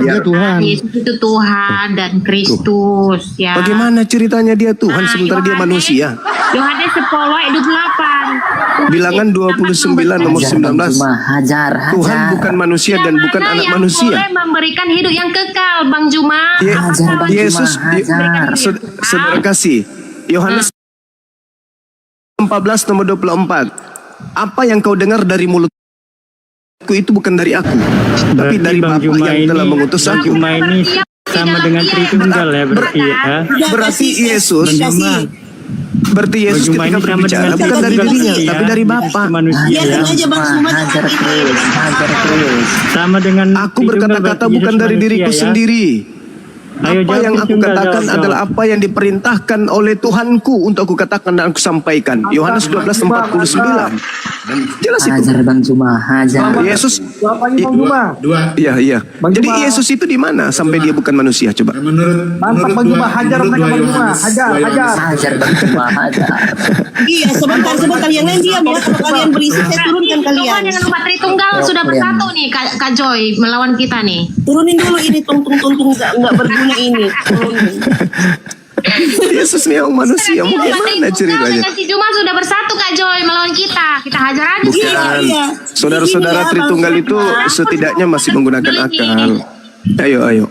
Speaker 9: dia Tuhan.
Speaker 14: Yesus itu Tuhan dan Kristus ya.
Speaker 3: Bagaimana ceritanya dia Tuhan sementara dia manusia?
Speaker 14: Yohanes 10:28.
Speaker 3: Bilangan 29 nomor 19.
Speaker 8: Hajar.
Speaker 3: Tuhan bukan manusia dan bukan anak
Speaker 14: yang
Speaker 3: manusia.
Speaker 14: boleh memberikan hidup yang kekal, Bang Juma.
Speaker 3: Yesus, saudara kasih. Yohanes 14 nomor 24. Apa yang kau dengar dari mulutku itu bukan dari aku, tapi dari Bapa yang telah mengutus aku.
Speaker 14: Ini
Speaker 17: sama dengan Tritunggal ya berarti ya.
Speaker 3: Berarti Yesus ketika berbicara bukan dari dirinya, tapi dari Bapa.
Speaker 17: Manusia ya.
Speaker 8: Hajar terus.
Speaker 17: Sama dengan
Speaker 3: aku berkata-kata bukan dari diriku sendiri.
Speaker 17: Ayo
Speaker 3: Apa
Speaker 17: jawab
Speaker 3: yang aku
Speaker 17: Tritunggal,
Speaker 3: katakan
Speaker 17: jawab.
Speaker 3: adalah apa yang diperintahkan oleh Tuhanku untuk aku katakan dan aku sampaikan. Yohanes 12:49. Jelas itu.
Speaker 8: Hajar Bang Cuma, hajar.
Speaker 3: Yesus.
Speaker 16: Dua.
Speaker 3: Iya, iya. Jadi Yesus itu di mana sampai dia bukan manusia? Coba.
Speaker 16: Menurut
Speaker 8: Bang Cuma, hajar mereka Bang Cuma, hajar. Hajar Bang Cuma, hajar.
Speaker 7: Iya, sebentar yang lain diam ya. Kalau kalian berisik saya turunkan kalian.
Speaker 14: Coba jangan lupa Tritunggal sudah bersatu nih Kak Joy melawan kita nih.
Speaker 7: Turunin dulu ini tung nggak berguna ini. Turunin.
Speaker 3: Yesus memang manusia. Mau gimana ceritanya?
Speaker 14: Si Juma sudah bersatu Kak Joy melawan kita. Kita hajar aja
Speaker 3: Bukan.
Speaker 14: sini.
Speaker 3: Saudara-saudara Tritunggal itu setidaknya masih menggunakan akal. Ayo.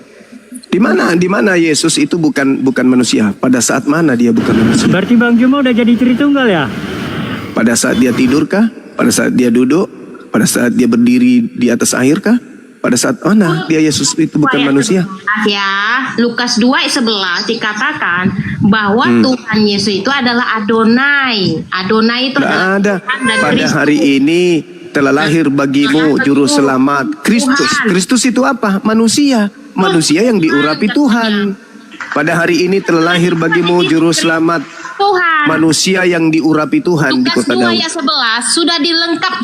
Speaker 3: Di mana Yesus itu bukan manusia? Pada saat mana dia bukan manusia?
Speaker 17: Berarti Bang Juma udah jadi Tritunggal ya?
Speaker 3: Pada saat dia tidur kah? Pada saat dia duduk? Pada saat dia berdiri di atas air kah? Pada saat mana dia Yesus itu bukan manusia?
Speaker 14: Ya, Lukas 2:11 dikatakan bahwa Tuhan Yesus itu adalah Adonai. Adonai itu adalah
Speaker 3: Ada.
Speaker 14: Tuhan dan
Speaker 3: Pada
Speaker 14: Kristus.
Speaker 3: hari ini telah lahir bagimu juru selamat Kristus. Kristus itu apa? Manusia. Manusia yang diurapi Tuhan. Pada hari ini telah lahir bagimu juru selamat
Speaker 14: Tuhan.
Speaker 3: manusia yang diurapi Tuhan di
Speaker 14: Lukas
Speaker 3: kota
Speaker 14: 2
Speaker 3: Daud.
Speaker 14: ayat 11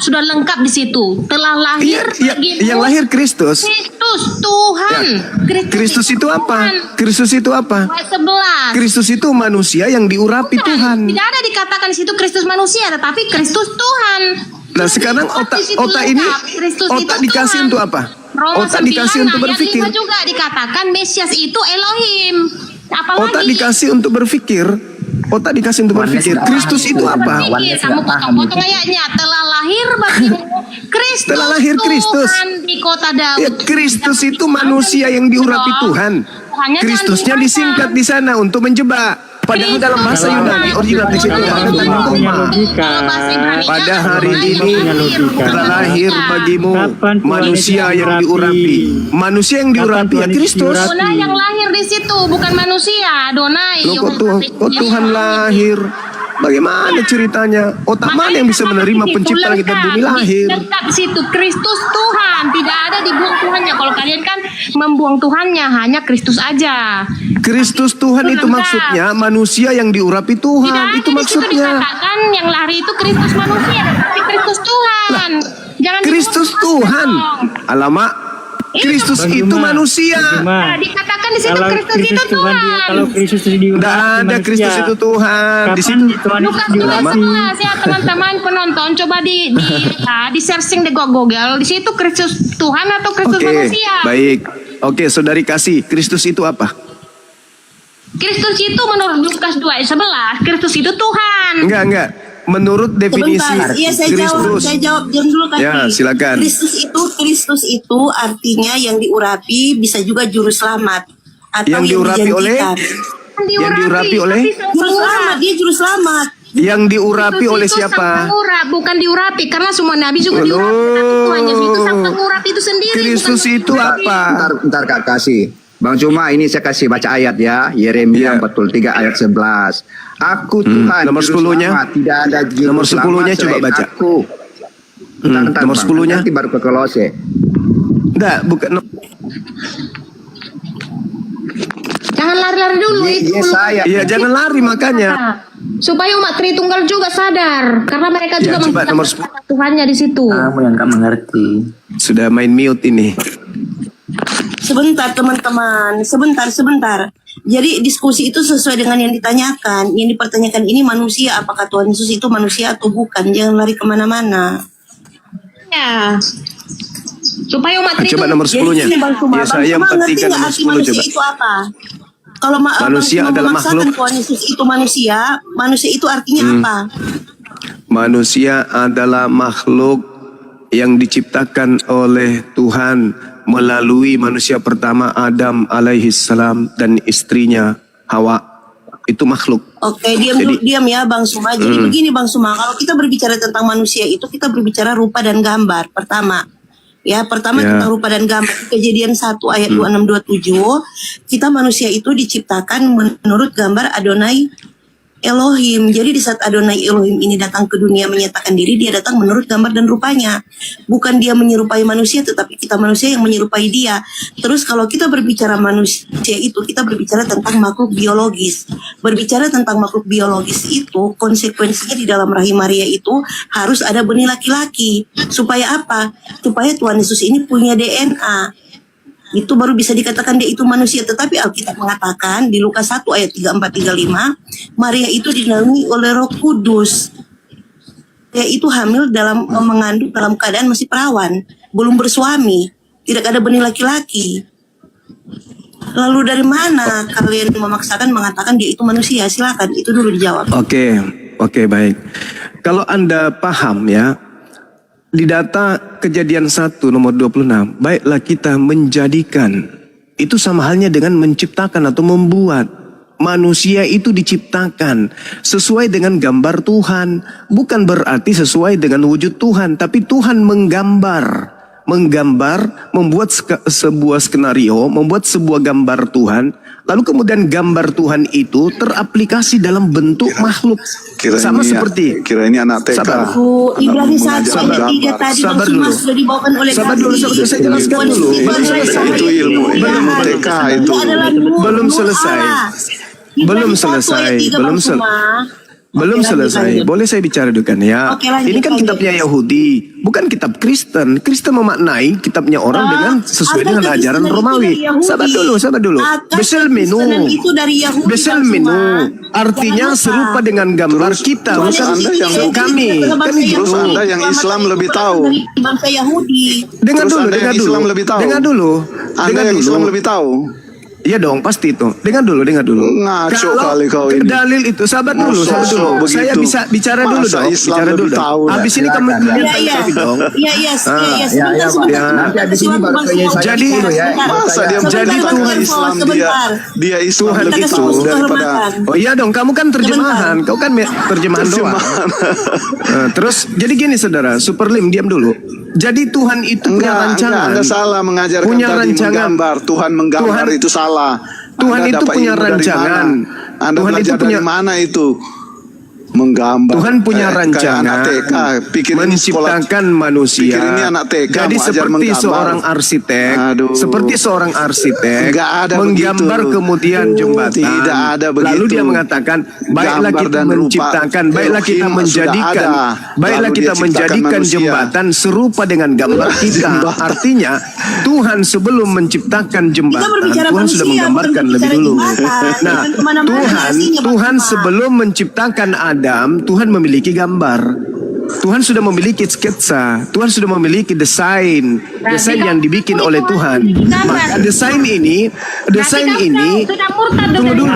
Speaker 14: sudah lengkap di situ. Telah lahir bagimu
Speaker 3: Yang lahir Kristus.
Speaker 14: Kristus Tuhan.
Speaker 3: Kristus itu apa? Kristus itu apa?
Speaker 14: Ayat 11.
Speaker 3: Kristus itu manusia yang diurapi Tuhan.
Speaker 14: Tidak ada dikatakan di situ Kristus manusia, tetapi Kristus Tuhan.
Speaker 3: Nah sekarang otak ini
Speaker 14: Kristus
Speaker 3: otak
Speaker 14: itu
Speaker 3: dikasih
Speaker 14: Tuhan.
Speaker 3: untuk apa?
Speaker 14: Roma
Speaker 3: Otak
Speaker 14: 9
Speaker 3: dikasih untuk
Speaker 14: ayat
Speaker 3: berpikir.
Speaker 14: 5 juga dikatakan Mesias itu Elohim. Apalagi
Speaker 3: Otak dikasih untuk berpikir. Otak dikasih untuk berpikir. Kristus itu apa?
Speaker 14: berpikir, kamu potong ayatnya telah lahir bagimu Kristus.
Speaker 3: Telah lahir Kristus.
Speaker 14: Tuhan di kota Daud.
Speaker 3: Ya, Kristus itu manusia yang diurapi Tuhan.
Speaker 14: Tuhannya
Speaker 3: Kristusnya
Speaker 14: jangan
Speaker 3: disingkat di sana untuk menjebak. Padahal dalam bahasa Yunani original di situ ada tanda koma. Pada hari ini telah lahir bagimu manusia yang diurapi. Manusia yang diurapi ya Kristus.
Speaker 14: Adonai yang lahir di situ bukan manusia. Adonai.
Speaker 3: Loh, kok Tuhan lahir? Bagaimana ceritanya? Otak mana yang bisa menerima pencipta langit dan bumi lahir?
Speaker 14: Lengkap situ Kristus Tuhan, tidak ada dibuang Tuhannya. Kalau kalian kan membuang Tuhannya hanya Kristus aja.
Speaker 3: Kristus Tuhan itu maksudnya manusia yang diurapi Tuhan. Itu maksudnya.
Speaker 14: Dikatakan yang lari itu Kristus manusia, tapi Kristus Tuhan. Jangan
Speaker 3: Kristus Tuhan. Alamak. Kristus itu manusia.
Speaker 14: Nah, dikatakan di situ
Speaker 17: Kalau
Speaker 14: Kristus itu
Speaker 17: Tuhan,
Speaker 14: Tuhan.
Speaker 17: kalau Kristus diurapi
Speaker 3: Tidak ada
Speaker 17: manusia,
Speaker 3: Kristus itu Tuhan. Di situ
Speaker 17: Tuhan itu
Speaker 14: Lukas
Speaker 17: diurapi?
Speaker 14: 12 ya teman-teman penonton coba di searching di Google di situ Kristus Tuhan atau Kristus
Speaker 3: Oke,
Speaker 14: manusia.
Speaker 3: baik. Oke, saudari kasih. Kristus itu apa?
Speaker 14: Kristus itu menurut Lukas 2 ayat 11 Kristus itu Tuhan.
Speaker 3: Enggak. Menurut definisi
Speaker 7: Sebentar, iya
Speaker 3: Kristus.
Speaker 7: saya jawab jam dulu kan.
Speaker 3: Ya, silakan.
Speaker 7: Kristus itu artinya yang diurapi, bisa juga juru selamat atau
Speaker 3: Yang diurapi oleh?
Speaker 7: dijanjikan.
Speaker 3: Yang diurapi oleh?
Speaker 7: Juru selamat, dia juru selamat.
Speaker 3: Yang diurapi oleh
Speaker 14: Itu
Speaker 3: siapa?
Speaker 14: sang pengurap, bukan diurapi karena semua nabi juga diurapi, tapi Tuhan Yesus itu sang pengurap itu sendiri.
Speaker 3: Kristus
Speaker 14: bukan
Speaker 3: itu apa?
Speaker 13: Bentar Kak kasih. Bang Cuma ini saya kasih baca ayat ya. Yeremia 43 ayat 11. Aku Tuhan
Speaker 3: Nomor
Speaker 13: juru
Speaker 3: 10-nya?
Speaker 13: selamat, tidak ada juru
Speaker 3: Nomor
Speaker 13: selamat
Speaker 3: 10-nya coba
Speaker 13: selain
Speaker 3: baca.
Speaker 13: Aku. Bentar,
Speaker 3: Nomor
Speaker 13: Bang.
Speaker 3: 10-nya?
Speaker 13: Nanti baru ke Kolose.
Speaker 3: Enggak, bukan.
Speaker 14: Jangan lari-lari dulu itu.
Speaker 3: Iya, jangan lari makanya.
Speaker 14: Supaya umat Tritunggal juga sadar karena mereka juga
Speaker 3: coba nomor
Speaker 14: menggunakan Tuhannya di situ.
Speaker 8: Kamu yang gak mengerti.
Speaker 3: Sudah main mute ini.
Speaker 7: Sebentar teman-teman, sebentar. Jadi diskusi itu sesuai dengan yang ditanyakan. Yang dipertanyakan ini manusia, apakah Tuhan Yesus itu manusia atau bukan? Jangan lari kemana-mana.
Speaker 14: Ya. Supaya umat
Speaker 3: Coba nomor 10-nya.
Speaker 7: Jadi, Bang Suma,
Speaker 3: Ya, saya
Speaker 7: Bang Suma ngerti
Speaker 3: empatikan
Speaker 7: nggak
Speaker 3: nomor
Speaker 7: arti
Speaker 3: 10
Speaker 7: manusia
Speaker 3: coba.
Speaker 7: itu apa? Kalau
Speaker 3: Manusia
Speaker 7: Bang Suma
Speaker 3: adalah
Speaker 7: memaksakan
Speaker 3: makhluk.
Speaker 7: Tuhan Yesus itu manusia itu artinya apa?
Speaker 3: Manusia adalah makhluk yang diciptakan oleh Tuhan melalui manusia pertama Adam alaihissalam dan istrinya Hawa. Itu makhluk.
Speaker 7: Oke, diam ya Bang Suma. Jadi begini Bang Suma, kalau kita berbicara tentang manusia itu kita berbicara rupa dan gambar. Pertama tentang rupa dan gambar. Kejadian 1 ayat 26-27, kita manusia itu diciptakan menurut gambar Adonai Elohim. Jadi di saat Adonai Elohim ini datang ke dunia menyatakan diri, dia datang menurut gambar dan rupanya. Bukan dia menyerupai manusia, tetapi kita manusia yang menyerupai dia. Terus kalau kita berbicara manusia itu, kita berbicara tentang makhluk biologis. Berbicara tentang makhluk biologis itu, konsekuensinya di dalam rahim Maria itu harus ada benih laki-laki. Supaya apa? Supaya Tuhan Yesus ini punya DNA. Itu baru bisa dikatakan dia itu manusia. Tetapi Alkitab mengatakan di Lukas 1 ayat 34-35, Maria itu dinaungi oleh Roh Kudus. Dia itu hamil mengandung dalam keadaan masih perawan, belum bersuami, tidak ada benih laki-laki. Lalu dari mana kalian memaksakan mengatakan dia itu manusia? Silakan, itu dulu dijawab.
Speaker 3: Oke, baik. Kalau Anda paham ya, di data Kejadian 1 nomor 26, baiklah kita menjadikan. Itu sama halnya dengan menciptakan atau membuat. Manusia itu diciptakan sesuai dengan gambar Tuhan. Bukan berarti sesuai dengan wujud Tuhan, tapi Tuhan menggambar, membuat sebuah skenario, membuat sebuah gambar Tuhan. Lalu kemudian gambar Tuhan itu teraplikasi dalam bentuk makhluk. Sama seperti
Speaker 15: kira ini anak TK.
Speaker 7: Ibrani 1 ayat 3 tadi
Speaker 3: sabar dulu.
Speaker 7: sudah dibawakan oleh
Speaker 3: Saya jelaskan dulu.
Speaker 15: Itu ilmu TK itu.
Speaker 3: Belum selesai. Boleh saya bicara dulu kan ya? Ini kan kitabnya Yahudi, bukan kitab Kristen. Kristen memaknai kitabnya orang dengan sesuai dengan ajaran Romawi. Sabar dulu. Beselmenu. Artinya serupa dengan gambar kita, bukan kami. Kan gitu.
Speaker 15: Terus Anda yang Islam lebih tahu.
Speaker 7: Bangsa Yahudi.
Speaker 3: Dengar dulu.
Speaker 15: Anda yang Islam lebih tahu.
Speaker 3: Iya dong, pasti itu. Dengar dulu.
Speaker 15: Ngaco kali kau ini.
Speaker 3: Dalil itu, sabar dulu. Saya bisa bicara dulu dong. Habis ini kamu tanya dong.
Speaker 7: Iya.
Speaker 9: Nanti habis ini baru ke Yesus.
Speaker 3: Jadi
Speaker 15: Tuhan Islam dia Islam lebih tahu daripada.
Speaker 3: Oh iya dong, kamu kan terjemahan. Kau kan terjemahan doang. Terus jadi gini saudara, Superlim diam dulu. Jadi Tuhan itu punya rancangan.
Speaker 15: Anda salah mengajarkan
Speaker 3: punya
Speaker 15: tadi menggambar. Tuhan menggambar itu salah.
Speaker 3: Tuhan itu punya rancangan.
Speaker 15: Anda belajar dari mana itu? Menggambar.
Speaker 3: Tuhan punya rancangan menciptakan manusia. Jadi seperti seorang arsitek, menggambar kemudian jembatan.
Speaker 15: Tidak ada begitu.
Speaker 3: Lalu dia mengatakan, baiklah kita menciptakan, baiklah kita menjadikan jembatan serupa dengan gambar kita. Artinya Tuhan sebelum menciptakan jembatan, Tuhan sudah menggambarkan lebih dulu. Nah, Tuhan sebelum menciptakan Tuhan memiliki gambar. Tuhan sudah memiliki sketsa. Tuhan sudah memiliki desain yang dibikin olehHan. Maka desain ini tunggu dulu,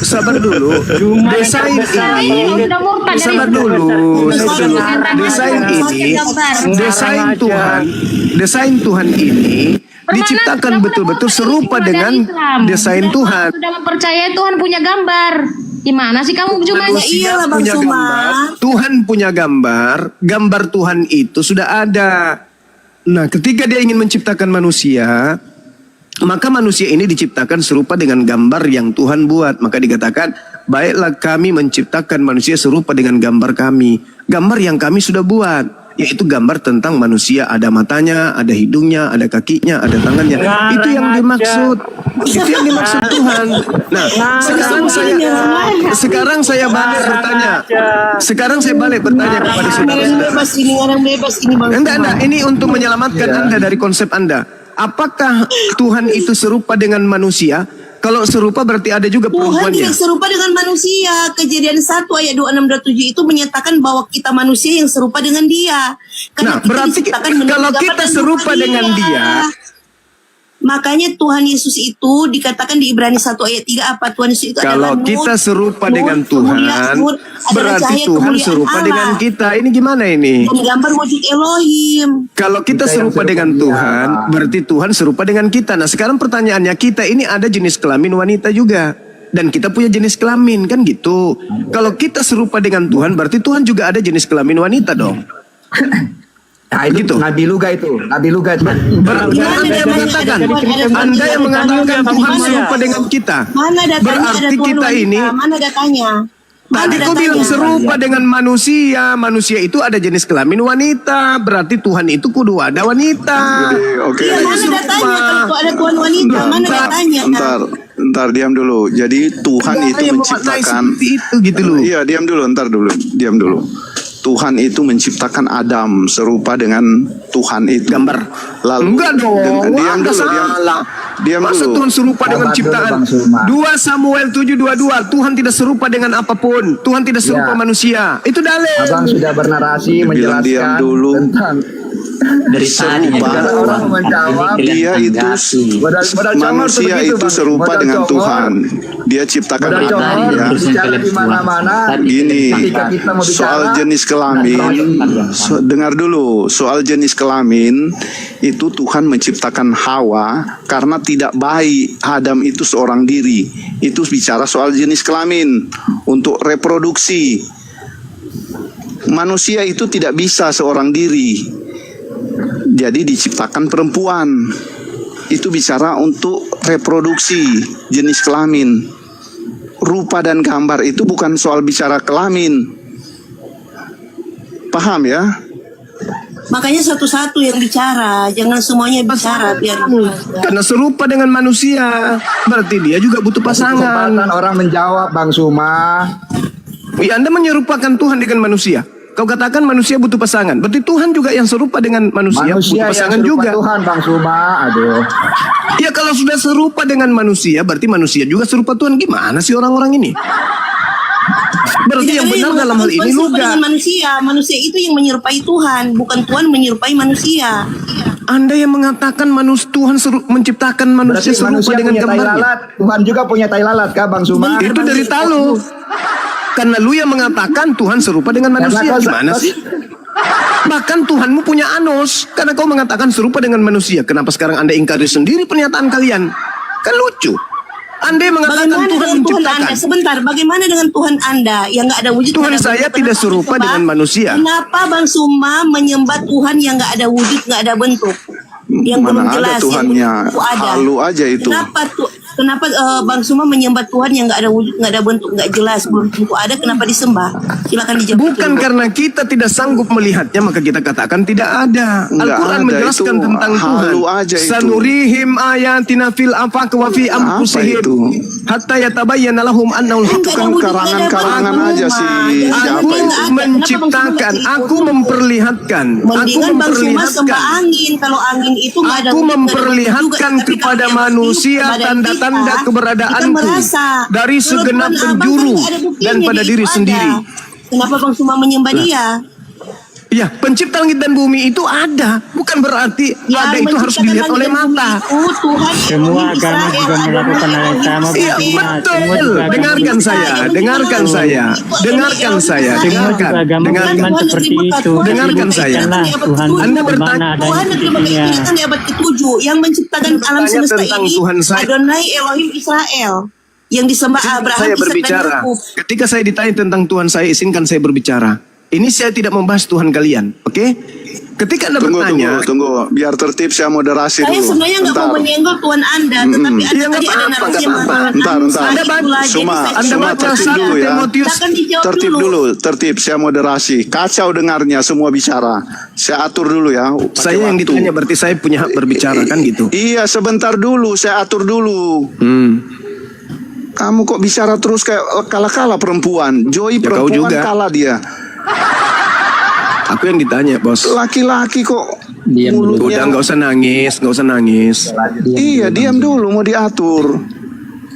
Speaker 3: sabar dulu. Desain Tuhan ini diciptakan betul-betul serupa dengan desain Tuhan.
Speaker 14: Sudah mempercayai Tuhan punya gambar. Gimana sih kamu cuma
Speaker 3: Manusia punya gambar. Tuhan punya gambar Tuhan itu sudah ada. Nah, ketika dia ingin menciptakan manusia, maka manusia ini diciptakan serupa dengan gambar yang Tuhan buat. Maka dikatakan, baiklah kami menciptakan manusia serupa dengan gambar kami. Gambar yang kami sudah buat, yaitu gambar tentang manusia. Ada matanya, ada hidungnya, ada kakinya, ada tangannya. Itu yang dimaksud. Itu yang dimaksud Tuhan. Nah, sekarang saya balik bertanya kepada saudara-saudara.
Speaker 7: Orang bebas ini bang.
Speaker 3: Enggak. Ini untuk menyelamatkan Anda dari konsep Anda. Apakah Tuhan itu serupa dengan manusia? Kalau serupa berarti ada juga perempuannya.
Speaker 7: Tuhan tidak serupa dengan manusia. Kejadian 1 ayat 26-27 itu menyatakan bahwa kita manusia yang serupa dengan Dia.
Speaker 3: Nah, berarti kalau kita serupa dengan Dia,
Speaker 7: makanya Tuhan Yesus itu dikatakan di Ibrani 1 ayat 3 apa? Tuhan Yesus itu
Speaker 3: kalau
Speaker 7: adalah
Speaker 3: kita serupa dengan Tuhan, berarti Tuhan serupa dengan kita. Ini gimana ini?
Speaker 7: Gambar wujud Elohim.
Speaker 3: Kalau kita serupa dengan Tuhan, berarti Tuhan serupa dengan kita. Nah, sekarang pertanyaannya, kita ini ada jenis kelamin wanita juga. Dan kita punya jenis kelamin, kan gitu. Kalau kita serupa dengan Tuhan, berarti Tuhan juga ada jenis kelamin wanita dong.
Speaker 13: Nah, itu
Speaker 1: Begitu.
Speaker 13: Nabi Luga itu.
Speaker 1: Berarti Anda yang mengatakan Tuhan serupa dengan kita.
Speaker 7: Mana datanya
Speaker 1: Berarti
Speaker 7: ada Tuhan
Speaker 1: kita
Speaker 7: wanita?
Speaker 1: ini
Speaker 7: Mana datanya?
Speaker 1: tadi kau bilang serupa dengan manusia. Manusia itu ada jenis kelamin wanita. Berarti Tuhan itu kudu ada wanita.
Speaker 15: Oke.
Speaker 7: Iya, mana datanya kalau ada Tuhan wanita? Mana datanya?
Speaker 15: Ntar diam dulu. Jadi Tuhan itu menciptakan
Speaker 1: itu gitu loh.
Speaker 15: Iya, diam dulu. Tuhan itu menciptakan Adam serupa dengan Tuhan itu.
Speaker 1: Gambar.
Speaker 15: Lalu
Speaker 1: Enggak dong.
Speaker 15: diam dulu. Diam
Speaker 1: Masa
Speaker 15: dulu.
Speaker 1: Tuhan serupa dengan ciptaan? 2 Samuel 7:22. Tuhan tidak serupa dengan apapun. Tuhan tidak serupa manusia. Itu dalil.
Speaker 13: Abang sudah bernarasi
Speaker 15: Bilang diam
Speaker 13: menjelaskan
Speaker 15: dulu.
Speaker 13: tentang
Speaker 6: Dari tadi
Speaker 13: orang menjawab
Speaker 15: Dia itu manusia itu serupa dengan Tuhan. Dia ciptakan
Speaker 13: Modal
Speaker 15: Adam
Speaker 13: congor,
Speaker 15: ya.
Speaker 13: bicara di mana-mana.
Speaker 15: Gini,
Speaker 13: Ketika kita mau bicara,
Speaker 15: soal jenis kelamin, dengar dulu, soal jenis kelamin itu Tuhan menciptakan Hawa karena tidak baik Adam itu seorang diri. Itu bicara soal jenis kelamin untuk reproduksi. Manusia itu tidak bisa seorang diri. Jadi diciptakan perempuan. Itu bicara untuk reproduksi jenis kelamin. Rupa dan gambar itu bukan soal bicara kelamin. Paham ya?
Speaker 7: Makanya satu-satu yang bicara, jangan semuanya bicara biar
Speaker 1: Karena serupa dengan manusia, berarti dia juga butuh pasangan.
Speaker 13: kesempatan orang menjawab, Bang Suma.
Speaker 1: Ya, Anda menyerupakan Tuhan dengan manusia. Kau katakan manusia butuh pasangan. Berarti Tuhan juga yang serupa dengan manusia butuh
Speaker 13: Manusia yang
Speaker 1: pasangan
Speaker 13: serupa
Speaker 1: juga.
Speaker 13: Tuhan, Bang Suma. Aduh.
Speaker 1: Ya kalau sudah serupa dengan manusia, berarti manusia juga serupa Tuhan. Gimana sih orang-orang ini? Berarti yang benar dalam hal ini Luga.
Speaker 7: dengan manusia itu yang menyerupai Tuhan, bukan Tuhan menyerupai manusia.
Speaker 1: Anda yang mengatakan Tuhan menciptakan manusia
Speaker 13: Berarti
Speaker 1: serupa
Speaker 13: manusia
Speaker 1: dengan
Speaker 13: punya tai
Speaker 1: gambarnya.
Speaker 13: lalat. Tuhan juga punya tai lalat, kah, Bang Suma?
Speaker 1: Itu dari talu. Karena lu yang mengatakan Tuhan serupa dengan manusia. Gimana sih? Bahkan Tuhanmu punya anus. Karena kau mengatakan serupa dengan manusia. Kenapa sekarang Anda ingkari sendiri pernyataan kalian? Kan lucu. Anda yang mengatakan
Speaker 7: Bagaimana
Speaker 1: Tuhan
Speaker 7: dengan Tuhan
Speaker 1: menciptakan.
Speaker 7: Anda? Sebentar, bagaimana dengan Tuhan Anda yang nggak ada wujud?
Speaker 1: Tuhan
Speaker 7: nggak ada
Speaker 1: saya
Speaker 7: bentuk?
Speaker 1: tidak
Speaker 7: Kenapa
Speaker 1: serupa
Speaker 7: disembah?
Speaker 1: dengan manusia.
Speaker 7: Kenapa Bang Suma menyembah Tuhan yang nggak ada wujud, nggak ada bentuk? Yang belum
Speaker 15: Mana ada
Speaker 7: jelas,
Speaker 15: Tuhannya,
Speaker 7: yang belum ada.
Speaker 15: halu aja itu.
Speaker 7: Kenapa Bang Suma menyembah Tuhan yang nggak ada wujud, nggak ada bentuk, nggak jelas, belum tentu ada? Kenapa disembah? Silakan dijawab.
Speaker 1: Bukan karena kita tidak sanggup melihatnya maka kita katakan tidak ada.
Speaker 15: Nggak
Speaker 1: Al-Quran
Speaker 15: ada,
Speaker 1: menjelaskan
Speaker 15: itu
Speaker 1: tentang Tuhan.
Speaker 15: halu aja itu.
Speaker 1: Sanurihim ayatina fil afaq wa fi anfusihim hatta yatabayyana lahum annahu al-haq.
Speaker 15: Itu kan karangan-karangan aja sih. Siapa
Speaker 1: Aku
Speaker 15: itu?
Speaker 1: menciptakan, aku memperlihatkan, aku
Speaker 7: Mendingan Bang Suma sembah
Speaker 1: memperlihatkan.
Speaker 7: angin. Kalau angin itu nggak ada
Speaker 1: Aku
Speaker 7: wujud, nggak ada bentuk
Speaker 1: memperlihatkan
Speaker 7: juga. Tapi
Speaker 1: kepada
Speaker 7: kalau yang
Speaker 1: manusia
Speaker 7: hidup kepada
Speaker 1: tanda-tanda
Speaker 7: kita
Speaker 1: keberadaanku
Speaker 7: merasa.
Speaker 1: dari
Speaker 7: Kalau
Speaker 1: segenap
Speaker 7: Tuhan Abang
Speaker 1: penjuru
Speaker 7: kan nggak ada buktinya,
Speaker 1: dan pada
Speaker 7: dia
Speaker 1: diri
Speaker 7: itu
Speaker 1: sendiri.
Speaker 7: ada. Kenapa Bang Suma menyembah dia?
Speaker 1: Ya, pencipta langit dan bumi itu ada, bukan berarti
Speaker 7: Ya,
Speaker 1: ada itu harus
Speaker 7: menciptakan
Speaker 1: dilihat
Speaker 7: langit
Speaker 1: oleh
Speaker 7: dan bumi
Speaker 1: mata.
Speaker 7: itu Tuhan
Speaker 17: Semua
Speaker 7: Elohim
Speaker 17: agama
Speaker 7: Israel,
Speaker 17: juga melakukan hal yang sama.
Speaker 1: Iya betul. Dengarkan saya, dengarkan saya, dengarkan saya, dengarkan, dengarkan,
Speaker 17: seperti itu.
Speaker 1: dengarkan saya.
Speaker 17: Tuhan
Speaker 1: Anda
Speaker 17: di
Speaker 1: bertanya.
Speaker 17: mana
Speaker 7: Tuhan
Speaker 17: adanya
Speaker 7: negeri
Speaker 17: titiknya.
Speaker 7: Bangsa di abad ke-7 yang menciptakan alam
Speaker 1: Bertanya
Speaker 7: semesta
Speaker 1: tentang
Speaker 7: ini
Speaker 1: Tuhan saya.
Speaker 7: Adonai Elohim Israel yang disembah Abraham,
Speaker 1: Saya
Speaker 7: Ishak dan
Speaker 1: berbicara.
Speaker 7: Yakub.
Speaker 1: Ketika saya ditanya tentang Tuhan saya, izinkan saya berbicara. Ini saya tidak membahas Tuhan kalian, oke? Ketika Anda bertanya,
Speaker 15: Tunggu, biar tertib saya moderasi
Speaker 7: Saya
Speaker 15: dulu.
Speaker 7: sebenarnya nggak mau menyenggol Tuhan Anda, tetapi Anda
Speaker 1: Ya, nggak
Speaker 7: tadi ada
Speaker 1: apa-apa,
Speaker 7: narasi
Speaker 1: nggak
Speaker 7: yang
Speaker 1: apa-apa.
Speaker 7: mengatakan
Speaker 15: Bentar,
Speaker 7: Anda
Speaker 15: bentar.
Speaker 7: itulah, jadi
Speaker 15: Suma,
Speaker 7: saya
Speaker 1: Anda
Speaker 15: Suma
Speaker 1: baca
Speaker 15: tertib
Speaker 1: 1
Speaker 15: dulu ya.
Speaker 1: Timotius.
Speaker 7: Silakan dijawab
Speaker 15: Tertib dulu, tertib. Saya moderasi. Kacau dengarnya, semua bicara. Saya atur dulu ya. pakai
Speaker 1: Saya yang
Speaker 15: waktu.
Speaker 1: ditanya berarti saya punya hak berbicara kan gitu.
Speaker 15: Iya, sebentar dulu. Saya atur dulu. Kamu kok bicara terus kayak kalah-kalah perempuan. Joy
Speaker 1: Ya, kau
Speaker 15: perempuan
Speaker 1: juga.
Speaker 15: kalah dia.
Speaker 1: Aku yang ditanya, bos.
Speaker 15: Laki-laki kok
Speaker 6: Diam dulu.
Speaker 1: Udah nggak usah nangis, nggak usah nangis.
Speaker 15: Iya, diam dulu mau diatur.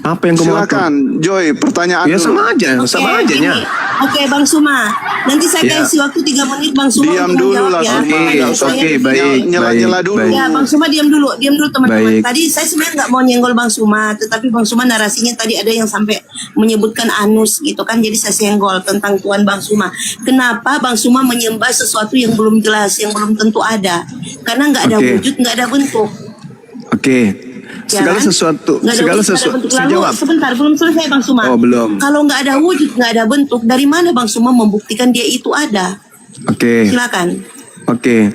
Speaker 1: Apa yang kamu atur?
Speaker 15: Silakan, Joy, pertanyaan
Speaker 1: Ya
Speaker 15: dulu.
Speaker 1: sama aja, sama aja nya.
Speaker 7: Oke, Bang Suma. Nanti saya
Speaker 1: Ya.
Speaker 7: kasih waktu 3 menit Bang Suma
Speaker 15: Diam
Speaker 7: untuk
Speaker 15: dulu
Speaker 7: menjawab
Speaker 15: lah,
Speaker 7: ya.
Speaker 15: Suma.
Speaker 1: Oke,
Speaker 15: Nggak usah
Speaker 1: oke, baik,
Speaker 15: nyela-nyela
Speaker 1: baik,
Speaker 15: dulu.
Speaker 1: baik.
Speaker 7: Ya, Bang Suma diam dulu teman-teman.
Speaker 1: Baik.
Speaker 7: Tadi saya sebenarnya nggak mau nyenggol Bang Suma, tetapi Bang Suma narasinya tadi ada yang sampai menyebutkan anus gitu kan, jadi saya senggol tentang Tuhan Bang Suma. Kenapa Bang Suma menyembah sesuatu yang belum jelas, yang belum tentu ada? Karena nggak ada
Speaker 1: Oke.
Speaker 7: wujud, nggak ada bentuk.
Speaker 1: Oke.
Speaker 7: Ya
Speaker 1: Segala
Speaker 7: kan?
Speaker 1: sesuatu,
Speaker 7: Nggak ada
Speaker 1: segala
Speaker 7: wujud, nggak ada
Speaker 1: sesuatu.
Speaker 7: bentuk.
Speaker 1: Saya
Speaker 7: Lalu,
Speaker 1: jawab.
Speaker 7: sebentar, belum selesai Bang Suma.
Speaker 1: Oh, belum.
Speaker 7: Kalau nggak ada wujud, nggak ada bentuk, dari mana Bang Suma membuktikan dia itu ada?
Speaker 1: Oke.
Speaker 7: Silakan.
Speaker 1: Oke.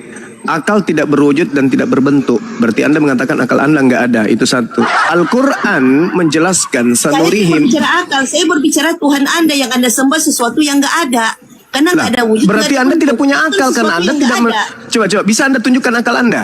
Speaker 3: akal tidak berwujud dan tidak berbentuk. Berarti Anda mengatakan akal Anda nggak ada. Itu satu. Al-Quran menjelaskan
Speaker 7: Saya tidak
Speaker 3: sanurihim.
Speaker 7: berbicara akal, saya berbicara Tuhan Anda yang Anda sembah sesuatu yang nggak ada. Karena nggak ada wujud.
Speaker 3: Berarti
Speaker 7: nggak ada
Speaker 3: Anda tidak
Speaker 7: bentuk.
Speaker 3: punya
Speaker 7: Itu
Speaker 3: akal karena
Speaker 7: sesuatu
Speaker 3: Anda
Speaker 7: yang
Speaker 3: tidak.
Speaker 7: nggak ada.
Speaker 3: Coba bisa Anda tunjukkan akal Anda?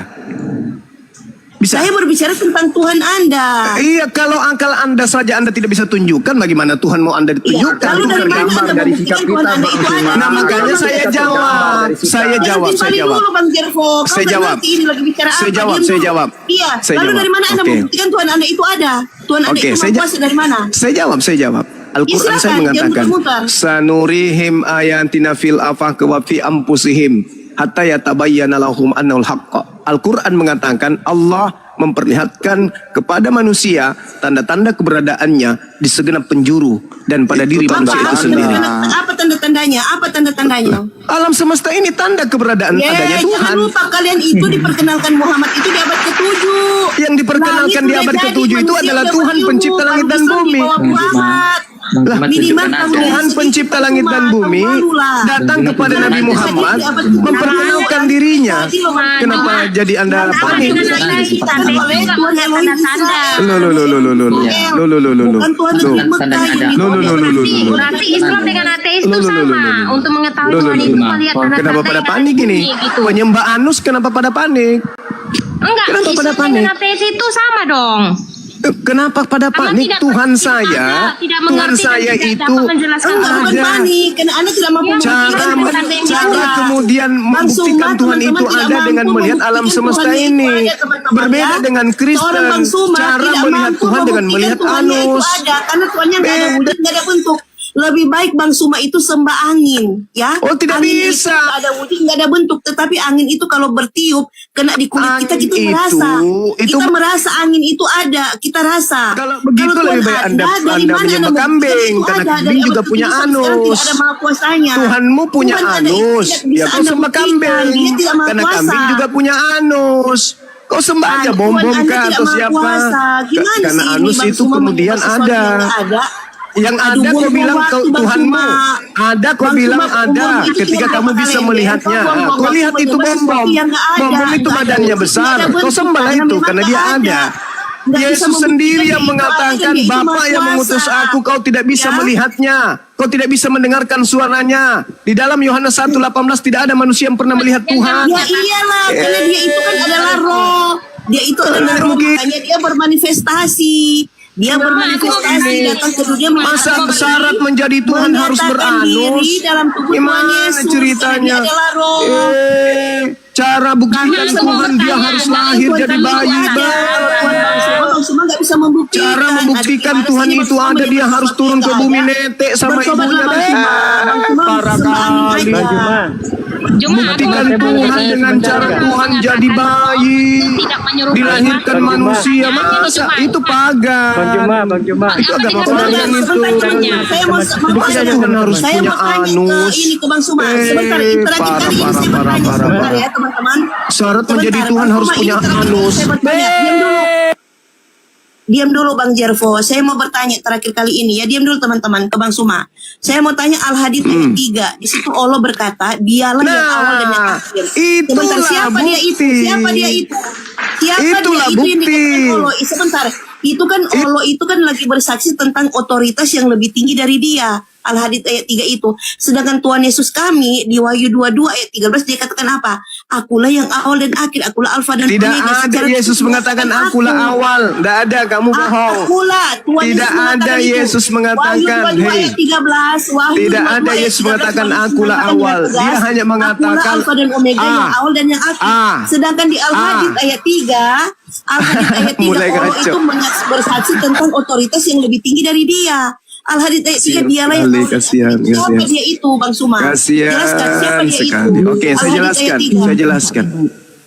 Speaker 3: Bisa.
Speaker 7: Saya berbicara tentang Tuhan Anda.
Speaker 3: Iya, kalau akal Anda saja Anda tidak bisa tunjukkan, bagaimana Tuhan mau Anda ditunjukkan?
Speaker 7: Lalu dari mana Anda membuktikan Tuhan Anda itu ada?
Speaker 3: Nah, makanya saya jawab. Saya jawab.
Speaker 7: Dulu, Bang Jervo.
Speaker 3: Saya jawab.
Speaker 7: Ini lagi bicara
Speaker 3: Saya
Speaker 7: apa?
Speaker 3: jawab.
Speaker 7: Diam
Speaker 3: Saya
Speaker 7: dulu.
Speaker 3: jawab.
Speaker 7: Iya.
Speaker 3: Saya
Speaker 7: Lalu
Speaker 3: jawab.
Speaker 7: dari mana Anda
Speaker 3: Oke.
Speaker 7: membuktikan Tuhan Anda itu ada? Tuhan Anda
Speaker 3: Oke,
Speaker 7: itu
Speaker 3: saya
Speaker 7: kuasa dari mana?
Speaker 3: Saya jawab. Al-Quran
Speaker 7: Ya,
Speaker 3: saya
Speaker 7: silakan,
Speaker 3: mengatakan,
Speaker 7: jangan mutar-mutar.
Speaker 3: sanurihim ayatina fil afaq wa fi anfusihim hatta yatabayyana lahum annal haqq. Al-Quran mengatakan Allah memperlihatkan kepada manusia tanda-tanda keberadaannya di segenap penjuru dan pada diri manusia itu sendiri.
Speaker 7: Apa tanda-tandanya? Apa tanda-tandanya?
Speaker 3: Alam semesta ini tanda keberadaan adanya Tuhan.
Speaker 7: Jangan lupa kalian itu diperkenalkan Muhammad itu di abad ke-7.
Speaker 3: Yang diperkenalkan di abad ke-7 itu adalah Tuhan pencipta langit dan bumi. Lah, Tuhan pencipta langit dan bumi datang kepada Nabi Muhammad memperkenalkan dirinya. Kenapa jadi Anda panik?
Speaker 14: Berarti Islam dengan ateis itu sama untuk mengetahui Tuhan itu melihat tanda-tanda
Speaker 3: Kenapa pada
Speaker 14: yang
Speaker 3: panik
Speaker 14: ada di
Speaker 3: ini?
Speaker 14: bumi, gitu.
Speaker 3: Penyembah Anus kenapa pada panik?
Speaker 14: Enggak,
Speaker 3: Kenapa pada
Speaker 14: Islam
Speaker 3: panik?
Speaker 14: dengan ateis itu sama dong.
Speaker 3: Kenapa pada panik?
Speaker 14: tidak
Speaker 3: Tuhan
Speaker 14: tidak
Speaker 3: saya,
Speaker 14: tidak
Speaker 3: Tuhan
Speaker 14: mengerti dan
Speaker 3: saya
Speaker 14: tidak
Speaker 3: itu
Speaker 14: dapat menjelaskan
Speaker 7: Bukan
Speaker 3: ada.
Speaker 7: panik, karena Anda tidak mampu membuktikan
Speaker 3: Cara kemudian membuktikan Tuhan itu ada dengan melihat alam semesta ini. Berbeda dengan Kristen, cara melihat Tuhan dengan melihat Anus.
Speaker 7: Karena Tuhannya nggak ada wujud, nggak ada bentuk. Lebih baik Bang Suma itu sembah angin, ya.
Speaker 3: Oh, tidak
Speaker 7: angin
Speaker 3: bisa.
Speaker 7: Itu nggak ada wujud, nggak ada bentuk. Tetapi angin itu kalau bertiup kena di kulit kita, kita merasa. Kita merasa angin itu ada, kita rasa.
Speaker 3: Kalau begitu
Speaker 7: Tuhan
Speaker 3: lebih baik
Speaker 7: ada,
Speaker 3: Anda
Speaker 7: dari mana
Speaker 3: menyembah
Speaker 7: Anda
Speaker 3: kambing,
Speaker 7: membuktikan
Speaker 3: karena
Speaker 7: itu ada?
Speaker 3: kambing
Speaker 7: Dari
Speaker 3: juga
Speaker 7: abad
Speaker 3: punya
Speaker 7: ke-7 sampai sekarang
Speaker 3: anus.
Speaker 7: tidak ada maha kuasanya.
Speaker 3: Tuhanmu punya
Speaker 7: Tuhan Anda itu
Speaker 3: anus,
Speaker 7: tidak bisa
Speaker 3: ya kau
Speaker 7: Anda
Speaker 3: sembah
Speaker 7: buktikan.
Speaker 3: kambing,
Speaker 7: Dia tidak maha
Speaker 3: karena
Speaker 7: kuasa.
Speaker 3: kambing juga punya anus. Kau sembah aja
Speaker 7: Tuhan
Speaker 3: bom-bom
Speaker 7: Anda
Speaker 3: kah
Speaker 7: tidak
Speaker 3: atau
Speaker 7: maha
Speaker 3: siapa?
Speaker 7: kuasa. Gimana
Speaker 3: Karena
Speaker 7: sih ini,
Speaker 3: anus
Speaker 7: Bang
Speaker 3: itu
Speaker 7: Suma
Speaker 3: kemudian
Speaker 7: menyembah sesuatu
Speaker 3: ada.
Speaker 7: yang nggak ada?
Speaker 3: Yang
Speaker 7: Aduh,
Speaker 3: ada kau
Speaker 7: buang-buang
Speaker 3: bilang
Speaker 7: waktu,
Speaker 3: kau
Speaker 7: Bang
Speaker 3: Tuhanmu.
Speaker 7: Suma.
Speaker 3: Ada kau
Speaker 7: Bang
Speaker 3: bilang
Speaker 7: Suma,
Speaker 3: ada
Speaker 7: bom itu
Speaker 3: ketika
Speaker 7: cuma
Speaker 3: kamu
Speaker 7: kata
Speaker 3: bisa
Speaker 7: kalender.
Speaker 3: melihatnya.
Speaker 7: Kau buang-buang
Speaker 3: Kau
Speaker 7: waktu
Speaker 3: lihat itu
Speaker 7: menyembah
Speaker 3: bom-bom.
Speaker 7: sesuatu yang nggak ada.
Speaker 3: Bom-bom itu
Speaker 7: Nggak ada
Speaker 3: badannya
Speaker 7: wujud,
Speaker 3: besar.
Speaker 7: nggak ada
Speaker 3: Kau
Speaker 7: bentuk,
Speaker 3: sembah
Speaker 7: karena
Speaker 3: itu
Speaker 7: memang
Speaker 3: karena
Speaker 7: nggak
Speaker 3: dia ada.
Speaker 7: Nggak bisa
Speaker 3: Yesus sendiri yang
Speaker 7: membuktikan itu ada,
Speaker 3: mengatakan,
Speaker 7: dia itu
Speaker 3: Bapa
Speaker 7: maha
Speaker 3: yang mengutus
Speaker 7: kuasa.
Speaker 3: aku, kau tidak bisa
Speaker 7: Ya.
Speaker 3: melihatnya. Kau tidak bisa mendengarkan suaranya. Di dalam Yohanes 1:18 tidak ada manusia yang pernah melihat Tuhan.
Speaker 7: Ya iyalah, karena dia itu kan adalah roh. Dia itu adalah roh, makanya dia bermanifestasi. Dia bermanifestasi datang ke dunia.
Speaker 3: Masa syarat menjadi Tuhan harus
Speaker 7: menyatakan
Speaker 3: beranus?
Speaker 7: diri dalam tubuh Tuhan
Speaker 3: Gimana
Speaker 7: Yesus.
Speaker 3: ceritanya?
Speaker 7: Dia adalah roh.
Speaker 3: Cara buktikan Tuhan dia harus lahir jadi bayi.
Speaker 7: Bang Suma nggak bisa membuktikan.
Speaker 3: Cara membuktikan Tuhan itu ada, dia harus turun ke bumi netek sama ibunya. Parah kali. Buktikan Tuhan dengan cara Tuhan jadi bayi, dilahirkan manusia. Masa itu pagar.
Speaker 8: Bang Juma.
Speaker 3: Itu agama pagan itu.
Speaker 7: Saya mau
Speaker 3: Tuhan harus
Speaker 7: saya
Speaker 3: punya
Speaker 7: mau tanya
Speaker 3: anus.
Speaker 7: ke ini ke Bang Suma. Sebentar, interaksi kali ini saya bertanya sebentar ya teman-teman.
Speaker 3: Syarat menjadi
Speaker 7: Sebentar,
Speaker 3: Tuhan
Speaker 7: Bang
Speaker 3: harus
Speaker 7: Suma,
Speaker 3: punya
Speaker 7: ini terakhir
Speaker 3: anus.
Speaker 7: saya bertanya. Diam dulu Bang Jervo, saya mau bertanya terakhir kali ini ya. Diam dulu teman-teman ke Bang Suma. Saya mau tanya Al-Hadid ayat 3. Di situ Allah berkata, dialah yang awal dan yang akhir. Sebentar, siapa dia itu? Siapa dia itu? Siapa
Speaker 3: Itulah
Speaker 7: dia itu yang
Speaker 3: bukti.
Speaker 7: dikatakan Allah? Sebentar, itu kan Allah itu kan lagi bersaksi tentang otoritas yang lebih tinggi dari dia. Al-Hadid ayat 3 itu. Sedangkan Tuhan Yesus kami di Wahyu 22 ayat 13 dia katakan apa? Akulah yang awal dan akhir, akulah alfa dan
Speaker 3: Tidak
Speaker 7: omega.
Speaker 3: ada
Speaker 7: Secara
Speaker 3: Yesus
Speaker 7: khusus
Speaker 3: mengatakan
Speaker 7: aku.
Speaker 3: akulah awal. Tidak ada, kamu bohong.
Speaker 7: Akulah Tuhan
Speaker 3: Tidak
Speaker 7: Yesus mengatakan
Speaker 3: ada
Speaker 7: itu.
Speaker 3: Yesus mengatakan,
Speaker 7: Wahyu 22 ayat 13, Wahyu
Speaker 3: Tidak
Speaker 7: 22
Speaker 3: ada
Speaker 7: ayat
Speaker 3: Yesus
Speaker 7: 13,
Speaker 3: mengatakan
Speaker 7: Tuhan Yesus
Speaker 3: akulah
Speaker 7: mengatakan
Speaker 3: awal.
Speaker 7: dengan tegas,
Speaker 3: Dia hanya mengatakan
Speaker 7: akulah alfa dan omega, yang awal dan yang akhir. Sedangkan di Al-Hadid ayat 3, Al-Hadid ayat 3
Speaker 3: Mulai
Speaker 7: Allah
Speaker 3: kacau.
Speaker 7: itu bersaksi tentang otoritas yang lebih tinggi dari dia. Al-Hadid ayat 3 dialah yang awal.
Speaker 3: Kasihan,
Speaker 7: Siapa dia itu Bang Suma? Jelaskan siapa
Speaker 3: kasihan
Speaker 7: dia
Speaker 3: sekali.
Speaker 7: itu.
Speaker 3: Oke, saya
Speaker 7: Al-Hadid
Speaker 3: jelaskan.
Speaker 7: ayat 3.
Speaker 3: Saya jelaskan.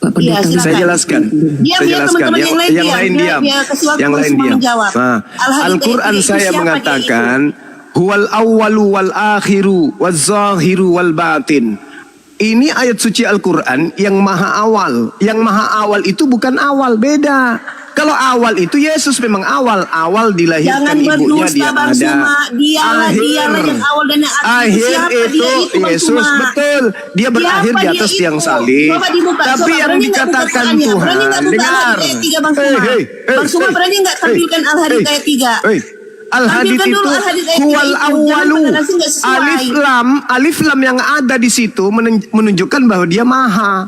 Speaker 7: Iya, silakan.
Speaker 3: Saya jelaskan.
Speaker 7: Diam,
Speaker 3: Saya
Speaker 7: ya,
Speaker 3: jelaskan.
Speaker 7: teman-teman yang lain diam.
Speaker 3: lain diam.
Speaker 7: Biar kasih waktu
Speaker 3: Yang
Speaker 7: Bang
Speaker 3: lain
Speaker 7: Suma
Speaker 3: diam.
Speaker 7: menjawab.
Speaker 3: Nah,
Speaker 7: Al-Hadid
Speaker 3: Al-Quran
Speaker 7: ayat 3
Speaker 3: saya
Speaker 7: itu siapa
Speaker 3: mengatakan huwal awwalu wal akhiru wal zahiru wal batin. Ini ayat suci Al-Quran yang maha awal. Yang maha awal itu bukan awal, beda. Kalau awal itu Yesus memang awal dilahirkan
Speaker 7: Jangan
Speaker 3: ibunya
Speaker 7: berdusta
Speaker 3: dia
Speaker 7: Bang
Speaker 3: ada.
Speaker 7: Suma. Dialah yang awal dan yang akhir.
Speaker 3: Akhir
Speaker 7: Siapa
Speaker 3: itu
Speaker 7: dia itu Bang
Speaker 3: Yesus,
Speaker 7: Suma?
Speaker 3: betul. Dia berakhir
Speaker 7: Siapa
Speaker 3: di
Speaker 7: dia
Speaker 3: atas
Speaker 7: itu?
Speaker 3: tiang salib.
Speaker 7: Coba dibuka.
Speaker 3: Tapi
Speaker 7: Coba,
Speaker 3: yang
Speaker 7: berani nggak buka
Speaker 3: dikatakan
Speaker 7: Qurannya?
Speaker 3: Tuhan,
Speaker 7: Berani nggak buka
Speaker 3: dengar.
Speaker 7: Al-Hadid ayat 3 Bang Suma? Bang Suma berani nggak tampilkan Al-Hadid ayat 3?
Speaker 3: Al-Hadid
Speaker 7: Tampilkan
Speaker 3: itu
Speaker 7: dulu Al-Hadid ayat 3
Speaker 3: huwal
Speaker 7: itu.
Speaker 3: awwalu.
Speaker 7: Jangan penjelasan nggak sesuai.
Speaker 3: Alif lam yang ada di situ menunjukkan bahwa dia maha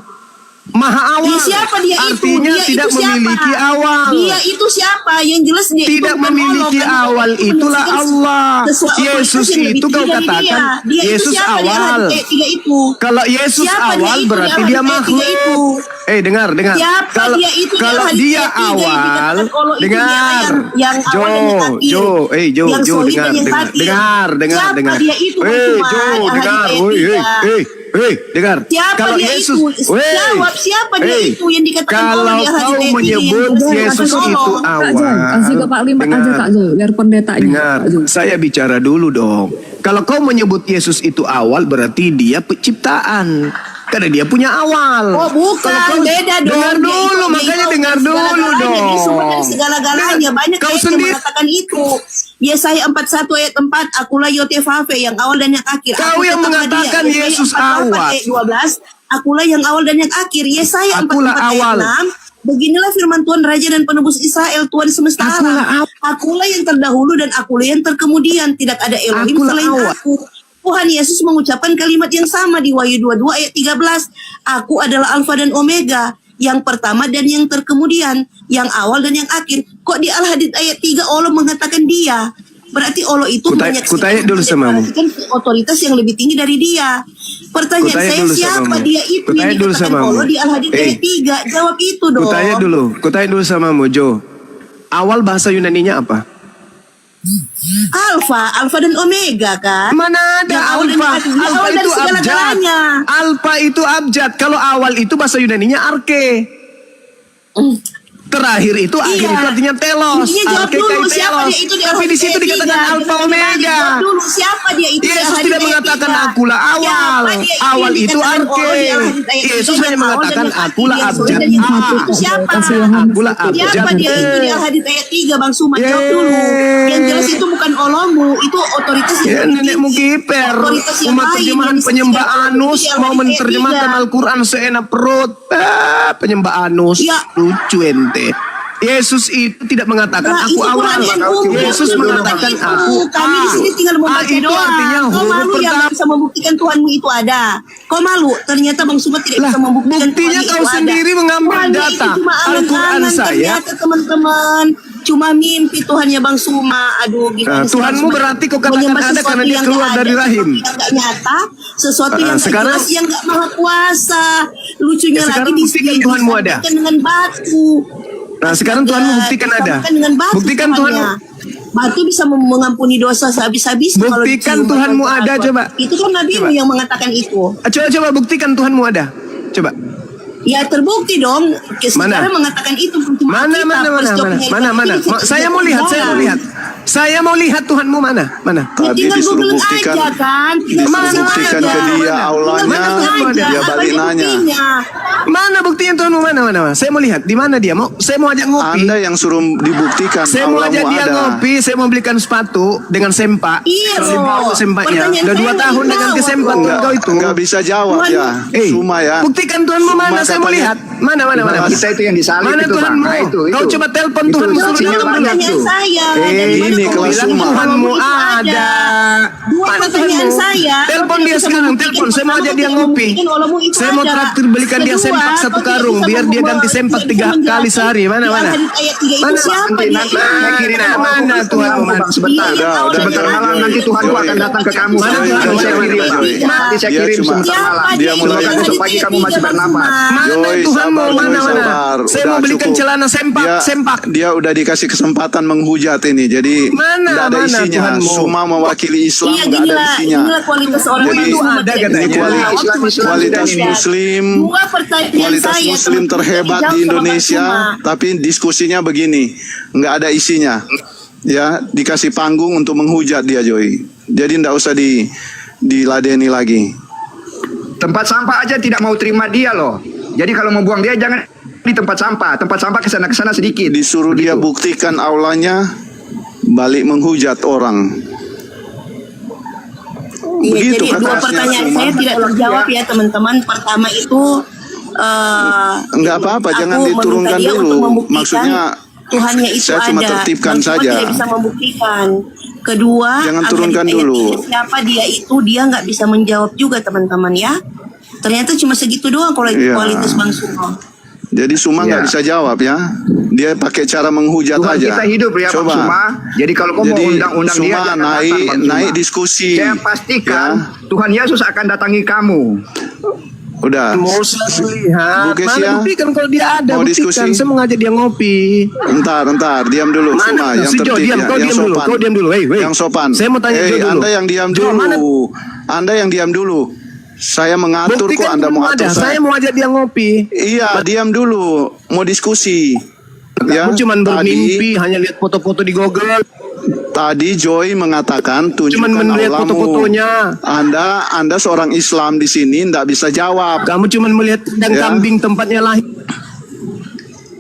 Speaker 3: awal.
Speaker 7: Siapa dia itu?
Speaker 3: Artinya
Speaker 7: Dia
Speaker 3: tidak
Speaker 7: itu siapa?
Speaker 3: memiliki awal.
Speaker 7: Dia itu siapa? Yang jelas dia itu
Speaker 3: Tidak
Speaker 7: bukan
Speaker 3: memiliki
Speaker 7: Allah, kan?
Speaker 3: awal, itulah Allah.
Speaker 7: Sesuatu
Speaker 3: Yesus
Speaker 7: yang lebih
Speaker 3: itu kau
Speaker 7: tinggi dari
Speaker 3: katakan
Speaker 7: dia
Speaker 3: Yesus
Speaker 7: itu siapa
Speaker 3: awal.
Speaker 7: Di Al-Hadid ayat 3 itu.
Speaker 3: Kalau Yesus
Speaker 7: Siapa dia
Speaker 3: awal
Speaker 7: itu di
Speaker 3: berarti
Speaker 7: Al-Hadid
Speaker 3: dia
Speaker 7: ayat 3
Speaker 3: makhluk.
Speaker 7: itu?
Speaker 3: Dengar.
Speaker 7: Siapa
Speaker 3: Kalau
Speaker 7: dia itu di
Speaker 3: kalau
Speaker 7: Al-Hadid
Speaker 3: dia
Speaker 7: ayat 3 yang
Speaker 3: awal,
Speaker 7: dikatakan Allah itu
Speaker 3: dengar.
Speaker 7: yang awal dan yang akhir.
Speaker 3: Jo,
Speaker 7: yang
Speaker 3: Jo,
Speaker 7: sohib dan yang batin.
Speaker 3: dengar.
Speaker 7: Siapa dia itu? Bang Suma?
Speaker 3: Jo,
Speaker 7: Al-Hadid
Speaker 3: dengar.
Speaker 7: ayat 3.
Speaker 3: Dengar.
Speaker 7: Siapa
Speaker 3: Kalau
Speaker 7: dia
Speaker 3: Yesus,
Speaker 7: itu? Jawab siapa dia itu yang dikatakan
Speaker 3: kalau
Speaker 7: Allah di Al-Hadid
Speaker 3: kau
Speaker 7: ayat 3
Speaker 3: menyebut Yesus itu awal,
Speaker 8: Kasih ke Pak Limat aja Kak Zul, biar pendetanya.
Speaker 3: dengar, saya bicara dulu dong. Kalau kau menyebut Yesus itu awal, berarti dia penciptaan. Karena dia punya awal.
Speaker 7: Oh bukan, beda dong.
Speaker 3: Dengar
Speaker 7: Dia
Speaker 3: dulu,
Speaker 7: itu-
Speaker 3: makanya
Speaker 7: dia
Speaker 3: dengar
Speaker 7: itu
Speaker 3: dulu
Speaker 7: segala-galanya,
Speaker 3: dong.
Speaker 7: Dia sumber dari segala-galanya. Banyak
Speaker 3: Kau
Speaker 7: ayat yang
Speaker 3: sendiri-
Speaker 7: mengatakan itu. Yesaya 41 ayat 4, akulah Yotefave yang awal dan yang akhir.
Speaker 3: Kau
Speaker 7: Aku
Speaker 3: yang
Speaker 7: tetaplah
Speaker 3: mengatakan
Speaker 7: dia. Yesaya
Speaker 3: Yesus
Speaker 7: 44
Speaker 3: awal.
Speaker 7: ayat 12, akulah yang awal dan yang akhir. Yesaya 44
Speaker 3: Akulah
Speaker 7: ayat
Speaker 3: awal.
Speaker 7: 6, beginilah firman Tuhan Raja dan Penebus Israel, Tuhan semesta alam. Akulah yang terdahulu dan akulah yang terkemudian. Tidak ada Elohim
Speaker 3: Akulah
Speaker 7: selain
Speaker 3: awal.
Speaker 7: aku. Tuhan Yesus mengucapkan kalimat yang sama di Wahyu 22 ayat 13. Aku adalah Alfa dan Omega, yang pertama dan yang terkemudian, yang awal dan yang akhir. Kok di Al-Hadid ayat 3 Allah mengatakan dia? Berarti Allah itu
Speaker 3: Kutanya dulu samamu.
Speaker 7: otoritas yang lebih tinggi dari dia. Pertanyaan
Speaker 3: Kutanya
Speaker 7: saya,
Speaker 3: dulu
Speaker 7: siapa
Speaker 3: samamu.
Speaker 7: dia itu
Speaker 3: Kutanya
Speaker 7: yang
Speaker 3: dulu
Speaker 7: dikatakan
Speaker 3: samamu.
Speaker 7: Allah di Al-Hadid ayat 3? Jawab itu dong.
Speaker 3: Kutanya dulu sama Jo. Awal bahasa Yunaninya apa?
Speaker 7: Alfa dan Omega kan?
Speaker 3: Mana ada
Speaker 7: Yang awal dan
Speaker 3: alfa?
Speaker 7: yang akhir. Dia
Speaker 3: Alfa
Speaker 7: awal dari
Speaker 3: itu abjad.
Speaker 7: segala-galanya.
Speaker 3: Alfa itu abjad. Kalau awal itu bahasa Yunaninya arke. Terakhir itu akhir itu artinya telos.
Speaker 7: Intinya jawab
Speaker 3: Arke
Speaker 7: dulu
Speaker 3: kai
Speaker 7: siapa
Speaker 3: telos.
Speaker 7: dia itu di
Speaker 3: Tapi
Speaker 7: Al-Hadid
Speaker 3: di situ
Speaker 7: ayat
Speaker 3: dikatakan
Speaker 7: 3.
Speaker 3: alfa
Speaker 7: Jangan
Speaker 3: omega.
Speaker 7: jawab dulu siapa dia itu di
Speaker 3: Yesus
Speaker 7: Al-Hadid
Speaker 3: tidak
Speaker 7: ayat
Speaker 3: mengatakan
Speaker 7: 3.
Speaker 3: akulah awal.
Speaker 7: Siapa dia
Speaker 3: Awal
Speaker 7: yang
Speaker 3: itu
Speaker 7: dikatakan
Speaker 3: arke.
Speaker 7: Allah di Al-Hadid ayat 3?
Speaker 3: Yesus hanya
Speaker 7: Yang awal
Speaker 3: mengatakan
Speaker 7: dan yang akhir,
Speaker 3: akulah
Speaker 7: yang
Speaker 3: abjad.
Speaker 7: sohib dan yang batin. Itu siapa?
Speaker 3: Akulah abjad.
Speaker 7: Siapa dia itu di Al-Hadid ayat 3 Bang Suma? Jawab dulu. Yang jelas itu bukan Allahmu, itu otoritas
Speaker 3: Ya,
Speaker 7: yang lebih
Speaker 3: nenekmu
Speaker 7: tinggi.
Speaker 3: kiper.
Speaker 7: Otoritas yang
Speaker 3: Umat
Speaker 7: lain
Speaker 3: terjemahan
Speaker 7: yang bisa
Speaker 3: penyembah
Speaker 7: dikatakan
Speaker 3: anus
Speaker 7: itu di
Speaker 3: mau
Speaker 7: Al-Hadid ayat
Speaker 3: menerjemahkan
Speaker 7: 3.
Speaker 3: Al-Quran seenak perut. Penyembah anus.
Speaker 7: Ya.
Speaker 3: Lucu ente. Yesus itu tidak mengatakan
Speaker 7: Nah,
Speaker 3: aku
Speaker 7: itu
Speaker 3: awal.
Speaker 7: Quran yang umum.
Speaker 3: Yesus
Speaker 7: Itu
Speaker 3: mengatakan
Speaker 7: itu.
Speaker 3: aku
Speaker 7: Kami di sini tinggal membaca
Speaker 3: itu
Speaker 7: doang.
Speaker 3: artinya
Speaker 7: Kau
Speaker 3: huruf
Speaker 7: malu yang
Speaker 3: pertama.
Speaker 7: nggak bisa membuktikan Tuhanmu itu ada. Kau malu. Ternyata Bang Suma tidak bisa membuktikan
Speaker 3: buktinya
Speaker 7: Tuhanmu
Speaker 3: kau
Speaker 7: itu
Speaker 3: sendiri
Speaker 7: ada.
Speaker 3: mengambil
Speaker 7: Tuhannya
Speaker 3: data.
Speaker 7: itu cuma
Speaker 3: Al-Quran
Speaker 7: angan-angan
Speaker 3: saya.
Speaker 7: ternyata teman-teman. Cuma mimpi Tuhannya Bang Suma. Aduh, gimana sih,
Speaker 3: Tuhanmu
Speaker 7: Bang Suma?
Speaker 3: berarti kau katakan
Speaker 7: Menyembah
Speaker 3: ada
Speaker 7: sesuatu
Speaker 3: karena dia
Speaker 7: yang
Speaker 3: keluar
Speaker 7: nggak
Speaker 3: dari
Speaker 7: ada,
Speaker 3: rahim.
Speaker 7: sesuatu yang nggak nyata, sesuatu yang nggak
Speaker 3: sekarang-
Speaker 7: jelas, yang nggak maha kuasa. Lucunya
Speaker 3: sekarang
Speaker 7: lagi
Speaker 3: buktikan Tuhanmu ada.
Speaker 7: disandingkan dengan batu.
Speaker 3: Nah, sekarang Tuhanmu buktikan ada.
Speaker 7: Disamakan dengan batu
Speaker 3: Buktikan
Speaker 7: Tuhannya. Batu bisa mengampuni dosa sehabis-habis.
Speaker 3: Buktikan Tuhanmu ada, coba.
Speaker 7: Itu kan Nabi yang mengatakan itu.
Speaker 3: Coba buktikan Tuhanmu ada. Coba.
Speaker 7: Ya terbukti dong. Sejarah mengatakan itu.
Speaker 3: Mana. Saya mau lihat Tuhanmu mana.
Speaker 15: Tadi
Speaker 7: Tinggal
Speaker 15: disuruh
Speaker 7: googling
Speaker 15: buktikan,
Speaker 7: aja kan.
Speaker 15: disuruh buktikan ke dia aulanya, dia balik nanya.
Speaker 3: Mana buktinya Tuhanmu mana? Saya mau lihat di mana dia. Saya mau ajak ngopi.
Speaker 15: Anda yang suruh dibuktikan
Speaker 3: Saya mau ajak
Speaker 15: aulamu
Speaker 3: dia
Speaker 15: ada.
Speaker 3: ngopi. Saya mau belikan sepatu dengan sempak.
Speaker 7: Iya,
Speaker 3: Kalau dibawa sempaknya.
Speaker 7: pertanyaan
Speaker 3: Udah 2
Speaker 7: saya
Speaker 3: tahun
Speaker 7: mau
Speaker 3: dengan
Speaker 7: jawab.
Speaker 3: kesempak kau itu.
Speaker 15: Enggak bisa jawab ya. Cuma ya.
Speaker 3: Buktikan Tuhanmu mana. Saya mau lihat. Mana.
Speaker 13: Kita itu yang disalib
Speaker 3: Mana
Speaker 13: itu, Bang.
Speaker 3: Tuhanmu?
Speaker 13: Nah, itu.
Speaker 3: Kau coba telepon
Speaker 13: Itu
Speaker 3: Tuhanmu.
Speaker 13: saksinya
Speaker 3: Suruh
Speaker 13: banyak
Speaker 7: Pertanyaan
Speaker 13: tuh.
Speaker 7: saya.
Speaker 15: ini kelas
Speaker 3: bilang
Speaker 15: Suma.
Speaker 3: Tuhanmu ada.
Speaker 7: Dua
Speaker 3: Mana
Speaker 7: pertanyaan
Speaker 3: Tuhanmu?
Speaker 7: saya.
Speaker 3: Telepon dia sekarang. Telepon. Saya mau ajak dia ngopi. Saya mau traktir belikan dia sempak 1 karung. Biar dia ganti sempak 3 kali sehari. Mana.
Speaker 7: Ayat 3 itu siapa dia?
Speaker 3: Mana Tuhanmu?
Speaker 13: Sebentar malam nanti Tuhanmu akan datang ke kamu.
Speaker 3: Mana
Speaker 13: Nanti
Speaker 3: Tuhanmu?
Speaker 13: saya kirim, Bang. Nanti saya
Speaker 15: Dia
Speaker 13: kirim
Speaker 15: cuma-
Speaker 13: sebentar malam.
Speaker 15: dia mulai-
Speaker 13: Semoga besok pagi kamu masih bernapas.
Speaker 3: Mana
Speaker 15: Joy,
Speaker 3: Tuhanmu?
Speaker 15: sabar,
Speaker 3: Mana.
Speaker 15: Joy, sabar.
Speaker 3: Saya
Speaker 15: Udah
Speaker 3: mau belikan
Speaker 15: cukup.
Speaker 3: celana sempak.
Speaker 15: Dia udah dikasih kesempatan menghujat ini, jadi
Speaker 3: Mana,
Speaker 15: nggak ada
Speaker 3: mana
Speaker 15: isinya.
Speaker 3: Tuhanmu?
Speaker 15: Suma mewakili Islam
Speaker 7: Iya,
Speaker 15: nggak ada isinya.
Speaker 7: inilah kualitas orang
Speaker 15: Jadi,
Speaker 7: yang
Speaker 3: itu ada
Speaker 7: tidak
Speaker 3: katanya.
Speaker 15: Ini kualitas Muslim,
Speaker 7: Dua pertanyaan
Speaker 15: kualitas
Speaker 7: saya,
Speaker 15: Muslim
Speaker 7: teman-teman,
Speaker 15: terhebat
Speaker 7: dijawab
Speaker 15: di
Speaker 7: sama Bang
Speaker 15: Indonesia,
Speaker 7: Suma.
Speaker 15: tapi diskusinya begini, nggak ada isinya. Ya, dikasih panggung untuk menghujat dia, Joy. Jadi nggak usah diladeni lagi.
Speaker 13: Tempat sampah aja tidak mau terima dia loh. Jadi kalau mau buang dia jangan di tempat sampah kesana sedikit.
Speaker 15: Disuruh dia buktikan aulanya, balik menghujat orang.
Speaker 7: Iya,
Speaker 15: Begitu
Speaker 7: jadi
Speaker 15: kan
Speaker 7: dua
Speaker 15: khasnya
Speaker 7: pertanyaan
Speaker 15: Suma.
Speaker 7: saya tidak terjawab ya teman-teman. Pertama itu
Speaker 15: Enggak apa-apa,
Speaker 7: aku
Speaker 15: jangan
Speaker 7: meminta
Speaker 15: diturunkan
Speaker 7: dia
Speaker 15: dulu.
Speaker 7: untuk membuktikan
Speaker 15: Maksudnya
Speaker 7: Tuhannya itu
Speaker 15: saya cuma
Speaker 7: ada.
Speaker 15: tertibkan
Speaker 7: Bang Suma
Speaker 15: saja.
Speaker 7: tidak bisa membuktikan. Kedua,
Speaker 15: Jangan
Speaker 7: agak
Speaker 15: turunkan
Speaker 7: ditanya
Speaker 15: dulu.
Speaker 7: siapa dia itu, dia nggak bisa menjawab juga teman-teman ya. Ternyata cuma segitu doang
Speaker 15: Iya.
Speaker 7: kualitas Bang Suma.
Speaker 15: Jadi Suma nggak
Speaker 13: Ya.
Speaker 15: bisa jawab ya. Dia pakai cara menghujat
Speaker 13: Tuhan
Speaker 15: aja.
Speaker 13: kita hidup ya
Speaker 15: Coba.
Speaker 13: Bang Suma. Jadi kalau kau mau
Speaker 15: Jadi,
Speaker 13: undang-undang dia,
Speaker 15: Suma
Speaker 13: jangan
Speaker 15: naik
Speaker 13: datang, Bang Suma.
Speaker 15: naik diskusi.
Speaker 13: Saya pastikan Tuhan Yesus akan datangi kamu.
Speaker 15: Udah.
Speaker 18: Mau saya lihat.
Speaker 15: Bu
Speaker 18: Mana
Speaker 15: Kesia,
Speaker 18: buktikan kalau dia ada,
Speaker 15: mau
Speaker 18: buktikan.
Speaker 15: diskusi?
Speaker 18: Saya mau ngajak dia ngopi.
Speaker 15: Entar, diam dulu.
Speaker 18: Mana?
Speaker 15: Suma yang
Speaker 18: Si Jo,
Speaker 15: tertib
Speaker 18: diam,
Speaker 15: ya,
Speaker 18: kau
Speaker 15: yang
Speaker 18: diam dulu,
Speaker 15: sopan.
Speaker 18: kau diam dulu. Hey.
Speaker 15: Yang sopan.
Speaker 18: Saya mau tanya Jo dulu.
Speaker 15: Anda yang diam
Speaker 18: Jo,
Speaker 15: dulu.
Speaker 18: mana?
Speaker 15: Anda yang diam dulu. Saya mengatur kok,
Speaker 18: Buktikan
Speaker 15: Anda mau
Speaker 18: ada.
Speaker 15: atur
Speaker 18: Saya mau ajak dia ngopi.
Speaker 15: Iya, diam dulu. Mau diskusi.
Speaker 18: Kamu cuma bermimpi, hanya lihat foto-foto di Google.
Speaker 15: Tadi Joy mengatakan tunjukkan
Speaker 18: Cuman melihat
Speaker 15: aulamu.
Speaker 18: foto-fotonya.
Speaker 15: Anda seorang Islam di sini ndak bisa jawab.
Speaker 18: Kamu cuma melihat dan
Speaker 15: Ya.
Speaker 18: kambing tempatnya lahir.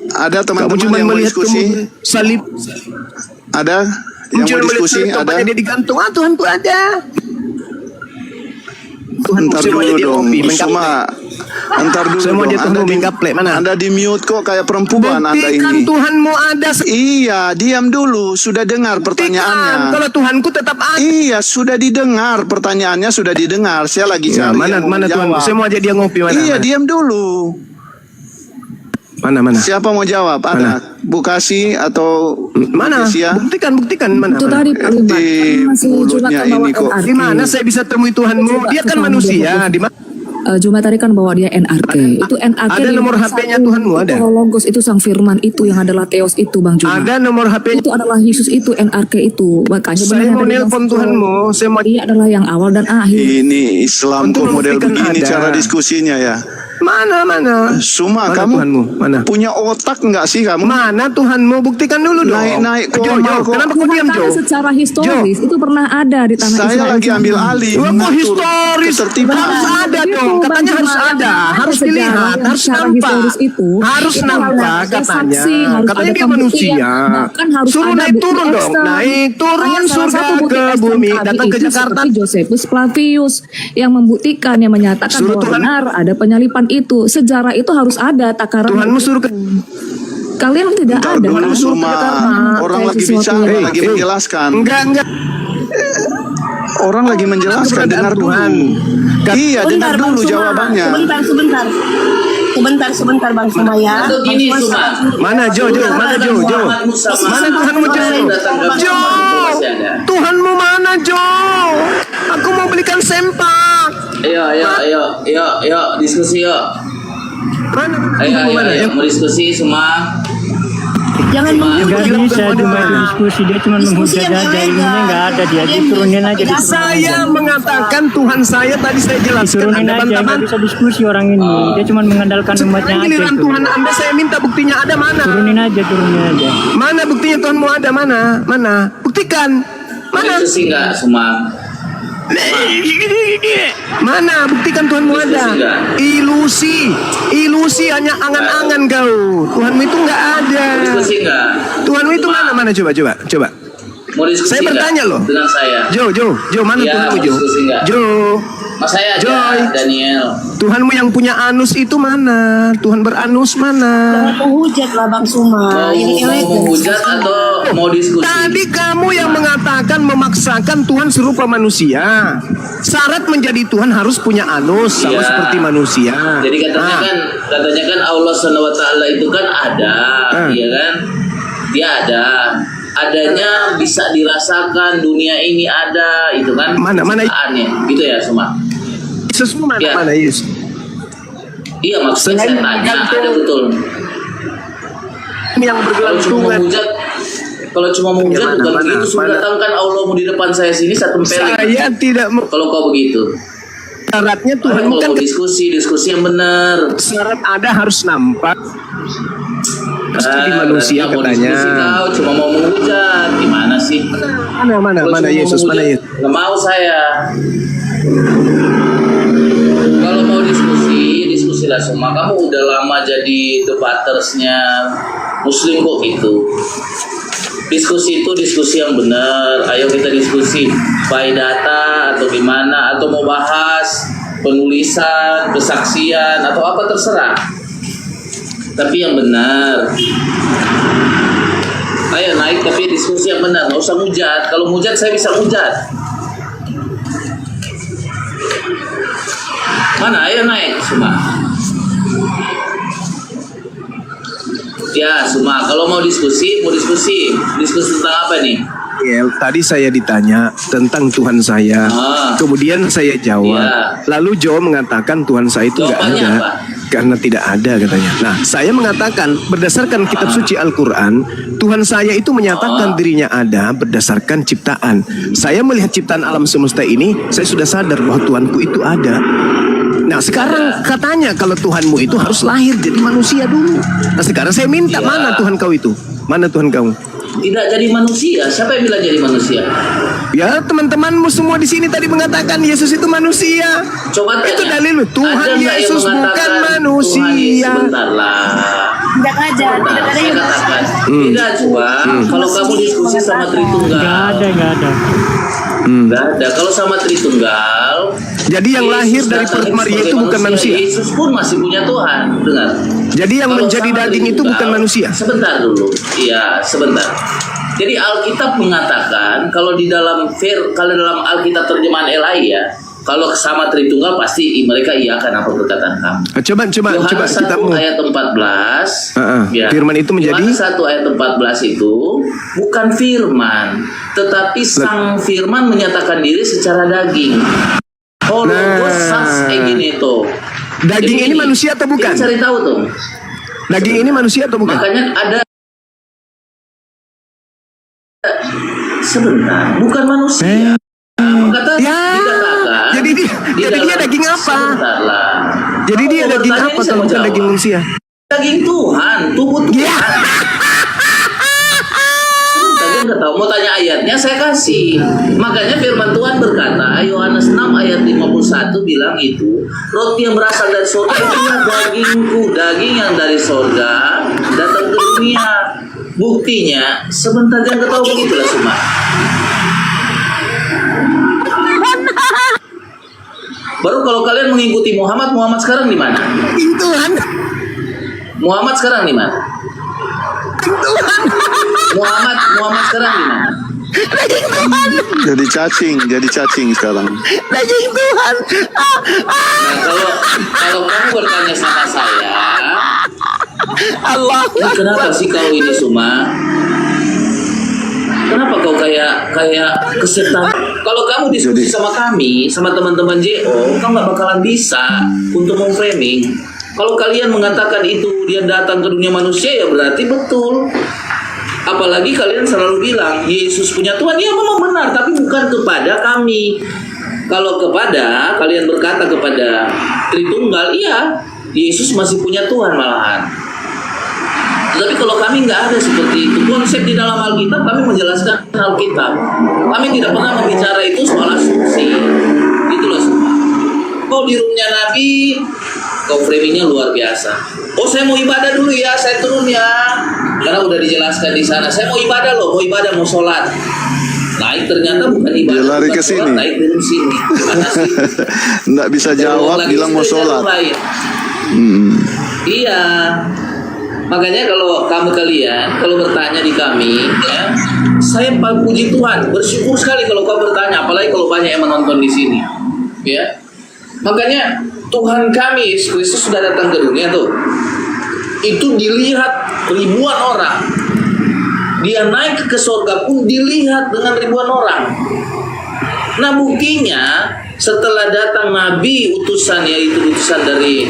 Speaker 15: Ada
Speaker 18: Kamu
Speaker 15: teman-teman
Speaker 18: cuma
Speaker 15: yang mau
Speaker 18: melihat
Speaker 15: diskusi?
Speaker 18: salib.
Speaker 15: Ada
Speaker 18: Kamu
Speaker 15: yang
Speaker 18: cuma
Speaker 15: mau
Speaker 18: melihat
Speaker 15: diskusi?
Speaker 18: salib
Speaker 15: Ada?
Speaker 18: tempatnya dia digantung. Tuhanku ada. Tuhan
Speaker 15: Entar
Speaker 18: saya mau
Speaker 15: dulu
Speaker 18: ajak dia
Speaker 15: dong,
Speaker 18: ngopi. main
Speaker 15: Suma. Entar dulu
Speaker 18: Saya mau
Speaker 15: dong.
Speaker 18: ajak Tuhan main gaplek. Mana?
Speaker 15: Anda di mute kok kayak perempuan Anda
Speaker 18: Buktikan
Speaker 15: ini.
Speaker 18: Tuhanmu ada.
Speaker 15: Iya, diam dulu. Sudah dengar pertanyaannya.
Speaker 18: Kalau Tuhanku tetap ada.
Speaker 15: Iya, sudah didengar. Pertanyaannya sudah didengar. Saya lagi
Speaker 18: Ya,
Speaker 15: cari
Speaker 18: mana
Speaker 15: yang mau
Speaker 18: Tuhanku?
Speaker 15: menjawab.
Speaker 18: Saya mau ajak dia ngopi. Mana?
Speaker 15: Iya,
Speaker 18: mana?
Speaker 15: diam dulu.
Speaker 18: Mana?
Speaker 15: Siapa mau jawab? Ada Bu Kasih atau
Speaker 18: Mana?
Speaker 15: Kesia?
Speaker 18: Buktikan mana?
Speaker 10: Itu
Speaker 18: mana?
Speaker 10: tadi Pak Limat.
Speaker 15: Di
Speaker 10: Masih
Speaker 15: mulutnya
Speaker 10: Jumat
Speaker 15: ini kok.
Speaker 10: NRK.
Speaker 18: Di mana saya bisa temui Tuhanmu? Dia kan manusia. Di mana?
Speaker 10: Jumat tadi kan bawa dia NRK. Itu NRK.
Speaker 18: Ada nomor HP-nya Tuhanmu ada?
Speaker 10: Itu Logos, itu Sang Firman itu yang adalah Theos itu Bang Jumat.
Speaker 18: Ada nomor HP-nya.
Speaker 10: Itu adalah Yesus itu NRK itu. Makanya
Speaker 18: Saya
Speaker 10: benar
Speaker 18: mau
Speaker 10: ada
Speaker 18: nelpon
Speaker 10: yang
Speaker 18: Tuhanmu. Saya mau.
Speaker 10: Dia adalah yang awal dan akhir.
Speaker 15: Ini Islam
Speaker 18: Untuk
Speaker 15: kok model
Speaker 18: membuktikan
Speaker 15: begini
Speaker 18: ada.
Speaker 15: cara diskusinya ya.
Speaker 18: Mana?
Speaker 15: Suma,
Speaker 18: Mana
Speaker 15: kamu
Speaker 18: Tuhanmu? Mana?
Speaker 15: punya otak nggak sih kamu?
Speaker 18: Mana Tuhanmu? Buktikan dulu dong.
Speaker 15: Naik
Speaker 18: Jo,
Speaker 15: koma kok.
Speaker 18: kenapa kau diam, Jo?
Speaker 10: Karena secara historis itu pernah ada di tanah
Speaker 15: Saya
Speaker 10: Israel.
Speaker 15: lagi ambil alih.
Speaker 18: Wah, kok
Speaker 15: mengatur
Speaker 18: historis?
Speaker 15: ketertiban.
Speaker 18: Harus ada
Speaker 10: Itu,
Speaker 18: dong.
Speaker 10: Bang
Speaker 18: Katanya harus
Speaker 10: Jumat.
Speaker 18: ada. Harus
Speaker 10: Sejarah
Speaker 18: dilihat.
Speaker 10: yang
Speaker 18: Harus
Speaker 10: secara
Speaker 18: nampak.
Speaker 10: historis itu
Speaker 18: Harus
Speaker 10: itu
Speaker 18: nampak
Speaker 10: harus ada
Speaker 18: katanya.
Speaker 10: saksi, harus
Speaker 18: Katanya
Speaker 10: ada
Speaker 18: dia
Speaker 10: pembuktian,
Speaker 18: manusia.
Speaker 10: bahkan harus
Speaker 18: Suruh
Speaker 10: ada
Speaker 18: naik
Speaker 10: bukti
Speaker 18: turun dong.
Speaker 10: ekstern.
Speaker 18: Naik turun
Speaker 10: Hanya salah
Speaker 18: surga
Speaker 10: satu bukti
Speaker 18: ke
Speaker 10: ekstern
Speaker 18: bumi.
Speaker 10: tadi
Speaker 18: Datang ke
Speaker 10: itu
Speaker 18: Jakarta.
Speaker 10: seperti Josephus Flavius yang membuktikan, yang menyatakan
Speaker 18: Suruh
Speaker 10: bahwa
Speaker 18: Tuhan.
Speaker 10: benar ada penyalipan itu. Sejarah itu harus ada takaran.
Speaker 18: Tuhanmu suruh ke.
Speaker 10: Kalian tidak
Speaker 15: Ntar
Speaker 10: ada.
Speaker 15: dulu Suma. Orang lagi bicara, lagi menjelaskan.
Speaker 18: Enggak.
Speaker 15: Orang lagi menjelaskan, dengar dulu. Iya, dengar
Speaker 7: Bang
Speaker 15: dulu
Speaker 7: Suma.
Speaker 15: jawabannya.
Speaker 7: Sebentar Bang Suma ya.
Speaker 14: Gini,
Speaker 7: Bang
Speaker 14: Suma.
Speaker 18: Mana Jo? Mana Jo? Mana Tuhanmu Jo? Jo, Tuhanmu mana Jo? Aku mau belikan sempak.
Speaker 14: Ayo, diskusi yuk.
Speaker 18: Mana?
Speaker 14: Ayo, mau diskusi semua.
Speaker 7: Jangan
Speaker 17: Nggak bisa cuma itu diskusi, dia cuma menghujat aja, ilmunya nggak ada, dia diturunin aja.
Speaker 18: Saya mengatakan Tuhan saya tadi saya jelaskan.
Speaker 17: Diturunin
Speaker 18: Anda
Speaker 17: aja,
Speaker 18: bantah
Speaker 17: nggak bisa diskusi orang ini, dia cuma mengandalkan umatnya aja.
Speaker 18: Giliran
Speaker 17: itu.
Speaker 18: Tuhan Anda saya minta buktinya ada mana?
Speaker 17: Turunin aja.
Speaker 18: Mana buktinya Tuhanmu ada mana? Buktikan. Mana?
Speaker 14: Diskusi nggak semua?
Speaker 18: Mana buktikan Tuhanmu ada? Ilusi hanya angan-angan kau. Tuhanmu itu nggak ada.
Speaker 14: Diskusi nggak?
Speaker 18: Tuhanmu itu mana coba.
Speaker 14: Mau diskusi
Speaker 18: Saya
Speaker 14: nggak
Speaker 18: bertanya loh.
Speaker 14: dengan saya.
Speaker 18: Jo, mana
Speaker 14: Iya,
Speaker 18: Tuhanmu
Speaker 14: mau
Speaker 18: Jo?
Speaker 14: diskusi nggak?
Speaker 18: Jo,
Speaker 14: Mas saya aja,
Speaker 18: Joy.
Speaker 14: Daniel.
Speaker 18: Tuhanmu yang punya anus itu mana? Tuhan beranus mana?
Speaker 7: Jangan menghujat lah Bang Suma. Yang
Speaker 14: Mau
Speaker 7: elegan.
Speaker 14: menghujat atau mau diskusi?
Speaker 18: Tadi kamu yang mengatakan memaksakan Tuhan serupa manusia. Syarat menjadi Tuhan harus punya anus sama
Speaker 14: Iya.
Speaker 18: seperti manusia.
Speaker 14: Jadi katanya kan Allah SWT itu kan ada, iya kan? Dia ada. Adanya bisa dirasakan, dunia ini ada, itu kan?
Speaker 18: Mana?
Speaker 14: Ciptaannya, gitu ya semua.
Speaker 18: Yesus mana?
Speaker 14: Ya.
Speaker 18: Mana Yesus?
Speaker 14: Iya maksudnya saya tanya, ada betul.
Speaker 18: Yang
Speaker 14: Kalau cuma
Speaker 18: bergelantungan.
Speaker 14: menghujat
Speaker 18: Ya,
Speaker 14: bukan
Speaker 18: mana?
Speaker 14: begitu. Sudah datangkan Allahmu di depan saya sini satu tempeleng.
Speaker 18: Saya tidak mau.
Speaker 14: Kalau kau begitu.
Speaker 18: Syaratnya Tuhan
Speaker 14: Kalau
Speaker 18: kan
Speaker 14: mau diskusi yang benar.
Speaker 18: syarat ada harus nampak. Harus jadi manusia
Speaker 14: Mau
Speaker 18: katanya.
Speaker 14: diskusi kau cuma mau menghujat, gimana sih?
Speaker 18: Mana Yesus? Mana Yesus?
Speaker 14: Nggak mau saya. Kalau mau diskusi
Speaker 19: diskusi lah semua. Kamu udah lama jadi debatersnya Muslim kok gitu. Diskusi itu diskusi yang benar. Ayo kita diskusi by data atau gimana, atau mau bahas penulisan, kesaksian atau apa terserah. Tapi yang benar. Ayo naik tapi diskusi yang benar. Nggak usah mujat. Kalau mujat saya bisa mujat. Mana? Ayo naik semua. Ya, semua. Kalau mau diskusi tentang apa nih?
Speaker 3: Ya, tadi saya ditanya tentang Tuhan saya, kemudian saya jawab. Lalu Joe mengatakan Tuhan saya itu nggak ada, karena tidak ada katanya. Nah, saya mengatakan berdasarkan kitab suci Al-Quran, Tuhan saya itu menyatakan dirinya ada berdasarkan ciptaan. Saya melihat ciptaan alam semesta ini, saya sudah sadar bahwa Tuhanku itu ada. Nah sekarang katanya kalau Tuhanmu itu harus lahir jadi manusia dulu. Nah sekarang saya minta, mana Tuhan kau itu? Mana Tuhan kamu?
Speaker 19: Tidak jadi manusia. Siapa yang bilang jadi manusia?
Speaker 3: Ya teman-temanmu semua di sini tadi mengatakan Yesus itu manusia.
Speaker 19: Coba tanya.
Speaker 3: Itu dalil Tuhan Yesus bukan manusia.
Speaker 19: Sebentar lah.
Speaker 10: Tidak ada yang
Speaker 19: katakan. Tidak coba. Kalau kamu diskusi sama Tritunggal.
Speaker 17: Nggak ada.
Speaker 19: Nggak ada. Kalau sama Tritunggal.
Speaker 3: Jadi yang lahir dari perut Maria itu bukan manusia.
Speaker 19: Yesus pun masih punya Tuhan. Dengar.
Speaker 3: Jadi yang menjadi daging itu bukan manusia.
Speaker 19: Sebentar dulu. Iya, sebentar. Jadi Alkitab mengatakan kalau dalam Alkitab terjemahan LAI ya, kalau sama Tritunggal pasti mereka iakan apa perkataan kamu.
Speaker 3: Coba
Speaker 19: Yohanes 1
Speaker 3: kitabmu.
Speaker 19: ayat 14.
Speaker 3: Ya. Firman itu menjadi
Speaker 19: Yohanes 1 ayat 14 itu bukan firman, tetapi sang firman menyatakan diri secara daging. Kayak gini tuh.
Speaker 3: Daging ini manusia atau bukan?
Speaker 19: Cari tahu tuh.
Speaker 3: Daging ini manusia atau bukan?
Speaker 19: Makanya ada sebentar, bukan manusia. Dikatakan.
Speaker 3: Jadi dia daging apa? Jadi dia daging apa kalau bukan daging manusia?
Speaker 19: Daging Tuhan, tubuh Tuhan. Nggak tahu, mau tanya ayatnya saya kasih. Makanya firman Tuhan berkata, Yohanes 6 ayat 51 bilang itu, roti yang berasal dari surga itulah dagingku, daging yang dari surga datang ke dunia. Buktinya sebentar, jangan ketahui begitulah semua. Baru kalau kalian mengikuti Muhammad sekarang di mana?
Speaker 3: Tuhan.
Speaker 19: Muhammad sekarang di mana?
Speaker 3: Tuhan.
Speaker 19: Muhammad sekarang di mana?
Speaker 3: Daging Tuhan.
Speaker 15: Jadi cacing sekarang.
Speaker 3: Daging Tuhan.
Speaker 19: Nah, kalau kamu bertanya sama saya,
Speaker 3: Allah.
Speaker 19: Kenapa sih kau ini Suma? Kenapa kau kayak kesetan? Kalau kamu diskusi sama kami, sama teman-teman JO, kau nggak bakalan bisa untuk memframing. Kalau kalian mengatakan itu dia datang ke dunia manusia, ya berarti betul. Apalagi kalian selalu bilang Yesus punya Tuhan, ya memang benar, tapi bukan kepada kami. Kalau kepada kalian berkata kepada Tritunggal, iya Yesus masih punya Tuhan malahan. Tapi kalau kami nggak ada seperti itu. Konsep di dalam Alkitab kami menjelaskan Alkitab. Kami tidak pernah membicara itu soal asumsi. Itulah semua. Kau di roomnya Nabi, kau framingnya luar biasa. Oh saya mau ibadah dulu ya, saya turun ya. Karena udah dijelaskan di sana. Saya mau ibadah loh, mau sholat. Naik ternyata bukan ibadah.
Speaker 15: Dia lari ke sini.
Speaker 19: Naik dari sini.
Speaker 15: Nggak bisa jawab, bilang mau sholat.
Speaker 19: Iya. Makanya kalau kalian bertanya di kami, ya, saya puji Tuhan, bersyukur sekali kalau kau bertanya, apalagi kalau banyak yang menonton di sini, ya. Makanya Tuhan kami Yesus Kristus sudah datang ke dunia tuh, itu dilihat ribuan orang, dia naik ke surga pun dilihat dengan ribuan orang. Nah buktinya setelah datang Nabi utusan, yaitu utusan dari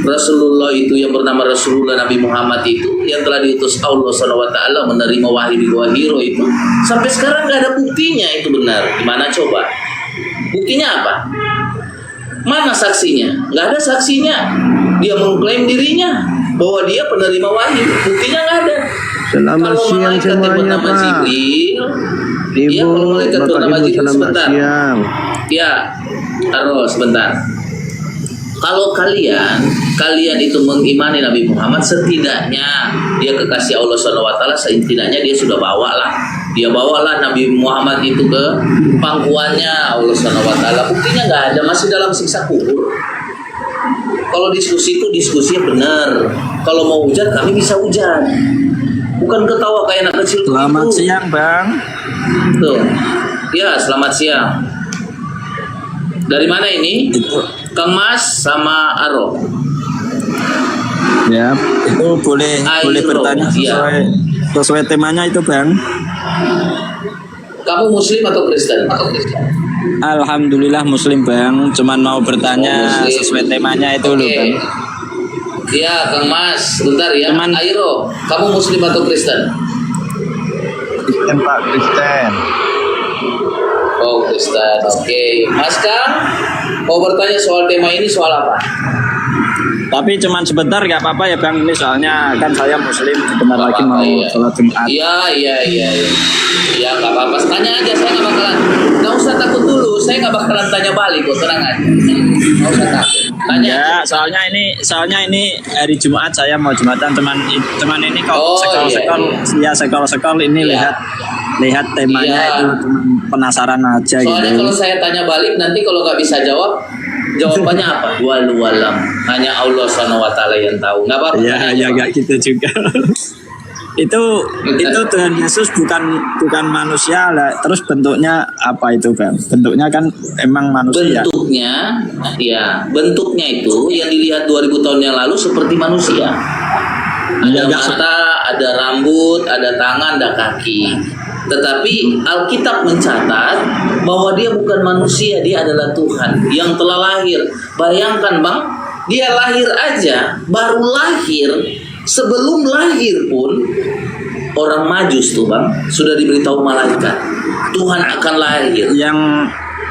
Speaker 19: Rasulullah itu yang bernama Rasulullah Nabi Muhammad itu yang telah diutus Allah SWT menerima wahyu di bawah hiro itu, sampai sekarang nggak ada buktinya itu benar. Gimana coba? Buktinya apa? Mana saksinya? Nggak ada saksinya. Dia mengklaim dirinya bahwa dia penerima wahyu. Buktinya nggak ada.
Speaker 3: Selamat siang semuanya Pak.
Speaker 19: Jibril,
Speaker 3: Ibu, Bapak Ibu, selamat siang.
Speaker 19: Ya, taruh sebentar. Kalau kalian itu mengimani Nabi Muhammad, setidaknya dia kekasih Allah SWT, setidaknya dia sudah bawalah Nabi Muhammad itu ke pangkuannya Allah SWT. Buktinya nggak ada, masih dalam siksa kubur. Kalau diskusi itu diskusinya benar. Kalau mau hujan kami bisa hujan, bukan ketawa kayak anak kecil.
Speaker 20: Selamat siang Bang.
Speaker 19: Tuh. Ya, selamat siang. Dari mana ini? Kang Mas sama Aro.
Speaker 20: Ya, itu boleh bertanya sesuai temanya itu Bang.
Speaker 19: Kamu Muslim atau Kristen?
Speaker 20: Alhamdulillah Muslim Bang. Cuman mau bertanya sesuai temanya itu loh Bang.
Speaker 19: Iya, Kang Mas, bentar ya. Airo, kamu Muslim atau Kristen?
Speaker 20: Kristen Pak, Kristen.
Speaker 19: Oh, Kristen. Oke. Mas Kang, mau bertanya soal tema ini soal apa?
Speaker 20: Tapi cuman sebentar nggak apa-apa ya Bang. Ini soalnya kan saya Muslim, sebentar lagi mau sholat Jumat.
Speaker 19: Iya. Ya, nggak apa-apa. Tanya aja, saya nggak bakalan. Nggak usah takut dulu, saya nggak bakalan tanya balik kok, tenang aja. Nggak usah takut. Tanya.
Speaker 20: Ya, soalnya ini hari Jumat saya mau Jumatan, cuman ini kok sekol ini lihat temanya itu penasaran aja.
Speaker 19: Soalnya
Speaker 20: gitu.
Speaker 19: kalau saya tanya balik nanti kalau nggak bisa jawab, jawabannya apa? Walau alam. Hanya Allah SWT yang tahu. Nggak apa-apa.
Speaker 20: Ya nggak gitu juga. itu Tuhan Yesus bukan manusia lah. Terus bentuknya apa itu Bang? Bentuknya kan emang manusia.
Speaker 19: Bentuknya itu yang dilihat 2000 tahun yang lalu seperti manusia. Ada mata, ada rambut, ada tangan, ada kaki. Tetapi Alkitab mencatat bahwa dia bukan manusia, dia adalah Tuhan yang telah lahir. Bayangkan Bang, dia lahir aja, baru lahir, sebelum lahir pun orang Majus tuh Bang sudah diberitahu malaikat Tuhan akan lahir.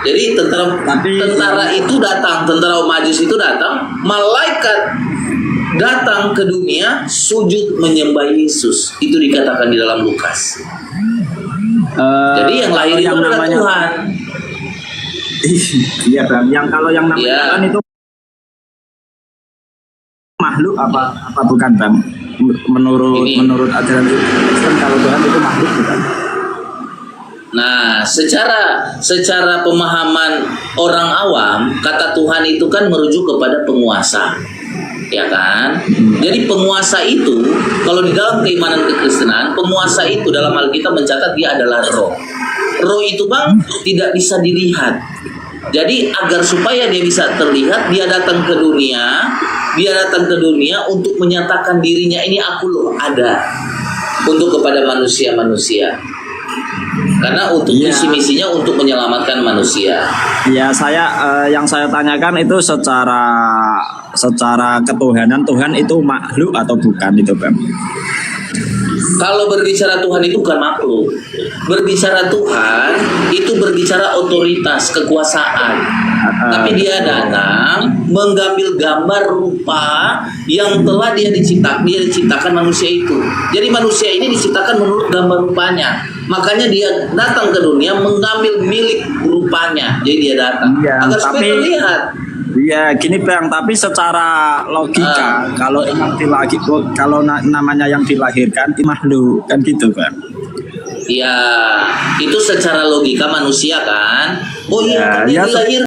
Speaker 19: Jadi tentara itu datang, tentara Majus itu datang, malaikat datang ke dunia sujud menyembah Yesus. Itu dikatakan di dalam Lukas. Jadi yang lahir itu adalah Tuhan.
Speaker 20: Iya Bang, kalau yang namanya Tuhan itu makhluk apa bukan Bang? Menurut ajaran Kristen kalau Tuhan itu makhluk bukan?
Speaker 19: Nah, secara pemahaman orang awam, kata Tuhan itu kan merujuk kepada penguasa. Ya kan? Jadi penguasa itu, kalau di dalam keimanan kekristenan, penguasa itu dalam Alkitab mencatat dia adalah roh. Roh itu Bang tidak bisa dilihat. Jadi agar supaya dia bisa terlihat, dia datang ke dunia untuk menyatakan dirinya, ini aku loh ada untuk kepada manusia-manusia. Karena untuk misi-misinya untuk menyelamatkan manusia.
Speaker 20: Ya, yang saya tanyakan itu secara ketuhanan, Tuhan itu makhluk atau bukan itu Bang?
Speaker 19: Kalau berbicara Tuhan itu bukan makhluk. Berbicara Tuhan itu berbicara otoritas, kekuasaan. Tapi dia datang mengambil gambar rupa yang telah dia diciptakan manusia itu. Jadi manusia ini diciptakan menurut gambar rupanya. Makanya dia datang ke dunia mengambil milik rupanya. Jadi dia datang agar supaya terlihat.
Speaker 20: Iya, gini Bang, tapi secara logika kalau namanya yang dilahirkan itu makhluk kan gitu Bang.
Speaker 19: Iya, itu secara logika manusia kan. Oh iya, dia dilahirkan.